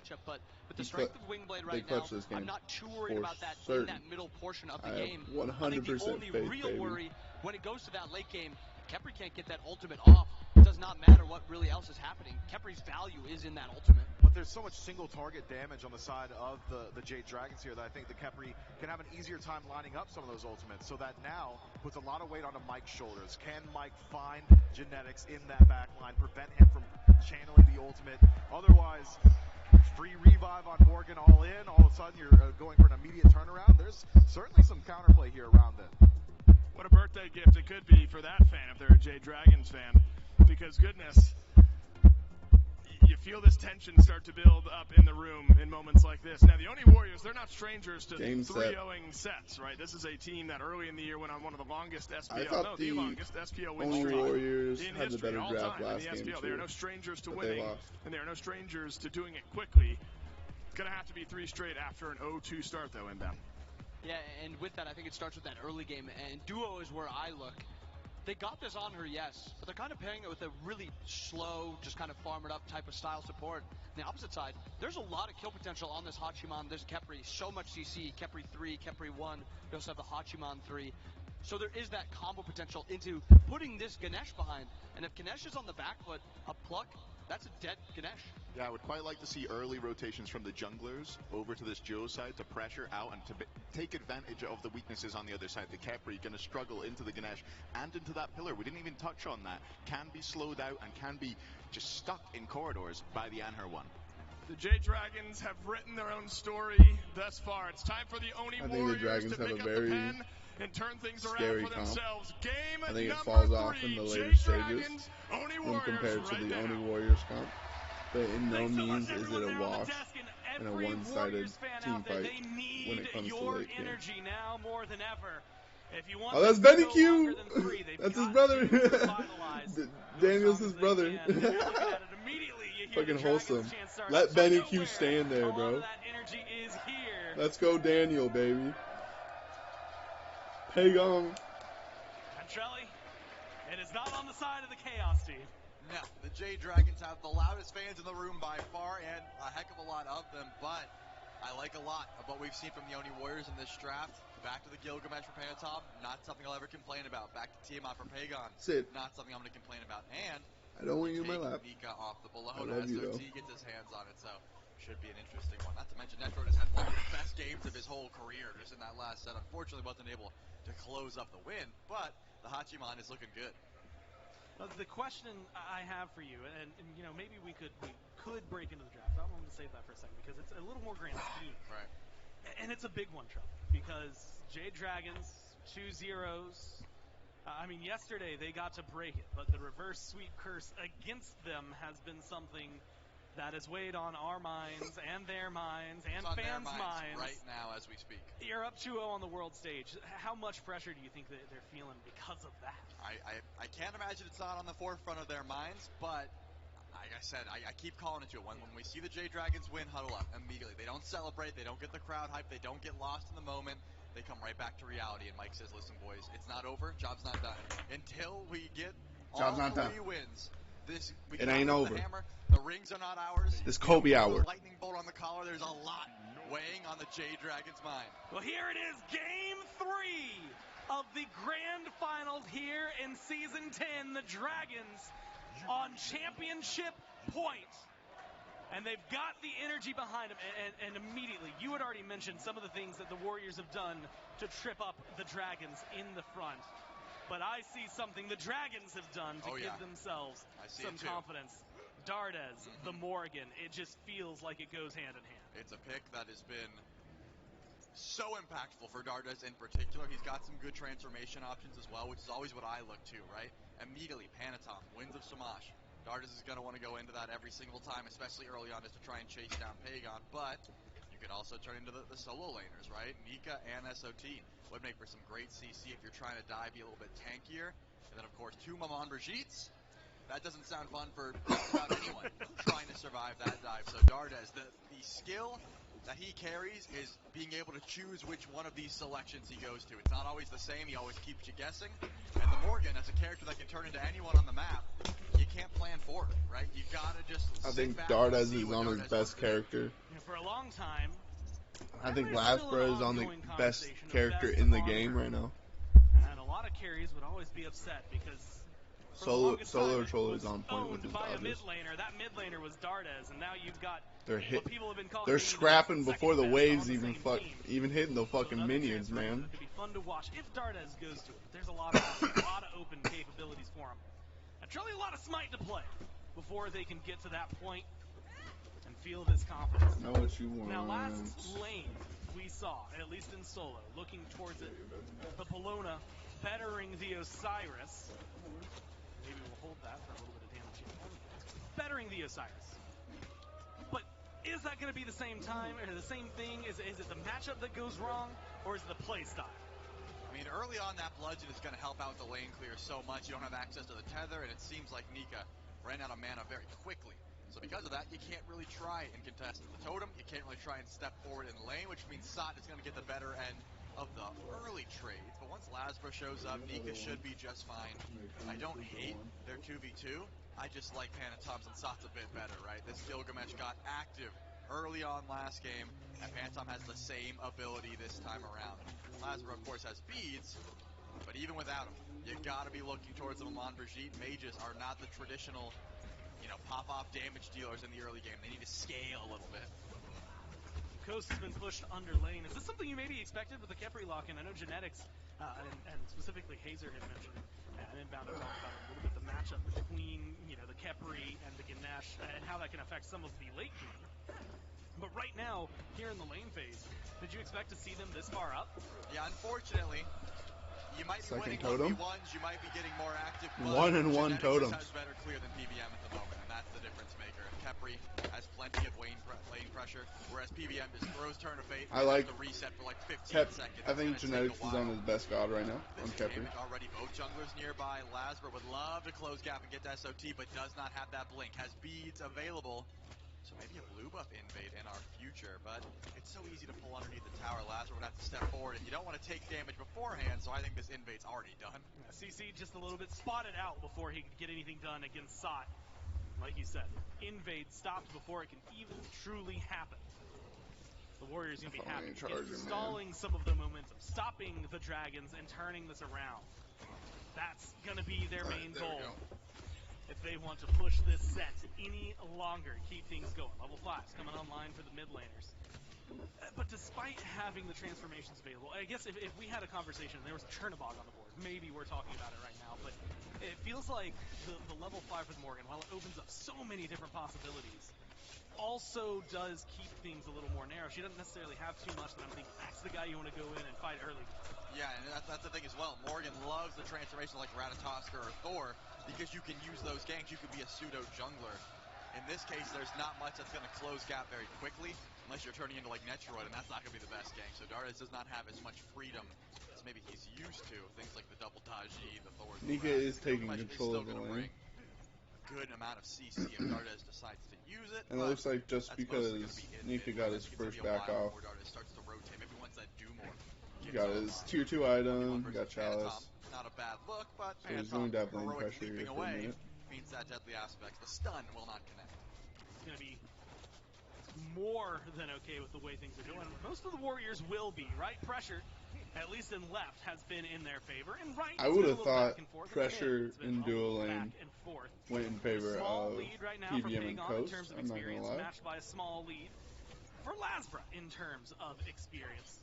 matchup. But with the He strength cl- of Wingblade they right now, clutch this game I'm not too worried for about that certain. in that middle portion of the I have game. 100% I think the only faith, real baby. worry when it goes to that late game Khepri can't get that ultimate off, it does not matter what really else is happening. Khepri's value is in that ultimate. But there's so much single target damage on the side of the Jade Dragons here that I think the Khepri can have an easier time lining up some of those ultimates. So that now puts a lot of weight onto Mike's shoulders. Can Mike find genetics in that back line, prevent him from channeling the ultimate? Otherwise, free revive on Morgan all in. All of a sudden, you're going for an immediate turnaround. There's certainly some counterplay here around it. What a birthday gift it could be for that fan if they're a Jade Dragons fan. Because goodness, you feel this tension start to build up in the room in moments like this. Now, the Oni Warriors, they're not strangers to 3-0ing sets, right? This is a team that early in the year went on one of the longest SPL, the longest SPL win streak Warriors in had history, the better all draft time last in the game SPL. too, They are no strangers to but winning, they lost. and they are no strangers to doing it quickly. Going to have to be 3 straight after an 0-2 start, though, in them. Yeah, and with that, I think it starts with that early game, and Duo is where I look. They got this on her, yes, but they're kind of pairing it with a really slow, just kind of farm it up type of style support. On the opposite side, there's a lot of kill potential on this Hachiman, this Khepri, so much CC, Khepri 3, Khepri 1, you also have the Hachiman 3. So there is that combo potential into putting this Ganesh behind, and if Ganesh is on the back foot, a pluck, that's a dead Ganesh. Yeah, I would quite like to see early rotations from the junglers over to this Joe side to pressure out and to take advantage of the weaknesses on the other side. The Khepri going to struggle into the Ganesh and into that pillar. We didn't even touch on that. Can be slowed out and can be just stuck in corridors by the Anhur one. The Jade Dragons have written their own story thus far. It's time for the Oni Warriors to pick up the pen and turn things around for themselves. Game I think it number falls 3, off in the later Jade stages Dragons, Oni when Warriors compared to right the now. Oni Warriors comp. But in no means is it a wash and a one-sided team fight when it comes to late game. Now more than ever. If you want Oh, that's Benny Q! That's his brother! Daniel's his brother. Fucking wholesome. Let Benny Q stand there, bro. Let's go Daniel, baby. Pagon. Antrelli, it is not on the side of the Chaos team. No, the Jade Dragons have the loudest fans in the room by far, and a heck of a lot of them, but I like a lot of what we've seen from the Oni Warriors in this draft. Back to the Gilgamesh for Panatom, not something I'll ever complain about. Back to Tiamat for Pagon, not something I'm going to complain about. And I don't want you in my lap. Nika off the below I love as you, though. T gets his hands on it, so should be an interesting one. Not to mention, Netrod has had one of the best games of his whole career just in that last set. Unfortunately, wasn't able to close up the win, but the Hachiman is looking good. The question I have for you, and you know, maybe we could break into the draft. I want to save that for a second because it's a little more grand scheme. Right. And it's a big one, Trump, because Jade Dragons, 2 zeros. I mean, yesterday they got to break it, but the reverse sweep curse against them has been something that has weighed on our minds and their minds and fans' minds right now as we speak. You're up 2-0 on the world stage. How much pressure do you think that they're feeling because of that? I can't imagine it's not on the forefront of their minds, but like I said, I keep calling it to it. When we see the Jade Dragons win, huddle up immediately. They don't celebrate. They don't get the crowd hype. They don't get lost in the moment. They come right back to reality. And Mike says, listen, boys, it's not over. Job's not done. Until we get all 3 wins, It ain't over. The hammer. The rings are not ours. This Kobe hour. The lightning bolt on the collar. There's a lot weighing on the Jade Dragons' mind. Well, here it is, Game 3 of the Grand Finals here in Season 10. The Dragons on championship point. And they've got the energy behind them, and immediately, you had already mentioned some of the things that the Warriors have done to trip up the Dragons in the front. But I see something the Dragons have done to give themselves some confidence. Dardez, the Morgan, it just feels like it goes hand in hand. It's a pick that has been so impactful for Dardez in particular. He's got some good transformation options as well, which is always what I look to, right? Immediately, Panatom, Winds of Samash. Dardez is going to want to go into that every single time, especially early on, just to try and chase down Pagon. But you can also turn into the solo laners, right? Nika and SOT would make for some great CC if you're trying to dive, be a little bit tankier. And then, of course, 2 Maman Brigittes. That doesn't sound fun for just about anyone trying to survive that dive. So Dardez, the skill that he carries is being able to choose which one of these selections he goes to. It's not always the same. He always keeps you guessing. And the Morgan, as a character that can turn into anyone on the map, you can't plan for it, right? You gotta just. I think Dardez is on his best character. For a long time. I think Laspra is on the best character in the game right now. And a lot of carries would always be upset because Solo Troller is on point with his by a mid dodges. laner. That mid laner was Dardes, and now you've got They're what people have been calling They're maybe the scrapping second before the best waves on the even same team. even hitting the So fucking another minions, transformation man. that could be fun to watch if Dardes goes to it. There's a lot of options, a lot of open capabilities for him. And truly a lot of Smite to play before they can get to that point and feel this confidence. Know what you want. Now last lane we saw, at least in solo, looking towards it, the Palona bettering the Osiris. Maybe we'll hold that for a little bit of damage here. Bettering the Osiris. But is that going to be the same time, or the same thing? Is it the matchup that goes wrong, or is it the play style? I mean, early on, that bludgeon is going to help out the lane clear so much. You don't have access to the tether, and it seems like Nika ran out of mana very quickly. So because of that, you can't really try and contest the totem. You can't really try and step forward in the lane, which means Sot is going to get the better end of the early trades. But once Lasbra shows up, Nika should be just fine. I don't hate their 2v2. I just like Phantom's and Sot's a bit better, right? This Gilgamesh got active early on last game, and Phantom has the same ability this time around. Lasbra, of course, has beads, but even without him, you gotta be looking towards them. Amon Brigitte mages are not the traditional, pop-off damage dealers in the early game. They need to scale a little bit. Coast has been pushed under lane. Is this something you maybe expected with the Khepri lock-in? I know Genetics, and specifically Hazer had mentioned, and Inbound had talked about it a little bit, the matchup between, the Khepri and the Ganesh, and how that can affect some of the late game. But right now, here in the lane phase, did you expect to see them this far up? Yeah, unfortunately, you might be winning totem. 1v1s, you might be getting more active, but 1-and-1 totems. has better clear than PBM at the moment, and that's the difference maker. Khepri has plenty of lane pressure, whereas PBM just throws Turn of Fate and I like has to reset for like 15 seconds. I think Genetics is on his best god right now on Khepri. Already both junglers nearby. Lasbra would love to close gap and get to SOT, but does not have that blink. Has beads available. So maybe a blue buff invade in our future, but it's so easy to pull underneath the tower. Lasbra would have to step forward, and you don't want to take damage beforehand, so I think this invade's already done. Yeah, CC just a little bit spotted out before he could get anything done against Sot. Like you said, invade stopped before it can even truly happen. The Warriors going to be happy stalling some of the momentum, stopping the dragons and turning this around. That's going to be their main goal. If they want to push this set any longer, keep things going. Level 5's coming online for the mid laners. But despite having the transformations available, I guess if we had a conversation and there was Chernobog on the board, maybe we're talking about it right now, but it feels like the level 5 with Morgan, while it opens up so many different possibilities, also does keep things a little more narrow. She doesn't necessarily have too much that I'm thinking, that's the guy you want to go in and fight early. Yeah, and that's the thing as well. Morgan loves the transformation like Ratatoskr or Thor because you can use those ganks. You can be a pseudo jungler. In this case, there's not much that's going to close gap very quickly unless you're turning into like Netroid, and that's not going to be the best gank. So Dardes does not have as much freedom as maybe he's used to. Things like the double Taji, the Thor. Nika is taking control of the lane. Good amount of CC if Dardes decides to use it. And it looks like just because Nika got his first back off, starts to rotate. Maybe once that do more. He got his tier 2 item, got Chalice. Not a bad look, but so he's going to have lane heroic pressure here leaping for a away minute. means that deadly aspect. The stun will not connect. It's going to be more than okay with the way things are going. Most of the Warriors will be, right? Pressure, at least in left, has been in their favor. And right, I would have thought pressure in dual lane went in favor of PBM and Coast. I'm not going to lie. Matched by a small lead for Lasbra in terms of experience.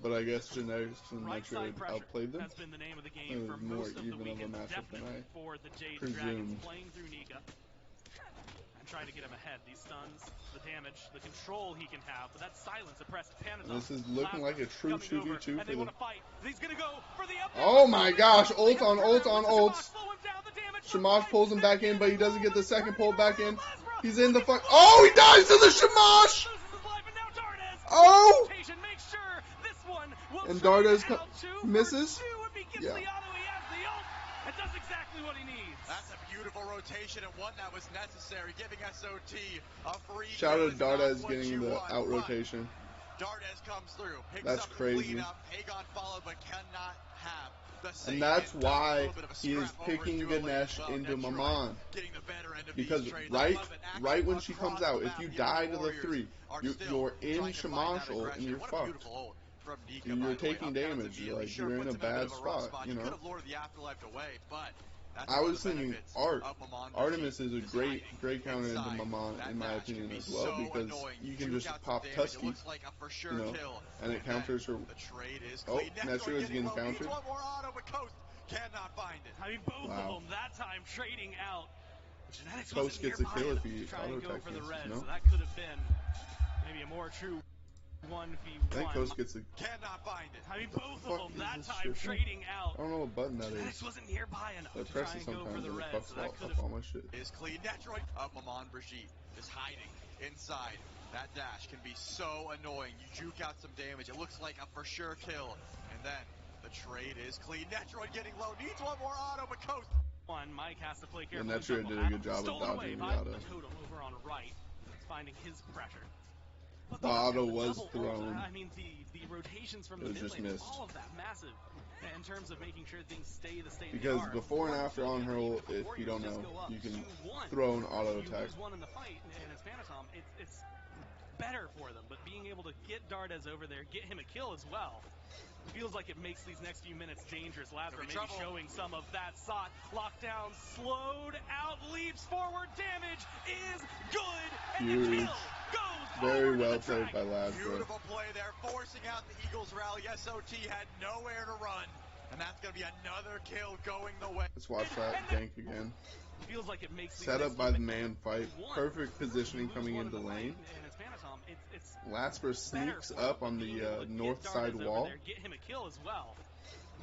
But I guess Genetics and Metroid outplayed them. Has been the name of the game it for was more most of even the of a weekend, matchup than I for the Jade presumed. Dragons playing through Nika and trying to get him ahead. These stuns, the damage, the control he can have, but that silence oppressed Panathon. This is looking like a true 2v2 for the... He's gonna go for the oh my gosh, ult on ults. Shamash pulls him back in, but he doesn't get the second pull back in. He's in the oh, he dies to the Shamash! Oh! And Dardes misses. Yeah. That's a beautiful rotation and one that was necessary, giving SOT a free. Shout out to Dardes getting the out rotation. Dardes comes through, picks that's up crazy. Up. Hagon followed, but cannot have the same. And that's why he is picking Ganesh into Maman. Because right when she comes out, if you die to the 3, you're in Shamash ult and you're fucked. You're taking damage. You're in a bad spot, you know. Could have lured the afterlife away, but I was thinking Artemis is a great counter into Maman, in my opinion, as well, because you can just pop Tusky, you know, and it counters her. Oh, Nestor is getting countered. Cannot find it. I mean, both of them that time trading out. Genetics Coast gets a kill if he try and go auto-attack for the red, no? so that could have been maybe a more true 1v1. I think Coast gets a... Cannot find it. I mean, both of them that time trading out. I don't know what button that Genetics is. wasn't nearby enough I to press try it and go for sometimes the and it red, fucks so that could up all have... my shit. Is clean. Natural of Maman Brigitte is hiding inside. That dash can be so annoying. You juke out some damage. It looks like a for sure kill. And then the trade is clean. Netroid getting low. Needs one more auto, but Coast. Mike has to play careful. And Netroid did a good job of dodging the auto. The totem over on right. It's finding his pressure. But the auto was thrown. I mean, the rotations from the mid lane, all of that massive in terms of making sure things stay the state because they are. Before and after on hurl, if you don't know, you can throw an auto attack. You lose one in the fight, and it's Phantom. It's better for them, but being able to get Dardes over there, get him a kill as well, feels like it makes these next few minutes dangerous. Lazarus maybe showing some of that SOT. Lockdown slowed out, leaps forward, damage is good, and the kill goes very well played by Lazarus. Beautiful play there, forcing out the Eagles rally. SOT had nowhere to run, and that's going to be another kill going the way. Let's watch that gank again. Feels like it makes set up by the man fight. Perfect positioning coming into lane. Lazarus sneaks up on the north side wall. Get him a kill as well.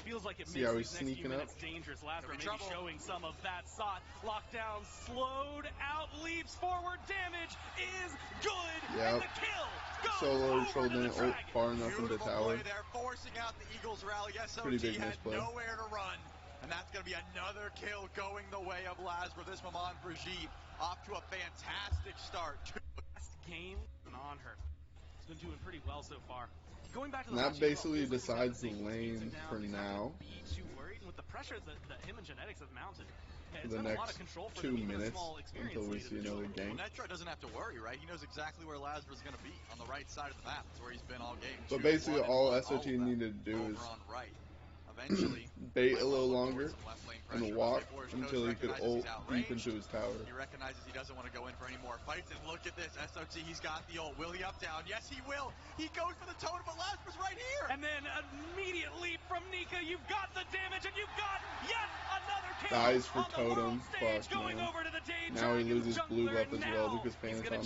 Feels like it see how he's sneaking up. Dangerous. Lazarus maybe showing some of that SOT. Lockdown slowed out, leaps forward, damage is good. Yep. And the kill goes Solo over control didn't ult far enough into tower. They're forcing out the Eagles rally. SOT pretty big had misplay. Nowhere to run. And that's going to be another kill going the way of Lazarus. This Maman Brigitte off to a fantastic start. Last game on her. She's been doing pretty well so far. Going back to the that basically decides the lane for now. Be too worried with the pressure that him and Genetics have mounted. For the next 2 minutes until we see another game. Well, Netroid doesn't have to worry, right? He knows exactly where Lazarus is going to be on the right side of the map. That's where he's been all game. But basically, all SOT needed to do is bait a little longer and walk until he could ult deep into his tower. He recognizes he doesn't want to go in for any more fights, and look at this, SOT, he's got the ult. Will he up down? Yes, he will. He goes for the totem, but Lazarus right here. And then immediate leap from Nika. You've got the damage, and you've got yet another kill. Dies for totem. Fuck, man. Now he loses blue buff as well because Phantom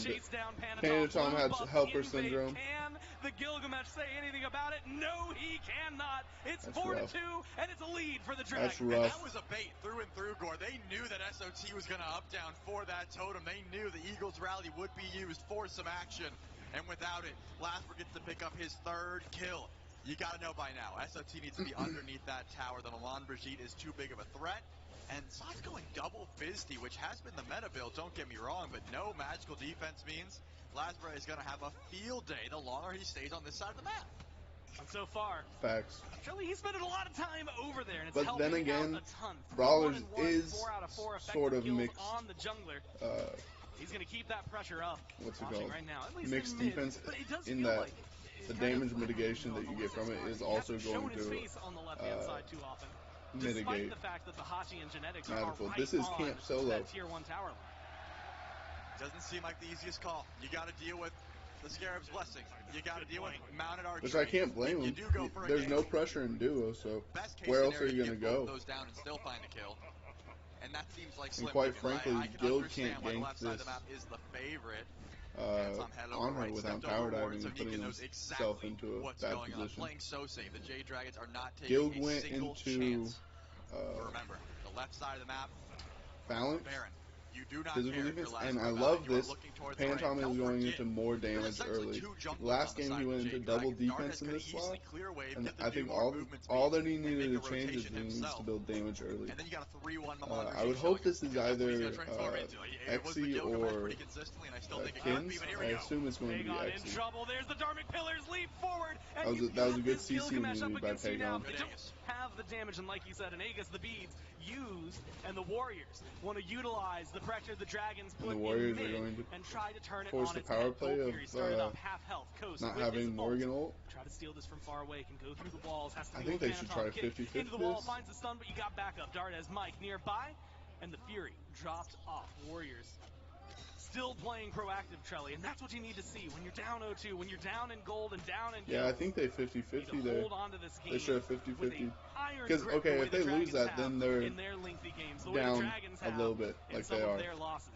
had helper syndrome. Can the Gilgamesh say anything about it? No, he cannot. It's 4-2, and it's a lead for the Dragon. That's rough. And that was a bait through and through, Gore. They knew that SOT was going to up down for that totem. They knew the Eagles rally would be used for some action. And without it, Lasper gets to pick up his third kill. You got to know by now, SOT needs to be underneath that tower. The Maman Brigitte is too big of a threat. And Sot's going double Fizzty, which has been the meta build, don't get me wrong, but no magical defense means Lasper is going to have a field day the longer he stays on this side of the map. And so far, facts. Actually, he's spending a lot of time over there, and it's but then again, Brawlers is sort of mixed. On the jungler. He's going to keep that pressure up. What's it called? Right now, mixed defense in that like the damage mitigation that you get from it is also going to mitigate the fact that the Hachi and Genetics magical. This is Camp Solo. Tier 1 tower line. Doesn't seem like the easiest call. You got to deal with the Scarab's blessing. You got to deal with mounted archery. Which I can't blame him. There's no pressure in duo, so where else are you going to go? Those down and still find a kill. And that seems like and quite frankly, Guild can't gank this on her without tower diving and putting himself into a bad position. Playing so safe. The Jade Dragons are not taking Guild went into remember, the left side of the map. Phalanx. You do not physical defense, and I love this. Phantom is going into more damage early. Last game he went into double defense in this slot, and I think all that he needed to change is he needs to build damage early. I would hope this is either Exy or Kins. I assume it's going to be Exy. There's the Dharmic Pillars leap forward. That was a good CC move by Pagon. have the damage, and like you said, in Aegis, the beads used, and the Warriors want to utilize the pressure the Dragons put And the Warriors in are mid going to and try to turn it force on the its power head. play Gold of Fury started off half health. Coast not with having his Morgan ult. Try to steal this from far away, can go through the walls, has to I deal think with they should Phantom try kick 50-50 into the wall, this. finds the stun, but you got backup. Dardes, Mike nearby, and the Fury dropped off. Warriors still playing proactive, Trelly, and that's what you need to see when you're down 0-2, when you're down in gold and down in Yeah, I kills. think they 50-50 there. Hold on to this game They should have with 50-50. a iron Because, grip okay, the way if they the lose Dragons that, have then they're in their lengthy games, the way the down Dragons a have little bit, in like some they of are. their losses.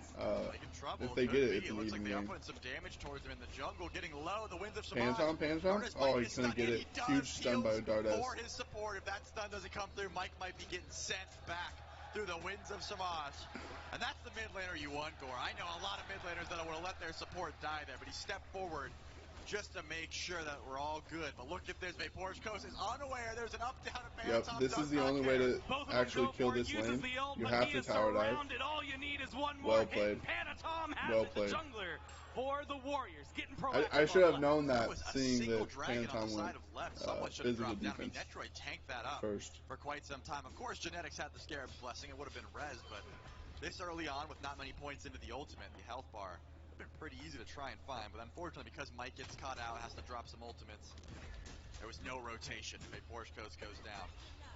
If they get it, it's It an looks like even they are game. putting some damage towards him in the jungle, getting low. The winds of Samaj. Pantom? Oh, he's going to get it. Huge stun by Dardes. For his support, if that stun doesn't come through, Mike might be getting sent back through the winds of Samaj. And that's the mid laner you want, Gore. I know a lot of mid laners that would have let their support die there, but he stepped forward just to make sure that we're all good. But look at this. Vaporshkos is unaware. There's an up-down of Yep, Phantom. this is the only way to actually kill this lane. You have to tower dive. All you need is one more Well played. Phantom has Well it, played. the jungler for the Warriors. Getting proactive. I should have on known There that, was a seeing single that dragon on Pantom the went side of left. Someone should have physical dropped down. I mean, defense Metroid tanked that up first. for quite some time. Of course, Genetics had the Scarab's Blessing. It would have been res, but this early on, with not many points into the ultimate, the health bar, would have been pretty easy to try and find. But unfortunately, because Mike gets caught out, has to drop some ultimates, there was no rotation. Vaporshkos goes down.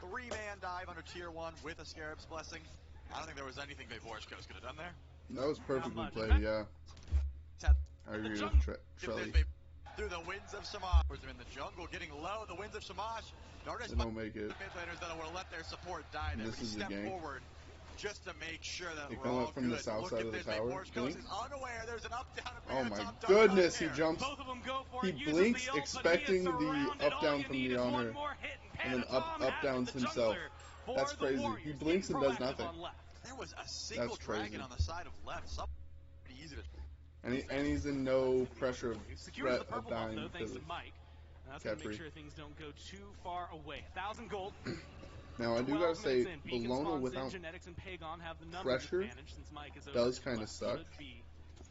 3-man dive under tier 1 with a Scarab's Blessing. I don't think there was anything Vaporshkos could have done there. That was perfectly played, yeah. I agree with Trelly. Through the winds of Samaj. In the jungle, getting low. The winds of Samaj. They don't make it. Mid laners that would have let their support die there. This is the Step game. forward just to make sure that They we're come all up from good. the south Look side at of the this. tower. Vaporshkos Blink. is unaware. There's an up down. Oh my goodness, he jumps. He blinks expecting the up down from the honor and then up downs himself. That's crazy. He blinks and does nothing. There was a single That's crazy. dragon on the side of left. Pretty easy to. And he's in no pressure of Secures threat the of purple buff, dying though, thanks because to of Mike. That's going to make Capri. sure things don't go too far away. 1,000 gold. Now I do 12 gotta say, minutes in. Beacon Bologna spawns in. without Genetics and Pagon have the numbers pressure advantage since Mike is over does there. kind of But suck. could be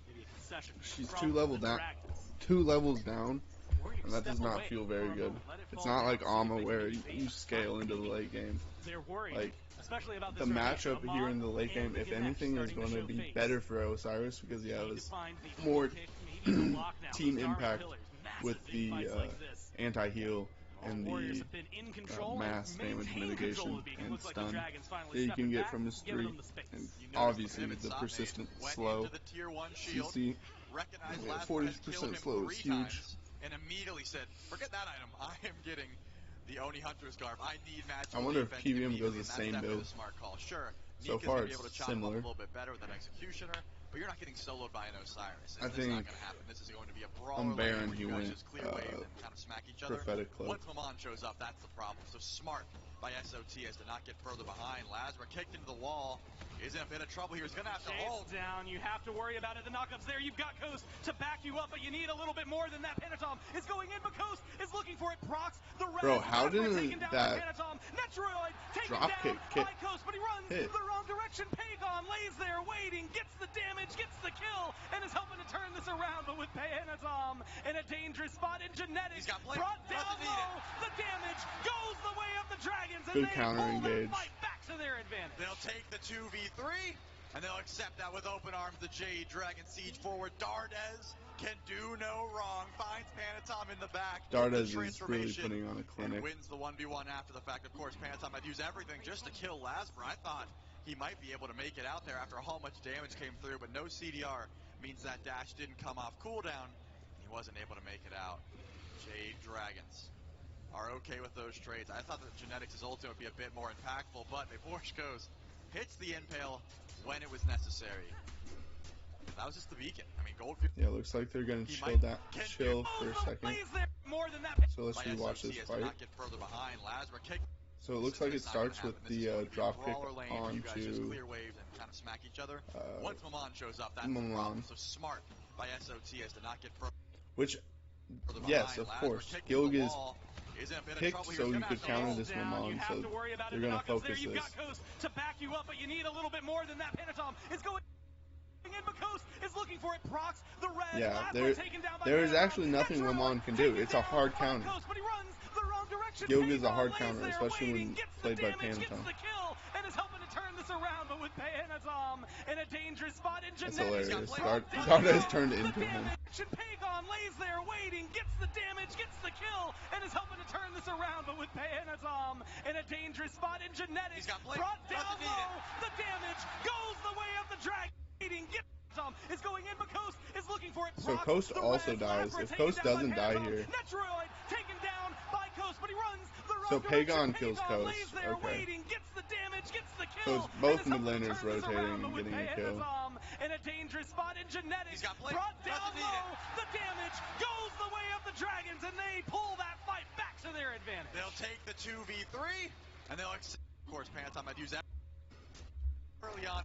maybe a concession She's from 2 levels the down, Dragons. 2 levels down, Warriors and that does step not away feel for very a good. moment. Let it It's fall not down, like see if Alma they can where evade you it. scale into the late game. They're worried, Like, especially about the this matchup rotation. here in the late game, Amon if and anything, is starting going to show be face. better for Osiris because he has Find the more pick, maybe the lockdown. team Those Darwin impact pillars, massive with in the fights like this. anti-heal and Warriors the have been in control mass and damage maintain mitigation control of the beacon. and Looks like the stun Dragons finally that you stepping can get back, from this giving 3. them the space. And You notice obviously him and the Same persistent went slow into the tier 1 shield, CC. recognized Yeah, last 40% slow is huge. times, and immediately said, forget that item, I am getting the Oni Hunter Scarf. I need magical I wonder if defense PVM goes immediately, the and same that's definitely build. the smart call. Sure, So Nika's far gonna be it's able to chop him up similar. a little bit better with an Executioner, but you're not getting soloed by an Osiris. I This is think not going to happen. This is going to be a brawler on Baron where he you guys went just clear wave and kind of smack each other. prophetic cloak. Once Maman shows up, that's the problem. So smart by SOT as to not get further behind. Lazarus kicked into the wall. Is in a bit of trouble here. He's going to have to hold. Down. You have to worry about it. The knockups there. You've got Coast to back you up, but you need a little bit more than that. Pentatom is going in, but Coast is looking for it. Procs the red. Bro, how didn't that Metroid taken drop down kick by Coast, but he runs hit? the wrong direction. Pagon lays there waiting, gets the damage, gets the kill, and is helping to turn this around. But with Panatom in a dangerous spot in Genetics, brought down low. The damage goes the way of the Dragons, and Good they counter pull their engage. fight back to their advantage. They'll take the 2v3, and they'll accept that with open arms. The Jade Dragon siege forward. Dardes can do no wrong. Finds Panatom in the back. Dardes The is really transformation, putting on a clinic. and wins the 1v1 after the fact. Of course, Panatom had used everything just to kill Lasper. I thought he might be able to make it out there after how much damage came through, but no CDR means that dash didn't come off cooldown. He wasn't able to make it out. Jade Dragons are okay with those trades. I thought that Genetics' ultimate would be a bit more impactful, but Vaporshkos hits the impale when it was necessary. That was just the beacon. I mean, Goldfield. Yeah, looks like they're gonna chill for a second. So let's rewatch this fight. Not get further behind. Lazarus kick. So it looks like it starts with the drop kick You guys just onto clear waves and kind of smack each other. Once Maman shows up, that's the Maman. problem. So smart by SOT as to not get further. Which, behind. yes, of Lazarus course, kicking the Gilg is wall. Is in a bit of picked trouble. so He's you gonna could have to counter hold this down. Maman, You have so to worry about they're it. The gonna knockups there. focus You've this. got Coast to back you up, but you need a little bit more than that. Panatom is going in, but Coast is looking for it. Procs the red. Yeah, Lazarus taken down by there is Panatom. actually nothing Metroid Maman can do. taken It's a down hard by counter. Coast, but he runs the wrong direction. Gilg is a Pagon hard lays counter, there especially waiting, when gets played the by damage, gets Panatom. the kill, and is helping to turn this around, but with Panatom in a dangerous spot. And That's Genetics hilarious. down Darda has low. turned into him. Pagon lays there waiting, gets the damage, gets the kill, and is helping to turn this around, but with Panatom in a dangerous spot. And Genetics brought down low. The damage goes the way of the dragon. Is going in, but Coast is looking for it. So Coast also dies. If Coast doesn't die here. Netroid taken down by Coast, but he runs the wrong So direction. Pagon kills Coast. Lays there Okay. waiting, gets the damage, gets the So kill. it's both mid laners rotating and getting a kill. In a dangerous spot, and Genetics brought down low. The damage goes the way of the Dragons, and they pull that fight back to their advantage. They'll take the 2v3, and they'll accept. Of course, Panatom might use that early on.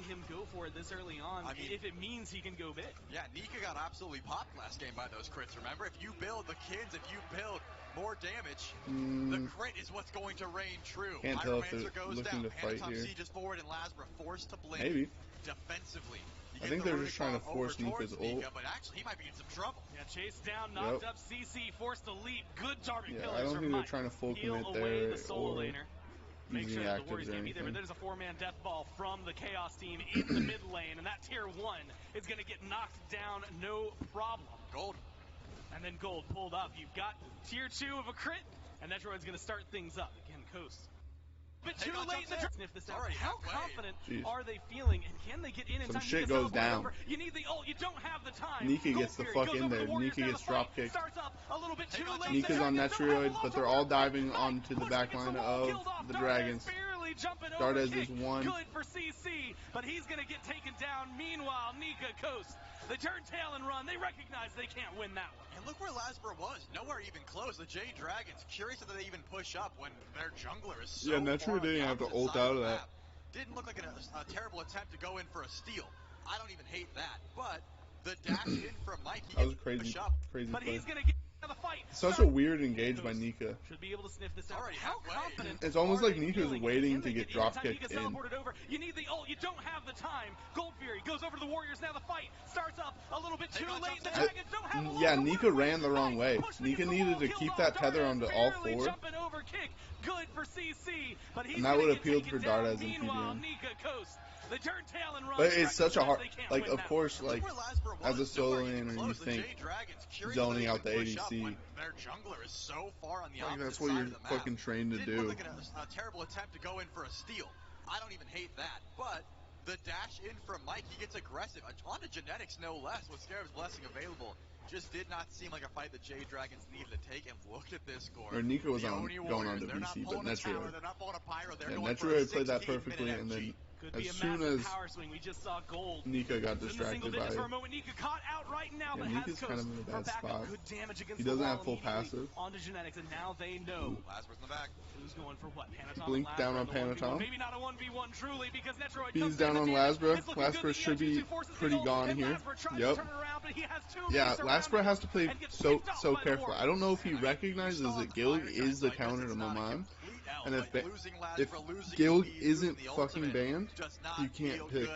Him go for it this early on, I mean, if it means he can go big. Yeah, Nika got absolutely popped last game by those crits, remember? If you build the kids, if you build more damage, the crit is what's going to reign true. Can't tell if Pyromancer they're goes looking down, to fight Panatom here. sieges forward, and Lasbra forced to blink Maybe. defensively. I think they're just trying to force Nika's ult. But actually, he might be in some trouble. Yeah, chased down, knocked up CC, forced to leap. Good target Yeah, pillars I don't think they're Mike. trying to full Heal commit away there the solo or laner. Make using sure the the Warriors actives or can't be there, but anything. there's a 4-man death ball from the Chaos team in the mid lane, and that tier 1 is going to get knocked down, no problem. Gold. And then Gold pulled up. You've got tier 2 of a crit, and Netroid's going to start things up. Again, Coast. But too late to sniff this out. How confident are they feeling, and can they get in Some time? shit Nika goes down. over. You need the ult. You don't have the time. Nika gets the Goldfury fuck goes in over there. the Warriors, Nika now gets the fight drop kicked. starts up a little bit too late. Nika's on Netroid, but they're all diving onto the back line of the Dragons. Dardes is one. Good for CC, but he's going to get taken down. Meanwhile, Nika Coast. They turn tail and run. They recognize they can't win that one. And look where Lasbra was. Nowhere even close. The Jade Dragons, curious that they even push up when their jungler is so Yeah, Netroid didn't have to ult out of that. Didn't look like a terrible attempt to go in for a steal. I don't even hate that. But the dash in from Mike, he That was gets crazy, push up. crazy But play. he's going to get the fight. Such a weird engage by Nika. Should be able to sniff this out. How confident It's almost are like they Nika's feeling? waiting Can to they get in drop time? kicked Nika's in. teleported over. You need the ult. You don't have the time. Goldfury goes over to the Warriors. Now the fight starts up a little bit too late. The Dragons don't have a Yeah, Nika ran the wrong way. Nika needed to keep that tether onto all four. jumping over kick. Good for CC, but he's And that gonna would get appeal taken for down. Dardes and Meanwhile, PDM. Nika Coast. They turn tail and run. But it's such a hard, They can't like, win of that course, one. like, as a solo laner, you think zoning out the ADC, Their jungler is so far on the like, opposite that's what side you're of the map. fucking trained to Didn't do. look like a terrible attempt to go in for a steal. I don't even hate that. But the dash in from Mike, he gets aggressive. Onto Genetics, no less, with Scarab's Blessing available. Just did not seem like a fight the Jade Dragons needed to take, and look at this score. Or Nika was The on Oni going on to Warriors, they're not BC, but pulling a tower, Netroid. they're not pulling a pyro, they're Yeah, going for a Netroid played that 16-minute perfectly, and then MG. Could as be a soon massive as power swing. We just saw Gold. Nika got in the distracted single by digits it. for a moment. Nika caught out right now, Yeah, but Nika's has kind of Coast in a for bad backup. spot. Good damage against He the doesn't wall have full immediately passive. onto Genetics, and now they know. Lasbro's in the back. Who's going for what? Panatom Blink and down Lasbra on in the 1v1. Panatom. Maybe not a 1v1 truly, because Netroid He's comes down in on the damage. Lasbra. It's looking good. Lasbra The should be EX2 forces the pretty ult, gone and here. Lasbra tries Yep. to turn around, but he has two Yeah, mates around Lasbra him has to play and gets so picked off so by the careful. Warriors. I don't know if he recognizes that Gilg is the counter to Maman, and if Gilg isn't fucking banned, you can't pick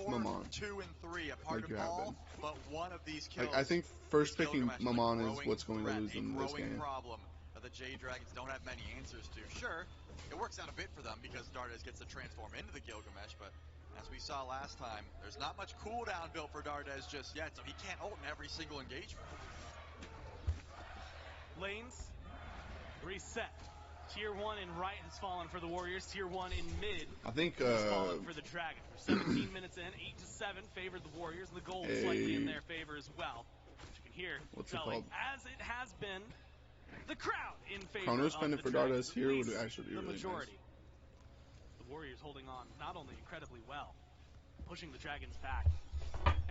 Maman. 2 and 3, a part Like of you have all, been. but one of these kills. Like, I think first picking Gilgamesh is a Maman is growing what's going to threat, lose them a this growing game. problem that the Jade Dragons don't have many answers to. Sure, it works out a bit for them because Dardes gets to transform into the Gilgamesh, but as we saw last time, there's not much cooldown built for Dardes just yet, so he can't ult in every single engagement. Lanes reset. Tier 1 in right has fallen for the Warriors. Tier 1 in mid I think has fallen for the Dragons. We're 17 minutes in, 8-7 favored the Warriors, and the gold slightly in their favor as well. As you can hear, What's it selling, called? as it has been, the crowd in favor Chrono of spending the for Dragons, Dardes here at would least actually be the really majority. The Warriors holding on not only incredibly well, pushing the Dragons back,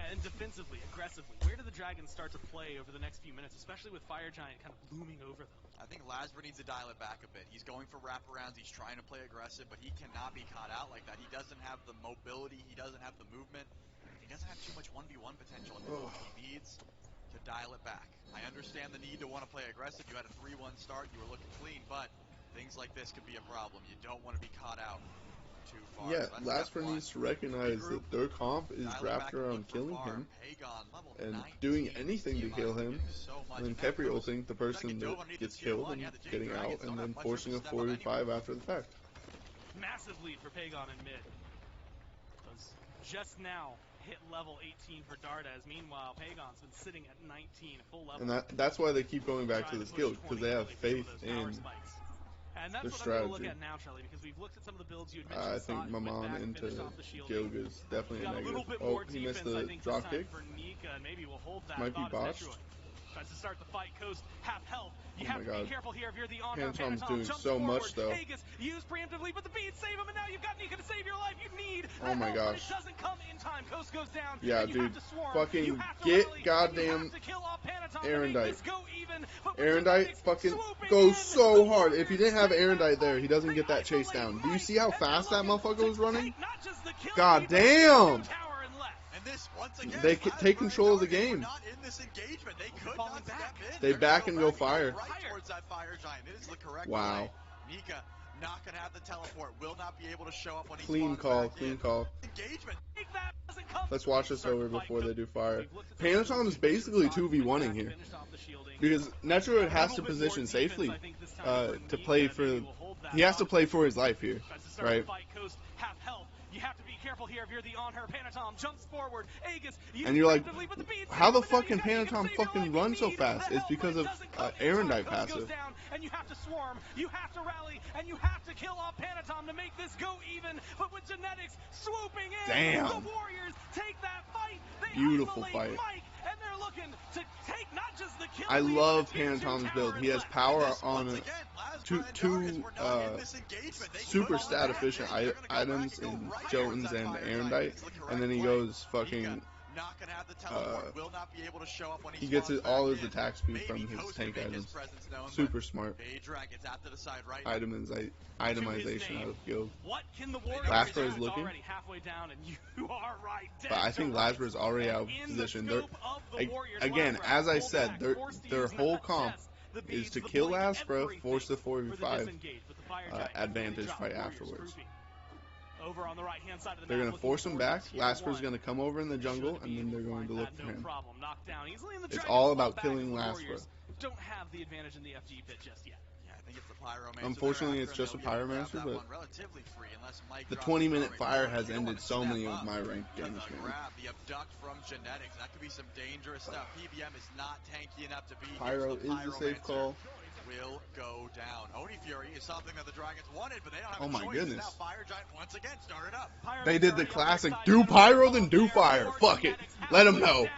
and defensively, aggressively. Where do the Dragons start to play over the next few minutes, especially with Fire Giant kind of looming over them? I think Lasbra needs to dial it back a bit. He's going for wraparounds, he's trying to play aggressive, but he cannot be caught out like that. He doesn't have the mobility, he doesn't have the movement, he doesn't have too much 1v1 potential in the move. He needs to dial it back. I understand the need to want to play aggressive. You had a 3-1 start, you were looking clean, but things like this could be a problem. You don't want to be caught out. too far. Yeah, So that's Lasper step one. needs to recognize that their comp is Dial it wrapped back and around look for killing farm. him Pagon, level and 19. doing anything to TMI kill is him, getting so much. and then And that Kepriel proves think the trying to person get dove that underneath gets the tier killed one. and Yeah, the Jade getting Dragons out, and don't then have much forcing a room to step up 45 after the fact. Massive lead for Pagon in mid. Was just now hit level 18 for Dardes. Meanwhile, Pagon's been sitting at 19, full level. And that's why they keep going back to this guild, because they have faith in and that's their what strategy. I'm going to look at now, Charlie, because we've looked at some of the builds you had mentioned. I think Maman into Gilg is definitely a negative. Oh, he missed the drop kick. For Nika, and maybe we'll hold that Might be thought botched. tries to start the fight. Coast half health. You Oh have my to God. be careful here if you're the on Phantom's doing so much though. Aegis used preemptively, but the beats save him, and now you've got Nika to save your life. You need Oh my help, but gosh. it doesn't come in time. Coast goes down. Yeah, and you dude. have to swarm. Fucking You have to get rally, goddamn and you have to kill off Panatom to make Erendite. this go even, but Erendite fucking goes so hard. If he didn't have Erendite there, he doesn't get that chase down. Do you see how fast that motherfucker was running? God damn! And this, once again, They take control of the game. not in this engagement. They could not step in. They They're back gonna and go back fire. Right towards that fire giant. It is the correct Wow. play. Nika not going to have the teleport. Will not be able to show up when he Clean spawns call, back clean in. call. Engagement. Let's watch this over before they do fire. Panatom is basically 2v1ing here. Because Netroid has to position safely to play for... He has to play for his life here, right? You have to be careful here if you're the on her. Panatom jumps forward. Aegis, And you're like, how the fuck can Panatom fucking run so fast? It's because of Erendite passive. And you have to swarm, you have to rally, and you have to kill off Panatom to make this go even. But with genetics swooping in, Damn. the Warriors take that fight. They Beautiful isolate fight. Mike, and they're looking to take not just the kill. I love Panatom's build. He has power on two super stat efficient items in Jotuns and Erendite, and then he goes fucking. Not gonna have the teleport. Will not be able to show up when He gets all his attack speed from his tank items. Super smart. Itemization out of guild. Lasper is looking. But I think Lasper is already out of position. Again, as I said, their whole comp is to kill Lasper, force the 4v5 advantage fight afterwards. Over on the right-hand side of the They're map, going to force him back. Lasper's going to come over in the jungle, and then they're going to look for him. It's all about killing Lasper. Don't have the advantage in the FG pit just yet. Yeah, I think it's the Pyromancer. Unfortunately, it's just a Pyromancer, but the 20-minute fire has ended so many of my ranked games. Grab the abduct from genetics. That could be some dangerous stuff. PBM is not tanky enough to beat. Pyro is the safe call. Will go down. Oni Fury is something that the Dragons wanted, but they don't have Oh a my choice. goodness. Now Fire Giant once again started up. They did the classic, do Pyro, then do fire. Fuck it. Let them know.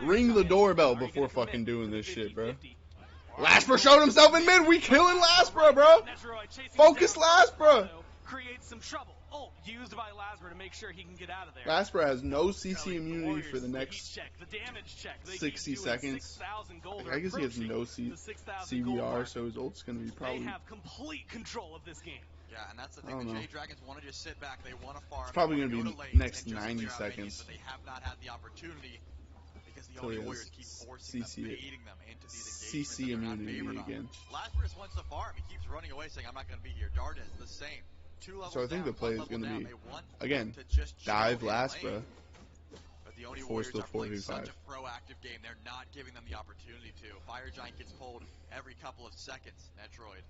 Ring the doorbell before fucking doing this shit, bro. Lasper showed himself in mid. We killing Lasper, bro. Focus Lasper. Creates some trouble. Oh, used by Lasper to make sure he can get out of there. Lasper has no CC immunity for the next 60 seconds. I guess he has no CVR, so his ult's going to be probably... They have complete control of this game. Yeah, and that's the thing. The Jade Dragons want to just sit back. They want to farm. It's probably going to be next 90 seconds. But they have not had the opportunity because the Oni Warriors keep forcing them, baiting them into these engagements. CC immunity again. Lasper just wants to farm. He keeps running away saying, I'm not going to be here. Dardes, the same. So I think the play is going to be, again, dive Lasper, force the 4v5. Such a proactive game. They're not giving them the opportunity to. Fire Giant gets pulled every couple of seconds. Netroid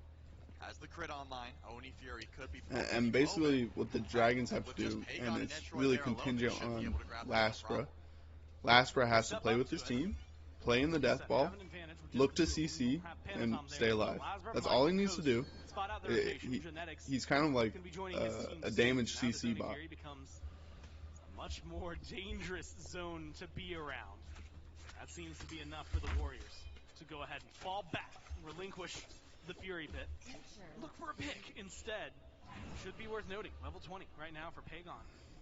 has the crit online. Oni Fury could be... And basically what the Dragons have to do, and it's really contingent on Lasper. Lasper has to play with his team, play in the death ball, look to CC, and stay alive. That's all he needs to do. He's kind of like a damaged CC bot. A much more dangerous zone to be around. That seems to be enough for the Warriors to go ahead and fall back, relinquish the Fury Pit. Look for a pick instead. Should be worth noting. Level 20 right now for Pagon.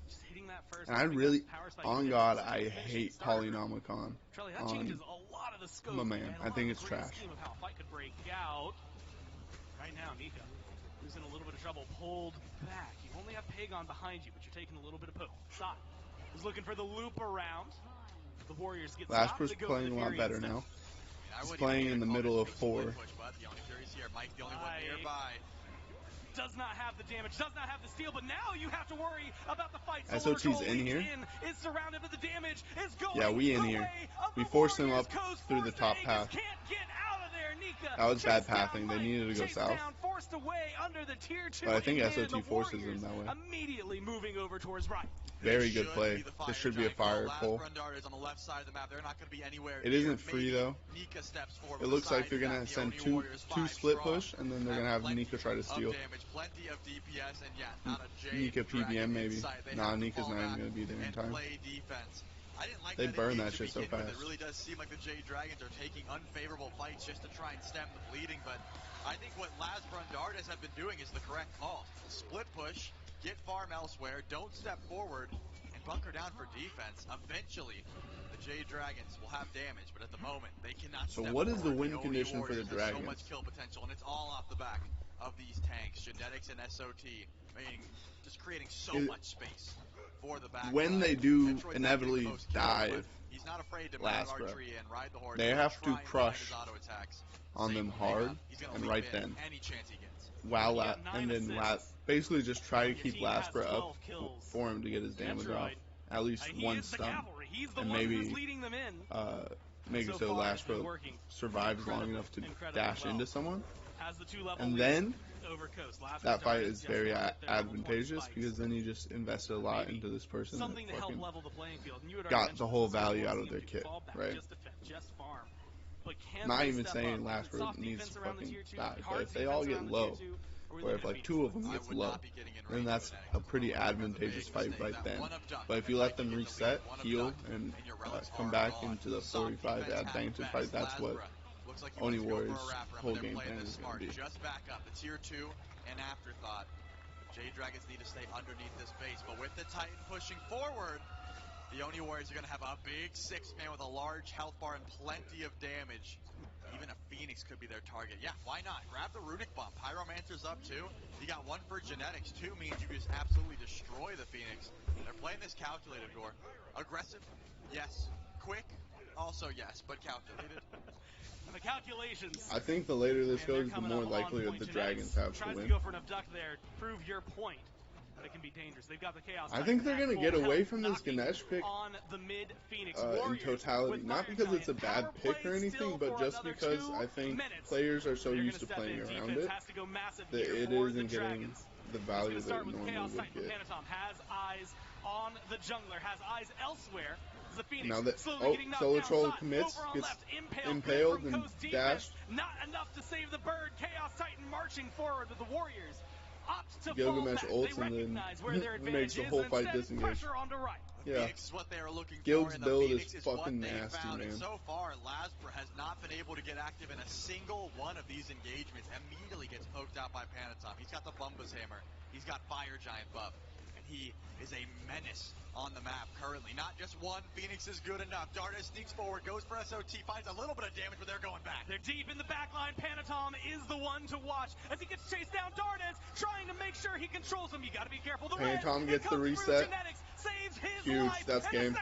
Just hitting that first. And I really, on God, I hate Polynomicon. Charlie, that changes a lot of the scope. My man, I think it's trash. Of how a fight could break out. Right now, Nika, who's in a little bit of trouble, pulled back. You only have Pagon behind you, but you're taking a little bit of poke. Sot is looking for the loop around. The Warriors get Lasper's playing a lot better now. He's playing in the middle of 4. does not have the damage, does not have the steal, but now you have to worry about the fight. SOT's in here. Is surrounded, but the damage is going Yeah, we in here. We forced them up through the top path. Can't get out of there. Nika That was bad pathing. They needed to go south. down, forced away under the tier 2. But I think SOT forces them that way. Immediately moving over towards right. Very good play. This should be a fire pull. It isn't free though. It looks like they're gonna send two split push, and then they're gonna have Nika try to steal. Nika PBM maybe. Nah, Nika's not even gonna be there in time. They burn that shit so fast. It really does seem like the Jade Dragons are taking unfavorable fights just to try and stem the bleeding, but I think what Lasbra and Dardas have been doing is the correct call. Split push, get farm elsewhere, don't step forward, and bunker down for defense. Eventually, the Jade Dragons will have damage, but at the moment, they cannot So step what is the forward. win condition for the Dragons? So much kill potential, and it's all off the back of these tanks, Genetics and SOT, meaning just creating so much space for the back. When they do inevitably dive, he's not afraid to mount archery and ride the horse. they have to crush on them hard and right then. Basically just try to keep Lasper up for him to get his damage off. At least one stun. And maybe make it so Lasper survives long enough to dash into someone. And then that fight is very advantageous because then you just invested a lot into this person and fucking got the whole value out of their kit, right? Not even saying Lasper needs to fucking die, but if they all get low, or if like 2 of them gets low, then that's a pretty advantageous fight right then. But if you let them reset, heal, and come back into the 45 advantage fight, that's what Oni Warriors' whole game plan is going to be. Just back up, the tier 2 and afterthought. Jade Dragons need to stay underneath this base, but with the Titan pushing forward, the Oni Warriors are going to have a big 6-man with a large health bar and plenty of damage. Even a Phoenix could be their target. Yeah, why not? Grab the Runic Bomb. Pyromancer's up too. You got 1 for Genetics. 2 means you just absolutely destroy the Phoenix. They're playing this calculated, Gore. Aggressive? Yes. Quick? Also yes, but calculated. The calculations. I think the later this goes, the more likelihood the Dragons have to tries win. To go for an abduct there, prove your point. It can be dangerous. They've got the Chaos. I think they're going to get away from this Ganesh pick on the mid Phoenix in totality. Not because it's a bad pick or anything, but just because I think players are so used to playing around it that it isn't getting the value that it normally would get. Has eyes on the jungler, has eyes elsewhere. The Phoenix now that Solar Troll commits, gets impaled and dashed. Not enough to save the bird. Chaos Titan marching forward with the Warriors. Gilgamesh ults and then makes the whole fight disengage. Yeah. Gilg's build is fucking nasty, man. So far, Lasper has not been able to get active in a single one of these engagements. Immediately gets poked out by Panatom. He's got the Bumbus Hammer. He's got Fire Giant buff. And he is a menace on the map currently. Not just one Phoenix is good enough. Dardas sneaks forward, goes for SOT, finds a little bit of damage, but they're going back. They're deep in the back line. Panatom is the one to watch as he gets chased down. Dardas trying to make sure he controls him. You got to be careful. Panatom gets the reset. Huge. That's game.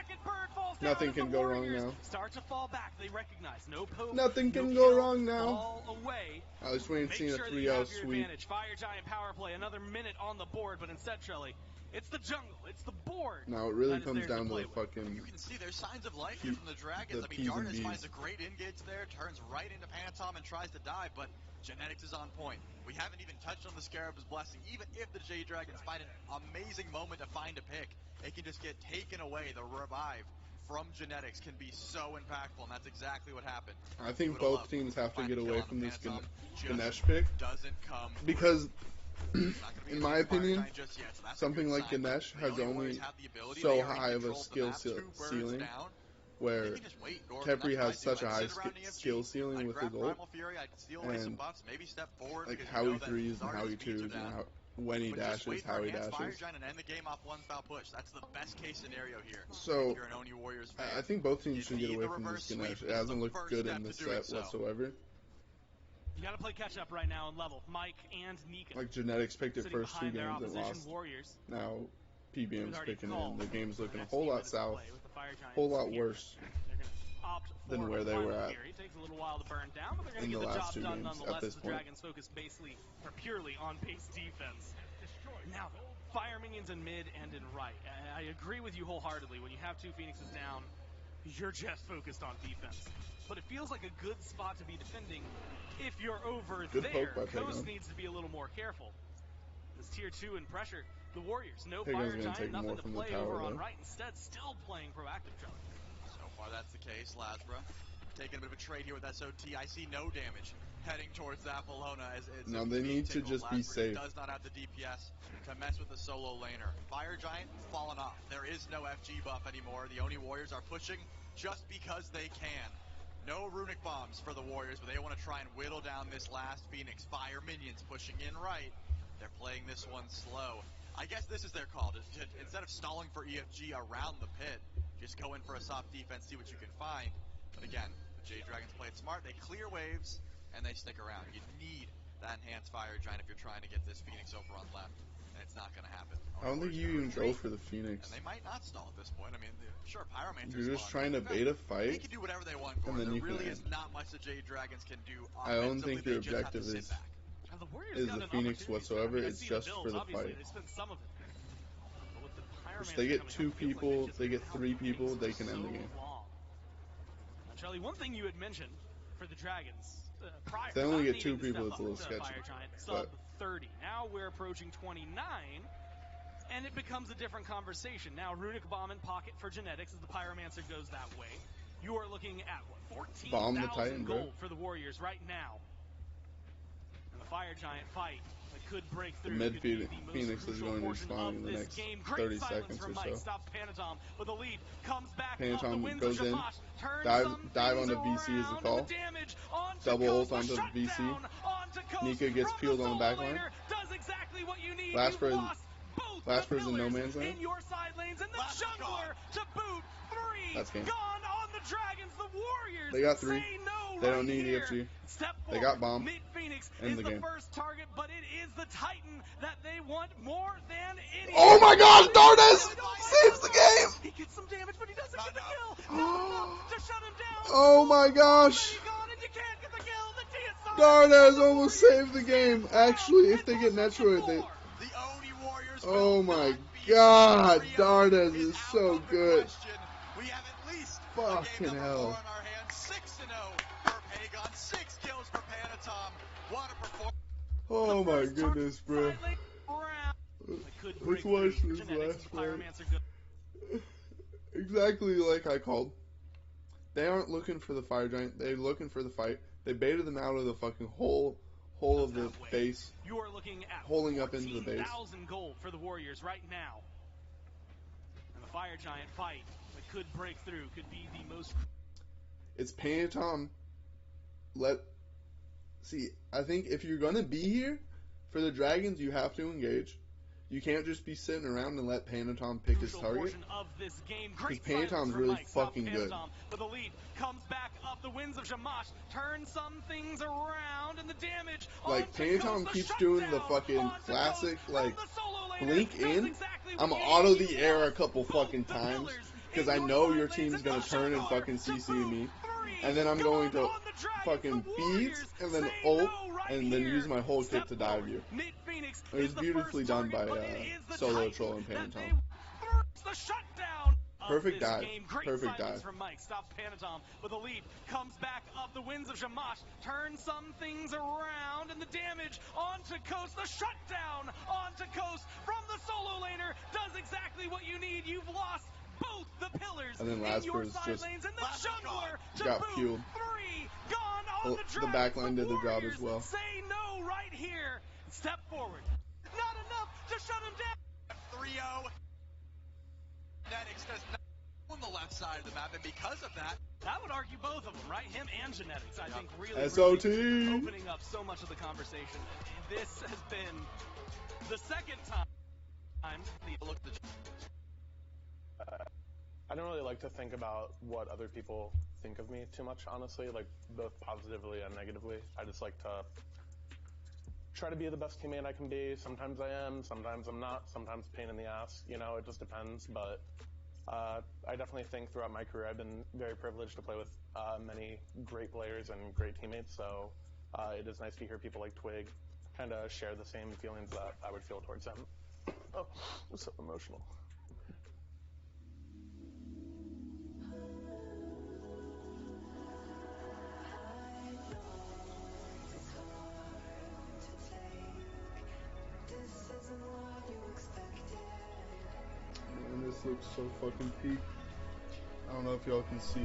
Nothing can go wrong now. Start to fall back. They recognize no poke. Nothing can go wrong now. All away. At least we ain't seen a 3-0 sweep. Fire Giant power play. Another minute on the board, but instead, Trelly, it's the jungle. It's the board. No, it really comes down to the fucking. You can see there's signs of life here from the Dragons. I mean, Dardas finds a great engage there, turns right into Panatom and tries to dive, but Genetics is on point. We haven't even touched on the Scarab's Blessing. Even if the Jade Dragons find an amazing moment to find a pick, it can just get taken away. The revive from Genetics can be so impactful, and that's exactly what happened. I think both teams have to get away from this Ganesh pick. Because, in my opinion, something like Ganesh has only so high of a skill ceiling, where Khepri has such a high skill ceiling with his ult, and like how he 3s and how he 2s and how when he dashes, how he dashes. So, I think both teams should get away from this Ganesh. It hasn't looked good in this set whatsoever. You gotta play catch up right now and level. Mike and Nika. Like Genetics picked it first 2 games and lost. Now PBM's picking in. The game's looking a whole lot south, a whole lot worse. opt for than where they were Primal at here. He takes a little while to burn down, but they're going in to the get the last job 2 done games at nonetheless this as the point. Dragons focus basically or purely on base defense. Now, fire minions in mid and in right. I agree with you wholeheartedly. When you have 2 Phoenixes down, you're just focused on defense. But it feels like a good spot to be defending if you're over Good there. poke by Coast Pagon. needs to be a little more careful. This tier 2 in pressure. The Warriors, no Pagon's fire gonna giant, take more nothing to from the play tower, over on though. right. Instead, still playing proactive, Charlie. So far, that's the case. Lasbra taking a bit of a trade here with SOT. I see no damage heading towards Apolona. Now they need to just be safe. Does not have the DPS to mess with the solo laner. Fire Giant fallen off. There is no FG buff anymore. The Oni Warriors are pushing just because they can. No runic bombs for the Warriors, but they want to try and whittle down this last Phoenix. Fire minions pushing in right. They're playing this one slow. I guess this is their call. Instead of stalling for EFG around the pit, just go in for a soft defense, see what you can find. But again, the Jade Dragons play it smart. They clear waves, and they stick around. You need that enhanced Fire Giant if you're trying to get this Phoenix over on left, and it's not going to happen. I don't think you even go for the Phoenix. And they might not stall at this point. I mean, sure, Pyromancer's You're just fun. trying to bait a They fight, can do whatever they want, and Gordon. then you There really can is end. not much the Jade Dragons can do I don't offensively. think your They just have to objective sit is back. Now, the Warriors got the an Phoenix opportunity. whatsoever. I mean, I It's see just the for builds, the obviously, fight. they spent some of it. But with the If they get Pyromancer 2 coming up, it feels people, like they get just 3 been people, outpaced they can for end the so game. long. Now, Charlie, one thing you had mentioned for the Dragons prior, If they only not get 2 needing to people, step it's a little up to sketchy. Fire Giant, But sub 30. Now we're approaching 29, and it becomes a different conversation. Now Runic Bomb in pocket for genetics as the Pyromancer goes that way. You are looking at, what, Bomb the 14,000 Titan, bro. gold for the Warriors right now. And the Fire Giant fight that could break The through. mid could be the most Phoenix is crucial going to be portion spawning in of the this next game. Great 30 silence seconds from or Mike. so. Stops Panatom with a lead. Comes back up the Panatom winds goes of in. Shamash. Turns Dive some onto things VC is the around, call. and the damage onto Double ult Coast, onto the VC. shutdown onto Coast Nika gets from peeled the on the solo back line. laner. Does exactly what you need. Last You've person- lost both Last the person in no pillars man's land. in your side lanes, and the jungler to boot. 3 That's game. gone on the Dragons. The Warriors They got 3. say no They right don't need here. EFG. Step They forward. got bomb. Mid Phoenix End is the the game. first target, but it is the Titan that they want more than any. Oh my gosh, Dardas saves the game! He gets some damage, but he doesn't get the kill. Not enough to shut him down. Oh my gosh! Gone, and you can't get the kill. The TSR. Dardas almost saved the game. Actually, if they get Netroid, they... The Oni Warriors Oh my god, Dardas is so good. We have at least Fucking hell. on our hands. 6-0 for Pagon. 6 kills for Panatom. What a performance. Oh my goodness, bro. Let's watch this last fight. Exactly like I called. They aren't looking for the Fire Giant. They're looking for the fight. They baited them out of the fucking hole of the base. You are looking at holding up into the base. 14,000 gold for the Warriors right now. And the Fire Giant fight that could break through could be the most. It's Panatom. See, I think if you're gonna be here for the Dragons, you have to engage. You can't just be sitting around and let Panatom pick his target. Because Panatom's really fucking good. But the lead comes back up the winds of Shamash, turns some things around, and the damage. Like Panatom keeps doing the fucking classic, like blink in. I'm auto the air a couple fucking times because I know your team's gonna turn and fucking CC me, and then I'm going to fucking beads and then ult and then use my whole kit to dive you. It was beautifully done by Solo Troll and Panatom. Perfect dive. Perfect dive. From Mike stops Panatom with a lead. Comes back up the winds of Shamash. Turns some things around, and the damage onto Coast. The shutdown onto Coast from the solo laner does exactly what you need. You've lost both the pillars And then in your Lasper's side just lanes, and the jungler to got boot. fueled. 3 gone on the The Dragons. backline did the job as well. Say no right here. Step forward. Not enough to shut him down. 3-0. Genetics does not on the left side of the map, and because of that, I would argue both of them, right? Him and Genetics, I think, really SOT. opening up so much of the conversation. This has been the second time. I don't really like to think about what other people think of me too much, honestly, like both positively and negatively. I just like to try to be the best teammate I can be. Sometimes I am, sometimes I'm not, sometimes pain in the ass, you know, it just depends, but I definitely think throughout my career I've been very privileged to play with many great players and great teammates, so it is nice to hear people like Twig kind of share the same feelings that I would feel towards him. Oh, I'm so emotional. Man, this looks so fucking peak. I don't know if y'all can see.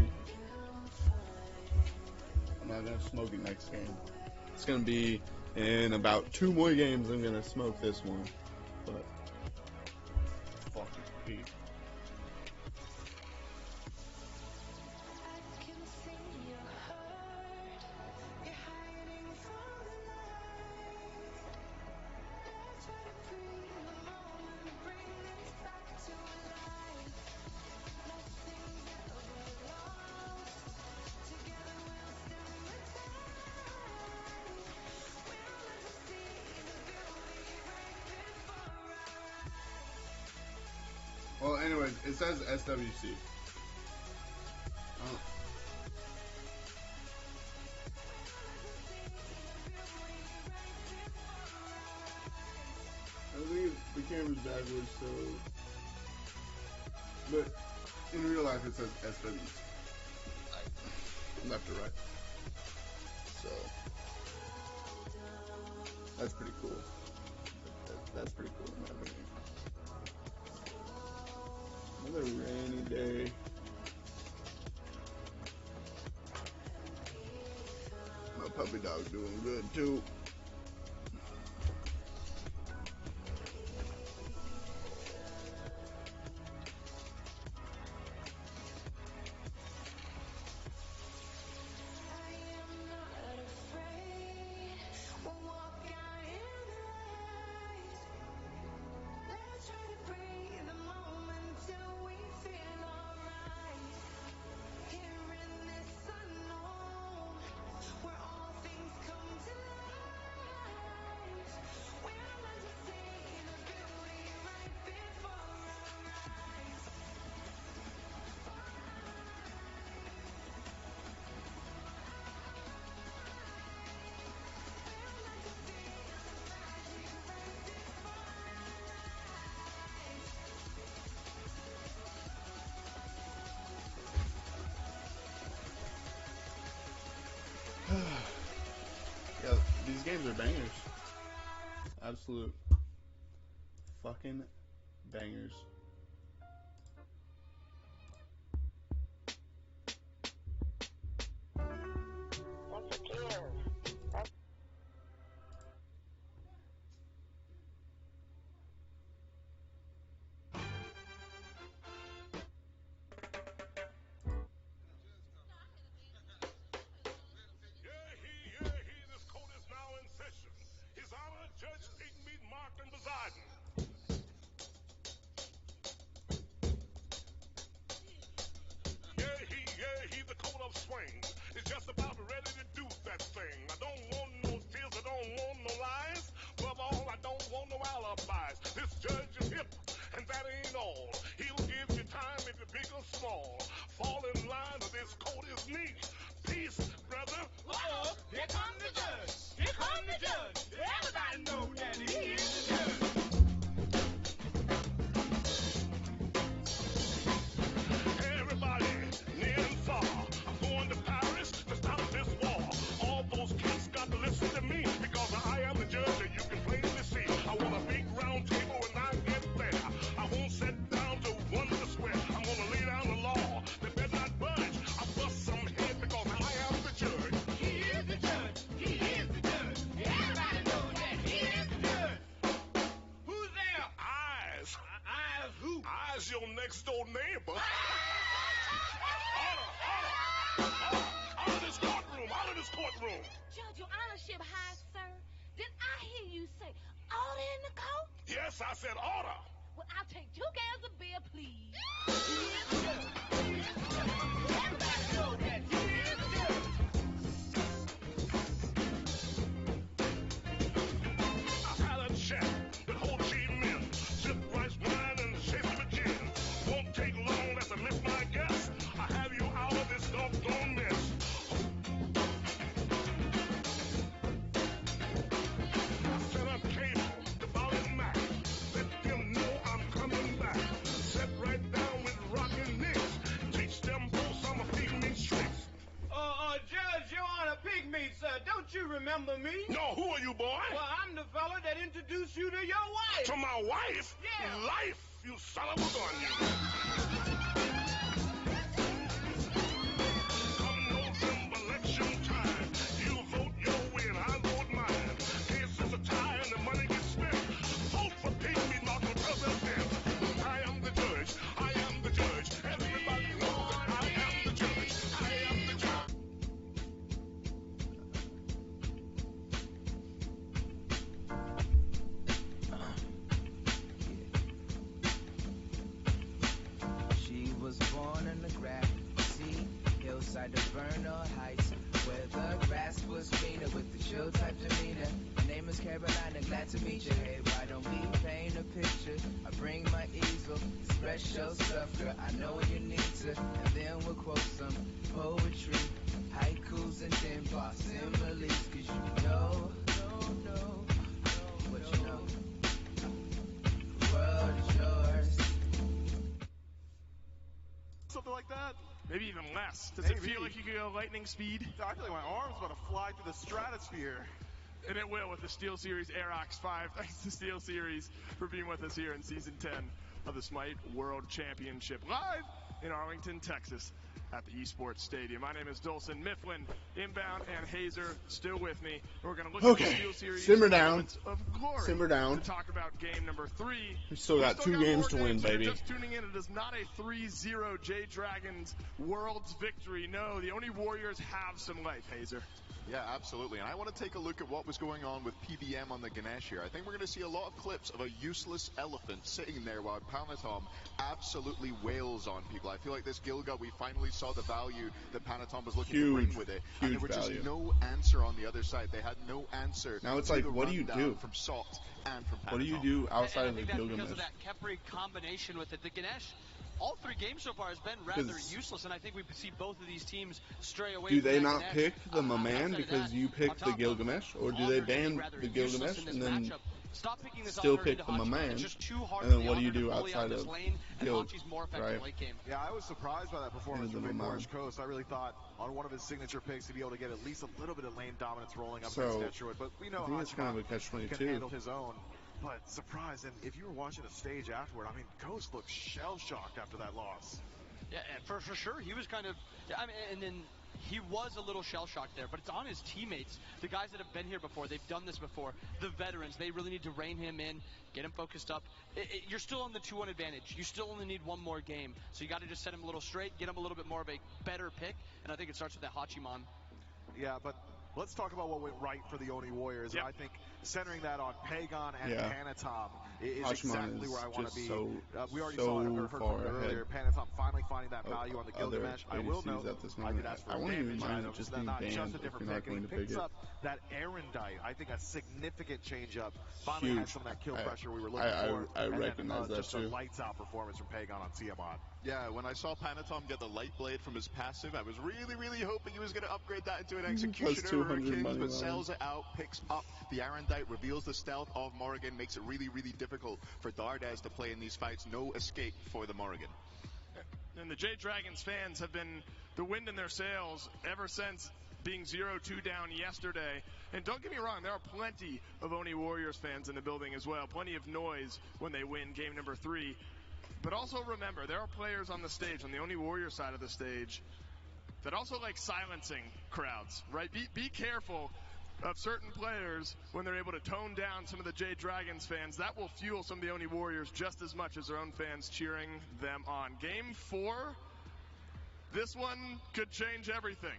I'm not gonna smoke it next game. It's gonna be in about 2 more games I'm gonna smoke this one. But fucking peak. Well, anyways, it says SWC. Oh. I think the camera's backwards, so. But in real life, it says SWC. Left to right. So. That's pretty cool. That's pretty cool in my opinion. Another rainy day. My puppy dog's doing good too. Yeah, these games are bangers. Absolute fucking bangers. It's just about ready to do that thing. I don't want no tears, I don't want no lies. Above all, I don't want no alibis. This judge is hip, and that ain't all. He'll give you time if you're big or small. Fall in line or this court is neat. Peace, brother. Uh-oh, here comes the judge. Here comes the judge. Everybody know that he is the judge. Everybody, near and far, I'm going to Paris to stop this war. All those kids got to listen to me because I am the judge that you can plainly see. I want a big round table when I get there. I won't sit down to wonder square. I'm gonna lay down the law. They better not budge. I bust some head because I am the judge. He is the judge. He is the judge. Everybody know that he is the judge. Who's there? Eyes. Eyes who? Eyes your next door neighbor. Out of this courtroom. Judge, your honorship high, sir. Did I hear you say order in the court? Yes, I said order. Well, I'll take 2 cans of beer, please. He is the judge. He is the judge. Everybody know that he is the judge. I had a chat with Ho Chi Minh. Sip rice wine and chase with gin. Won't take long you remember me? No, who are you, boy? Well, I'm the fella that introduced you to your wife. To my wife? Yeah. Life, you son of a gun, you. Come November election time, you vote your way and I vote mine. Case is a tie and the money gets spent. Vote for Pigmeat Marshall President. I am the judge. I am the judge. Everybody knows that I am the judge. I am the judge. She was born in the grassy hillside of Vernon Heights, where the grass was greener with the chill type demeanor. Her name is Carolina, glad to meet you. Hey, why don't we paint a picture? I bring my easel, express your stuff, girl. I know you need to, and then we'll quote some poetry, haikus, and then bar similes, 'cause you know what you know. The world is yours. Something like that. Maybe even less. Does Maybe. it feel like you could go lightning speed? I feel like my arm's about to fly through the stratosphere. And it will with the Steel Series Aerox 5. Thanks to Steel Series for being with us here in Season 10 of the Smite World Championship. Live in Arlington, Texas at the Esports Stadium. My name is Dolson Mifflin, inbound, and Hazer still with me. We're going to look at the Steel Series Simmer down. of glory Simmer down. to talk about game number 3. We still got 2 games to win, baby. Just tuning in, it is not a 3-0 J-Dragons World's victory. No, the only Warriors have some life, Hazer. Yeah, absolutely. And I want to take a look at what was going on with PBM on the Ganesh here. I think we're going to see a lot of clips of a useless elephant sitting there while Panatom absolutely wails on people. I feel like this Gilga, we finally saw the value that Panatom was looking to bring with it. And there was just no answer on the other side. They had no answer. Now it's to like, the what do you do? From Salt and from Panatom. What do you do outside of the Because Gilgamesh? of that Kepri combination with it, the Ganesh, all 3 games so far has been rather useless, and I think we see both of these teams stray away. Do from they that not Ganesh. pick the Maman because you picked the Gilgamesh, or do they ban the Gilgamesh and then still pick the Maman? And then what do you do outside of Gil? Right? Yeah, I was surprised by that performance from Big Orange Coast. I really thought on one of his signature picks to be able to get at least a little bit of lane dominance rolling up against Detroit, but we know I think it's kind of a catch-22. can handle his own. But surprised, and if you were watching the stage afterward, I mean, Ghost looked shell-shocked after that loss. Yeah, for sure. He was kind of, I mean, and then he was a little shell-shocked there, but it's on his teammates, the guys that have been here before, they've done this before, the veterans, they really need to rein him in, get him focused up. You're still on the 2-1 advantage. You still only need one more game, so you got to just set him a little straight, get him a little bit more of a better pick, and I think it starts with that Hachiman. Yeah, but let's talk about what went right for the Oni Warriors. Yep. And I think centering that on Pagon and Panatom is Hachiman exactly is where I want to just be. So, we already so saw it or heard far from it ahead earlier. Panatom finally finding that value on the Gilgamesh. I will ADCs note, at this I moment. did ask for I a wouldn't even damage mind item, it just so being not banned just a if different you're not pick. And going he to pick picks it. up that Arendite. I think a significant change up. Finally had some of that kill pressure we were looking for. I and recognize then, that just too. a lights out performance from Pagon on Tiamat. Yeah, when I saw Panatom get the light blade from his passive, I was really hoping he was going to upgrade that into an executioner or a Kings, but sells it out, picks up the Arendite, reveals the stealth of Morrigan, makes it really difficult for Dardes to play in these fights. No escape for the Morrigan. And the J-Dragons fans have been the wind in their sails ever since being 0-2 down yesterday. And don't get me wrong, there are plenty of Oni Warriors fans in the building as well. Plenty of noise when they win game number 3. But also remember, there are players on the stage, on the Oni Warrior side of the stage, that also like silencing crowds, right? Be careful of certain players when they're able to tone down some of the J-Dragons fans. That will fuel some of the Oni Warriors just as much as their own fans cheering them on. Game 4, this one could change everything.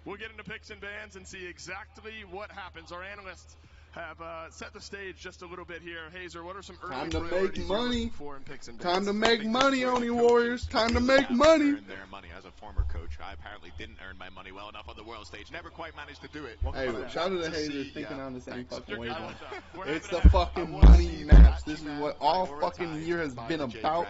We'll get into picks and bans and see exactly what happens. Our analysts have set the stage just a little bit here. Hazer, what are some early Time to make priorities you're money. looking for in picks and bans? Time to make money, Oni Warriors. Time to make money. Earn their money as a former coach. I apparently didn't earn my money well enough on the world stage. Never quite managed to do it. Hey, shout out to Hazer thinking on the same fucking You're wavelength. good. It's the fucking money match. This is what all fucking year has been about.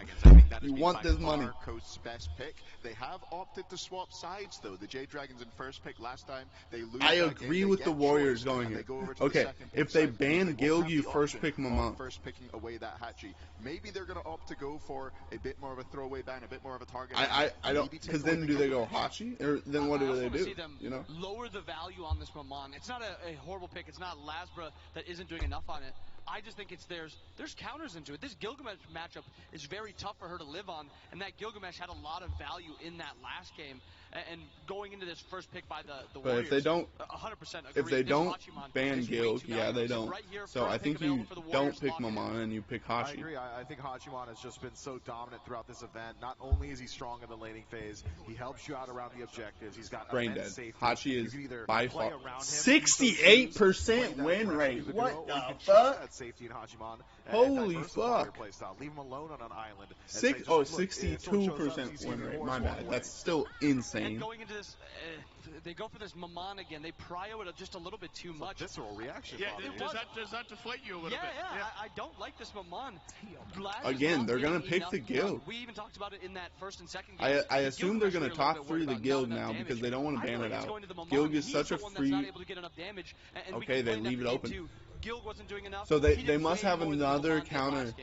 You want this money. Coast's best pick. They have opted to swap sides though. The J-Dragons in first pick last time. They lose. I agree with the Warriors going here. Okay, if they ban Gil, you first pick Maman. First picking away that Hachi. Maybe they're going to opt to go for a bit more of a throwaway ban, a bit more of a target. I don't, because then do they go Hachi? Or then what do they do? You know? Lower the value on this Mammon. It's not a horrible pick. It's not Lasbra that isn't doing enough on it. I just think there's counters into it. This Gilgamesh matchup is very tough for her to live on, and that Gilgamesh had a lot of value in that last game. And going into this first pick by the Warriors, if they don't, 100% agree. if they don't Hachiman ban Gil, yeah, they don't. Right here, so I think you don't pick Mammon and you pick Hachi. I agree. I think Hachiman has just been so dominant throughout this event. Not only is he strong in the laning phase, he helps you out around the objectives. He's got brain dead. Safety. Hachi is by far 68% win rate. What the fuck? Safety in Hachiman. Holy fuck. Leave him alone on an island. 62% win rate. My bad. That's still insane. And going into this, they go for this Mammon again. They prio it just a little bit too much. Visceral reaction. Yeah, does that deflate you a little bit? Yeah. I don't like this Mammon. Again, they're going to pick the Guild. We even talked about it in that first and second game. I assume they're going to top 3 the Guild now because they don't want to ban it out. Guild is such a free... Okay, they leave it open. Guild wasn't doing enough. So they must have another counter.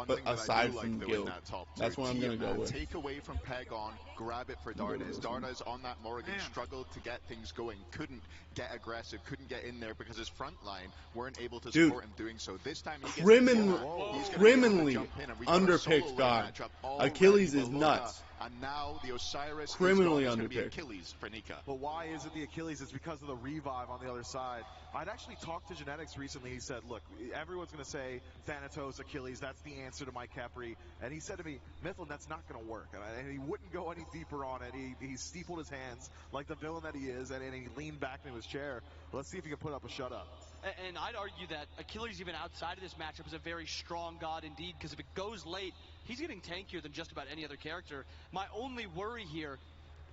But aside from Guild, that's what I'm going to go with. Take away from Pegon, grab it for Dardas. Dardas on that Morrigan struggled to get things going, couldn't get aggressive, couldn't get in there because his front line weren't able to support him doing so. This time he criminally underpicked guy. Achilles is nuts. And now the Osiris criminally is underpicked. Achilles for Nika. But why is it the Achilles? It's because of the revive on the other side. I'd actually talked to Genetics recently. He said, look, everyone's going to say Thanatos, Achilles, that's the answer to my Khepri. And he said to me, Mythland, that's not going to work. And he wouldn't go any deeper on it. He steepled his hands like the villain that he is, and he leaned back into his chair. Let's see if he can put up a shut-up. And I'd argue that Achilles, even outside of this matchup, is a very strong god indeed, because if it goes late, he's getting tankier than just about any other character. My only worry here,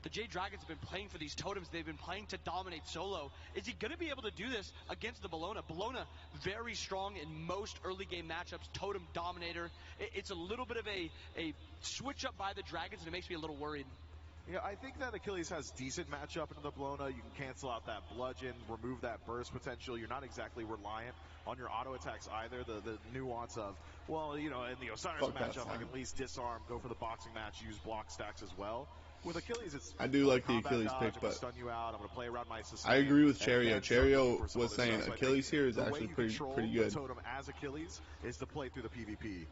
the Jade Dragons have been playing for these totems. They've been playing to dominate solo. Is he going to be able to do this against the Bellona? Bellona, very strong in most early game matchups, totem dominator. It's a little bit of a switch up by the Dragons, and it makes me a little worried. Yeah, I think that Achilles has decent matchup into the Bellona. You can cancel out that bludgeon, remove that burst potential. You're not exactly reliant on your auto attacks either. The nuance of, well, you know, in the Osiris matchup, I can at least disarm, go for the boxing match, use block stacks as well. With Achilles, it's I do like the Achilles pick, but stun you out. I'm going to play around my sustain. I agree with Cherio. Cherio was saying Achilles here is actually pretty good. The totem as Achilles is to play through the PvP.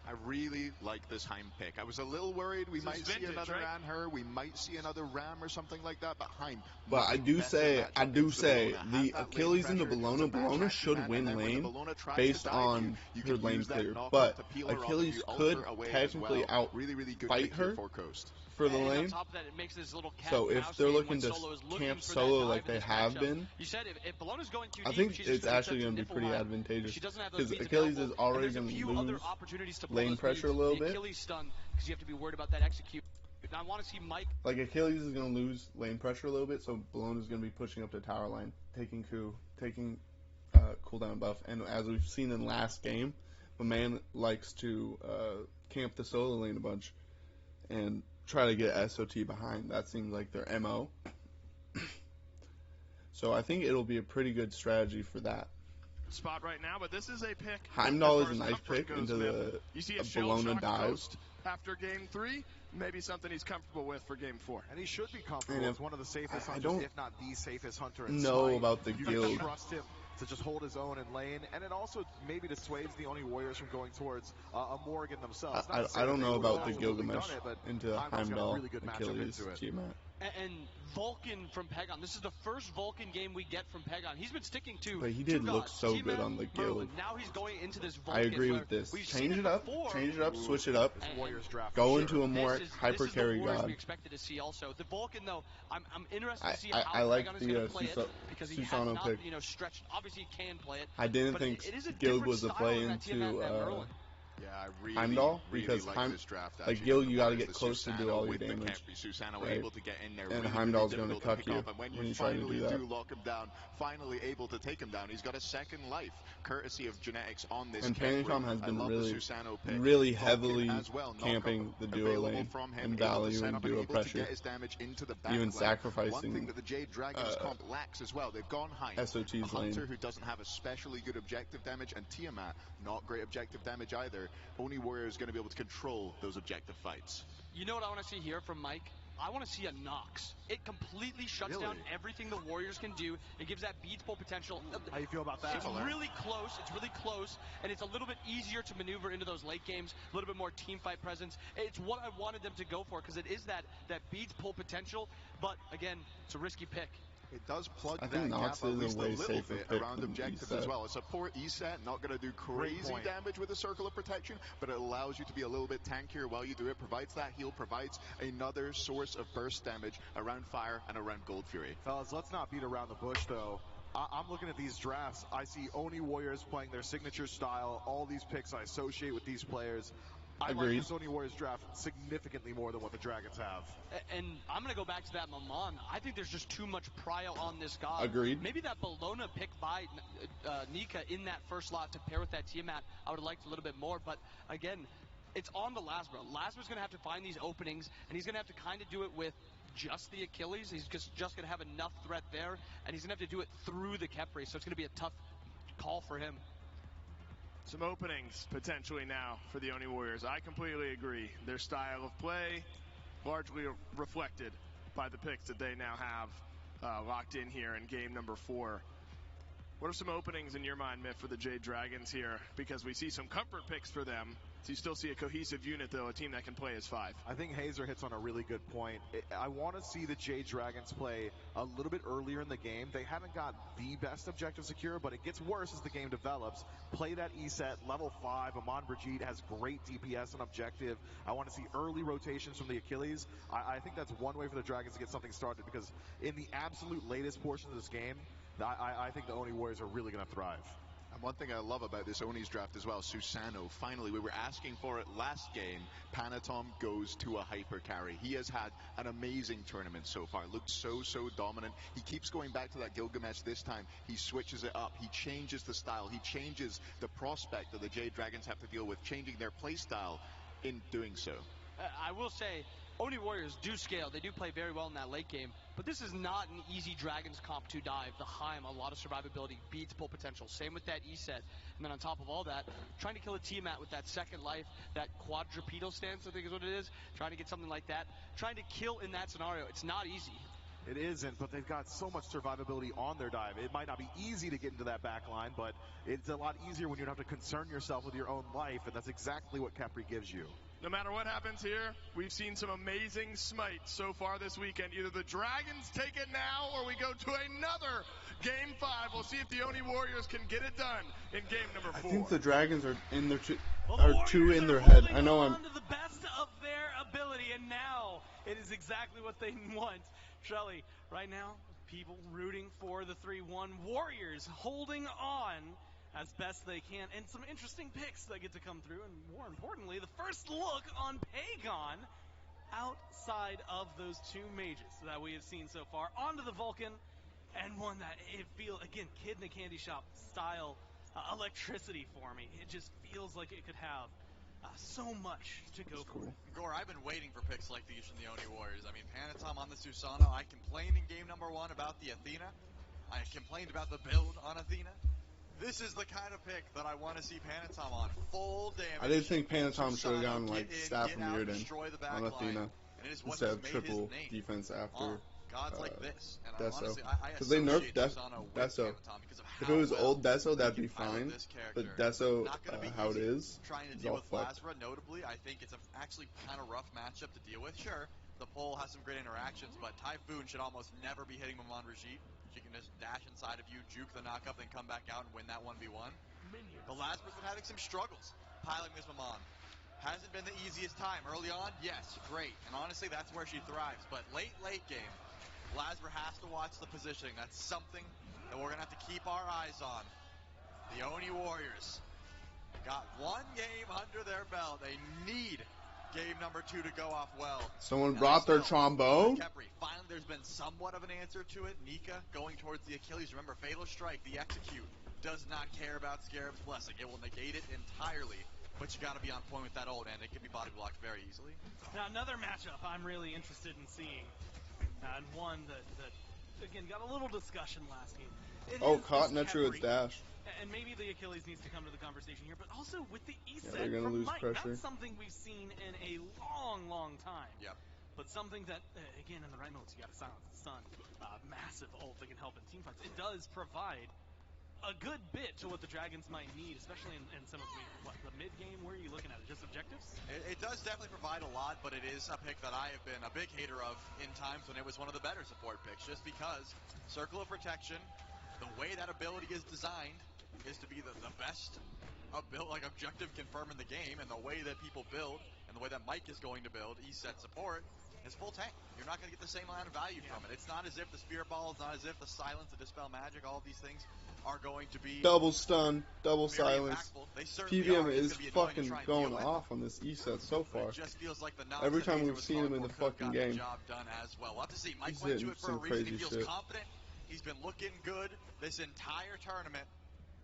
I really like this Heim pick. I was a little worried we might see another Anher, we might see another Ram or something like that, but Heim. But I do say the Achilles and the Bellona should win lane based on her lane clear. But Achilles could technically out-fight her for the lane. So if they're looking to camp solo like they have been, I think it's actually going to be pretty advantageous because Achilles is already going to lose lane pressure a little bit. Because you have to be worried about that execute. Now I want to see Mike. Like Achilles is going to lose lane pressure a little bit, so Bellona is going to be pushing up the tower line, taking cooldown buff. And as we've seen in last game, the man likes to camp the solo lane a bunch and try to get SOT behind. That seems like their MO. So I think it'll be a pretty good strategy for that. Spot right now, but this is a pick. Heimdall is a nice pick into the Bellona dive. After game 3, maybe something he's comfortable with for game 4. And he should be comfortable. He's one of the safest hunters, if not the safest hunter in know Smite. About the you guild. Can trust him to just hold his own in lane, and it also maybe dissuades the Oni Warriors from going towards a Morrigan themselves. I don't know about the Gilgamesh into Heimdall, really Achilles, Tiamat. And Vulcan from Pegon. This is the first Vulcan game we get from Pegon. He's been sticking to. But he did look so good on the guild. Now he's going into this Vulcan. I agree with this. Change it up, switch it up. Go into a more hyper carry god. We expected to see also the Vulcan though. I'm interested to see how Pegon like is going to play it because he has not pick. Stretched. Obviously he can play it. I didn't think guild was a play into. Yeah, I really, Heimdall, really because like this draft. Like Gil, you got to get close to do all your damage. Susano able to get in there, and really, Heimdall's really going to cuck you when you try to do that. Lock him down, finally able to take him down. He's got a second life, courtesy of Genetics on this. And Panicom has been really heavily camping the duo lane and valuing duo pressure, even sacrificing that the Jade Dragons comp lacks as well. They've gone high. SOT's a lane. hunter who doesn't have especially good objective damage, and Tiamat, not great objective damage either. Oni Warrior is going to be able to control those objective fights. You know what I want to see here from Mike? I want to see a Nox. It completely shuts down everything the Warriors can do. It gives that beats pull potential. How you feel about that? It's really close. It's really close, and it's a little bit easier to maneuver into those late games. A little bit more team fight presence. It's what I wanted them to go for because it is that beats pull potential. But again, it's a risky pick. It does plug I that think gap Nox at is a least a way little safer bit pick around than objectives ESET. as well. It's a poor ESET, not going to do crazy damage with a circle of protection, but it allows you to be a little bit tankier while you do it, provides that heal, provides another source of burst damage around Fire and around Gold Fury. Fellas, let's not beat around the bush, though. I'm looking at these drafts. I see Oni Warriors playing their signature style. All these picks I associate with these players. I like this Oni Warriors draft significantly more than what the Dragons have. And I'm going to go back to that Maman. I think there's just too much prio on this god. Agreed. Maybe that Bologna pick by Nika in that first slot to pair with that Tiamat, I would have liked a little bit more. But again, it's on the Lasbro. Lasbro's going to have to find these openings, and he's going to have to kind of do it with just the Achilles. He's just going to have enough threat there, and he's going to have to do it through the Kepri. So it's going to be a tough call for him. Some openings potentially now for the Oni Warriors. I completely agree. Their style of play largely reflected by the picks that they now have locked in here in game number 4. What are some openings in your mind, Miff, for the Jade Dragons here? Because we see some comfort picks for them. So you still see a cohesive unit, though, a team that can play as 5. I think Hazer hits on a really good point. I want to see the Jade Dragons play a little bit earlier in the game. They haven't got the best objective secure, but it gets worse as the game develops. Play that ESET, level 5. Amon Brigitte has great DPS and objective. I want to see early rotations from the Achilles. I think that's one way for the Dragons to get something started, because in the absolute latest portion of this game, I think the Oni Warriors are really going to thrive. And one thing I love about this Oni's draft as well, Susano, finally, we were asking for it last game. Panatom goes to a hyper carry. He has had an amazing tournament so far. Looked so dominant. He keeps going back to that Gilgamesh this time. He switches it up. He changes the style. He changes the prospect that the Jade Dragons have to deal with, changing their play style in doing so. I will say, Oni Warriors do scale. They do play very well in that late game. But this is not an easy Dragons comp to dive. The Heim, a lot of survivability, beats pull potential. Same with that ESET. And then on top of all that, trying to kill a Tiamat with that second life, that quadrupedal stance, I think is what it is. Trying to get something like that. Trying to kill in that scenario. It's not easy. It isn't, but they've got so much survivability on their dive. It might not be easy to get into that back line, but it's a lot easier when you don't have to concern yourself with your own life, and that's exactly what Kepri gives you. No matter what happens here, we've seen some amazing Smite so far this weekend. Either the Dragons take it now or we go to another Game 5. We'll see if the Oni Warriors can get it done in game number 4. I think the Dragons are in their two in their head. I know I'm... To the best of their ability, and now it is exactly what they want. Shelly, right now, people rooting for the 3-1 Warriors, holding on as best they can, and some interesting picks that get to come through, and more importantly, the first look on Pagon outside of those 2 mages that we have seen so far, onto the Vulcan, and one that it feels, again, kid in a candy shop style electricity for me. It just feels like it could have so much to go for. Gore, I've been waiting for picks like these from the Oni Warriors. I mean, Panatom on the Susano. I complained in game number 1 about the Athena. I complained about the build on Athena. This is the kind of pick that I want to see Panatom on. Full damage. I didn't think Panatom should have gone like staff get from out, Mirrodin destroy the back on Athena line, and it is what instead has of made triple his name defense after gods like this. And Deso. honestly, I Because they nerfed Susano with Deso. Panatom because of If how it was well old Deso, that'd be he can pilot fine. this character. But Deso, Not gonna be how it easy. is, Trying to is deal all with fucked. Lasra, notably, I think it's actually kind of rough matchup to deal with. Sure, the pole has some great interactions, but Typhoon should almost never be hitting Maman Brigitte. She can just dash inside of you, juke the knockup, then come back out and win that 1v1. The Lasra's been having some struggles piloting this Maman. Hasn't been the easiest time. Early on, yes, great. And honestly, that's where she thrives. But late game, Lasra has to watch the positioning. That's something that we're going to have to keep our eyes on. The Oni Warriors got 1 game under their belt. They need game number 2 to go off well. Someone brought their trombone? Kepri, finally there's been somewhat of an answer to it. Nika going towards the Achilles. Remember, Fatal Strike, the execute, does not care about Scarab's Blessing. It will negate it entirely. But you got to be on point with that ult, and it can be body blocked very easily. Now, another matchup I'm really interested in seeing, and one that again, got a little discussion last game. Caught Netroid's dash. And maybe the Achilles needs to come to the conversation here, but also with the ESET they're gonna from lose Mike. pressure. That's something we've seen in a long time. Yep. But something that, again, in the right modes, you got to silence the stun. Massive ult that can help in team fights. It does provide a good bit to what the Dragons might need, especially in some of the mid game. Where are you looking at it? Just objectives? It does definitely provide a lot, but it is a pick that I have been a big hater of in times when it was one of the better support picks, just because Circle of Protection, the way that ability is designed, is to be the best objective confirm in the game, and the way that people build, and the way that Mike is going to build ESET support, is full tank. You're not going to get the same amount of value from it. It's not as if the Spirit Ball, it's not as if the Silence, the Dispel Magic, all of these things are going to be double stun, double very silence. impactful. PBM is fucking going off on this ESET so far. Just feels like the Every time we've seen him in the fucking game, job done as well. We'll have to see. Mike he's went to hitting it for some a reason. He crazy feels shit. confident. He's been looking good this entire tournament.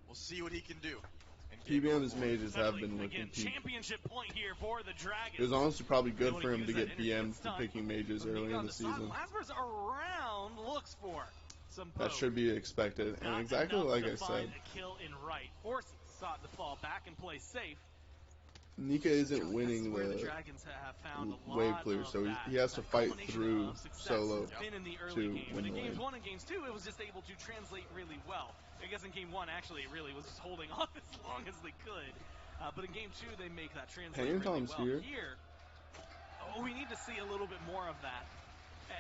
We'll see what he can do. PBM's mages have been looking peak. Championship point here for the Dragons. It was honestly probably good for him to get PM for picking mages early in the season. Lasper's around, looks for some That should be expected, and exactly like I said, a kill in right. Forces sought to fall back and play safe. Nika isn't winning the wave clear, so he has to fight through solo to win the In lane. games 1 and games 2, it was just able to translate really well. I guess in game 1, actually, it really was just holding on as long as they could. But in game 2, they make that translate really well. Here, we need to see a little bit more of that.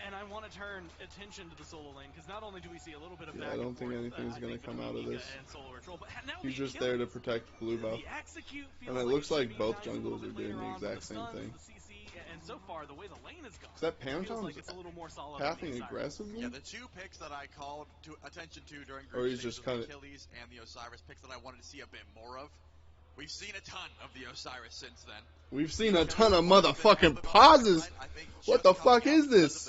And I want to turn attention to the solo lane, because not only do we see a little bit of back I don't and think forth, anything's going to come out of this. Control, but now He's just there to protect blue buff. And it looks like both jungles are doing the exact same thing. And so far, the way the lane has gone, Is that Pantom's pathing aggressively? Yeah, the two picks that I called attention to during Or group he's stages just was kinda- the Achilles and the Osiris picks that I wanted to see a bit more of. We've seen a ton of the Osiris since then. We've seen a ton of motherfucking pauses. What the fuck is this?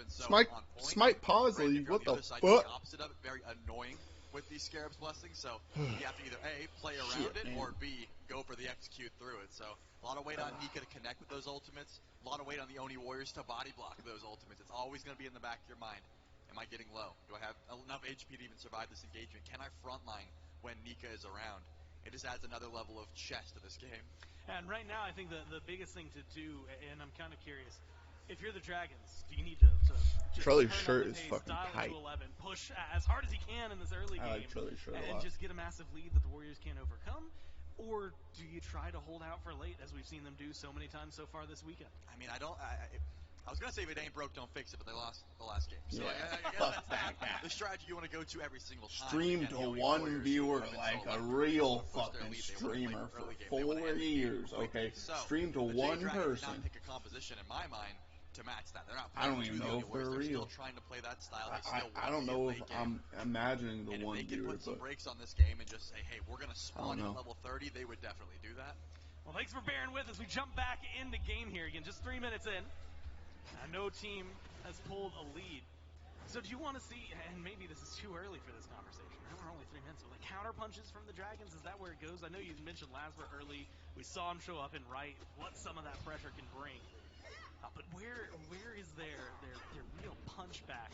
Smite pause league. What the fuck? Opposite of it, very annoying with these Scarab's Blessings. So you have to either A, play around it, or B, go for the execute through it. So a lot of weight on Nika to connect with those ultimates. A lot of weight on the Oni Warriors to body block those ultimates. It's always going to be in the back of your mind. Am I getting low? Do I have enough HP to even survive this engagement? Can I frontline when Nika is around? It just adds another level of chess to this game. And right now, I think the biggest thing to do, and I'm kind of curious, if you're the Dragons, do you need to just Charlie's turn shirt up the is pace, fucking dial it tight. to 11, push as hard as he can in this early I like game, Charlie's shirt a and lot. just get a massive lead that the Warriors can't overcome? Or do you try to hold out for late, as we've seen them do so many times so far this weekend? I mean, I was going to say if it ain't broke, don't fix it, but they lost the last game. So Yeah. I guess that's the strategy you want to go to every single time. Stream to one viewer like a real fucking streamer for 4 years, okay? Stream to one person. Not pick a composition in my mind to match that. They're not. I don't even know if they're real. Still trying to play that style. I don't know if I'm imagining the one viewer, but if they could put some but brakes on this game and just say, hey, we're going to spawn at level 30, they would definitely do that. Well, thanks for bearing with us. We jump back into game here again, just 3 minutes in. No team has pulled a lead. So do you want to see, and maybe this is too early for this conversation, right? We're only 3 minutes, so like counter punches from the Dragons, is that where it goes? I know you mentioned Lasper early. We saw him show up in right, what some of that pressure can bring. But where is their real punchback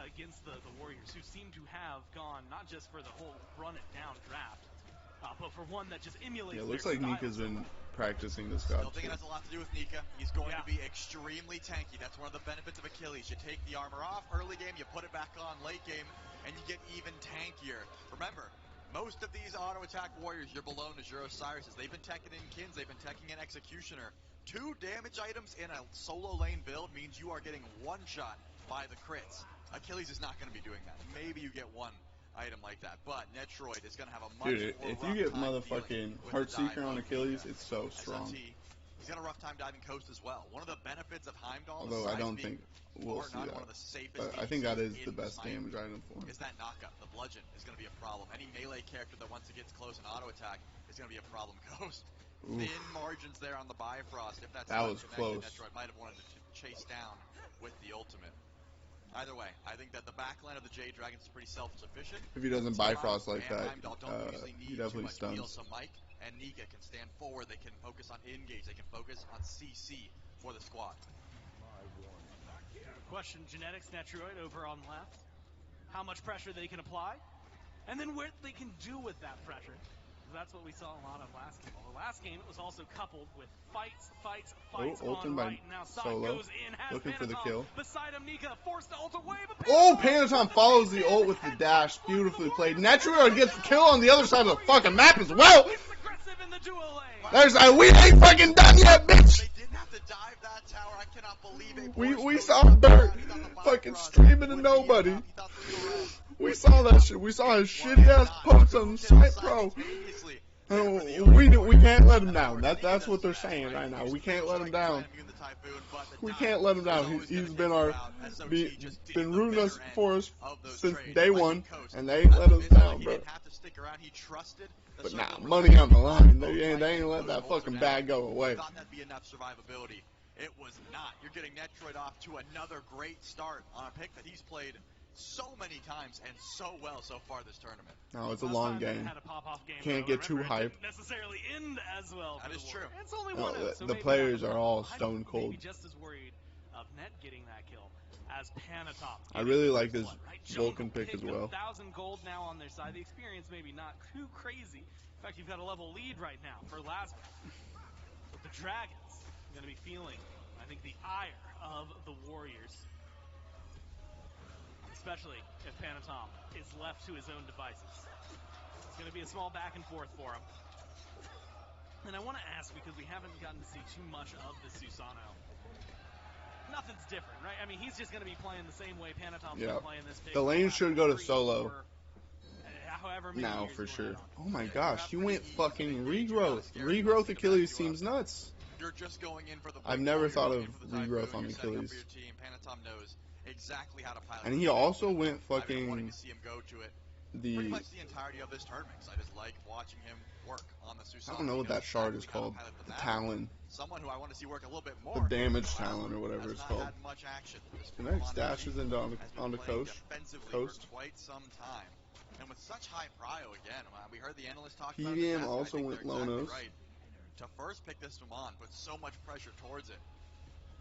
against the Warriors, who seem to have gone not just for the whole run it down draft, but for one that just emulates. Yeah, it looks like Nika's been practicing this god. Still think it has a lot to do with Nika. He's going to be extremely tanky. That's one of the benefits of Achilles. You take the armor off early game, you put it back on late game, and you get even tankier. Remember, most of these auto attack warriors, your Balone, your Osiris, they've been teching in Kins, they've been teching in Executioner. 2 damage items in a solo lane build means you are getting one shot by the crits. Achilles is not going to be doing that. Maybe you get one item like that, but Netroid is going to have a much Dude, more if you get motherfucking Heartseeker on Achilles, it's so strong. He's got a rough time diving coast as well. One of the benefits of Heimdall, Although I don't think we'll see that. But I think that is the best damage item for him. Is that knockup? The bludgeon is going to be a problem. Any melee character that once it gets close and auto attack is going to be a problem. Ghost. Thin margins there on the Bifrost. If that's that was close. Netroid might have wanted to chase down with the ultimate. Either way, I think that the backline of the Jade Dragons is pretty self-sufficient. If he doesn't Bifrost like that, he definitely stuns. So Mike and Nika can stand forward. They can focus on engage. They can focus on CC for the squad. Question, Genetics, Netroid over on the left. How much pressure they can apply, and then what they can do with that pressure. because that's what we saw a lot of last game. Well, the last game, it was also coupled with fights ulted on by right. Now Sot Solo, goes in, has looking for the Panatom kill. beside him. Nika forced to ult away, but Oh, Panatom follows the ult with the dash. Beautifully played. Netrunner gets the kill on the other side of the fucking map as well. aggressive in the duo lane. There's we ain't fucking done yet, bitch. They didn't have to dive that tower. I cannot believe it. We saw Bert fucking streaming to nobody. We saw that shit. We saw his shitty ass posts on Smite Pro. We can't let him down. That's what they're saying right now. We can't let him down. We can't let him down. He's been rooting us for us since day one, and they ain't let us down, bro. But nah, money on the line. They ain't let that fucking bag go away. Thought that'd be enough survivability. It was not. You're getting Netroid off to another great start on a pick that he's played so many times and so well so far this tournament. No, it's a long game. Can't get too hyped. Necessarily end as well. That is true. It's only one out, so the maybe players not. are all stone cold. Maybe just as worried of Net getting that kill as Panatom. I really like this Vulcan pick as well. 1,000 gold now on their side. The experience maybe not too crazy. In fact, you've got a level lead right now for Lasma. But the Dragons are going to be feeling, I think, the ire of the Warriors. Especially if Panatom is left to his own devices. It's going to be a small back and forth for him. And I want to ask, because we haven't gotten to see too much of the Susano. Nothing's different, right? I mean, he's just going to be playing the same way Panatom's been playing this pick. The lane should go to Solo. However many Now, years for sure. on. Oh my gosh, he went fucking regrowth. Regrowth Achilles seems nuts. You're just going in for the I've never thought of regrowth on Achilles. Panatom knows exactly how to pilot. And he also went I've been wanting fucking to see him go to it the. pretty much the entirety of this tournament. I just like watching him work on the Susano. I don't know what that shard is called. The Talon. Someone who I want to see work a little bit more. The damage Talon or whatever it's called. Much action. The next dashes into on the coast. For quite some time. And with such high prio again, we heard the analyst talk about PDM also went Lonos. Right. To first pick this one on, put so much pressure towards it.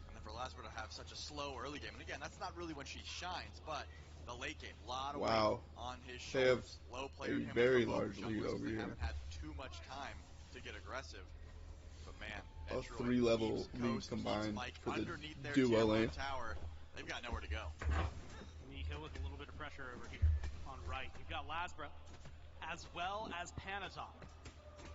And then for Lasma to have such a slow early game. And again, that's not really when she shines, but the late game, a lot of weight on his shoulders. They have low player a very large lead over they here. haven't had too much time to get aggressive. But man, A 3-level lead combined for the duo lane. Tower, they've got nowhere to go. Nika with a little bit of pressure over here on right. You've got Lasbra as well as Panatom.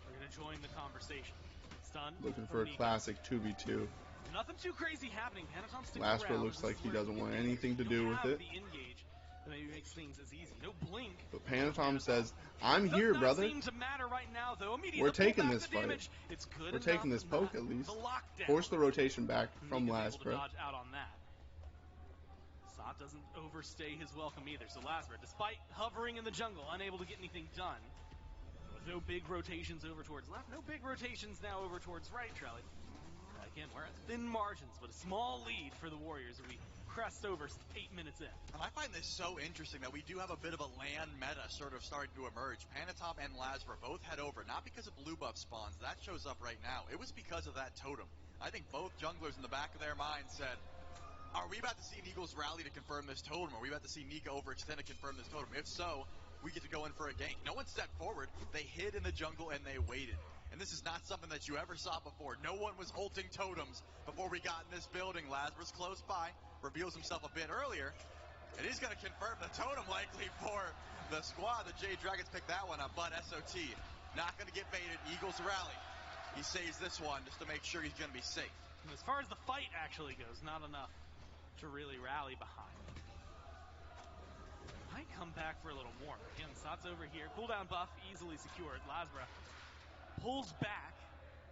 We're going to join the conversation. Stun. Looking for a classic 2v2. Nothing too crazy happening. Panatom sticking Lasbra around. looks like he doesn't want anything to do with it. The engage that maybe makes things as easy. No blink. But Panatom says, I'm here, brother. Seem to matter right now, though. We're taking this fight. It's good. We're taking this poke at least. Force the rotation back from Lasbra. Out on that. Sot doesn't overstay his welcome either. So Lasbra, despite hovering in the jungle, unable to get anything done. With no big rotations over towards left, no big rotations now over towards right, Charlie. Again, we're at thin margins, but a small lead for the Warriors as we crest over 8 minutes in. And I find this so interesting that we do have a bit of a land meta sort of starting to emerge. Panatom and Lasbra both head over, not because of blue buff spawns. That shows up right now. It was because of that totem. I think both junglers in the back of their minds said, are we about to see an Eagles rally to confirm this totem? Are we about to see Nika overextend to confirm this totem? If so, we get to go in for a gank. No one stepped forward. They hid in the jungle and they waited. And this is not something that you ever saw before. No one was ulting totems before we got in this building. Lasbra's close by, reveals himself a bit earlier, and he's going to confirm the totem likely for the squad. The Jade Dragons picked that one up, but SOT not going to get baited. Eagles rally. He saves this one just to make sure he's going to be safe. And as far as the fight actually goes, not enough to really rally behind. Might come back for a little more. Again, Sot's over here. Cooldown buff easily secured. Lasbra pulls back,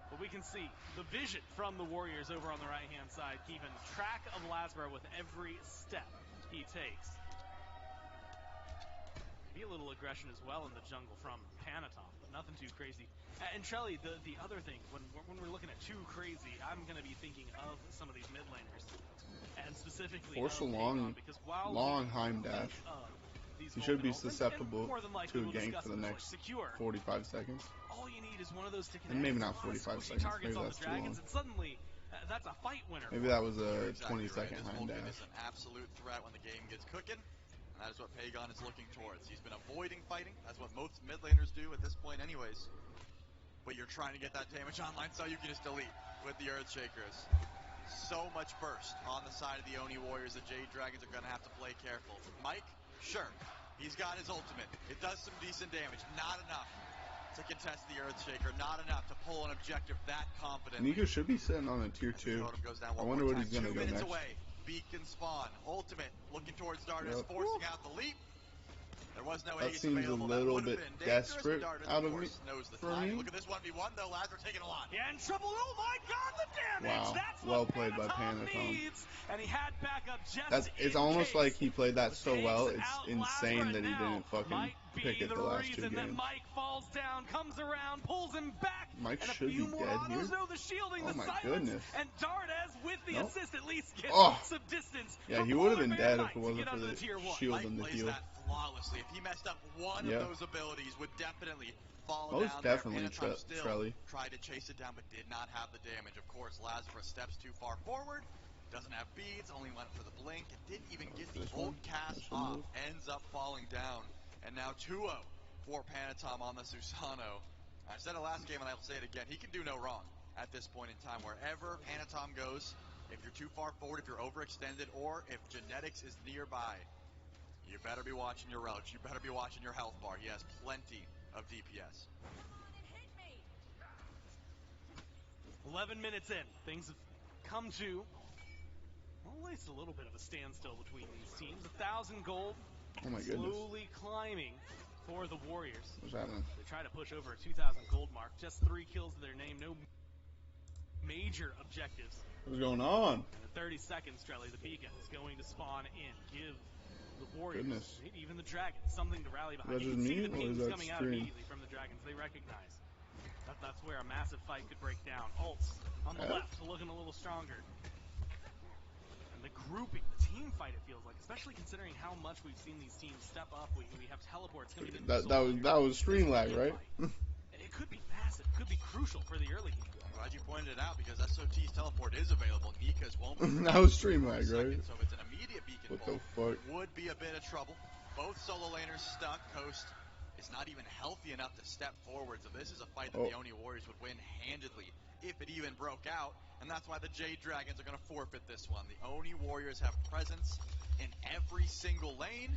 but we can see the vision from the Warriors over on the right-hand side, keeping track of Lasbra with every step he takes. Maybe a little aggression as well in the jungle from Panatom, but nothing too crazy. And Trelly, the other thing, when we're looking at too crazy, I'm going to be thinking of some of these mid laners, and specifically Force a long Heim dash. He should be susceptible to a gank for the next 45 seconds. All you need is one of those to connect. And maybe not 45 seconds. Maybe that's too long. And suddenly, that's a fight winner. Maybe that was a 20-second Heim dash. It's an absolute threat when the game gets cooking. And That is what Pagon is looking towards. He's been avoiding fighting. That's what most mid laners do at this point anyways. But you're trying to get that damage online so you can just delete with the Earthshakers. So much burst on the side of the Oni Warriors. The Jade Dragons are going to have to play careful. Mike, sure, he's got his ultimate. It does some decent damage. Not enough to contest the Earthshaker. Not enough to pull an objective that confidently. Nika should be sitting on a tier 2. I wonder what he's going to go 2 minutes next. away. Beacon spawn. Ultimate looking towards Dardas, forcing out the leap. There was no That ace seems a available. little That bit been desperate Dardas, out of me. knows the For time. me. Look at this 1v1 though. Lads are taking a lot. Yeah, in trouble. Oh my God, the damage! Wow, That's well what played by Panatom Panatom. needs, and he had backup just It's in almost case. like he played that so well. It's Out insane Lazarus that he now didn't fucking might pick be it the the last 2 reason that games. Mike falls down, comes around, pulls him back, Mike and a should few be more dead autos. here. No, the shielding, Oh the my silence, goodness. and Dardes with the Nope. assist at least gets Oh. some distance. Yeah, from he would have been Polar dead Bear if it Mike to wasn't get for onto the tier 1. shield Mike and the plays heal. that flawlessly. If he messed up one Yeah. of those abilities, would definitely fall Most down definitely there. Panatom still Trelly. tried to chase it down, but did not have the damage. Of course, Lazarus steps too far forward. Doesn't have beads, only went for the blink, and didn't even get the ult cast off. Ends up falling down. And now 2-0 for Panatom on the Susano. I said it last game, and I will say it again. He can do no wrong at this point in time. Wherever Panatom goes, if you're too far forward, if you're overextended, or if Genetics is nearby, you better be watching your relics. You better be watching your health bar. He has plenty of DPS. 11 minutes in, things have come to at least a little bit of a standstill between these teams. 1,000 gold, Oh my goodness. slowly climbing for the Warriors. What's happening? They try to push over a 2,000 gold mark. Just 3 kills to their name. No major objectives. What's going on? In 30 seconds, Trelly, the beacon is going to spawn in. Give the Warriors, Goodness. maybe even the Dragons, something to rally behind. Is that You can just see me, the or is pings that coming out stream? immediately from the Dragons. They recognize that's where a massive fight could break down. Ults on the left, looking a little stronger. And the grouping, the team fight, it feels like, especially considering how much we've seen these teams step up. We have teleports coming in. That was stream lag, right? It could be massive. It could be crucial for the early game. I'm glad you pointed it out because SOT's teleport is available. Nika's won't be. That was stream lag, right? So if it's an immediate beacon What pull, the fuck? would be a bit of trouble. Both solo laners stuck. Coast is not even healthy enough to step forward. So this is a fight that the Oni Warriors would win handedly if it even broke out. And that's why the Jade Dragons are going to forfeit this one. The Oni Warriors have presence in every single lane.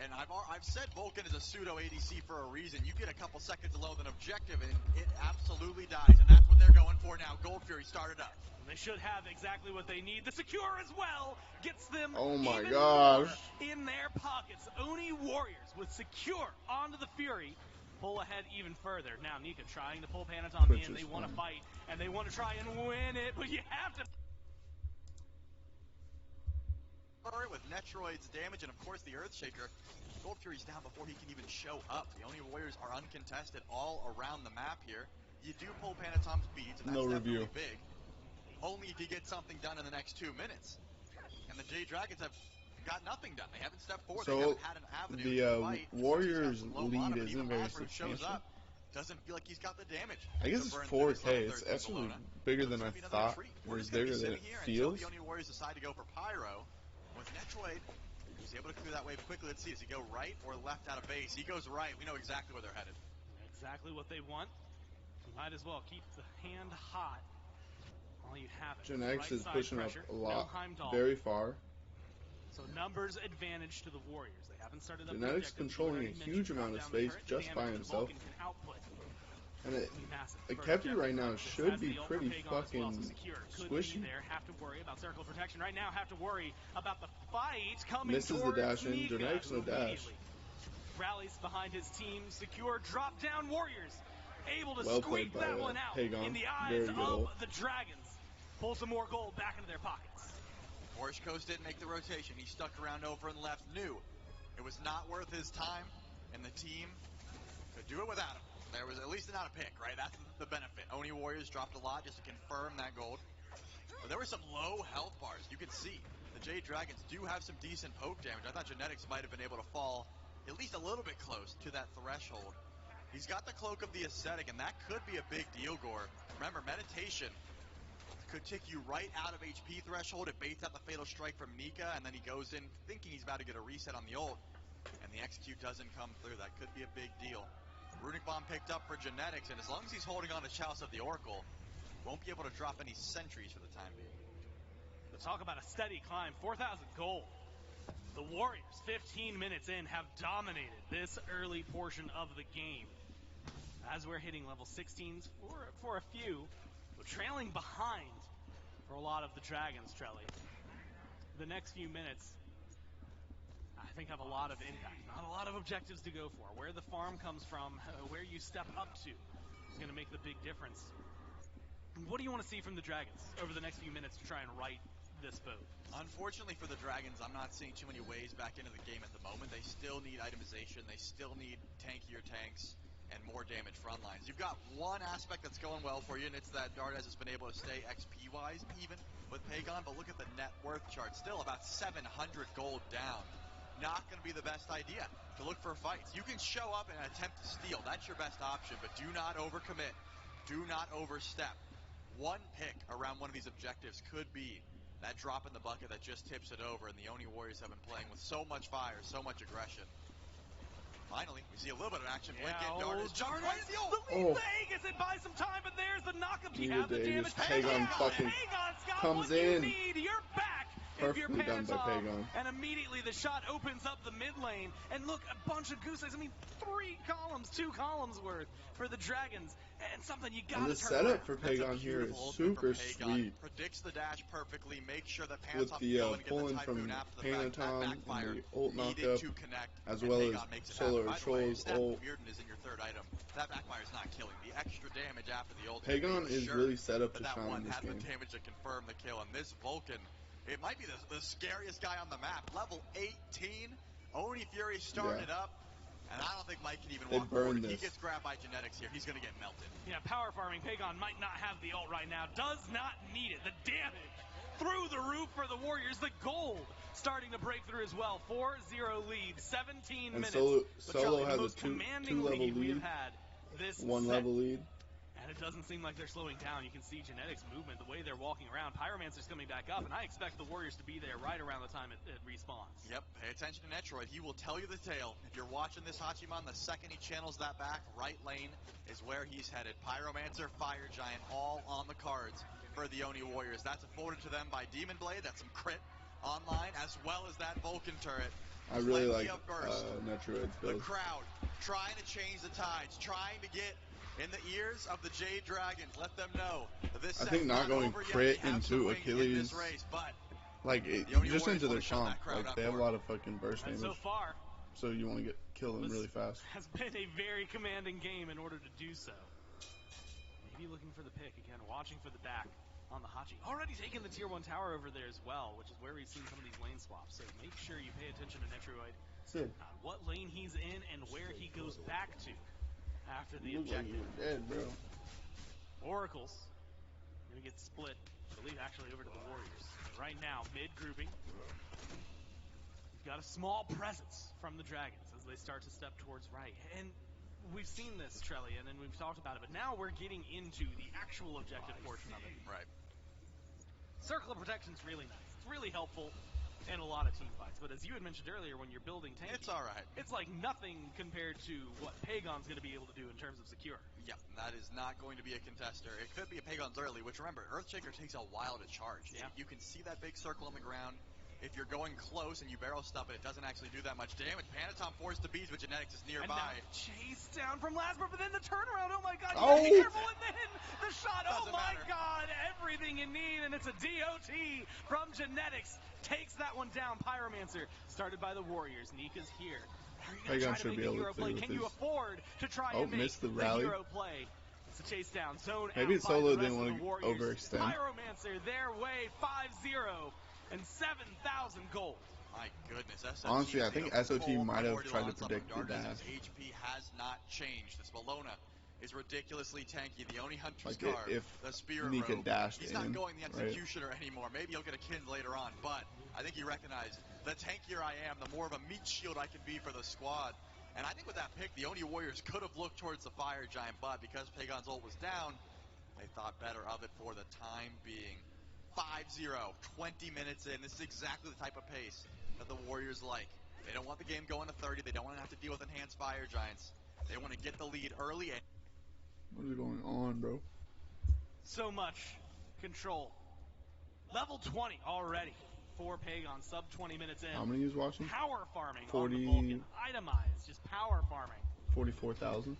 And I've said Vulcan is a pseudo ADC for a reason. You get a couple seconds alone with an objective and it absolutely dies. And that's what they're going for now. Gold Fury started up. They should have exactly what they need. The Secure as well gets them Oh my even gosh. more in their pockets. Oni Warriors with Secure onto the Fury pull ahead even further. Now Nika trying to pull Panatom Twitch in. is They want to fun. fight and they want to try and win it, but you have to. With Netroid's damage and of course the Earthshaker, Gold Fury's down before he can even show up. The Oni Warriors are uncontested all around the map here. You do pull Panatom's beads, and that's No definitely review. big. Only if you get something done in the next 2 minutes. And the Jade Dragons have got nothing done. They haven't stepped forward. They So haven't had an avenue the to fight. Warriors Low lead mana, but isn't even very Lazarus shows substantial. up. Doesn't feel like he's got the damage. I guess to it's burn through his 4K. level It's 13 actually Bologna. bigger than I It's gonna be another thought. treat. It We're was just gonna be bigger than sitting it here feels. until the Oni Warriors decide to go for Pyro. With Netroid, he's able to clear that wave quickly. Let's see, does he go right or left out of base? He goes right. We know exactly where they're headed. Exactly what they want. You might as well keep the hand hot while you have it. Gen X Right is side pushing pressure, up a lot, no Heimdall. very far. So numbers advantage to the Warriors. They haven't started up Genetics controlling a huge amount of space just by himself. And a Kefri right now should be pretty fucking squishy. There, have to worry about circle protection right now. Have to worry about the fight coming Misses the towards dash in. Nika, Genetics no who dash. immediately rallies behind his team. Secure drop down Warriors, able to Well squeak played by, that one out Pagon. in the eyes Very good of ult. the Dragons. Pull some more gold back into their pockets. Orange Coast didn't make the rotation. He stuck around over and left. Knew it was not worth his time, and the team could do it without him. There was at least not a pick, right? That's the benefit. Oni Warriors dropped a lot just to confirm that gold. But there were some low health bars. You can see the Jade Dragons do have some decent poke damage. I thought Genetics might have been able to fall at least a little bit close to that threshold. He's got the Cloak of the Ascetic, and that could be a big deal, Gore. Remember, Meditation could tick you right out of HP threshold. It baits out the Fatal Strike from Nika, and then he goes in thinking he's about to get a reset on the ult, and the execute doesn't come through. That could be a big deal. Runic Bomb picked up for Genetics, and as long as he's holding on to Chalice of the Oracle, won't be able to drop any sentries for the time being. But talk about a steady climb, 4,000 gold. The Warriors, 15 minutes in, have dominated this early portion of the game. As we're hitting level 16s for a few, but trailing behind for a lot of the Dragons, Trelly. The next few minutes, I think, have a lot of impact. Not a lot of objectives to go for. Where the farm comes from, where you step up to, is going to make the big difference. What do you want to see from the Dragons over the next few minutes to try and right this boat? Unfortunately for the Dragons, I'm not seeing too many ways back into the game at the moment. They still need itemization. They still need tankier tanks and more damage front lines. You've got one aspect that's going well for you, and it's that Dardes has been able to stay XP-wise even with Pagon, but look at the net worth chart. Still about 700 gold down. Not going to be the best idea to look for fights. You can show up and attempt to steal. That's your best option, but do not overcommit. Do not overstep. One pick around one of these objectives could be that drop in the bucket that just tips it over, and the Oni Warriors have been playing with so much fire, so much aggression. Finally, we see a little bit of action. Blink in, Dardes jumps right at the ult. The lead Vegas, it buys some time, but there's the knockup. Do you have the damage? Pagon fucking comes in. You're back. Perfectly done by Pagon. And immediately the shot opens up the mid lane. And look, a bunch of goose eggs. I mean, 2 columns worth for the Dragons. And something you got to turn the setup for Pagon here is super sweet. Predicts the dash perfectly. Makes sure that with the pulling from Panatom and the ult knockup, as well as Solar Troll's ult. Mirrodin is in your third item. That backfire is not killing. The extra damage after the ult. Pagon is really set up to shine in this game. The damage to confirm the kill, and this Vulcan, it might be the scariest guy on the map. Level 18, Oni Fury starting it up, and I don't think Mike can even walk forward. He gets grabbed by Genetics here. He's going to get melted. Yeah, power farming. Pagon might not have the ult right now. Does not need it. The damage through the roof for the Warriors. The gold starting to break through as well. 4-0 lead, 17 and minutes. Solo has a two-level lead, one-level lead. And it doesn't seem like they're slowing down. You can see Genetics' movement, the way they're walking around. Pyromancer's coming back up, and I expect the Warriors to be there right around the time it respawns. Yep, pay attention to Netroid. He will tell you the tale. If you're watching this Hachiman, the second he channels that back, right lane is where he's headed. Pyromancer, Fire Giant, all on the cards for the Oni Warriors. That's afforded to them by Demon Blade. That's some crit online, as well as that Vulcan turret. I really like Netroid's build. The crowd trying to change the tides, trying to get in the ears of the Jade Dragons, let them know that this I think not going crit into Achilles, like just into their chomp, like they have a lot of fucking burst damage. So far, so you want to kill them really fast. Has been a very commanding game in order to do so. Maybe looking for the pick again, watching for the back on the Hachi. Already taking the tier 1 tower over there as well, which is where we've seen some of these lane swaps. So make sure you pay attention to Netroid, what lane he's in and where he goes back to after the objective. Like you're dead, bro. Oracles gonna get split, I believe, actually over to the Warriors. Right now, mid grouping. We've got a small presence from the Dragons as they start to step towards right. And we've seen this, Trelly, and then we've talked about it, but now we're getting into the actual objective portion of it. Right. Circle of Protection is really nice. It's really helpful in a lot of team fights, but as you had mentioned earlier, when you're building tanks, it's all right. It's like nothing compared to what Pagon's going to be able to do in terms of secure. Yeah, that is not going to be a contester. It could be a Pagon's early, which remember, Earthshaker takes a while to charge. Yeah. You can see that big circle on the ground. If you're going close and you barrel stuff it, it doesn't actually do that much damage. Panatom forced to bees, but Genetics is nearby. And now chase down from Lasper, but then the turnaround, oh my god, you gotta be careful, and then the shot, oh my god, everything you need, and it's a DOT from Genetics. Takes that one down. Pyromancer started by the Warriors. Nika's here. Are you going to try to make a hero play? Can you afford to try and make the hero play? It's a chase down. Zone maybe out Solo by the didn't want to overextend. Pyromancer their way 5-0 and 7,000 gold. My goodness, SOT honestly, I think SOT might have tried to predict the dash. HP has not changed. This Bologna is ridiculously tanky. The Oni Hunter's like car, if the Spirit Nika Robe, dashed he's in, not going the Executioner right? anymore. Maybe he'll get a Kin later on, but I think he recognized the tankier I am, the more of a meat shield I can be for the squad. And I think with that pick, the Oni Warriors could have looked towards the Fire Giant, but because Pagon's ult was down, They thought better of it for the time being. 5-0, 20 minutes in. This is exactly the type of pace that the Warriors like. They don't want the game going to 30. They don't want to have to deal with enhanced Fire Giants. They want to get the lead early. What is going on, bro? So much control. Level 20 already for Pagon, sub 20 minutes in. How many is watching? Power farming 40, on the Vulcan. Itemized, just power farming. 44,000.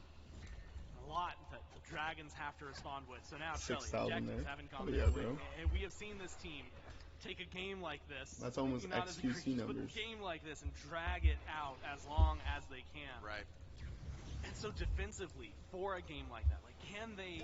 A lot that the Dragons have to respond with. So now, 6,000 there. haven't come Oh, their yeah, way. bro. And we have seen this team take a game like this. That's almost not as XQC egregious, but numbers. a game like this and drag it out as long as they can. Right. And so defensively, for a game like that, like, can they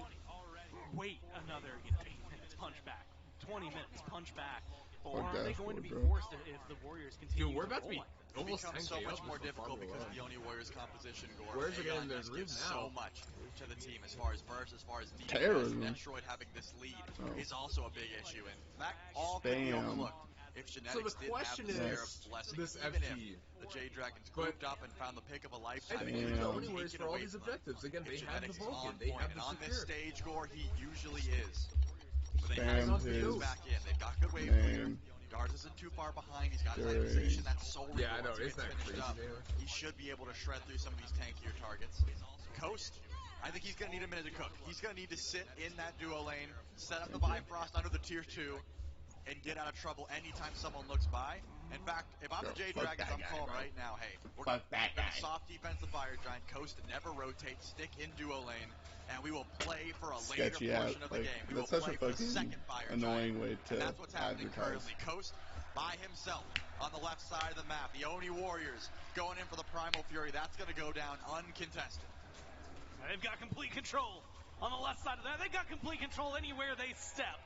wait another 8 minutes, punch back, 20 minutes, punch back, or are they going to be forced if the Warriors continue Dude, we're about to be like this? It becomes so much more difficult because of the Oni Warriors composition, Gore. Where's it Pagon in just their gives now? so much to the team as far as burst, as far as defense. Terrorism. Metroid having this lead is also a big issue, and that all could be overlooked if Genetics didn't have the share of blessings. This Even FG. if the J Dragons grouped up and found the pick of a lifetime, And it the would Oni be Warriors taken for all away these from them. objectives. Again, If they have the Genetics is Vulcan. on They point, have and the on this security. stage, Gore, he usually is. But they Spam have his back in. They've got good wave clear. Garz isn't too far behind. He's got his Dang. itemization. That's so Yeah, I know. once he Isn't gets that finished crazy, up, man? he should be able to shred through some of these tankier targets. Coast, I think he's going to need a minute to cook. He's going to need to sit in that duo lane, set up the Bifrost under the tier 2, and get out of trouble anytime someone looks by. In fact, if I'm the J Dragons, I'm calling right now, hey, we're going to soft defense the Fire Giant, Coast never rotate, stick in duo lane, and we will play for a later Sketchy portion out. of the Like, game. We that's will such play a for the fucking second Fire annoying Giant. way And to that's what's happening advertise. currently. Coast by himself on the left side of the map. The Oni Warriors going in for the Primal Fury. That's going to go down uncontested. And they've got complete control on the left side of that. They've got complete control anywhere they step.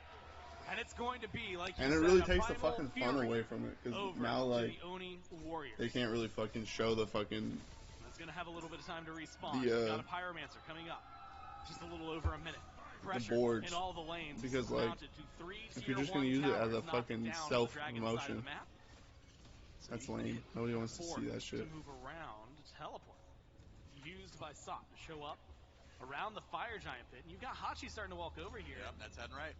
And it's going to be, like you And it said, really a takes the Primal fucking fun Fury away from it, because over now, to like, the Oni Warriors. they can't really fucking show the fucking... That's going to have a little bit of time to respawn. The, Got a Pyromancer coming up. Just a little over a minute. Pressure boards. in all the lanes. Because, like, Mounted to 3 if you're just tier going to 1 use it as towers a knocked fucking down on the self-promotion, Dragon side of the map. that's lame. Nobody wants to see that shit. To move around, teleport. Used by Sot to show up around the Fire Giant pit. And you've got Hachi starting to walk over here. Yep, that's heading right.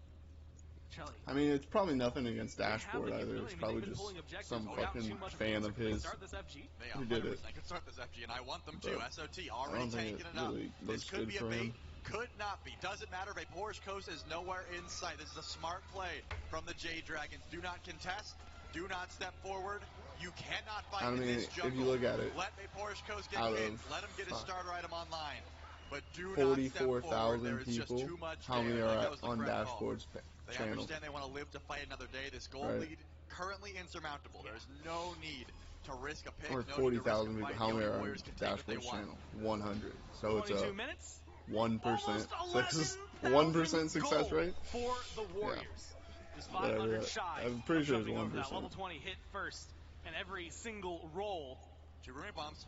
Chelly. I mean, it's probably nothing against Dashboard haven't either. really- It's I mean, probably they've been just pulling objectives some without fucking too much of a fan concern. of Can they his start this FG? They who did it. 100% can start this FG, and I want them to. But SOT I already don't think tanking it it up. really This looks could good be a for bait, him. could not be. Doesn't matter. Vapor's Coast is nowhere in sight. This is a smart play from the J Dragons. Do not contest. Do not step forward. You cannot fight I in mean, this jungle. if you look at it, let Vapor's Coast get out in. of, Let him get his starter item online. But do not step 44,000 forward. There is just people, too much how many there. are That was the on correct call. Dashboard's They channel? understand they want to live to fight another day. This gold Right. lead currently insurmountable. There's no need to risk a pick. Or no need to 40,000 risk a people, fight. how The many Oni are on Warriors can take what they Dashboard's want. channel? 100. So it's 22 a minutes. 1% success, 11,000 1% success gold rate? for the Warriors. Just 500 Whatever. shy. I'm pretty of sure it's jumping over that 1%. level 20 hit first, and every single roll. 2 runic bombs.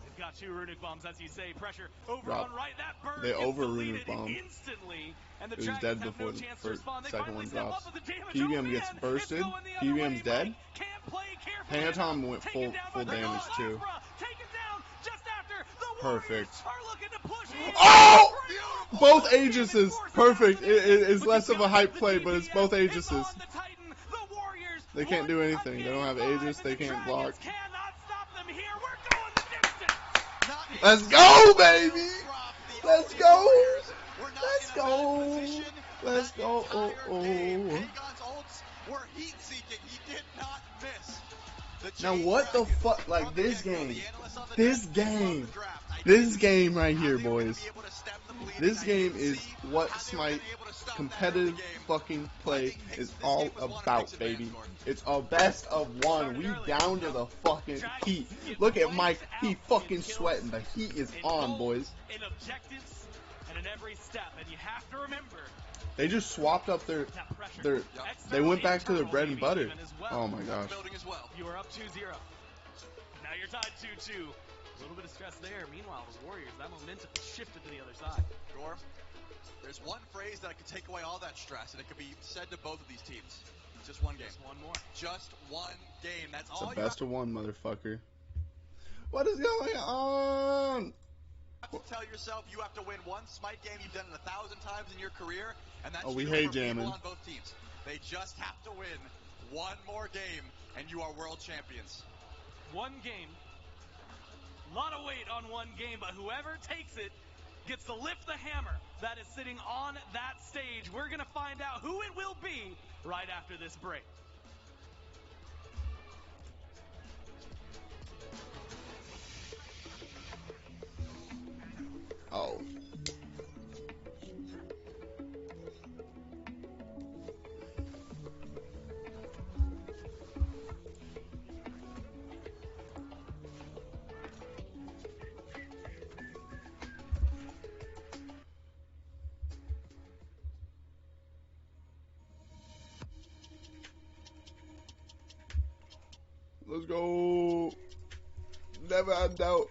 They've got 2 runic bombs, as you say. Pressure over Drop. on right. That bird They gets over deleted runic bomb. instantly, and the It was Dragons dead have before no the chance to first, respond. They second finally one step drops. up with the damage. PBM Oh, gets man, bursted. it's going the other PBM's way. dead. Mike can't play carefully. Phantom went Taken down full by the damage too. Afra. Taken down just after the Perfect. Warriors are looking to push in. Oh! Both Aegises. Perfect. It's less of a hype play, but it's both Aegises. They can't do anything. They don't have Aegis. They can't block. Let's go, baby! Let's go! Let's go! Let's go! Oh, oh. Now what the fuck? Like this game right here, boys. This game is what Smite competitive fucking play is all about, baby. It's a best of one. We down to the fucking heat. Look at Mike. He fucking sweating. The heat is on, boys. In objectives and in every step, and you have to remember. They just swapped up their they went back to their bread and butter. Oh my gosh. You are up 2-0. Now you're tied 2-2. A little bit of stress there. Meanwhile, the Warriors, that momentum shifted to the other side. Gore, there's one phrase that could take away all that stress, and it could be said to both of these teams. Just one game. Just one more. Just one game. That's It's all a best of one, motherfucker. What is going on? to tell yourself you have to win one Smite game. You've done it 1,000 times in your career, and that's we true hate for people jamming. on both teams. They just have to win one more game, and you are world champions. One game. A lot of weight on one game, but whoever takes it gets to lift the hammer that is sitting on that stage. We're going to find out who it will be right after this break. Oh. Let's go. Never had doubt.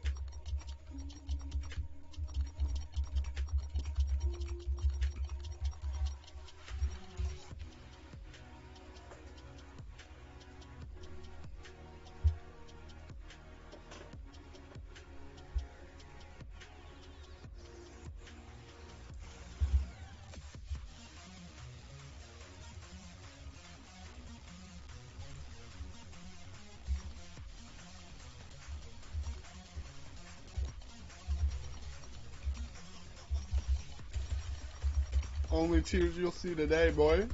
Only tears you'll see today, boy.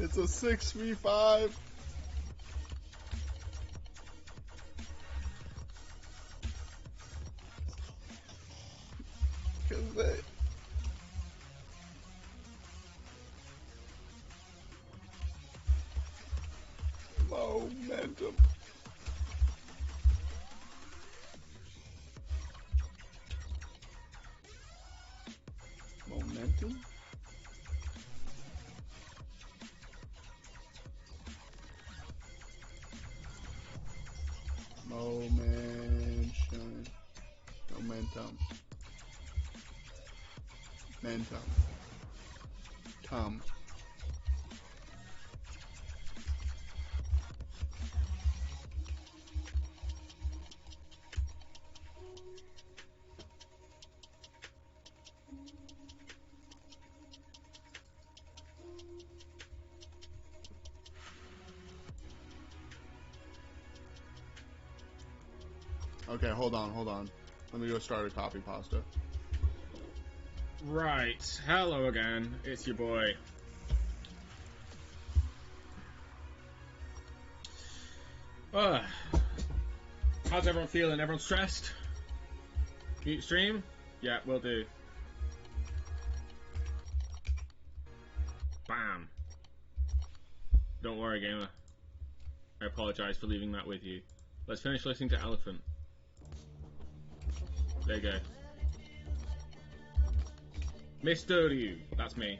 It's a 6v5. Cause they... Momentum. Momentum? Momentum. Momentum. Momentum. Tom. Okay, hold on. Let me go start a copy pasta. Right, hello again, it's your boy. How's everyone feeling? Everyone stressed? Mute stream? Yeah, will do. Bam. Don't worry, gamer. I apologise for leaving that with you. Let's finish listening to Elephant. There you go. Mr. Ryu, that's me.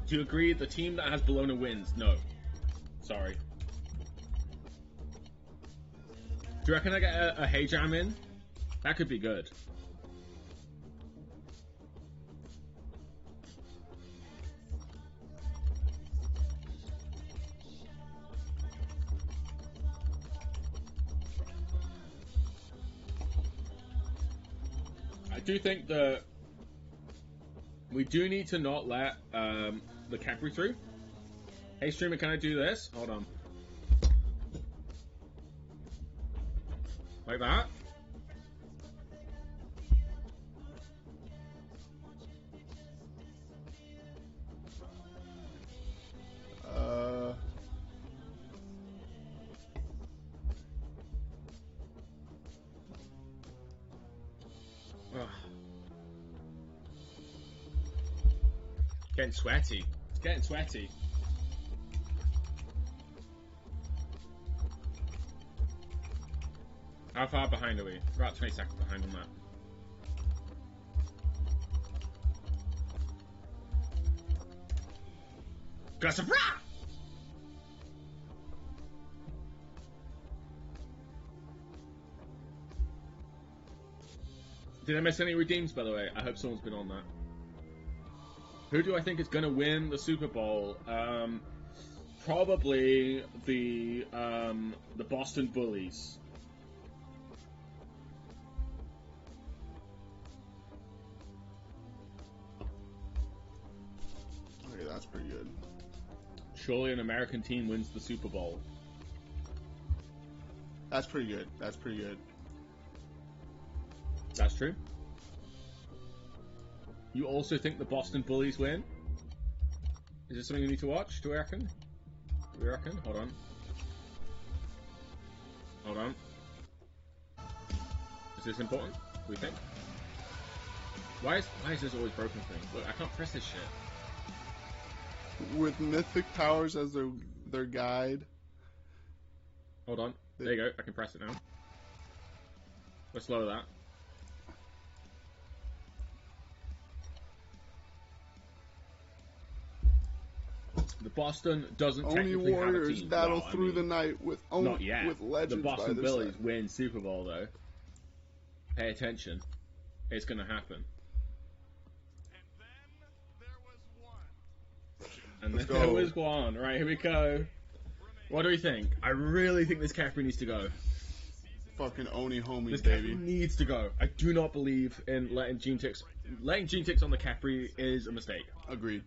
Do you agree the team that has Bologna wins? No. Sorry. Do you reckon I get a Hey Jam in? That could be good. I do think that we do need to not let the Capri through. Hey streamer, can I do this? Hold on. Like that? Getting sweaty. It's getting sweaty. How far behind are we? We're about 20 seconds behind on that. Aggressive. Did I miss any redeems, by the way? I hope someone's been on that. Who do I think is going to win the Super Bowl? Probably the Boston Bullies. Okay, that's pretty good. Surely an American team wins the Super Bowl. That's pretty good. That's pretty good. That's true. You also think the Boston Bullies win? Is this something you need to watch? Do we reckon? Hold on. Hold on. Is this important? Do we think? Why is this always broken thing? Look, I can't press this shit. With mythic powers as their guide. Hold on. There you go. I can press it now. Let's lower that. The Boston doesn't Only technically Warriors have a team. battle through the night with not yet. with legends. The Boston by Bullies side. win Super Bowl though. Pay attention. It's gonna happen. And Let's then there go. was one. Right, here we go. What do we think? I really think this Capri needs to go. Fucking Oni homies, This baby. Capri needs to go. I do not believe in letting Genetix on the Capri is a mistake. Agreed.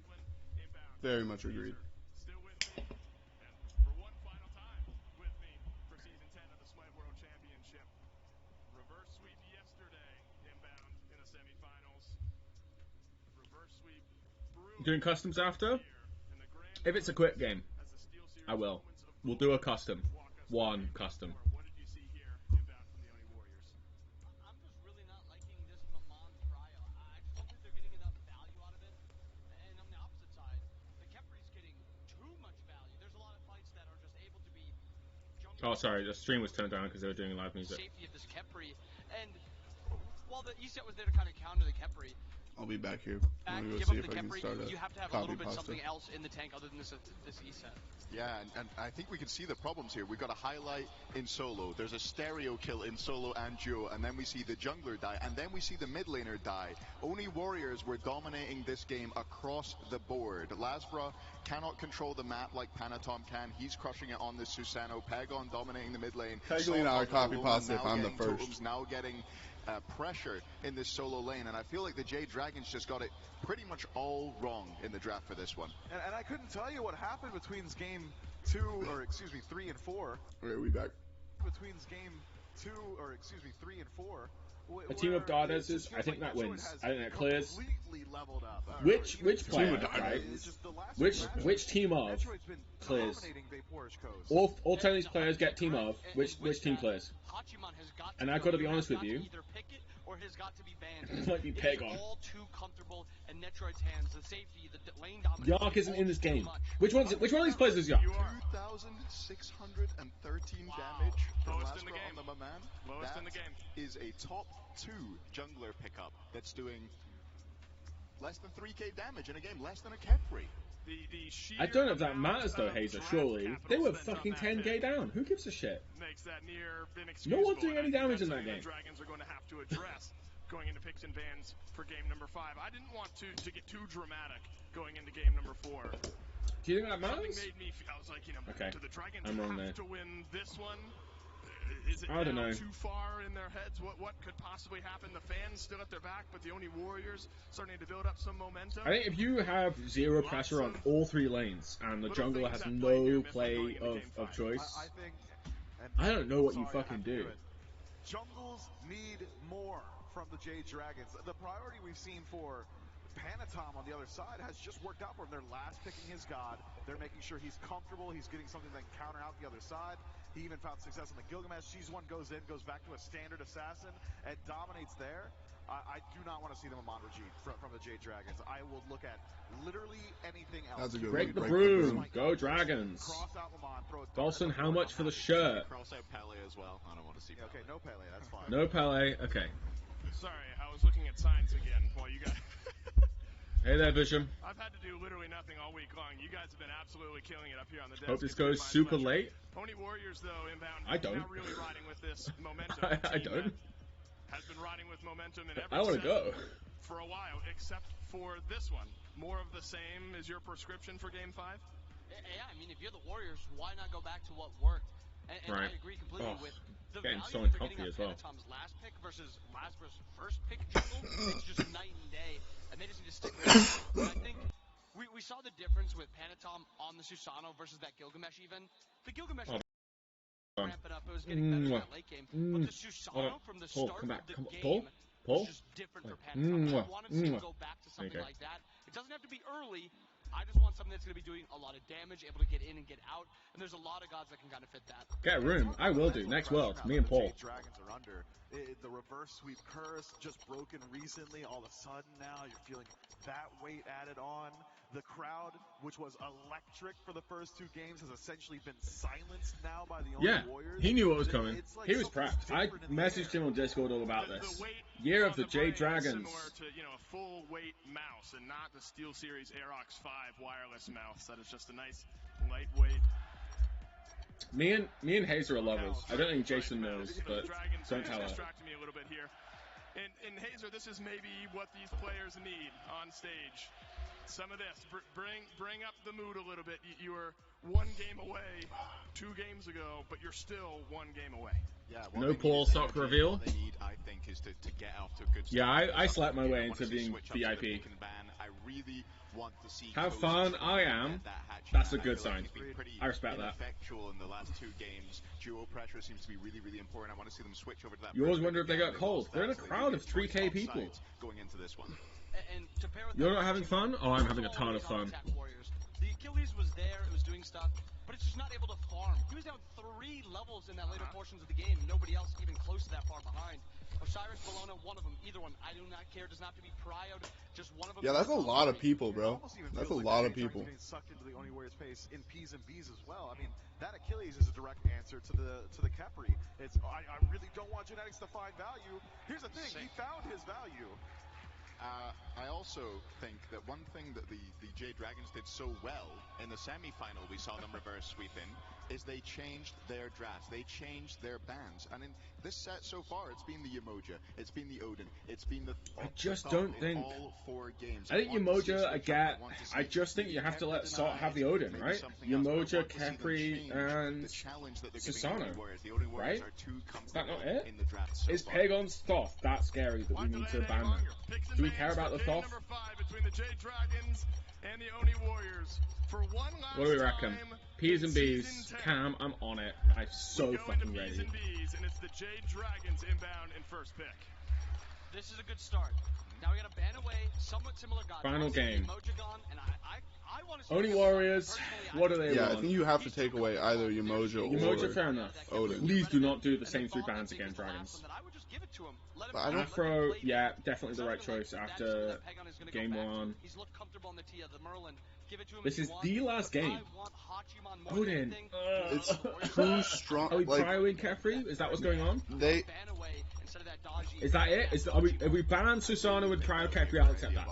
Very much agreed. Doing customs after? If it's a quick game, I will. We'll do a custom. One custom. Oh, sorry, the stream was turned down because they were doing live music. Safety of this Kepri, and while the ESET was there to kind of counter the Kepri, I'll be back here. I'm gonna go give see up if the I can Kepri, start a you have to have a copy little bit pasta. something else in the tank other than this ESET. Yeah, and I think we can see the problems here. We've got a highlight in solo. There's a stereo kill in solo and duo, and then we see the jungler die, and then we see the mid laner die. Only Warriors were dominating this game across the board. Lasbra cannot control the map like Panatom can. He's crushing it on the Susano. Pegon dominating the mid lane. Technically not a copy pasta if I'm the first. Totem's now getting pressure in this solo lane, and I feel like the Jade Dragons just got it pretty much all wrong in the draft for this one. And I couldn't tell you what happened between game 3 and 4. Okay, we back. Between game 3 and 4. A team of Dardases, I think that wins. I think that clears. Completely leveled up. Which player, Team of right? Dardases. Which team of clears? Dominating Vapor's Coast. All 10 of these players get team of. Which team clears? And I've got to be honest with you. Or has got to be banned. It might be It is Pegon. all too comfortable in Netroid's hands. The safety, the lane dominance. Yark isn't in this game. Which one of these players is Yark? 2,613 damage from Lowest in the Lasbra game. on the man. Lowest That in the game. is a top 2 jungler pickup that's doing less than 3k damage in a game, less than a Kepri. The sheer I don't know if that matters though, amount of Hazer, draft surely. capital They were spent fucking on that 10k pick down. Who gives a shit? makes that near No inexcusable. one's doing and any I think damage in that's that something game. The Dragons are going to have to address going into picks and bans for game number 5. I didn't want to get too dramatic going into game number 4. Do you think that Something matters? made me feel, I was like, Okay. do the Dragons I'm wrong have there. to win this one? Is it I don't now know. too far in their heads? What could possibly happen? The fans still at their back, but the Oni Warriors starting to build up some momentum. I think if you have zero pressure on all 3 lanes and the jungler has no play of choice, I think. And I don't know what you sorry, I fucking have to do. it. Jungles need more from the Jade Dragons. The priority we've seen for Panatom on the other side has just worked out for him. They're last picking his god. They're making sure he's comfortable. He's getting something that can counter out the other side. He even found success in the Gilgamesh. Season 1 goes in, goes back to a standard assassin, and dominates there. I do not want to see them Amon Rajit from the Jade Dragons. I will look at literally anything else. That's a good Break the one. broom. Go Dragons. Cross out Lamont, throw a dart Dolson, at the how board. much for the shirt? Cross out Pele as well. I don't want to see Yeah, okay, no Pele, that's fine. No Pele. Okay. Sorry, I was looking at signs again while you guys. Hey there, Bisham. I've had to do literally nothing all week long. You guys have been absolutely killing it up here on the desk. Hope this It's been goes my super pleasure. late. Pony Warriors, though, inbound. I don't. Now really riding with this momentum. I don't. Has been riding with momentum in every I want to set go. for a while, except for this one. More of the same is your prescription for Game 5? Yeah, I mean, if you're the Warriors, why not go back to what worked? And Right. I agree completely Oh, with the getting value so that they're uncomfy getting as on well. Panatom's last pick versus Lazarus' first pick jungle. It's just night and day, and they just need to stick with it. And I think we saw the difference with Panatom on the Susano versus that Gilgamesh even. The Gilgamesh was ramping up. It was getting better in that late game. But the Susano from the start of the game was just different for Panatom. I wanted to see him go back to something like that. It doesn't have to be early. I just want something that's going to be doing a lot of damage, able to get in and get out, and there's a lot of gods that can kind of fit that. Get a room. I will do. Next world. Me and Paul. Dragons are under. The reverse sweep curse just broken recently. All of a sudden now you're feeling that weight added on. The crowd, which was electric for the first 2 games, has essentially been silenced now by the Only Warriors. He knew what was coming. He was prepped. I messaged him on Discord all about this. Year of the Jade Dragons. Similar to, a full weight mouse and not the SteelSeries Aerox 5 wireless mouse. That is just a nice lightweight. Me and Hazer are lovers. I don't think Jason knows, but don't tell her. Distracting me a little bit here. And Hazer, this is maybe what these players need on stage. Some of this, bring up the mood a little bit. You were 1 game away 2 games ago, but you're still 1 game away. Yeah, no Paul stock reveal. What they need, I think, is to get off to a good start. Yeah, I slept my way into being VIP. I really want to see How fun I am. That's a good sign. I respect that. Ineffectual in the last 2 games. Duo pressure seems to be really, really important. I want to see them switch over to that. You always wonder if they got cold. They're in a crowd of 3K people. Going into this one. And to pair with You're not having fun? Oh, I'm having a ton of fun. The Achilles was there, it was doing stuff, but it's just not able to farm. He was down 3 levels in that later portions of the game. Nobody else even close to that far behind. Osiris, Bologna, one of them, either one. I do not care. Does not have to be Prio'd. Just one of them. Yeah, that's a lot of people, bro. That's a lot of people. Getting sucked into the Only Warriors pace in P's and B's as well. I mean, that Achilles is a direct answer to the Kepri. It's I really don't want genetics to find value. Here's the thing, he found his value. I also think that one thing that the Jade Dragons did so well in the semi-final, we saw them reverse sweep in, is they changed their drafts. They changed their bans. And in this set so far, it's been the Yemoja, it's been the Odin, it's been the... I just don't think... all 4 games. I think Yemoja, I get... I just think you have to let Salt have the Odin, right? Yemoja, Kepri, and Susano, right? Is that not it? Is Pagon's Thoth that scary that we need to ban them? Do we care about the Thoth? Number 5 between the Jade Dragons and the Oni Warriors. For one last What do we reckon? time, P's and B's. Cam, I'm on it. I'm so fucking ready. P's and B's, and it's the Jade Dragons inbound in first pick. This is a good start. Now we got to ban away somewhat similar guys. Final game. And I want to see Oni Warriors, what do they want? I think you have to take away either Yemoja or Yemoja, fair enough. Odin. Please do not do the same 3 bans again, Dragons. But I don't... Afro, yeah, definitely the right choice after game 1. He's looked comfortable on the Tia, the Merlin. Give it to him. This is the last game. Odin. It's too strong. Are we like, prioing Kefri? Is that what's going on? They... Is that it? If we ban Susano with Prio Kefri, I'll accept that.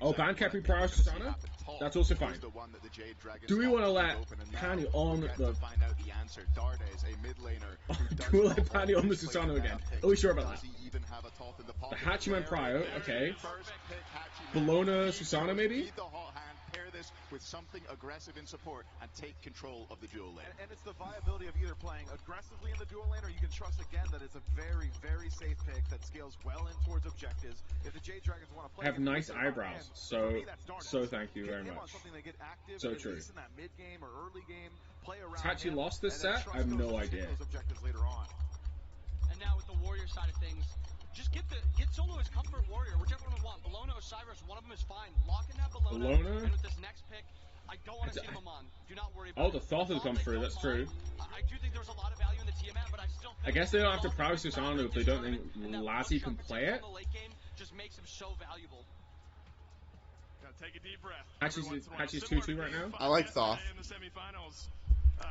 Oh, ban Kefri, Prio, Susano? That's also fine. Do we want to let Pani on the... Do we let Pani on the Susano again? Are we sure about that? The Hachiman Prio, okay. Bologna, Susano maybe? Pair this with something aggressive in support and take control of the dual lane. And it's the viability of either playing aggressively in the dual lane, or you can trust again that it's a very, very safe pick that scales well in towards objectives. If the Jade Dragons want to play, have nice eyebrows, so thank you very much. So true. Tachi lost this set? I have no idea. And now with the Warrior side of things, just get Solo as comfort warrior, whichever one we want. Bologna, Osiris, one of them is fine. Lock in that Bologna. And with this next pick, I don't want to see them on. Do not worry about the Thoth has come through, that's true. I do think there's a lot of value in the Tiamat, but I still think... I guess they don't have to Prowess Susano if they don't think Lassie can play it. Just makes him so valuable. Take a deep breath. Hatchie's 2-2 right now. I like Thoth.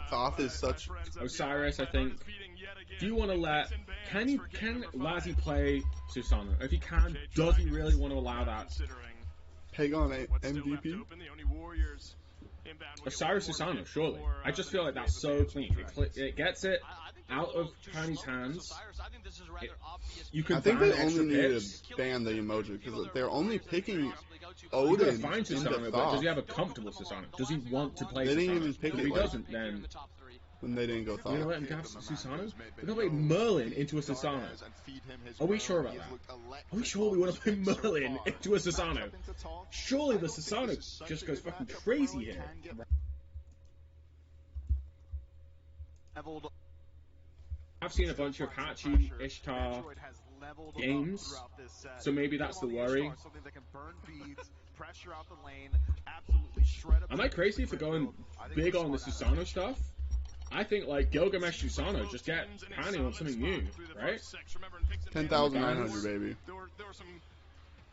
Thoth is such... Osiris, I think. Do you want to let... Can Lassie play Susano? If he can, does he really want to allow that? Pagon MVP? Osiris Susano, surely. I just feel like that's so clean. It gets it out of Tiny's hands. You can I think they ban extra only need picks. to ban the emoji because they're only picking You Odin gotta find into Susano, but Thoth. does he have a comfortable Susano? Does he want to play They didn't Susano? even pick If it he like- doesn't, then When they didn't go we're gonna let him Thoth. have Susano? We're gonna play Merlin into a Susano. Are we sure about that? Are we sure we want to play Merlin into a Susano? Surely the Susano just goes fucking crazy here. I've seen a bunch of Hachi, Ishtar games, so maybe that's the worry. Am I crazy for going big on the Susano stuff? I think like Gilgamesh Susano, just get panning on something new, right? 10,900, baby. There were some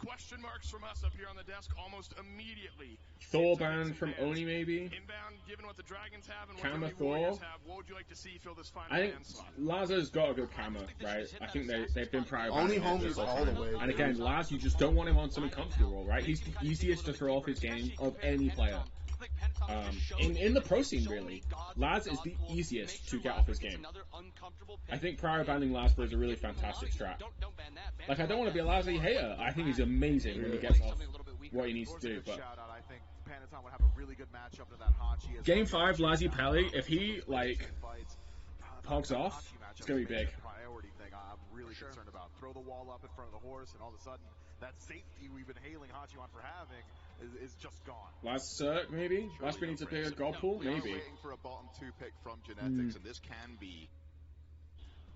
question marks from us up here on the desk almost immediately. Thorban from Oni, maybe? Inbound, given what the Dragons have and what Kama the Warriors Thor. have, what would you like to see fill this final I think man slot? Laza's got a good Kama, right? I think they've been prior. Only home is all the way. And again, Laz, you just don't want him on something comfortable role, right? He's the easiest to throw off his game of any player. In the pro scene, really, Laz is the easiest to get off his game. I think prior banning Lazper is a really fantastic strat. Like, I don't want to be a Lazy hater. I think he's amazing when he gets off what he needs to do. But Game 5, Lazy Pelly, if he like hogs off, it's gonna be big. I'm really concerned about. Throw the wall up in front of the horse, and all of a sudden, that safety we've been hailing Hachi on for having is just gone. Last Cirque, maybe? Last needs a bigger god pool? Maybe. Waiting for a bottom 2 pick from Genetics, and this can be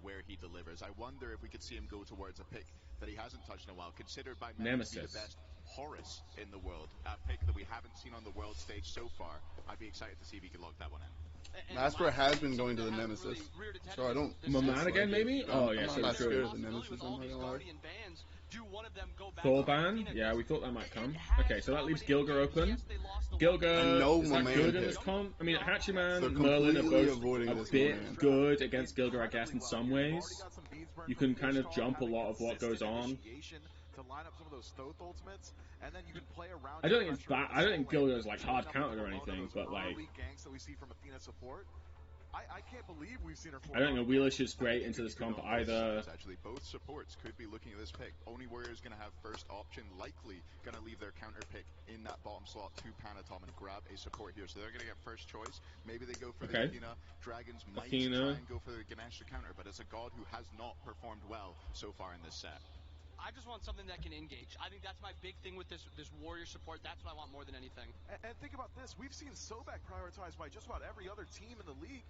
where he delivers. I wonder if we could see him go towards a pick that he hasn't touched in a while, considered by many to be the best Horus in the world. A pick that we haven't seen on the world stage so far. I'd be excited to see if he can lock that one in. Masper has been going to the Nemesis, so I don't. Maman again, maybe? Oh, yeah, so I'm not true. scared of the Nemesis. I'm not gonna lie. Thorban? Yeah, we thought that might come. Okay, so that leaves Gilga open. Gilga, No is that Maman good in pick. this comp? I mean, Hachiman They're and Merlin are completely both avoiding a this bit Maman. good against Gilga, I guess, in some ways. You can kind of jump a lot of what goes on. To line up some of those Thoth ultimates, and then you can play around. I don't think it's bad. I don't think Gilga's like hard countered or anything, but like, ganks that we see from Athena support. I can't believe we've seen her. I don't think Wheelish is great into this comp either. Actually, both supports could be looking at this pick. Only Warrior's going to have first option, likely going to leave their counter pick in that bottom slot to Panatom and grab a support here. So they're going to get first choice. Maybe they go for the Athena. Dragons might try and go for the Ganesh to counter, but it's a god who has not performed well so far in this set. I just want something that can engage. I think that's my big thing with this Warrior support. That's what I want more than anything. And think about this. We've seen Sobek prioritized by just about every other team in the league.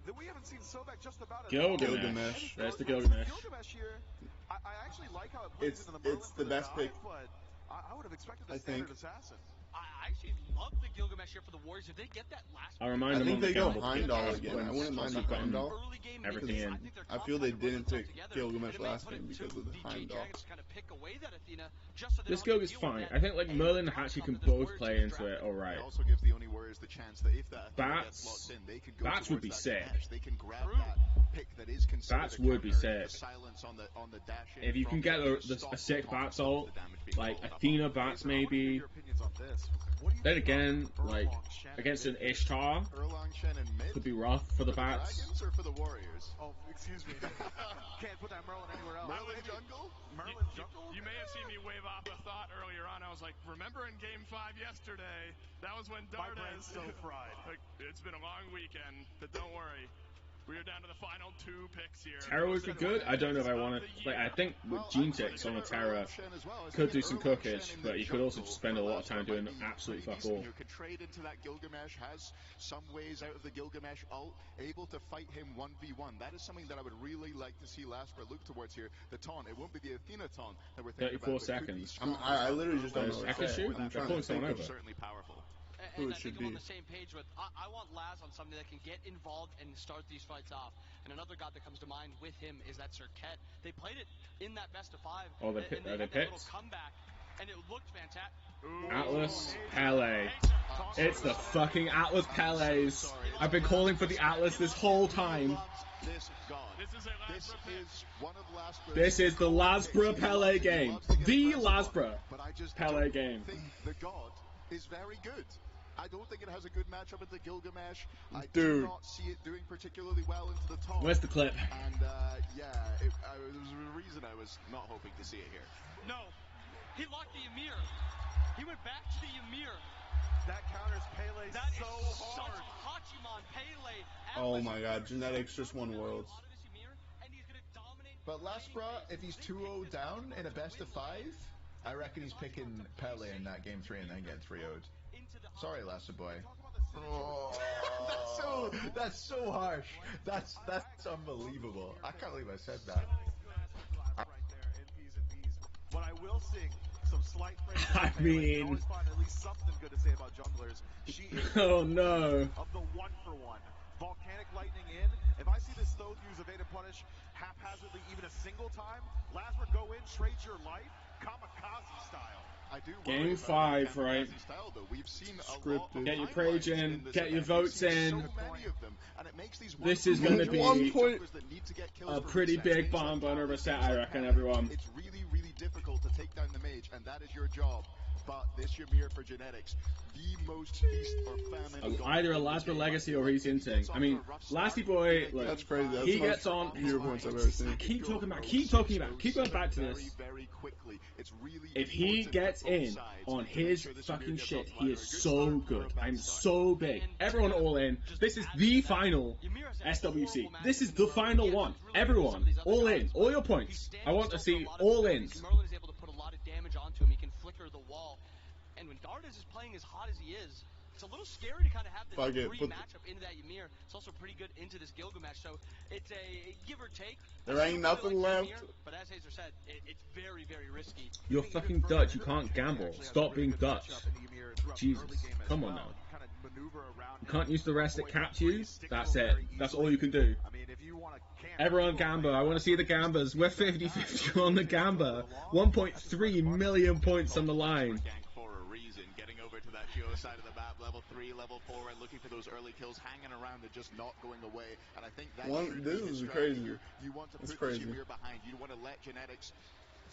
That we haven't seen Sobek just about at all. Gilgamesh. There's the Gilgamesh. Gilgamesh here, I actually like how it plays into the Merlin It's the best pick. but I would have expected the standard assassin. I actually love the Gilgamesh here for the Warriors. If they get that last I'll remind I them think on they the go gamble Heimdall pick again. I wouldn't mind the Heimdall. Everything in. I feel they didn't pick Gilgamesh last game because of the Heimdall. This Gilga's fine. I think like Merlin and Hachi can both play into it alright. It also gives the Oni Warriors the chance that if that gets locked in, they can go Bats would be towards sick. that dash. They can grab that pick that is considered Bats a would be counter. sick. The silence on the dash in If you can from get a sick Bats ult, like Athena Bats maybe. Then again, like against an Ishtar, could be rough for the Bats. Dragons or for the Warriors? Oh, excuse me. Can't put that Merlin anywhere else. Merlin jungle? Merlin jungle? You may have seen me wave off a thought earlier on. I was like, remember in Game 5 yesterday? That was when My brain's Dardes... still fried. Like, it's been a long weekend, but don't worry. We are down to the final 2 picks here. Terra would be good. I don't know if I want to. Like, I think with Gene Ticks on a Terra could do some cookage, but you could also just spend a lot of time doing absolute fuck all. Who could trade into that Gilgamesh, has some ways out of the Gilgamesh ult, able to fight him 1v1. That is something that I would really like to see Lasper look towards here. The taunt, it won't be the Athena taunt that we're thinking 34 about. seconds. I literally just don't know what to say. Ekishu? I'm trying They're to think someone of over. Certainly powerful. who And it I should think I'm be. on the same page with, I want Laz on something that can get involved and start these fights off. And another god that comes to mind with him is that Serket. They played it in that best of 5. Oh, they and they are they had that little picks? comeback and it looked fantastic. Atlas Pele. It's the fucking Atlas Pele's. I've been calling for the Atlas this whole time. This is the Lasbra Pele game. The Lasbra Pele game. The God is very good. I don't think it has a good matchup into Gilgamesh. I Dude. do not see it doing particularly well into the top. Where's the clip? And yeah, there was a reason I was not hoping to see it here. No, he locked the Ymir. He went back to the Ymir. That counters Pele That so is hard. such Hachiman Pele. Oh my god, Genetics just won Worlds. But Lasbra, if he's 2-0 down in a best of 5, I reckon he's picking Pele in that game 3 and then getting 3-0'd. Sorry, Lasser boy. Oh, that's so harsh. That's unbelievable. I can't believe I said that. But I will sing some slight phrases. I mean, always find at least something good to say about junglers. She is oh no. of the 1-for-1. Volcanic lightning in. If I see this Thoth use evade and punish haphazardly even a single time, Lasbra go in, trade your life, kamikaze style. I do Game 5, right? Style, though. We've seen Scripted. Get your praise in, get your votes in. So many of them, and it makes these This is going to be a pretty big barn burner of a set, I reckon, everyone. It's really, really difficult to take down the mage, and that is your job. But this Ymir for Genetics, the most feast or famine. Either a Lasbra Legacy or he's insane. I mean, Lasty Boy, look, that's crazy. That's he gets on. points I've ever seen. Keep talking about. Keep going back to this. If he gets in on his fucking shit, he is so good. I'm so big. Everyone all in. This is the final SWC. This is the final one. Everyone, all in. All your points. I want to see all ins. Merlin is able to put a lot of damage onto him. He can flicker the wall. And when Dardas is playing as hot as he is, it's a little scary to kind of have this free matchup into that Ymir. It's also pretty good into this Gilgamesh, so it's a give or take. There ain't nothing left. Ymir, but as Hazer said, it's very, very risky. You're fucking Dutch. You can't gamble. Stop being Dutch. Jesus. Come on now. You can't use the rest that caps you. That's it. That's all you can do. Everyone Gamba. I want to see the Gambas. We're 50-50 on the Gamba. 1.3 million points on the line. Side of the map, level 3, level 4, and looking for those early kills, hanging around and just not going away. And I think that this is crazy. You want to put the Ymir behind. You want to let Genetics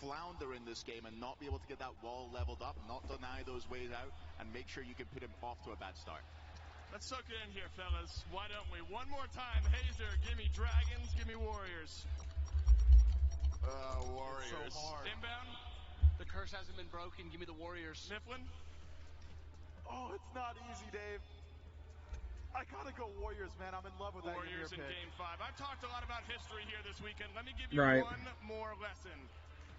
flounder in this game and not be able to get that wall leveled up, not deny those ways out, and make sure you can put him off to a bad start. Let's soak it in here, fellas. Why don't we? One more time, Hazer, give me Dragons, give me Warriors. Warriors. So hard. Inbound. The curse hasn't been broken. Give me the Warriors. Mifflin. Oh, it's not easy, Dave. I gotta go Warriors, man. I'm in love with Warriors that in Game 5. I've talked a lot about history here this weekend. Let me give you one more lesson.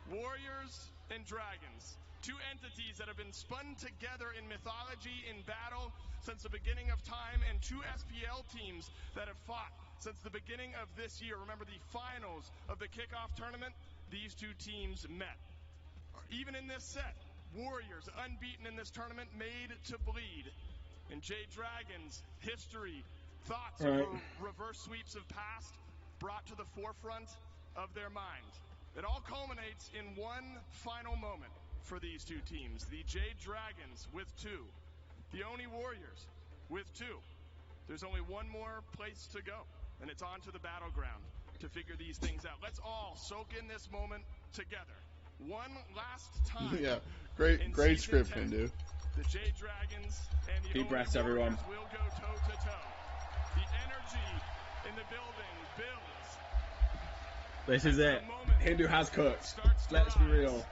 Warriors and Dragons. Two entities that have been spun together in mythology, in battle, since the beginning of time, and two SPL teams that have fought since the beginning of this year. Remember the finals of the kickoff tournament? These two teams met. Even in this set, Warriors unbeaten in this tournament, made to bleed. And Jade Dragons, history, thoughts of reverse sweeps of past brought to the forefront of their mind. It all culminates in one final moment for these two teams. The Jade Dragons with 2. The Oni Warriors with 2. There's only one more place to go, and it's on to the battleground to figure these things out. Let's all soak in this moment together. One last time. Yeah, great script, Hindu. The Jade Dragons and the deep breaths, everyone. Will go toe to toe. The energy in the building builds. This is it. Hindu has cooked. Let's be real.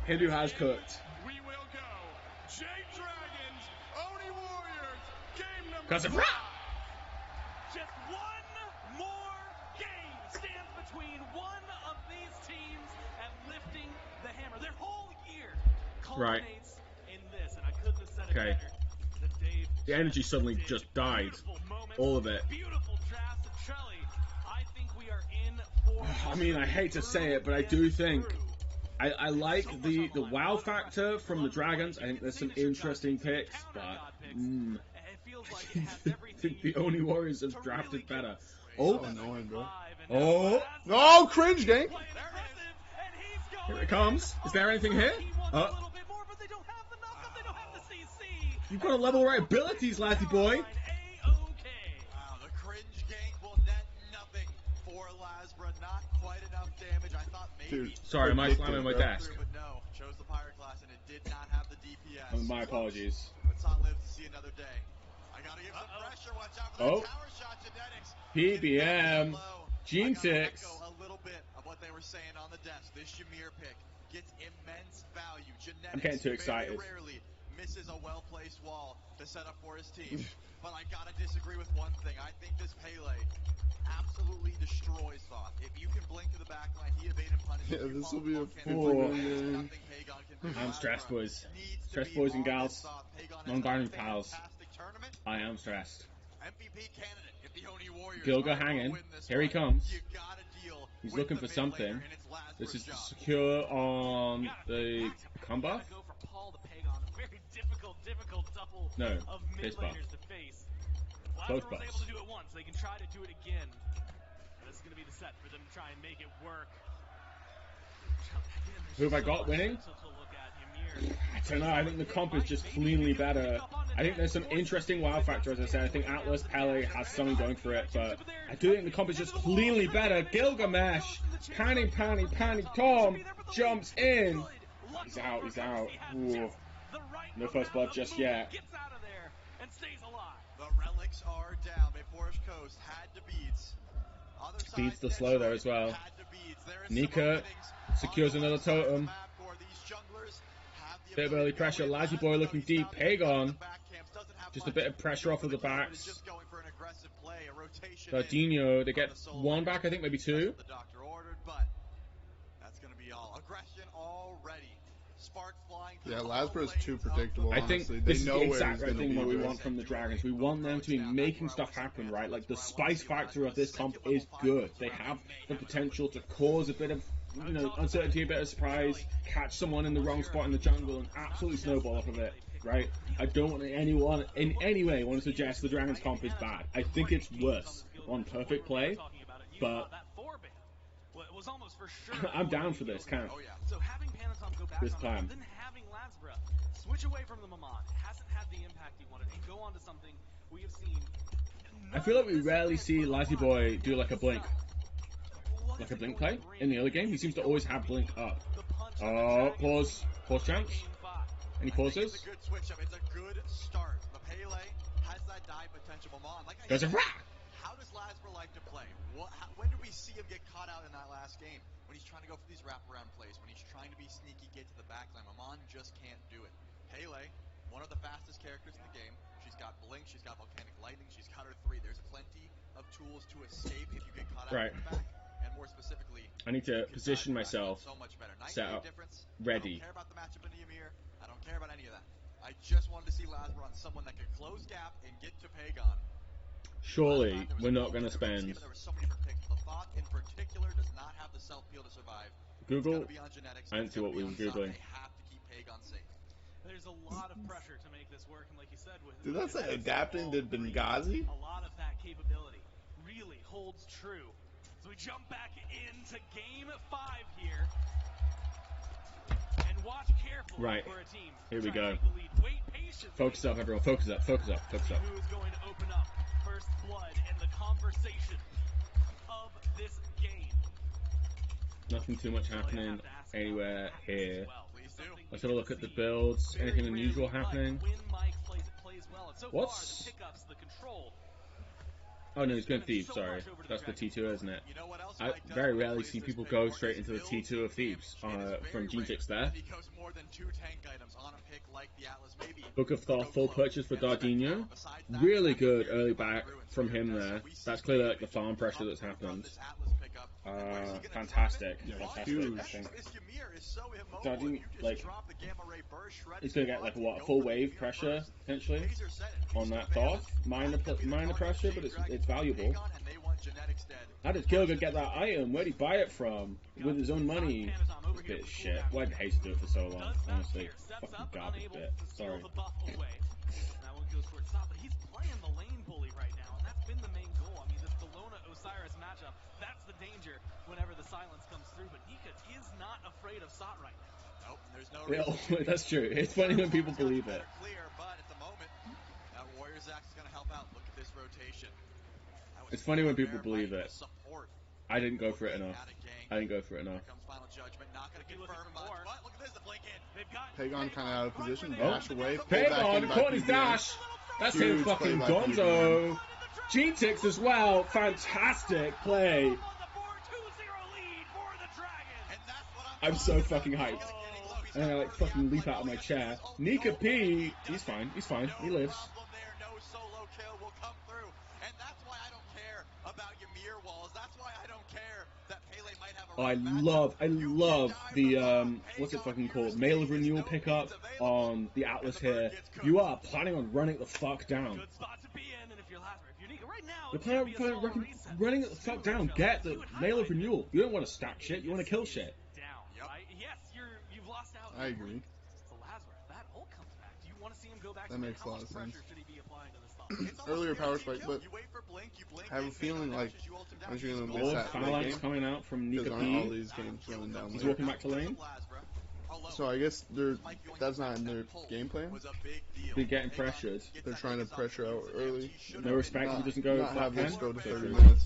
Hindu has cooked. We will go. Jade Dragons, Oni Warriors, game number 5. Just one more game stands between one of these teams and lifting the hammer. Their whole year culminates in this, and I couldn't have said it better. The energy suddenly just died. All of it. Beautiful drafts of Trelly. I think we are in for. I mean, I hate to say it, but I do think I like the wow factor from the Dragons. I think there's some interesting picks, but I think the Oni Warriors have drafted better. Oh, annoying, bro. Oh, cringe game. And he's Here it comes. Is there anything here? You've got a level right abilities, laddie boy. Wow, the cringe gank will net nothing for Lasbra. Not quite enough damage. I thought maybe. Dude, sorry, am I slamming my desk? But no, chose the pirate class and it did not have the DPS. My apologies. Let's not live to see another day. I gotta give some pressure. Watch out for the tower shot. Genetics. PBM. Gene 6. A little bit of what they were saying on the desk. This Shamir pick gets immense value. Genetics I'm getting too excited. very rarely misses a well-placed wall to set up for his team. But I gotta disagree with one thing. I think this Pele absolutely destroys Thoth. If you can blink to the back line, he evade and punish. Yeah, this will be a game. I'm stressed, boys. Stressed, boys and gals. Non-binary pals. I am stressed. MVP candidate if the Oni Warriors Gilga hanging. Here he comes. He's looking for something. This is secure on the combo. Very difficult double No, of face mid buff. laners to face. Both Lazarus was buffs. able to do it once. They can try to do it again. And this is going to be the set for them to try and make it work. Who have I got winning? I don't know. I think the comp is just cleanly better. I think there's some interesting wow factor, as I said. I think Atlas Pele has something going for it, but I do think the comp is just cleanly better. Gilgamesh, Panny, Tom jumps in. He's out. Ooh. No first blood just yet. The relics are down. Forest Coast had to beats. Beats the slow there as well. Nika secures another totem. Bit of early pressure. Lazy Boy looking deep. Pagon. Just a bit of pressure off of the backs. Dardinho, they get one back, I think maybe two. That's going to be all. Aggression already. Spark flying. Yeah, Lasbra is too predictable. I think honestly. this is They know the where exact he's right gonna thing be what we with. want from the Dragons. We want them to be making stuff happen, right? Like the spice factor of this comp is good. They have the potential to cause a bit of, uncertainty, a bit of surprise, catch someone in the wrong spot in the jungle, and absolutely snowball off of it, right? I don't want anyone in any way want to suggest the Dragons comp is bad. I think it's worse on perfect play, but I'm down for this camp. So having Panatom go back This on plan. then having Lasbra switch away from the Maman hasn't had the impact he wanted and go on to something we have seen. I feel like we rarely see Lazy Boy do like a blink play in the early game. He seems to always have blink up. Oh, pause chance. Any pauses? It's a good switch up. It's a good start. The Pele has that dive potential. Maman, like I There's a said, rock. how does Lasbra like to play? When do we see him get caught out in that last game? When he's trying to go for these wraparound plays, when he's trying to be sneaky, get to the backline. Maman just can't do it. Pele, one of the fastest characters in the game. She's got blink, she's got volcanic lightning, she's got her 3. There's plenty of tools to escape if you get caught out in the back. And more specifically, I need to position myself, so much better. set up, ready. I don't care about the matchup in the Ymir. I don't care about any of that. I just wanted to see Lasbra on someone that could close gap and get to Pagon. Surely we're not going to spend. There were so many different picks. The Thoth in particular does not have the self-peel to survive. Google. It's gotta be on genetics. I didn't see what we were googling. They have to keep Pagon safe. There's a lot of pressure to make this work, and like you said, with Dude, that's like adapting to Benghazi. a lot of that capability really holds true. So we jump back into game 5 here. And watch carefully Right. for a team. Here we go. Take the lead. Wait patiently. Focus up, everyone. Focus up. Who is going to open up first blood and the conversation of this game? Nothing too much happening anywhere here. Let's have a look at the builds. Anything unusual happening? What's... Oh no, he's going Thieves, sorry. That's the T2, isn't it? I very rarely see people go straight into the T2 of Thieves from Gene 6 there. Book of Thoth, full purchase for Dardinho. Really good early back from him there. That's clearly like the farm pressure that's happened. Fantastic. Huge. Dardinho, like, he's going to get like what, a full wave pressure potentially on that Thoth. Minor pressure, but it's valuable. How did Gilga get that item? Where'd he buy it from? With his own money? This bit of shit. Why did Haste do it for so long? Honestly, fucking garbage bit. Sorry. That one goes for its stop, but he's playing the lane bully right now, and that's been the main goal. I mean, this Bellona-Osiris matchup, that's the danger whenever the silence comes through. through, but Nika is not afraid of Sot right now. Nope, there's no Yeah, reason. that's true. It's funny when people believe it. Clear, but at the moment, that Warriors Axe is going to help out. Look at this rotation. It's funny when people believe it. I didn't go for it enough. I didn't go for it enough. Final judgment, not going to confirm much, but look at this, the blink in. They've got Pagon kind of out of position, Oh, dash away, pull back Pagon in by caught his PBM. dash. That's him Huge fucking play by Gonzo. G-Tix as well. Fantastic play. I'm so fucking hyped. And I like fucking leap out of my chair. Nika P, he's fine. He's fine. He lives. No solo kill will come through. And that's why I don't care about Ymir walls. That's why I don't care that Pele might have a I love the, what's it fucking called? Mail of Renewal pickup on the Atlas here. You are planning on running it the fuck down. You're planning on running it the fuck down. Get the Mail of Renewal. You don't want to stack shit. You want to kill shit. You've lost out. I agree. So Lazarus, that ult comes back. Do you want to see him go back? That makes a lot of sense. Should he be applying to this Earlier power spike, but I have a feeling like I'm just going to miss that late game. Coming out from Nika Because P. all these games running down He's late. walking back to lane. So I guess that's not in their game plan. They're getting pressured. They're trying to pressure out early. No respect if he doesn't go Not have flat this 10. go to 30 minutes.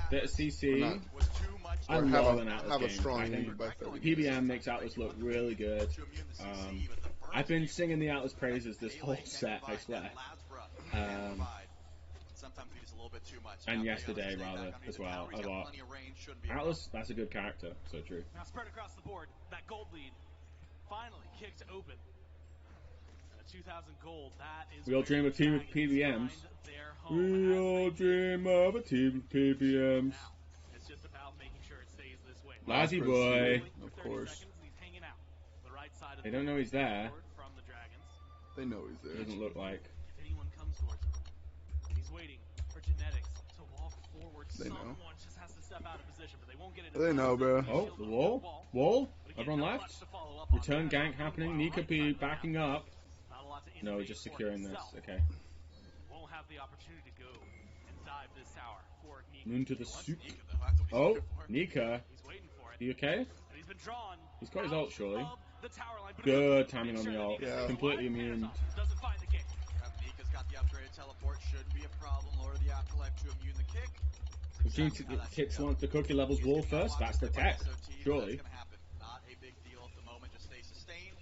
Bit of CC. I Or love have an a, Atlas have a game. strong I think lead by 30 PBM minutes. makes Atlas look really good. I've been singing the Atlas praises this whole set, I swear. And yesterday, rather, as well. About Atlas, that's a good character, so true. Now spread across the board. That gold lead finally kicked open. 2,000 gold. That is. We all dream of a team with PBMs. We all dream of a team with PBMs. It's just about making sure it stays this way. Lazzy boy. Of course. They don't know he's there. From the Dragons. They know he's there. Doesn't look like. If anyone comes towards him, he's waiting for Genetics to walk forward. They know. Someone just has to step out of position, but they won't get it. They know, bro. Oh, the wall. Wall. Everyone left. Return gank happening. Nika P backing up. No, just securing this. Okay. Won't have the opportunity to go and dive this tower for Nika. Moon to the soup. Oh, Nika. He's waiting for it. You okay? He's been drawn. He's got his ult, surely. The tower line. Good timing on the ult. Yeah. Completely immune. Doesn't find the kick. Nika's got the upgraded teleport. Shouldn't be a problem. Lower the afterlife to immune the kick. If G-Tix wants the cookie levels wall first, that's the tech. Surely. Not a big deal at the moment. Just stay sustained.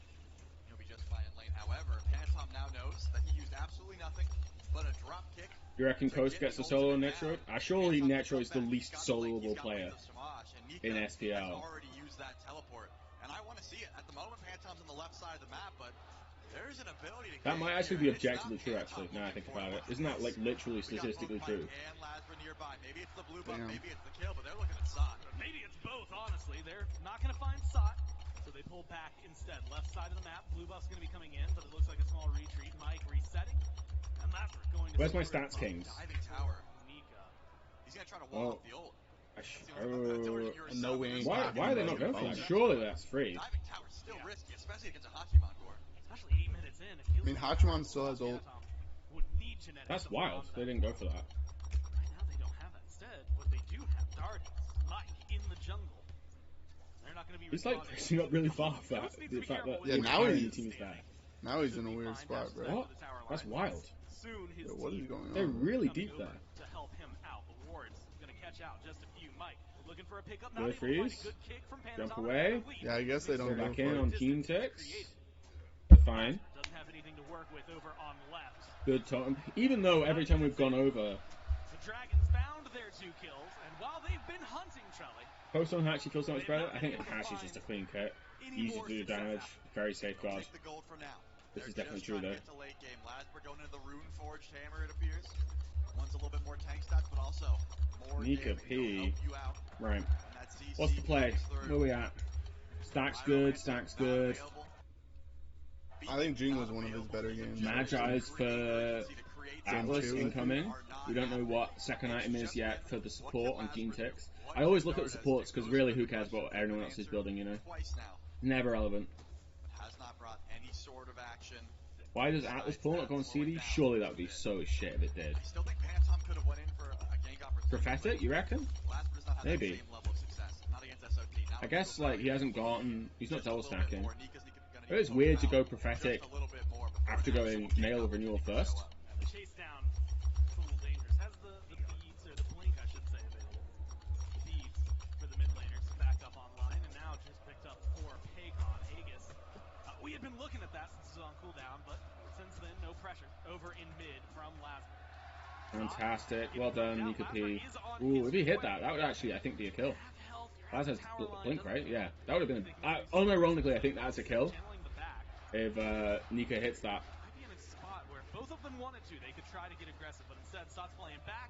He'll be just fine in lane. However, Pantom now knows that he used absolutely nothing but a drop kick. You reckon Coast gets a solo on Netro? Surely Netro is the least soloable player in SPL. Already used that teleport, and I want to see it. At the moment, Pantom's on the left side of the map, but there's an ability to. That might actually be objectively true, actually, now I think about it. Isn't that, like, literally statistically true? Maybe it's the blue buff, maybe it's the kill, but they're looking at Sot. Maybe it's both, honestly. They're not going to find Sot, so they pull back instead. Left side of the map, blue buff's going to be coming in, but it looks like a small retreat. Mike resetting, and Lazarus going to. Where's my stats, Kings? Diving tower. Nika. He's going to try to wall off the ult. No way. Why are they not going for that? Surely that's free. Diving tower's still risky, especially against a Hachiman core. Especially 8 minutes in. I mean, Hachiman still has ult. That's wild. They didn't go for that. Right now they don't have that. Instead, what they do have, Dart, Mike in the jungle. They're not going to be. He's like pressing up really far for that. The fact that the now entire team is there. Now he's in a weird spot, bro. What? That's wild. Yo, what is going on? They're really deep there. To help him out, the Ward's going to catch out just a few. Mike looking for a pickup. Good freeze. Jump away. Yeah, I guess they don't go go back for in it. on G-Tix. Fine. Doesn't have anything to work with over on left. Good time. Even though every time we've gone over, The Dragons found their 2 kills, and while they've been hunting Trelly, post on Hatchie feels so much better. I think Hatchie's just a clean kit. Easy to do damage. Very safe guard. This is definitely true though. Going into the Rune Forged Hammer, it appears. One's a little bit more tank stats, but also more Nika damage. P. Right. What's the play? Where we at? Stack's good. Stack's good. I think Jing was one of his better games. Magi's for Atlas two, incoming. We don't know what second item is yet for the support on G-Tix. I always look at the supports because really who cares what everyone else is building, you know? Never relevant. Has not brought any sort of action. Why does Atlas pull not go on CD? Surely that would be so shit if it did. I still think Pantom could have went in for a gank opportunity. Prophetic, you reckon? Lazarus not had Maybe. the same level of success. I guess like he hasn't gotten. He's not double stacking. It is weird to go prophetic after going nail of renewal first. Chase down. It's a little dangerous. Has the beads, or the blink, I should say, available. The beads for the mid laners back up online, and now just picked up for Pagon. Aegis. We had been looking at that since it was on cooldown, but since then, no pressure. Over in mid from Lazarus. Fantastic. Well done, Nika P. Ooh, if he hit that, that would actually, I think, be a kill. Laz has blink, right? Yeah. That would have been... unironically, I think that's a kill. If Nika hits that. Might be in a spot where both of them wanted to. They could try to get aggressive, but instead starts playing back.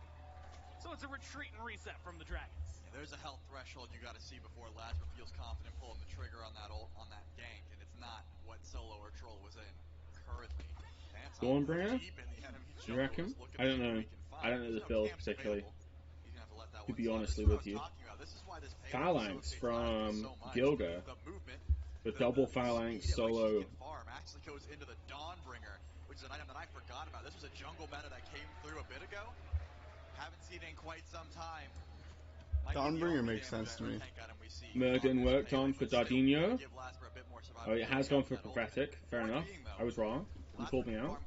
So it's a retreat and reset from the Dragons. Yeah, there's a health threshold you got to see before Lazarus feels confident pulling the trigger on that ult, on that gank, and it's not what solo or troll was in currently. Dawnbringer? You reckon? I don't know. I don't know the build particularly. To be honestly with you. Phalanx from Gilga. The double Phalanx solo. Actually goes into the Dawnbringer, which is an item that I forgot about. This was a jungle meta that came through a bit ago. Haven't seen it in quite some time. Dawnbringer makes sense to me. Mergen worked on for Dardinho. Oh, it has gone for prophetic. Fair enough. I was wrong. You called me out.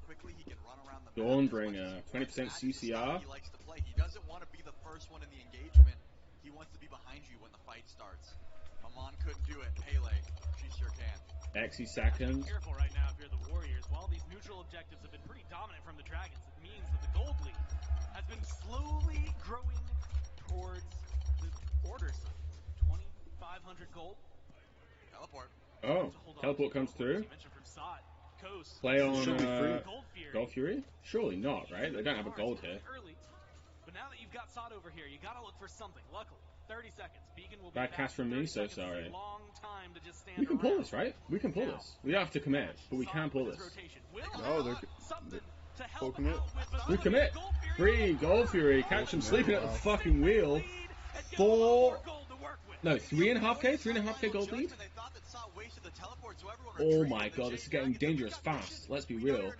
Dawnbringer, 20% CCR. He likes to play. He doesn't want to be the first one in the engagement. He wants to be behind you when the fight starts. Maman couldn't do it. Pele, she sure can. Exy second. Careful right now if you're the Warriors. While these neutral objectives have been pretty dominant from the Dragons, it means that the gold lead has been slowly growing towards the Order side. 2,500 gold. Teleport. Oh, teleport comes through. Play on Gold Fury? Surely not, right? They don't have a gold here. But now that you've got Sod over here, you gotta look for something. Luckily, 30 seconds. Beacon will be bad cast from me, so sorry. Long time to just stand we can pull this, right? We can pull this. We don't have to commit, but we can pull this. Oh, they're full commit. We commit. 3 Gold Fury. Catch him sleeping at the fucking wheel. 3.5k? 3.5k gold lead? Oh my god, this is getting dangerous fast. Let's be real.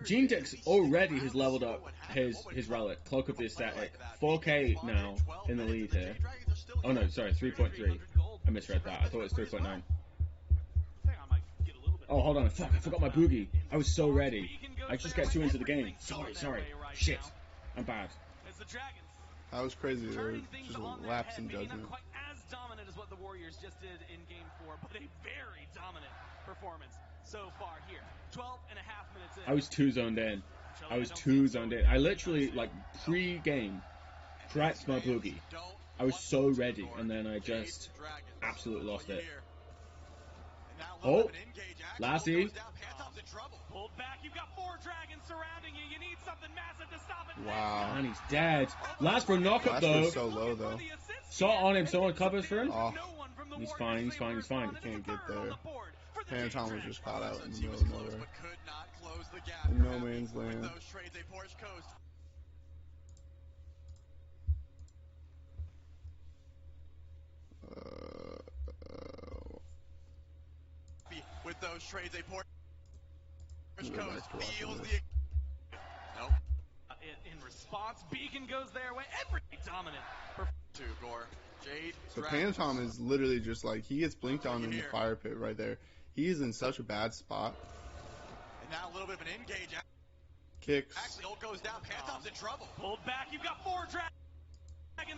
Genedix already has leveled up his relic, Cloak of the Aesthetic. 4k now in the lead here. Oh no, sorry, 3.3. I misread that. I thought it was 3.9. Oh, hold on. Fuck, I forgot my boogie. I was so ready. I just get too into the game. Sorry. Shit. I'm bad. That was crazy. There was just a lapse in judgment. Not quite as dominant as what the Warriors just did in Game 4, but a very dominant performance so far here. 12 and a half minutes in. I was too zoned in. I literally, like, pre-game, cracked my boogie. I was so ready, and then I just absolutely lost it. Oh, Lassie. Pulled back. You've got 4 dragons surrounding you. You need something massive to stop it. Wow. And he's dead. Lasper knock up though. So low though. Shot on him. Someone covers for him. Oh. He's fine. He can't get there. Phantom was just caught out in the middle of nowhere. In no man's land. With those trades, a Porsche Coast feels the... Nope. In response, Beacon goes their way. Every dominant. To Gore. Jade. So Phantom is literally just like, he gets blinked on in the fire pit right there. He is in such a bad spot. And now a little bit of an engage. Kicks. Actually, ult goes down. Phantom's in trouble. Pulled back. You've got 4 dragons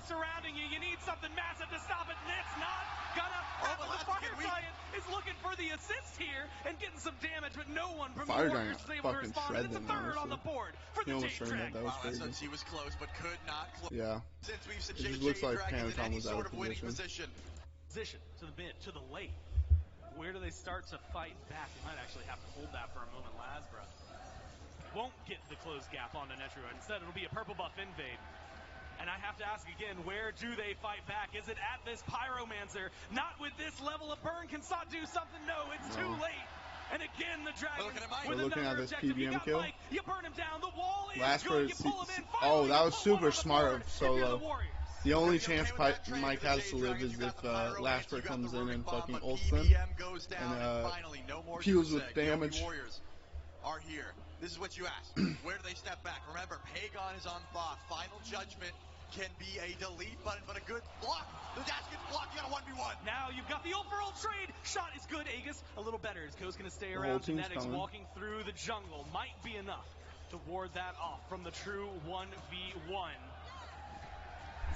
surrounding you. You need something massive to stop it, and it's not gonna happen. The Fire Giant is looking for the assist here and getting some damage, but no one from the Warriors is able to respond. It's a third on the board for the Jade Dragons. That was crazy. He was close, but could not close. Yeah. Since we've seen it just looks like Phantom was out of position to the mid, to the late. Where do they start to fight back? They might actually have to hold that for a moment. Lasbra won't get the closed gap onto Netru. Instead, it'll be a purple buff invade. And I have to ask again, where do they fight back? Is it at this Pyromancer? Not with this level of burn. Can Sot do something? No, it's too late. And again, the Dragons with another objective. You got Mike, you burn him down. The wall is good. You pull him in. Oh, that was super smart of Solo. The only chance Mike has to live is if Lasper comes in and fucking ults him and peels with damage. here. This is what you ask. Where do they step back? Remember, Pagon is on Thoth. Final Judgment can be a delete button, but a good block. The dash gets blocked. You got a 1v1. Now you've got the overall trade. Shot is good. Aegis a little better. Is Coast going to stay around? Genetics walking through the jungle might be enough to ward that off from the true 1v1.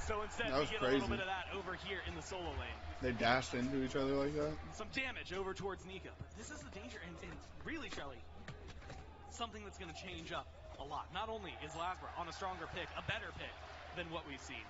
So instead, we get a little bit of that over here in the solo lane. They dashed into each other like that. Some damage over towards Nika. But this is the danger, and really, Charlie, something that's going to change up a lot. Not only is Lasbra on a stronger pick, a better pick than what we've seen.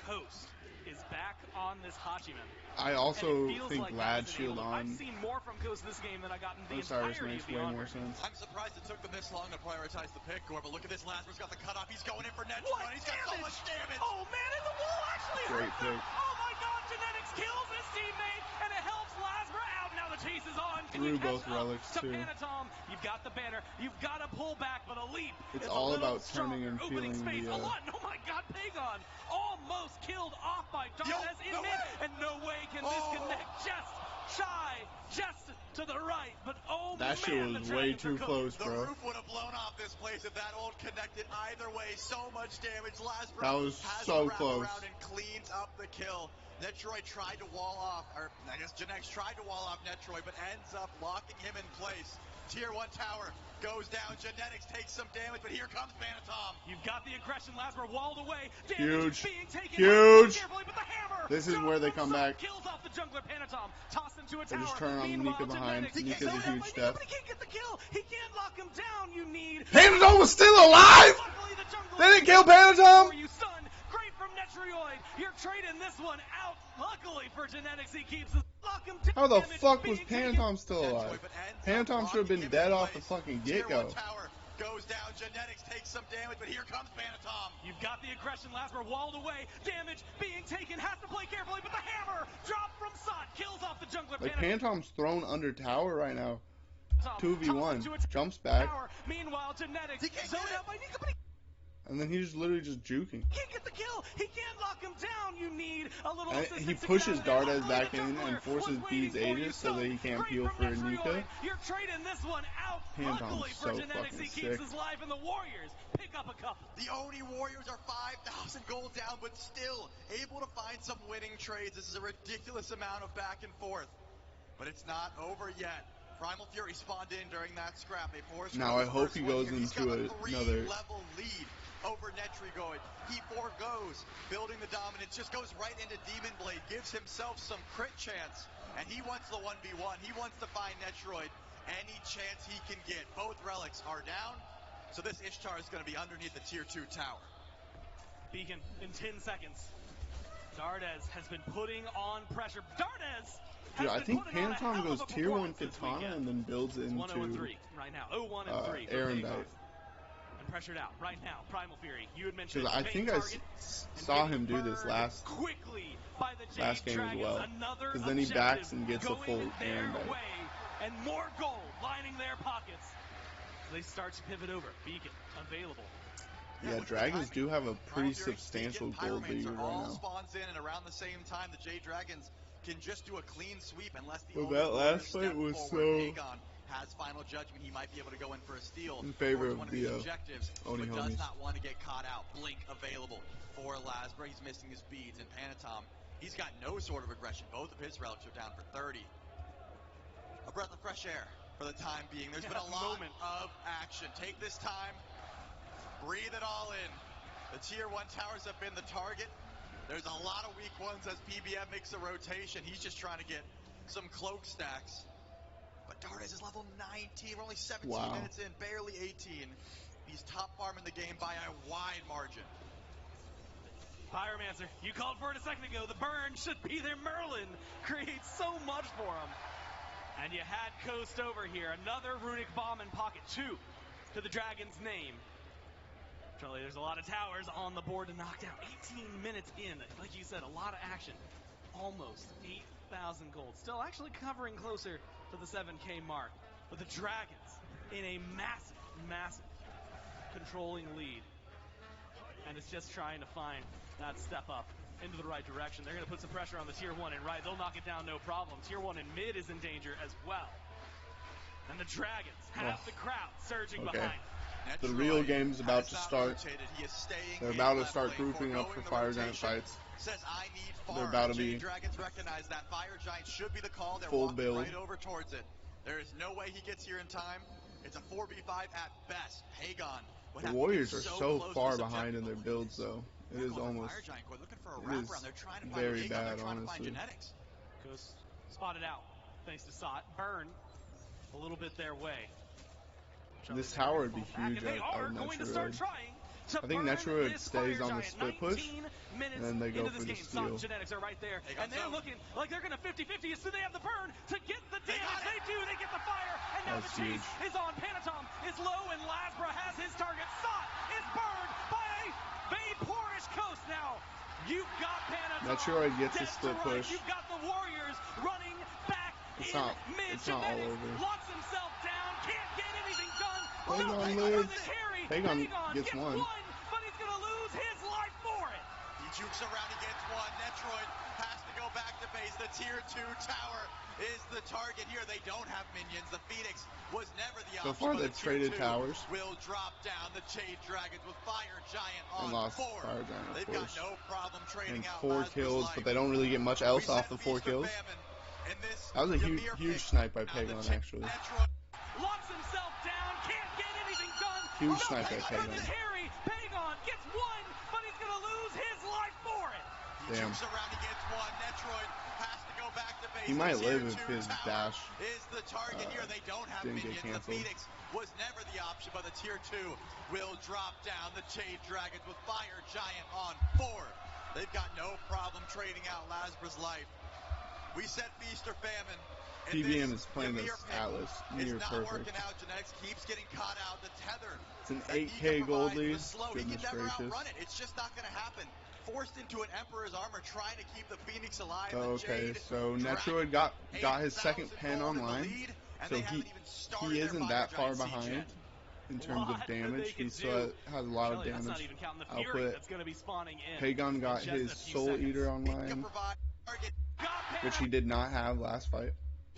Coast is back on this Hachiman. I also think like Lad shield on. I've seen more from Coast this game than I got in the entirety makes of the way Honor. more sense. I'm surprised it took them this long to prioritize the pick, Gore, but look at this. Lasbra's got the cutoff. He's going in for net. What He's got so much damage. Oh, man, and the wall actually Great hurt. pick. Oh, my God, Genetics kills his teammate, and it helps Lasbra out. Now the chase is on. Can Through you catch both relics, up to too. Panatom? You've got the banner. You've got to pull back, but a leap It's is all a little about turning and stronger. Opening feeling space. the, A lot. Oh, my God, Pagon almost killed off by Darnez in mid, and no way can this connect. Just shy, just to the right, but oh that man, shit was way too close, The bro. roof would have blown off this place if that ult connected either way. So much damage. Lasbra That was has so to wrap close. around and cleans up the kill. Netroid tried to wall off, or I guess Janex tried to wall off Netroid, but ends up locking him in place. Tier 1 tower goes down. Genetics takes some damage, but here comes Panatom. You've got the aggression. Lasbra walled away. Huge. Being taken Huge. carefully, but the hammer This is where they come back. kills off the jungler Panatom. Tossed into a They tower. just turn on Meanwhile, Nika behind. Genetics Nika's a so down huge by step. Nika, but he can't get the kill. He can't lock him down. You need. Panatom was still alive! Luckily, the jungler They didn't kill Panatom! You stun. Great from Netroid. You're trading this one out. Luckily for Genetics, he keeps the lock him down. How the Damage fuck being was Panatom still alive? Panatom should have been dead off the fucking get-go. Tower goes down. Genetics takes some damage, but here comes Panatom. You've got the aggression. Lasbra walled away. Damage being taken. Has to play carefully, but the hammer dropped from Sot kills off the jungler. Like, Panatom's thrown under tower right now. 2v1. Jumps back. Meanwhile, Genetics zoned out by Nika, but And then he's literally just juking. he can't get the kill. He can't lock him down. You need a little And assistance he to pushes get out of there. Dardes back in and forces B's Aegis so that he can't peel for Nika. You're trading this one out. Panatom's Luckily for so Genetics, he fucking keeps sick. his life, and the Warriors pick up a couple. The Oni Warriors are 5,000 gold down, but still able to find some winning trades. This is a ridiculous amount of back and forth. But it's not over yet. Primal Fury spawned in during that scrap. They forced Now I hope he goes into another level lead over Netrigoid. He foregoes building the dominance, just goes right into Demon Blade, gives himself some crit chance, and he wants the 1v1. He wants to find Netroid any chance he can get. Both relics are down, so this Ishtar is going to be underneath the tier 2 tower. Beacon in 10 seconds. Dardes has been putting on pressure. Dardes! Dude, I think Panatom goes tier 1 Katana and then builds into 1-0-3 right now. 0-1-3. Erendite. And pressured out right now. Primal Fury. You had mentioned Because I think I saw him do this last game as well. Because then he backs and gets a full Erendite. And more gold lining their pockets. They start to pivot over. Beacon available. Yeah, Dragons do have a pretty substantial gold lead right now. Spawns in, and around the same time, the J Dragons can just do a clean sweep unless the Well, that last fight was so Aegon has final judgment. He might be able to go in for a steal in favor of one the objectives, Oni but does homies. not want to get caught out. Blink available for Lasbra. He's missing his beads, and Panatom, he's got no sort of aggression. Both of his relics are down for 30. A breath of fresh air for the time being. There's been a lot of action. Take this time, breathe it all in. The tier 1 towers have been the target. There's a lot of weak ones as PBM makes a rotation. He's just trying to get some cloak stacks. But Dardes is level 19. We're only 17 minutes in, barely 18. He's top farming the game by a wide margin. Pyromancer, you called for it a second ago. The burn should be there. Merlin creates so much for him. And you had Coast over here. Another runic bomb in pocket 2 to the Dragon's name. Charlie, there's a lot of towers on the board to knock down. 18 minutes in. Like you said, a lot of action. Almost 8,000 gold. Still actually covering closer to the 7K mark. But the Dragons in a massive, massive controlling lead. And it's just trying to find that step up into the right direction. They're going to put some pressure on the tier 1 and right. They'll knock it down no problem. Tier 1 and mid is in danger as well. And the Dragons have the crowd surging Okay. behind. The real game's about to start. They're about to start grouping up for Fire Giant fights. Says, I need They're farm. about to Jade be Dragons recognize that Fire Giant should be the call. They're full walking build. right over towards it. There is no way he gets here in time. It's a 4v5 at best. Pagon would The have Warriors to are get so close far to this behind in their builds, though. It is almost Fire Giant looking for a it wraparound. is They're trying to find very Pagon. bad, They're trying to find honestly. Genetics. Goes spotted out. Thanks to Sot. Burn a little bit their way. This tower would be huge They out are of going to start Netroid. trying to I think burn Netroid this stays Fire on the Giant. split push, 19 minutes and then they go into for this the game. Sot steal. Genetics are right there, and they're looking like they're going to 50-50 as soon as they have the burn to get the damage. They do. They get the fire, and now That's the chase is on. Panatom is low, and Lasbra has his target. Sot is burned by a vaporish coast. Now you've got Panatom. Netroid gets a dead split to rights. push. You've got the Warriors running back It's in not mid. all Genetics over. locks himself down. Can't get anything done. Pagon lives. Pagon gets one. But he's going to lose his life for it. He jukes around, he gets one. Netroid has to go back to base. The tier 2 tower is the target here. They don't have minions. The Phoenix was never the option. So far, they've traded towers. Will drop down the Jade Dragons with Fire Giant on And lost 4. Fire Giant, of They've course. got no problem trading And out 4 Lasbra's kills, life. but they don't really get much else off the 4 kills. That was a huge snipe by Pagon, actually. Locks himself down. Can't get anything done. Huge snipe by Pagon. Pagon gets one, but he's going to lose his life for it. Damn. Around, he gets one. Netroid has to go back to base. He might The live tier if 2 his tower dash is the target here. They don't have didn't get minions. The canceled. Phoenix was never the option, but the tier 2 will drop down. The Jade Dragons with Fire Giant on 4. They've got no problem trading out Lasbra's life. We said feast or famine. PBM is playing this Atlas near It's not perfect. working out. Genetics keeps getting caught out. The tether. It's an that he 8K can gold provide lead. was slow. He Goodness can never gracious. outrun it. It's just not going to happen. Forced into an Emperor's armor, trying to keep the Phoenix alive. The Okay, Jade so Netroid got his second pen online, so he isn't that far behind in terms of damage. He still has a lot of That's not damage even counting the Fury output. that's going to be spawning in. Pagon got in just his a few Soul seconds. Eater online, which he did not have last fight.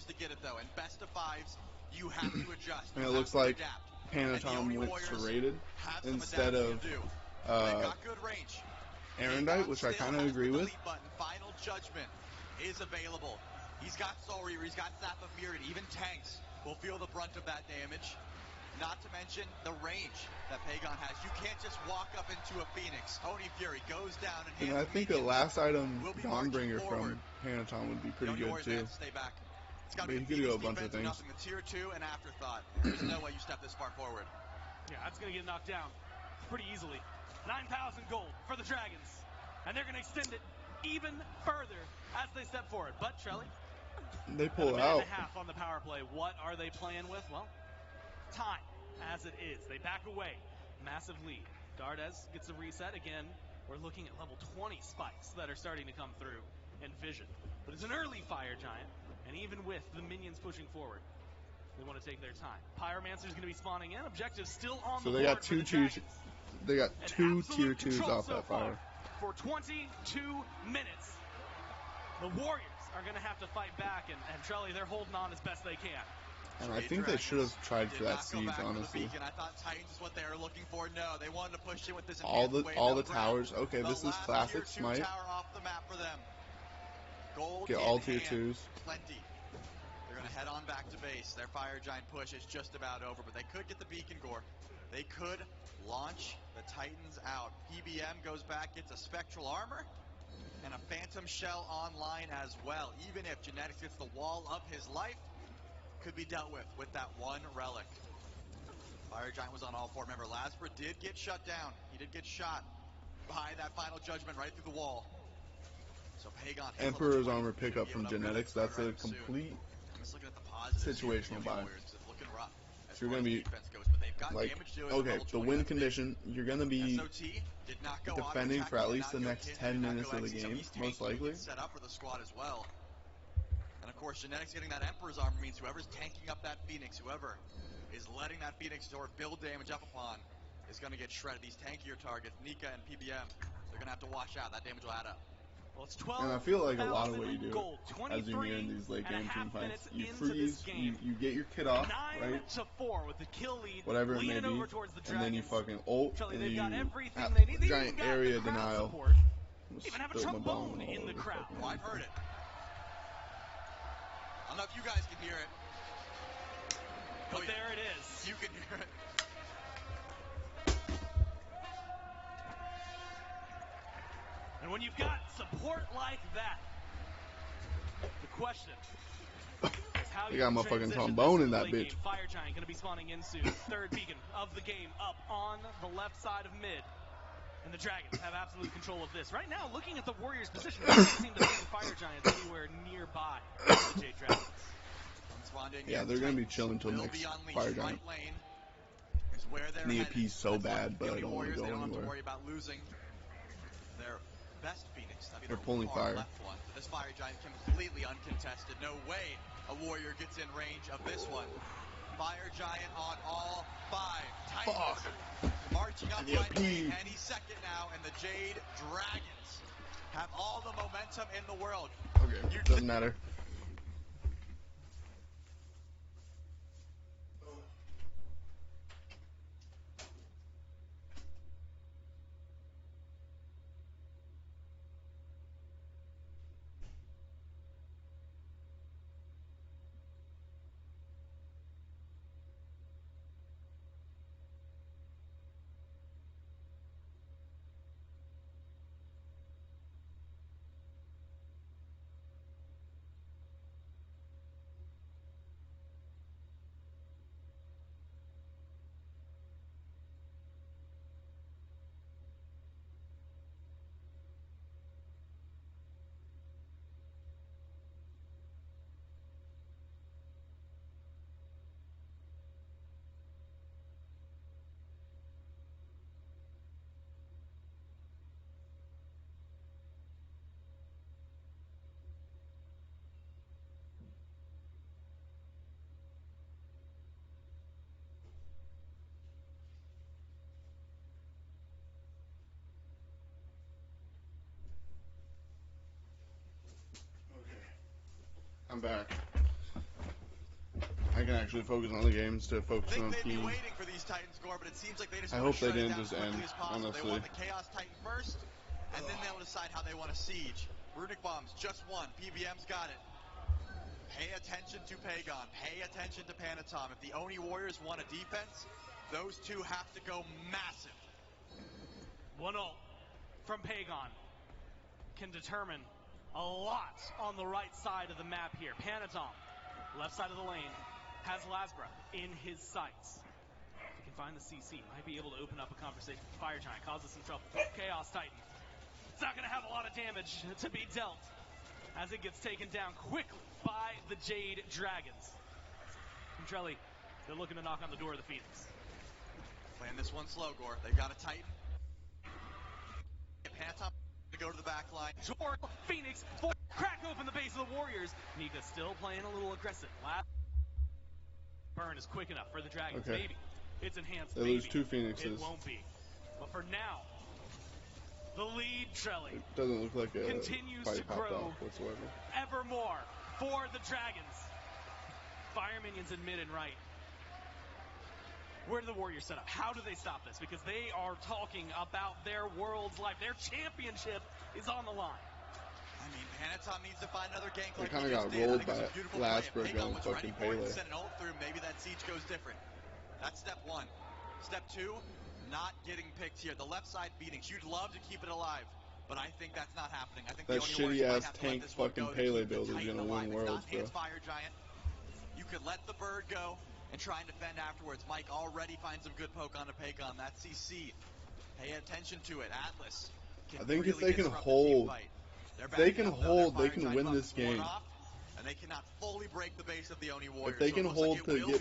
To get it though, and best of 5s, you have to adjust. And You it have looks to like adapt. Panatom went Warriors serrated have some instead adapting of to do. They've got good range. Erendite, which I kind of agree with. Delete button. Final Judgment is available. He's got Soul Reaver, he's got Sap of Myriad. Even tanks will feel the brunt of that damage. Not to mention the range that Pagon has. You can't just walk up into a Phoenix. Oni Fury goes down and And I think the last item, Dawnbringer from Panatom, would be pretty good too. Stay back. It's But got to he be could do a Phoenix bunch of defense or things. nothing. The tier 2 and afterthought. There's no way you step this far forward. Yeah, that's going to get knocked down pretty easily. 9,000 gold for the Dragons. And they're going to extend it even further as they step forward. But, Trelly, They pull a out. minute and a half on the power play. What are they playing with? Well, time, as it is. They back away. Massive lead. Dardes gets a reset. Again, we're looking at level 20 spikes that are starting to come through in Vision. But it's an early Fire Giant, and even with the minions pushing forward, they want to take their time. Pyromancer's going to be spawning in. Objective still on So the they board got for the two Dragons. They got An two absolute tier 2s control off so that far fire. For 22 minutes. The Warriors are going to have to fight back, and Trelly, they're holding on as best they can. And I think they should have tried for that siege, honestly. I thought Titans is what they were looking for. No, they wanted to push in with this All the enhanced wave. towers. Okay, this is classic tier 2 Smite. tower off the map for them. Gold Get in all tier hand. 2s. Plenty. They're going to head on back to base. Their Fire Giant push is just about over, but they could get the Beacon Gore. They could launch the Titans out. PBM goes back, gets a Spectral Armor, and a Phantom Shell online as well. Even if Genetics gets the wall of his life, could be dealt with that one relic. Fire Giant was on all 4. Remember, Lasbra did get shut down. He did get shot by that Final Judgment right through the wall. So Pagon hit Emperor's level 20. armor pickup from Genetics. That's a complete I'm just looking at the positives here. situational buy. It's looking rough as So you're far gonna as be defense goes, but they've got like, damage to it. okay, Level the 20. win condition, you're gonna be SOT did not go defending for at least the next 10 minutes of the XC, so game, he's most tanking, likely. set up for the squad as well. And of course, Genetics getting that Emperor's armor means whoever's tanking up that Phoenix, whoever is letting that Phoenix door build damage up upon, is going to get shredded. These tankier targets, Nika and PBM, they're going to have to watch out. That damage will add up. Well, it's 12, and I feel like a lot of what you do as you near in these late game team fights, you freeze, you get your kid off, right? 9-4 with the kill lead, whatever it may be, and then you fucking ult, and you have giant area denial. Even have a trombone in the crowd. Oh, I've heard it. I don't know if you guys can hear it. But there it is. You can hear it. And when you've got support like that, the question is how you got a motherfucking trombone in that bitch. Fire Giant going to be spawning in soon. Third beacon of the game up on the left side of mid. And the Dragons have absolute control of this. Right now, looking at the Warriors' position, they don't seem to see the Fire Giants anywhere nearby the Jade Dragons. Yeah, they're going to be chilling until next Fire Giant. The AP's so bad, but I don't want to go anywhere. Their best Phoenix. They're pulling fire. This Fire Giant completely uncontested. No way a Warrior gets in range of this one. Fire Giant on all 5. Titans marching up right lane, and he's second now, and the Jade Dragons have all the momentum in the world. Okay, doesn't matter. I'm back. I can actually focus on the game instead of focusing on team. Waiting for these Titans score, but it seems like they just I hope they didn't just end, honestly. They want the Chaos Titan first, and then they'll decide how they want to siege. Runic Bombs just won. PBM's got it. Pay attention to Pagon. Pay attention to Panatom. If the Oni Warriors want a defense, those two have to go massive. 1-0 from Pagon can determine a lot on the right side of the map here. Panatom, left side of the lane, has Lasbra in his sights. If he can find the CC, might be able to open up a conversation. Fire Giant causes some trouble. Chaos Titan. It's not going to have a lot of damage to be dealt as it gets taken down quickly by the Jade Dragons. Contrelli, they're looking to knock on the door of the Phoenix. Playing this one slow, Gore. They've got a Titan. Panatom to go to the back line. Phoenix crack open the base of the Warriors. Nika still playing a little aggressive. Burn is quick enough for the Dragons. Okay. Maybe it's enhanced. They lose 2 Phoenixes. It won't be. But for now, the lead, Trelli, it doesn't look like a continues fight to grow whatsoever. ever more for the Dragons. Fire minions in mid and right. Where do the Warriors set up? How do they stop this? Because they are talking about their world's life. Their championship is on the line. I mean, Panatom needs to find another gank They like kind of got rolled by Lasbra going fucking Pele. Send an ult through, maybe that siege goes different. That's step 1. Step 2, not getting picked here. The left side Phoenix, you'd love to keep it alive, but I think that's not happening. I think that the shitty ass tank fucking Pele builder is gonna win worlds, bro. Fire Giant. You could let the bird go and try and defend afterwards. Mike already finds some good poke onto Pagon. That CC. Pay attention to it. Atlas. I think if they can hold, they can win this game. And they cannot fully break the base of the Oni Warriors. If they can hold to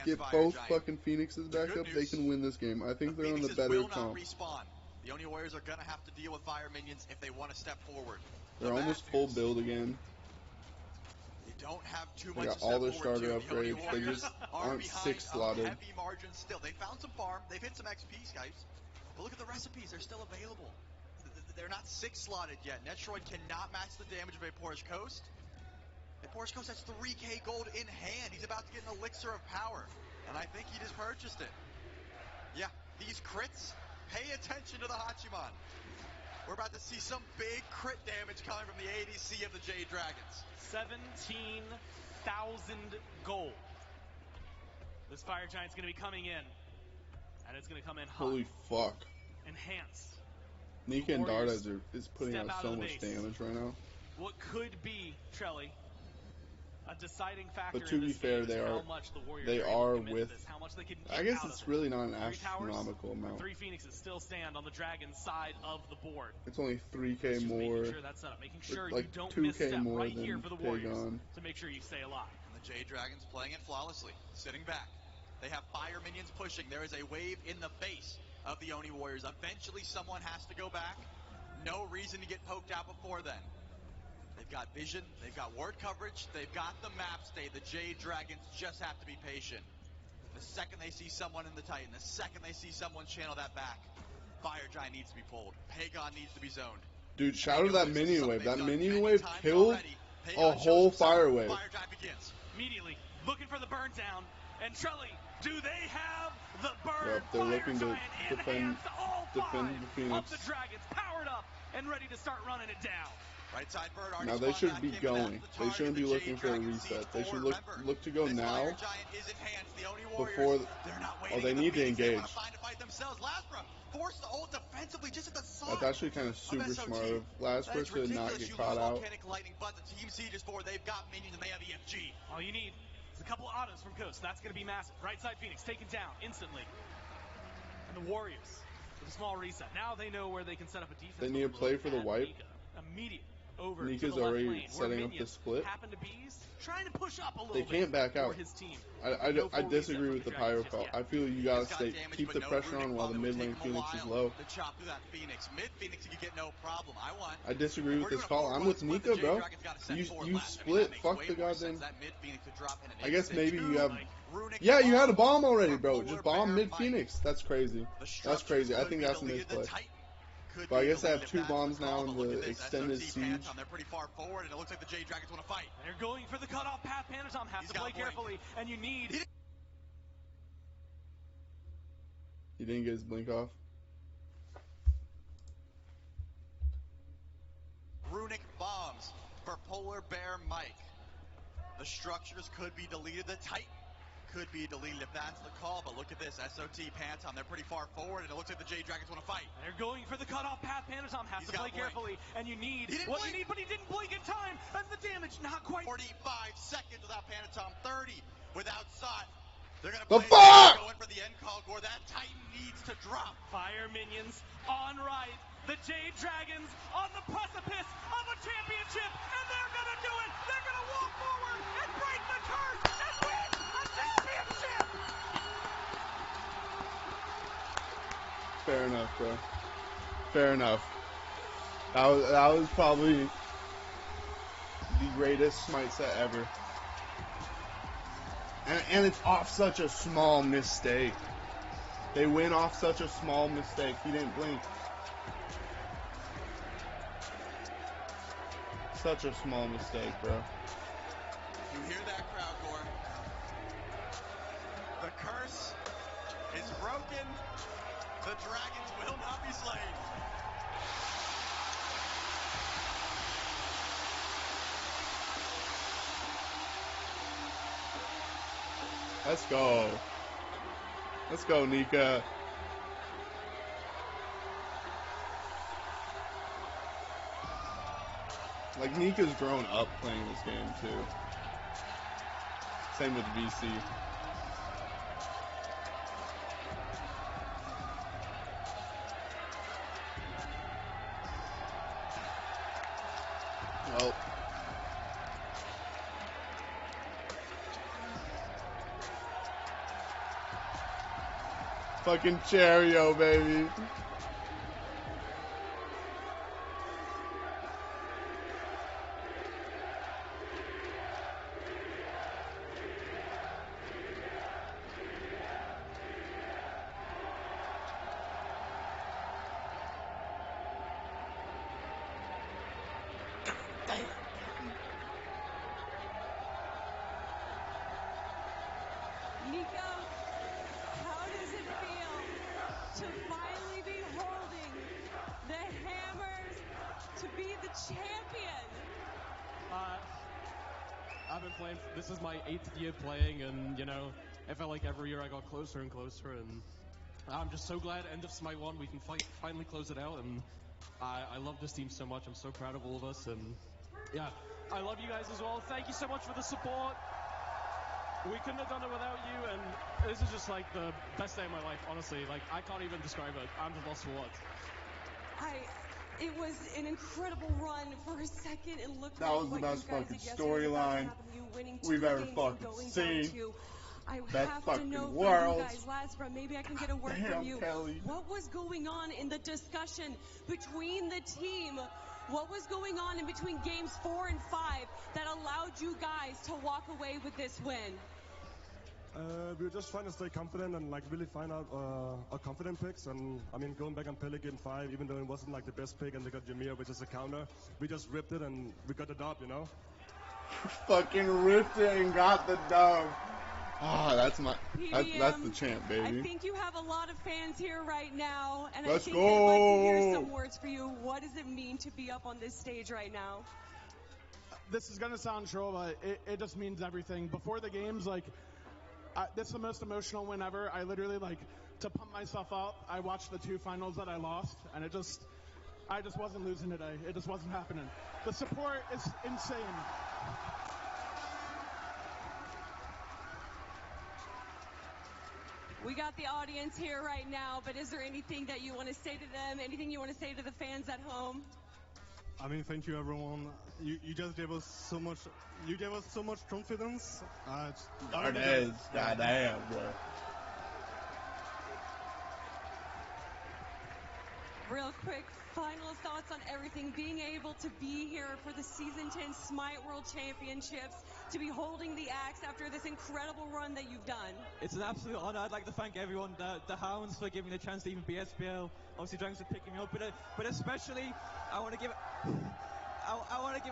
get both fucking Phoenixes back up, they can win this game. I think they're on the better comp. The Oni Warriors are going to have to deal with fire minions if they want to step forward. They're almost full build again. They don't have too they much got all their starter upgrades. They just aren't 6 slotted. Heavy margins still. They found some farm. They've hit some XP, guys. But look at the recipes. They're still available. they're not 6 slotted yet. Netroid cannot match the damage of Vapor's Coast. Vapor's Coast has 3k gold in hand. He's about to get an elixir of power, and I think he just purchased it. Yeah, these crits, pay attention to the Hachiman. We're about to see some big crit damage coming from the ADC of the Jade Dragons. 17,000 gold. This Fire Giant's going to be coming in, and it's going to come in hot. Holy fuck. Enhanced. Nika and Dardas is putting out so much base. damage right now. What could be, Trelly, a deciding factor But to in be this fair, game they is are how much the Warriors they are are able to commit with. to this, how much they can I get guess out it's of really it. not an 3 towers, astronomical amount. 3 Phoenixes still stand on the Dragon's side of the board. It's only 3k more. Making sure that's set up, making sure like you don't 2k misstep more right than here for the Warriors Pagon. to make sure you stay alive. And the Jade Dragons playing it flawlessly, sitting back. They have fire minions pushing. There is a wave in the face of the Oni Warriors. Eventually someone has to go back. No reason to get poked out before then. They've got vision, they've got ward coverage, they've got the map stay. The Jade Dragons just have to be patient. The second they see someone in the Titan, the second they see someone channel that back, Fire Giant needs to be pulled. Pagon needs to be zoned. Dude, shout out to that minion wave. That minion wave killed a whole fire wave. Fire Giant begins. Immediately looking for the burn down. And Trelly, do they have the burn? Yep, they're looking to defend the Of Phoenix. the Dragons powered up and ready to start running it down. Right side bird already Now they should spawned be back in, but going. that's the They shouldn't be target. looking The for a Jade Dragon reset. sees They should forward. look to go This now Fire Giant is enhanced. The Oni Warriors, before. they're not Oh, waiting they in the need to Phoenix. They engage. want to find a fight themselves. Lasbra forced the ult defensively just at the side. That's actually kind of super SOT. smart of Lasper to not get caught out. Volcanic lightning, but the team siege is forward. They've got minions and they have EFG. All you need is a couple of autos from Coast. That's going to be massive. Right side Phoenix taken down instantly. And the Warriors with a small reset. Now they know where they can set up a defense. They need to play for the wipe. Immediate over Nika's to the left already lane, setting up the split. Happen to be trying to push up a little They can't back out. for his team. I disagree with the pyro call. I feel you gotta keep the pressure on while the mid lane Phoenix is low. To chop through that Phoenix. Mid Phoenix, you get no problem. I disagree with this call. I'm with Nika, bro. You split. Fuck the goddamn. I guess maybe you have. Yeah, you had a bomb already, bro. Just bomb mid Phoenix. That's crazy. That's crazy. I think that's a misplay. But I guess I have 2 bombs now in the extended siege. They're pretty far forward, and it looks like the Jade Dragons want to fight. They're going for the cutoff path. Panatom has to play carefully, and you need. He didn't get his blink off. Runic bombs for Polar Bear Mike. The structures could be deleted. The Titan could be deleted if that's the call, but look at this. SOT, Pantom, they're pretty far forward, and it looks like the Jade Dragons want to fight. They're going for the cutoff path. Pantom has to play carefully, and you need what you need, but he didn't blink in time, and the damage not quite. 45 seconds without Pantom, 30 without Sot. They're going to the play fuck! Going for the end call, Gore. That Titan needs to drop. Fire minions on right. The Jade Dragons on the precipice of a championship, and they're going to do it. They're going to walk forward and break the curse and win a championship. Fair enough, bro. Fair enough. That was probably the greatest Smite set ever. And it's off such a small mistake. They win off such a small mistake. He didn't blink. Such a small mistake, bro. You hear that crowd, Gore? The curse is broken. The dragons will not be slain. Let's go. Let's go, Nika. Like, Nika's grown up playing this game, too. Same with VC. Well. Fucking Cheerio, baby. Nico, how does it feel to finally be holding the hammers to be the champion? I've been playing, this is my 8th year playing, and, you know, I felt like every year I got closer and closer, and I'm just so glad end of Smite 1 we can finally close it out, and I love this team so much. I'm so proud of all of us, and yeah, I love you guys as well. Thank you so much for the support. We couldn't have done it without you, and this is just like the best day of my life, honestly. Like, I can't even describe it. I'm just lost for words. It was an incredible run. For a second, it looked that was the best fucking storyline we've ever fucking seen. Best fucking world. Lasbra, maybe I can get a word from you. Kelly. What was going on in the discussion between the team? What was going on in between games 4 and 5 that allowed you guys to walk away with this win? We were just trying to stay confident and like really find out our confident picks. And I mean, going back on Pele game 5, even though it wasn't like the best pick and they got Jameer, which is a counter, we just ripped it and we got the dub, you know? Fucking ripped it and got the dub. Ah, that's the champ, baby. I think you have a lot of fans here right now, and Let's I think go. they'd like to hear some words for you. What does it mean to be up on this stage right now? This is gonna sound troll, but it just means everything. Before the games, like, this is the most emotional win ever. I literally, like, to pump myself up, I watched the 2 finals that I lost, and I just wasn't losing today. It just wasn't happening. The support is insane. We got the audience here right now, but is there anything that you want to say to them? Anything you want to say to the fans at home? I mean, thank you, everyone. You just gave us so much. You gave us so much confidence. Goddamn, bro. Real quick, final thoughts on everything. Being able to be here for the Season 10 Smite World Championships, to be holding the axe after this incredible run that you've done. It's an absolute honor. I'd like to thank everyone, the Hounds, for giving me the chance to even be SPL. Obviously, Dragons for picking me up, but especially, I want to give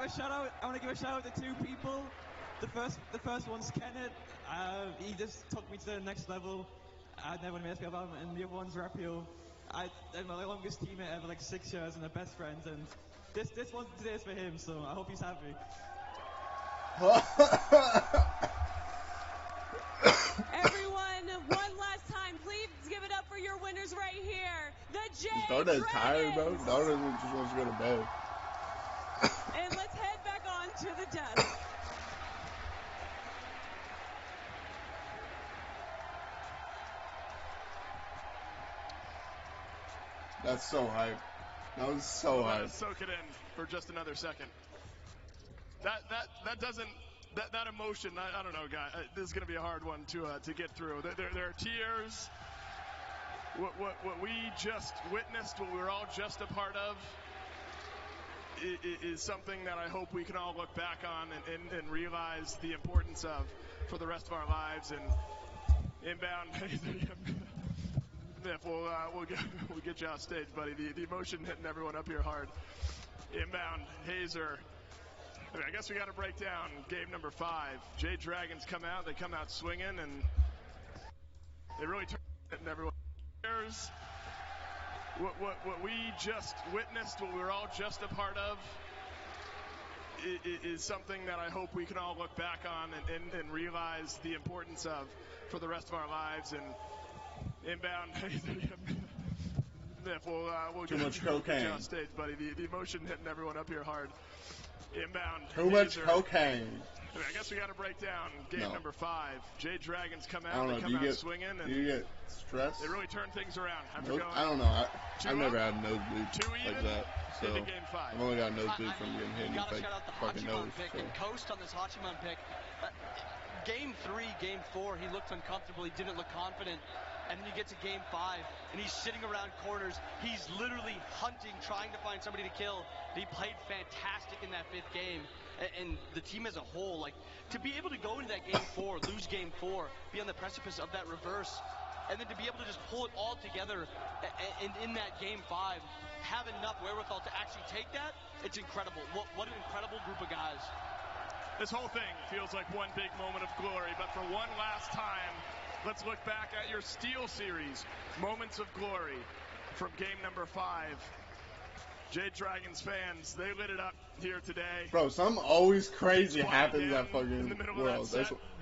a shout out. I want to give a shout out to 2 people. The first one's Kenneth. He just took me to the next level. I'd never been SPL, and the other one's Rapio. I'm my longest teammate ever, like 6 years, and they're best friends. And this one today is for him, so I hope he's happy. Everyone, one last time, please give it up for your winners right here. The J Darda's tired, bro. Darda just wants to go to bed. And let's head back on to the desk. That's so hype. That was so hype. Soak it in for just another second. That emotion, I don't know, guys. This is going to be a hard one to get through. There are tears. What we just witnessed, what we were all just a part of, is something that I hope we can all look back on and realize the importance of for the rest of our lives. And inbound, we'll get you off stage, buddy. The emotion hitting everyone up here hard. Inbound, Hazer. I mean, I guess we got to break down game number 5. Jade Dragons come out. They come out swinging, and they really turn hitting everyone. What we just witnessed, what we were all just a part of, is something that I hope we can all look back on and realize the importance of for the rest of our lives. And inbound, we'll Too much cocaine. Get you on stage, buddy. The emotion hitting everyone up here hard. Inbound. Too much cocaine. I mean, I guess we got to break down game number 5. Jade Dragons come out. I don't know. They come out swinging. Do you get stressed? They really turn things around. I don't know. I've never had a nosebleed like that. So into game 5. I've only got a nosebleed from getting hit in the fucking nose. Pick and Coast on this Hachiman pick. Game 3, game 4, he looked uncomfortable. He didn't look confident. And then you get to game 5, and he's sitting around corners. He's literally hunting, trying to find somebody to kill. He played fantastic in that 5th game. And the team as a whole, like, to be able to go into that game 4, lose game 4, be on the precipice of that reverse, and then to be able to just pull it all together and in that game 5, have enough wherewithal to actually take that, it's incredible. What an incredible group of guys. This whole thing feels like one big moment of glory, but for one last time, let's look back at your Steel Series moments of glory from game number 5. Jade Dragons fans, they lit it up here today. Bro, something always crazy happens at fucking Worlds.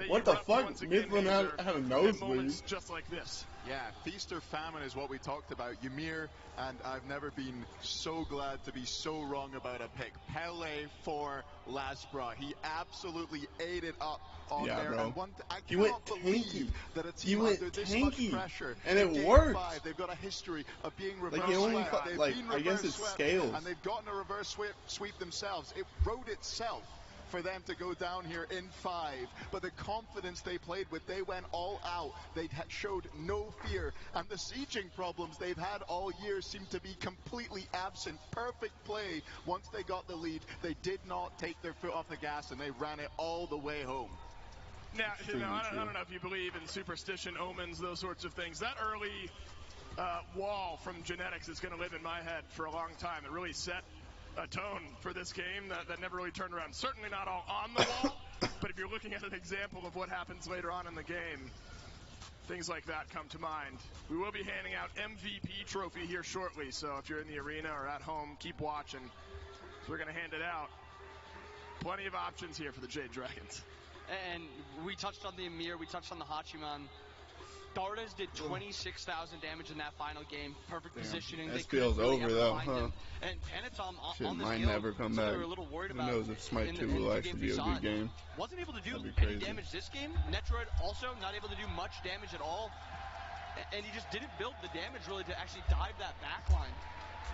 What the fuck? Midland had a nosebleed. Just like this. Yeah, feast or famine is what we talked about. Ymir, and I've never been so glad to be so wrong about a pick. Pele for Lasbra. He absolutely ate it up on there. Bro. And I He went cannot believe tanky. that a team under this much pressure, and it in Game worked. 5, they've got a history of being reverse Like, it only swept. They've like, been I guess reverse it's swept, scales. and they've gotten a reverse sweep themselves. It wrote itself for them to go down here in 5, but the confidence they played with, they went all out. They showed no fear, and the sieging problems they've had all year seemed to be completely absent. Perfect play once they got the lead. They did not take their foot off the gas, and they ran it all the way home. Now, I don't know if you believe in superstition, omens, those sorts of things. That early wall from genetics is going to live in my head for a long time. It really set a tone for this game that never really turned around. Certainly not all on the wall, but if you're looking at an example of what happens later on in the game, things like that come to mind. We will be handing out MVP trophy here shortly, so if you're in the arena or at home, keep watching. So we're going to hand it out. Plenty of options here for the Jade Dragons. And we touched on the Ymir, we touched on the Hachiman. Dardas did 26,000 damage in that final game. Perfect positioning. That feels over though, huh? And Panatom Shit on this might guild, never come so back. they were a little worried Who about knows if Smite 2 will actually be a good game. Wasn't able to do any crazy. damage this game. Netroid also not able to do much damage at all. And he just didn't build the damage really to actually dive that backline.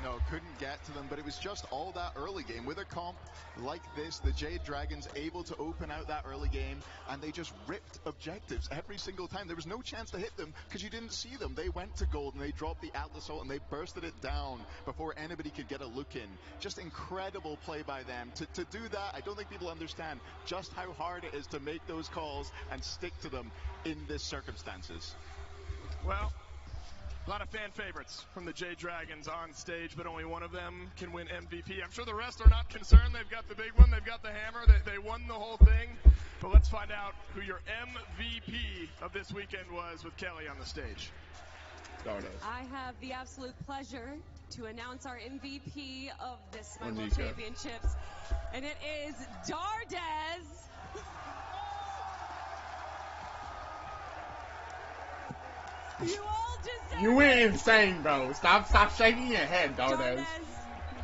No, couldn't get to them, but it was just all that early game. With a comp like this, the Jade Dragons able to open out that early game, and they just ripped objectives every single time. There was no chance to hit them because you didn't see them. They went to gold, and they dropped the Atlas ult, and they bursted it down before anybody could get a look in. Just incredible play by them. To do that, I don't think people understand just how hard it is to make those calls and stick to them in this circumstances. Well, a lot of fan favorites from the Jade Dragons on stage, but only one of them can win MVP. I'm sure the rest are not concerned. They've got the big one. They've got the hammer. They won the whole thing. But let's find out who your MVP of this weekend was with Kelly on the stage. I have the absolute pleasure to announce our MVP of this Smite World Monika. Championships, and it is Dardas. You all deserve You went insane, bro. Stop shaking your head, Dardas.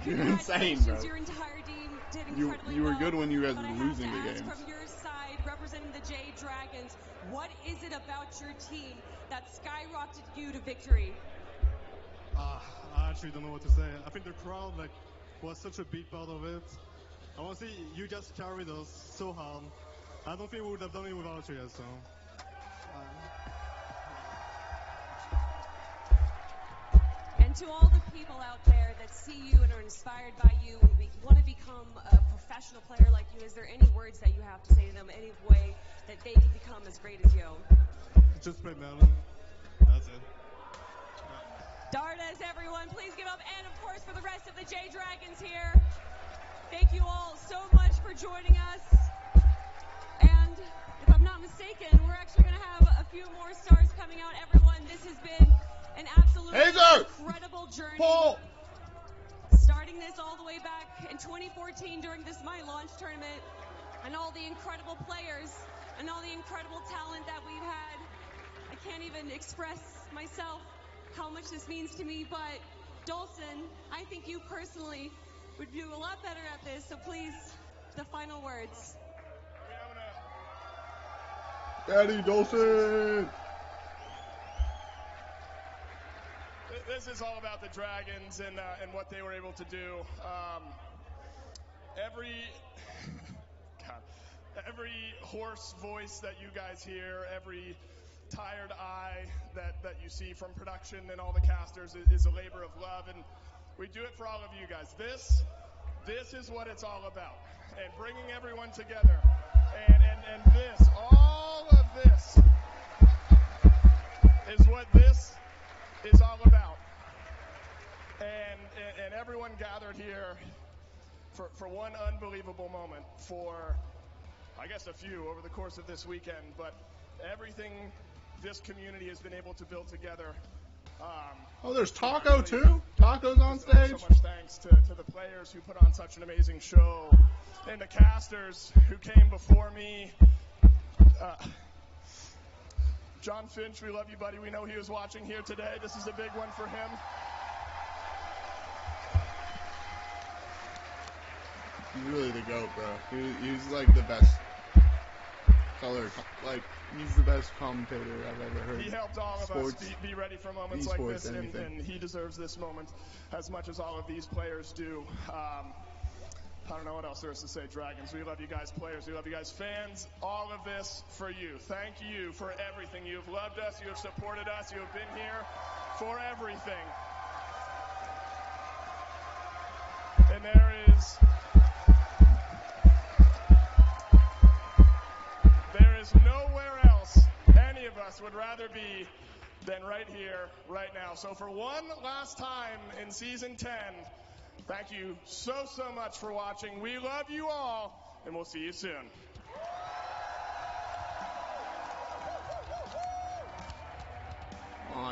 You're insane, bro. Your entire team did incredibly You were well, good when you guys but I were have losing to the ask games. from your side, representing the Jade Dragons, what is it about your team that skyrocketed you to victory? I actually don't know what to say. I think the crowd was such a big part of it. I want to say you just carried us so hard. I don't think we would have done it without you guys, so. And to all the people out there that see you and are inspired by you and want to become a professional player like you, is there any words that you have to say to them, any way that they can become as great as you? Just play Melon. That's it. Dardas, everyone, please give up. And, of course, for the rest of the Jade Dragons here, thank you all so much for joining us. And if I'm not mistaken, we're actually going to have a few more stars coming out. Everyone, this has been an absolutely incredible journey. Starting this all the way back in 2014 during this My Launch tournament, and all the incredible players and all the incredible talent that we've had. I can't even express myself how much this means to me, but Dolson, I think you personally would do a lot better at this, so please, the final words. Daddy Dolson! This is all about the Dragons and what they were able to do. Every hoarse voice that you guys hear, every tired eye that you see from production and all the casters is a labor of love, and we do it for all of you guys. This is what it's all about, and bringing everyone together, and this, all of this is what this is all about, and everyone gathered here for one unbelievable moment, for I guess a few over the course of this weekend, but everything this community has been able to build together. Oh, there's Taco too? Taco's on stage? So much thanks to the players who put on such an amazing show, and the casters who came before me. John Finch, we love you, buddy. We know he was watching here today. This is a big one for him. He's really the GOAT, bro. He's like the best color. Like, he's the best commentator I've ever heard. He helped all of us be ready for moments like this, and he deserves this moment as much as all of these players do. I don't know what else there is to say, Dragons. We love you guys, players. We love you guys, fans. All of this for you. Thank you for everything. You have loved us. You have supported us. You have been here for everything. And there is nowhere else any of us would rather be than right here, right now. So for one last time in Season 10, thank you so much for watching. We love you all, and we'll see you soon.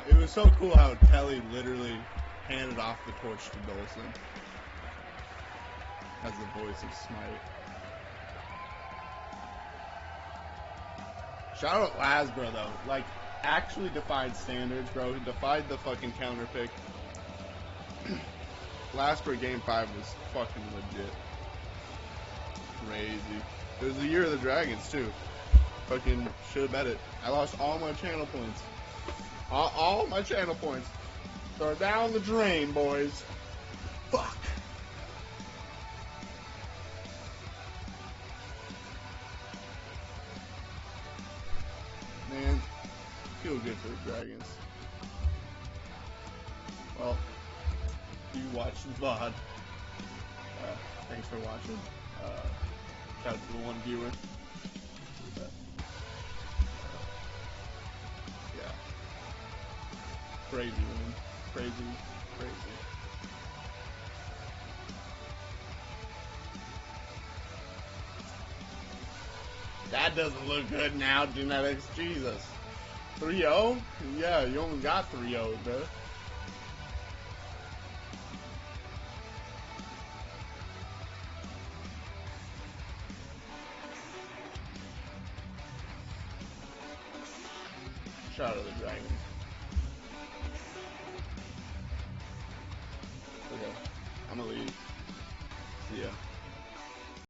It was so cool how Kelly literally handed off the torch to Dolson as the voice of Smite. Shout out Lasbro though, like actually defied standards, bro. He defied the fucking counter pick. Lasbro Game 5 was fucking legit. Crazy. It was the year of the Dragons too. Fucking should've bet it. I lost all my channel points. All my channel points. They're down the drain, boys. Fuck. Man, feel good for the Dragons. Well, you watched the VOD. Thanks for watching. Shout out to the one viewer. Yeah. Crazy, man. Crazy. That doesn't look good now, Genetics. Jesus. 3-0? Yeah, you only got 3-0, bro. Shout out to the Dragons. Okay, I'm gonna leave. See ya.